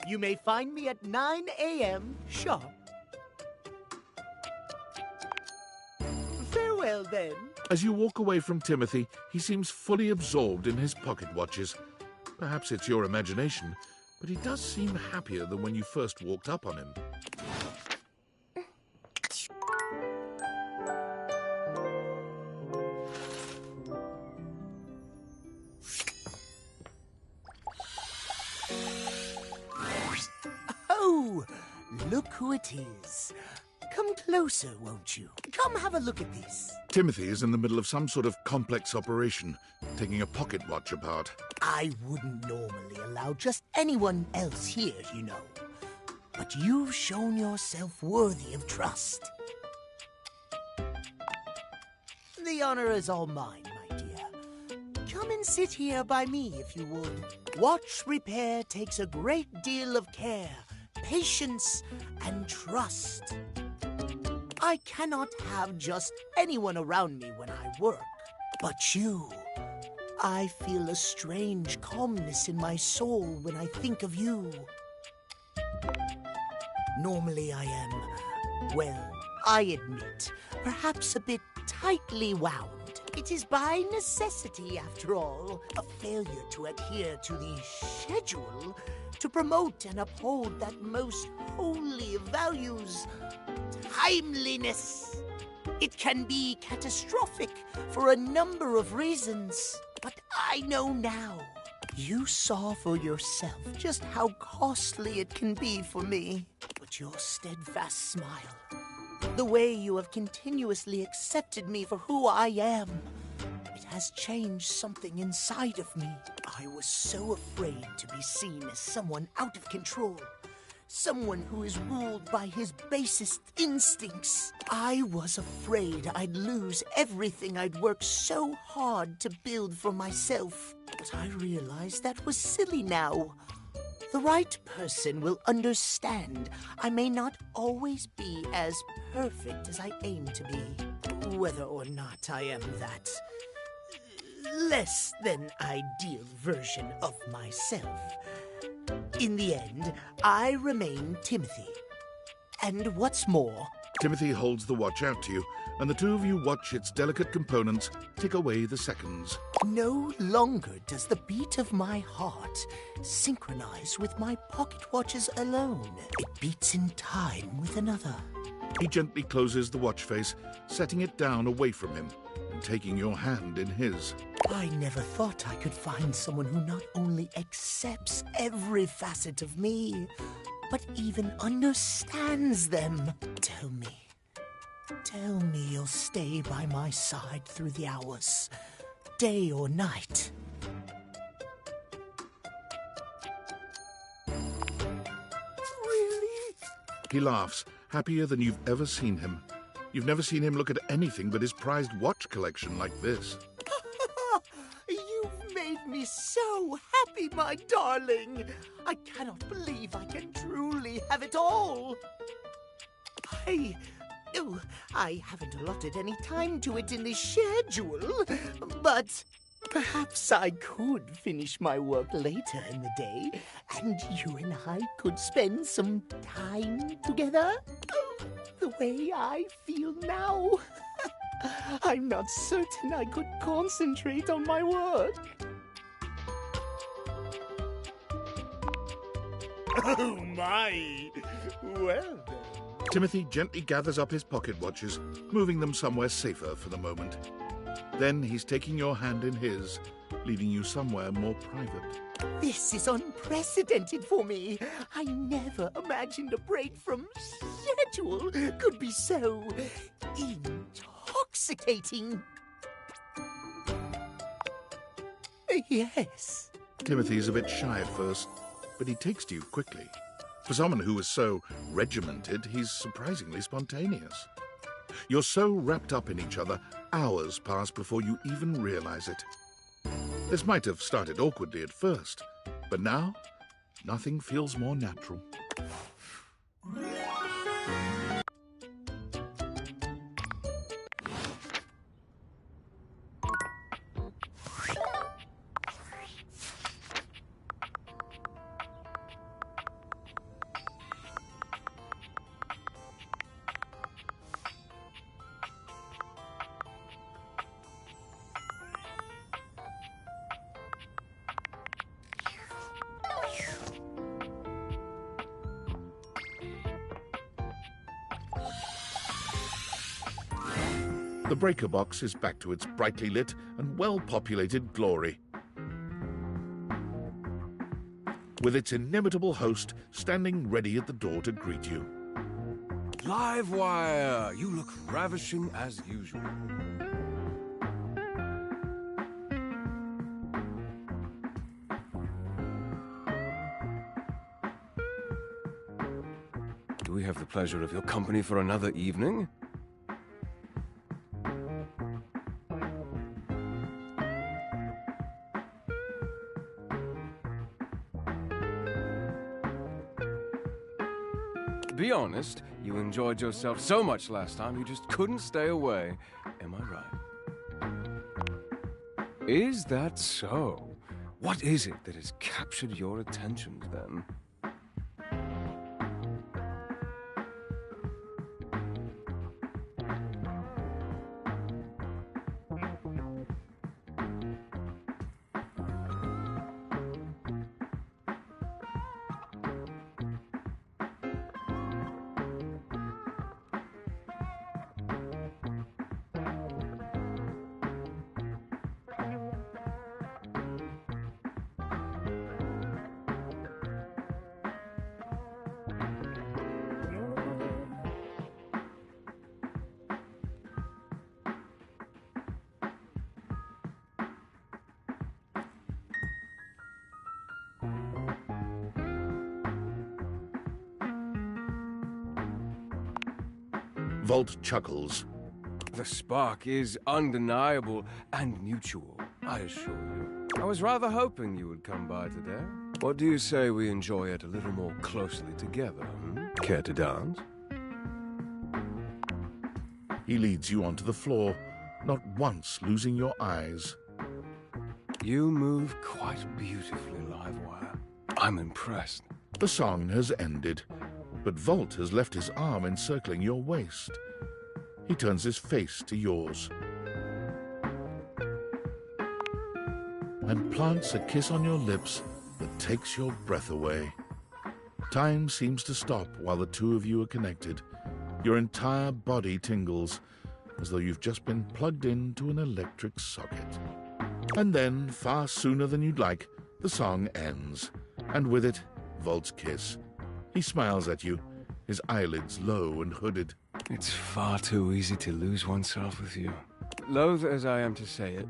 Speaker 1: you may find me at 9 a.m. sharp. Farewell, then.
Speaker 6: As you walk away from Timothy, he seems fully absorbed in his pocket watches. Perhaps it's your imagination, but he does seem happier than when you first walked up on him.
Speaker 1: Oh, look who it is. Come closer, won't you? Come have a look at this.
Speaker 6: Timothy is in the middle of some sort of complex operation, taking a pocket watch apart.
Speaker 1: I wouldn't normally allow just anyone else here, you know. But you've shown yourself worthy of trust. The honor is all mine, my dear. Come and sit here by me, if you would. Watch repair takes a great deal of care, patience, and trust. I cannot have just anyone around me when I work. But you, I feel a strange calmness in my soul when I think of you. Normally I am, well, I admit, perhaps a bit tightly wound. It is by necessity, after all, a failure to adhere to the schedule, to promote and uphold that most holy of values, timeliness. It can be catastrophic for a number of reasons, but I know now. You saw for yourself just how costly it can be for me. But your steadfast smile, the way you have continuously accepted me for who I am, it has changed something inside of me. I was so afraid to be seen as someone out of control, someone who is ruled by his basest instincts. I was afraid I'd lose everything I'd worked so hard to build for myself. But I realized that was silly now. The right person will understand I may not always be as perfect as I aim to be, whether or not I am that less than ideal version of myself. In the end, I remain Timothy. And what's more...
Speaker 6: Timothy holds the watch out to you, and the two of you watch its delicate components tick away the seconds.
Speaker 1: No longer does the beat of my heart synchronize with my pocket watches alone. It beats in time with another.
Speaker 6: He gently closes the watch face, setting it down away from him, and taking your hand in his.
Speaker 1: I never thought I could find someone who not only accepts every facet of me, but even understands them. Tell me you'll stay by my side through the hours, day or night. Really?
Speaker 6: He laughs, happier than you've ever seen him. You've never seen him look at anything but his prized watch collection like this.
Speaker 1: You've made me so happy, my darling. I cannot believe I can truly have it all. I haven't allotted any time to it in the schedule, but perhaps I could finish my work later in the day, and you and I could spend some time together. The way I feel now, I'm not certain I could concentrate on my work.
Speaker 10: Oh, my. Well done.
Speaker 6: Timothy gently gathers up his pocket watches, moving them somewhere safer for the moment. Then he's taking your hand in his, leading you somewhere more private.
Speaker 1: This is unprecedented for me. I never imagined a break from schedule could be so intoxicating. Yes.
Speaker 6: Timothy's a bit shy at first, but he takes to you quickly. For someone who was so regimented, he's surprisingly spontaneous. You're so wrapped up in each other, hours pass before you even realize it. This might have started awkwardly at first, but now, nothing feels more natural. The breaker box is back to its brightly lit and well-populated glory, with its inimitable host standing ready at the door to greet you.
Speaker 20: Livewire! You look ravishing as usual. Do we have the pleasure of your company for another evening? Be honest, you enjoyed yourself so much last time you just couldn't stay away. Am I right? Is that so? What is it that has captured your attention then?
Speaker 6: Volt chuckles.
Speaker 20: The spark is undeniable and mutual, I assure you. I was rather hoping you would come by today. What do you say we enjoy it a little more closely together, Care to dance?
Speaker 6: He leads you onto the floor, not once losing your eyes.
Speaker 20: You move quite beautifully, Livewire. I'm impressed.
Speaker 6: The song has ended, but Volt has left his arm encircling your waist. He turns his face to yours and plants a kiss on your lips that takes your breath away. Time seems to stop while the two of you are connected. Your entire body tingles, as though you've just been plugged into an electric socket. And then, far sooner than you'd like, the song ends, and with it, Volt's kiss. He smiles at you, his eyelids low and hooded.
Speaker 20: It's far too easy to lose oneself with you. Loath as I am to say it,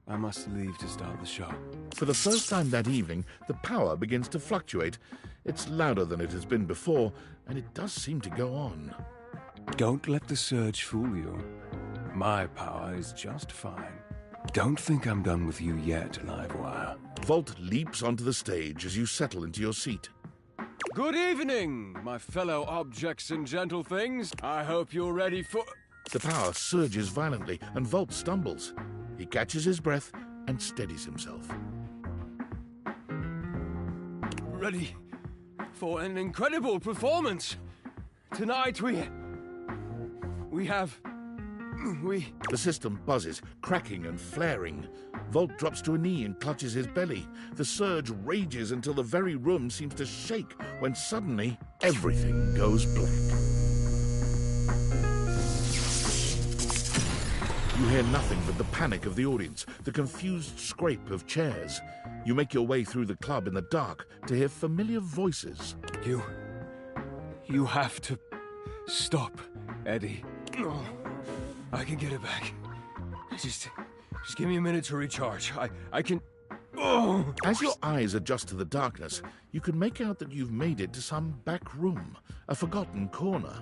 Speaker 20: I must leave to start the show.
Speaker 6: For the first time that evening, the power begins to fluctuate. It's louder than it has been before, and it does seem to go on.
Speaker 20: Don't let the surge fool you. My power is just fine. Don't think I'm done with you yet, Livewire.
Speaker 6: Volt leaps onto the stage as you settle into your seat.
Speaker 20: Good evening, my fellow objects and gentle things. I hope you're ready for...
Speaker 6: The power surges violently, and Volt stumbles. He catches his breath and steadies himself.
Speaker 20: Ready for an incredible performance. Tonight we have
Speaker 6: The system buzzes, cracking and flaring. Volt drops to a knee and clutches his belly. The surge rages until the very room seems to shake, when suddenly everything goes black. You hear nothing but the panic of the audience, the confused scrape of chairs. You make your way through the club in the dark to hear familiar voices.
Speaker 20: You have to stop, Eddie. I can get it back. Just give me a minute to recharge. I can... Oh!
Speaker 6: As your eyes adjust to the darkness, you can make out that you've made it to some back room, a forgotten corner.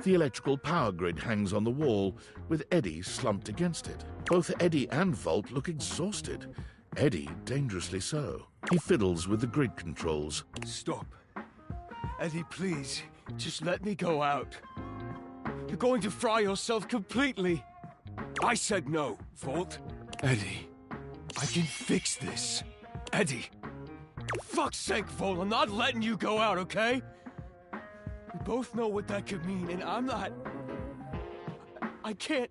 Speaker 6: The electrical power grid hangs on the wall, with Eddie slumped against it. Both Eddie and Volt look exhausted. Eddie dangerously so. He fiddles with the grid controls.
Speaker 20: Stop. Eddie, please. Just let me go out. You're going to fry yourself completely. I said no, Volt. Eddie, I can fix this. Eddie. Fuck's sake, Volt, I'm not letting you go out, okay? We both know what that could mean, and I'm not... I can't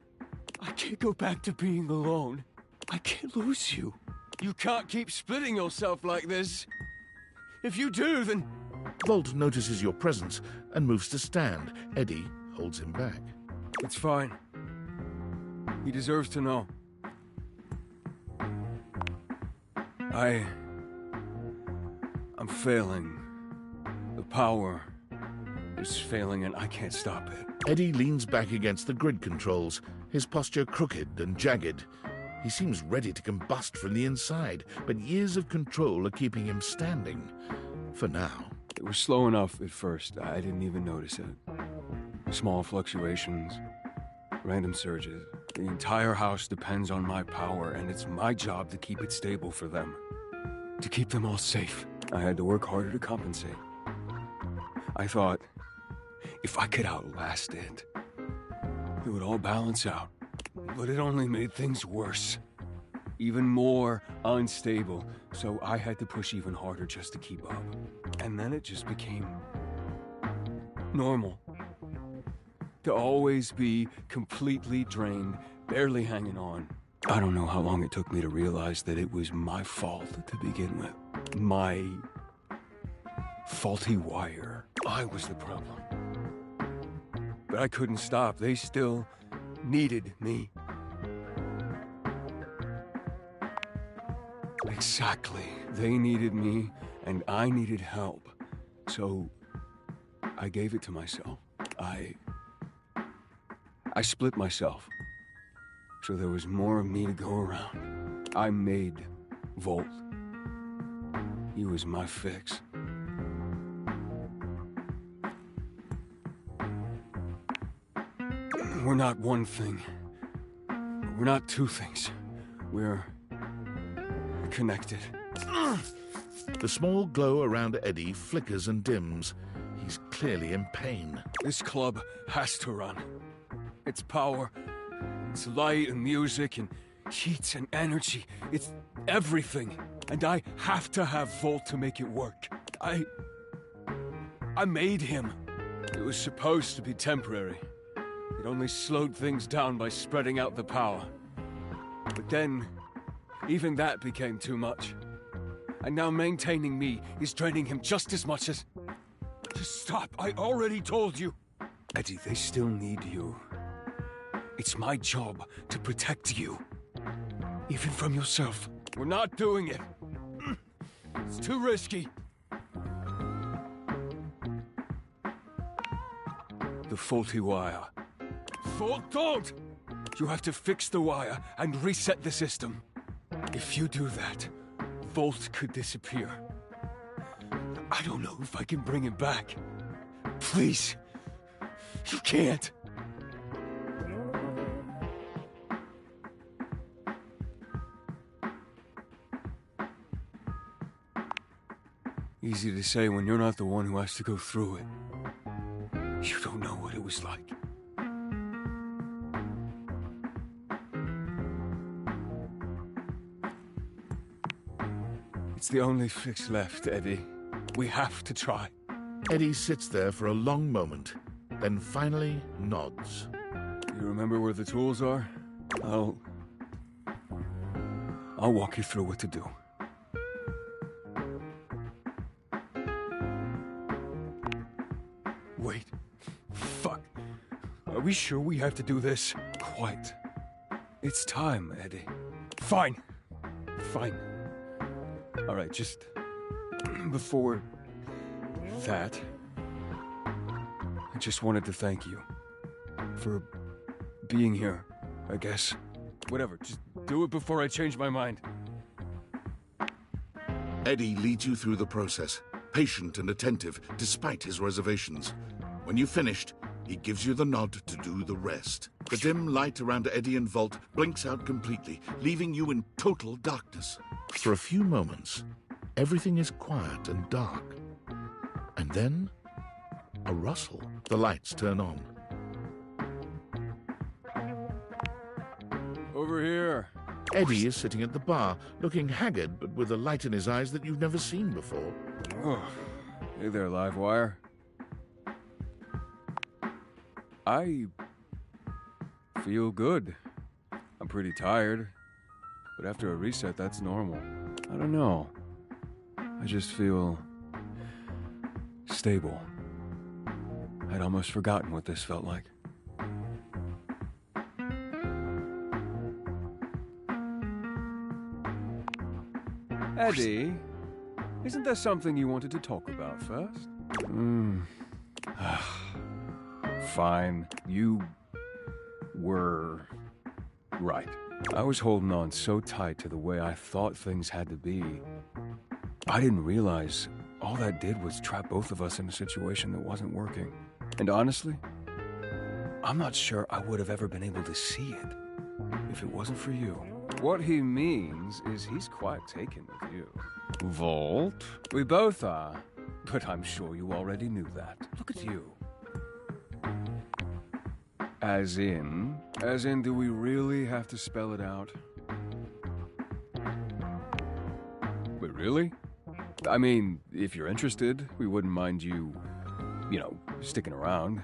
Speaker 20: go back to being alone. I can't lose you. You can't keep splitting yourself like this. If you do, then...
Speaker 6: Volt notices your presence and moves to stand. Eddie holds him back.
Speaker 20: It's fine. He deserves to know. I'm failing. The power is failing and I can't stop it.
Speaker 6: Eddie leans back against the grid controls, his posture crooked and jagged. He seems ready to combust from the inside, but years of control are keeping him standing. For now.
Speaker 20: It was slow enough at first. I didn't even notice it. Small fluctuations, random surges. The entire house depends on my power, and it's my job to keep it stable for them. To keep them all safe. I had to work harder to compensate. I thought, if I could outlast it, it would all balance out. But it only made things worse. Even more unstable, so I had to push even harder just to keep up. And then it just became normal. To always be completely drained, barely hanging on. I don't know how long it took me to realize that it was my fault to begin with. My faulty wire. I was the problem. But I couldn't stop. They still needed me. Exactly. They needed me, and I needed help. So, I gave it to myself. I split myself. So there was more of me to go around. I made Volt. He was my fix. We're not one thing. We're not two things. We're connected.
Speaker 6: The small glow around Eddie flickers and dims. He's clearly in pain.
Speaker 20: This club has to run. It's power, it's light and music and heat and energy. It's everything. And I have to have Volt to make it work. I made him. It was supposed to be temporary. It only slowed things down by spreading out the power. But then, even that became too much. And now maintaining me is draining him just as much as... Just stop, I already told you. Eddie, they still need you. It's my job to protect you. Even from yourself. We're not doing it. It's too risky. The faulty wire. Volt, don't! You have to fix the wire and reset the system. If you do that, Volt could disappear. I don't know if I can bring him back. Please. You can't. Easy to say when you're not the one who has to go through it. You don't know what it was like. It's the only fix left, Eddie. We have to try.
Speaker 6: Eddie sits there for a long moment, then finally nods.
Speaker 20: You remember where the tools are? I'll walk you through what to do. Wait. Fuck. Are we sure we have to do this? Quite. It's time, Eddie. Fine. Fine. Alright, just before that, I just wanted to thank you for being here, I guess. Whatever, just do it before I change my mind.
Speaker 6: Eddie leads you through the process, patient and attentive despite his reservations. When you've finished, he gives you the nod to do the rest. The dim light around Eddie and Vault blinks out completely, leaving you in total darkness. For a few moments, everything is quiet and dark. And then, a rustle. The lights turn on.
Speaker 20: Over here.
Speaker 6: Eddie is sitting at the bar, looking haggard but with a light in his eyes that you've never seen before.
Speaker 20: Oh, hey there, Livewire. I feel good. I'm pretty tired, but after a reset, that's normal. I don't know. I just feel stable. I'd almost forgotten what this felt like. Eddie, isn't there something you wanted to talk about first? Fine. You were right. I was holding on so tight to the way I thought things had to be. I didn't realize all that did was trap both of us in a situation that wasn't working. And honestly, I'm not sure I would have ever been able to see it if it wasn't for you. What he means is he's quite taken with you. Vault? We both are, but I'm sure you already knew that. Look at you. As in, do we really have to spell it out? Wait, really? I mean, if you're interested, we wouldn't mind you, sticking around.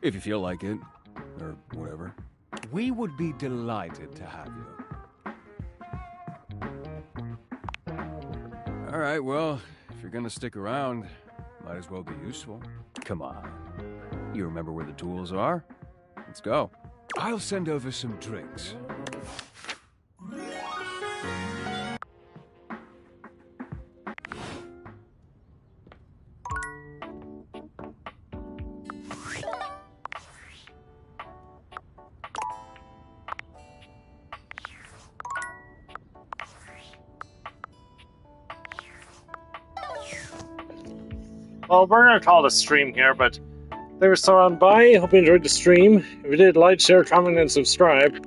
Speaker 20: If you feel like it, or whatever. We would be delighted to have you. Alright, well, if you're gonna stick around, might as well be useful. Come on. You remember where the tools are? Let's go. I'll send over some drinks.
Speaker 4: Well, we're going to call it a stream here, but thanks for stopping by. Hope you enjoyed the stream. If you did, like, share, comment, and subscribe.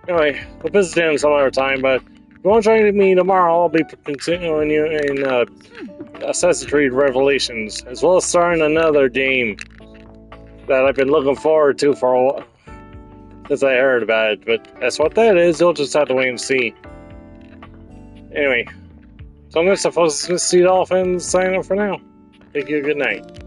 Speaker 4: Anyway, we'll visit him some other time, but if you want to join me tomorrow, I'll be continuing you in Assassin's Creed Revelations, as well as starting another game that I've been looking forward to for a while, since I heard about it, but that's what that is. You'll just have to wait and see. Anyway, so I'm going to suppose Mistydolphin sign up for now. Thank you, good night.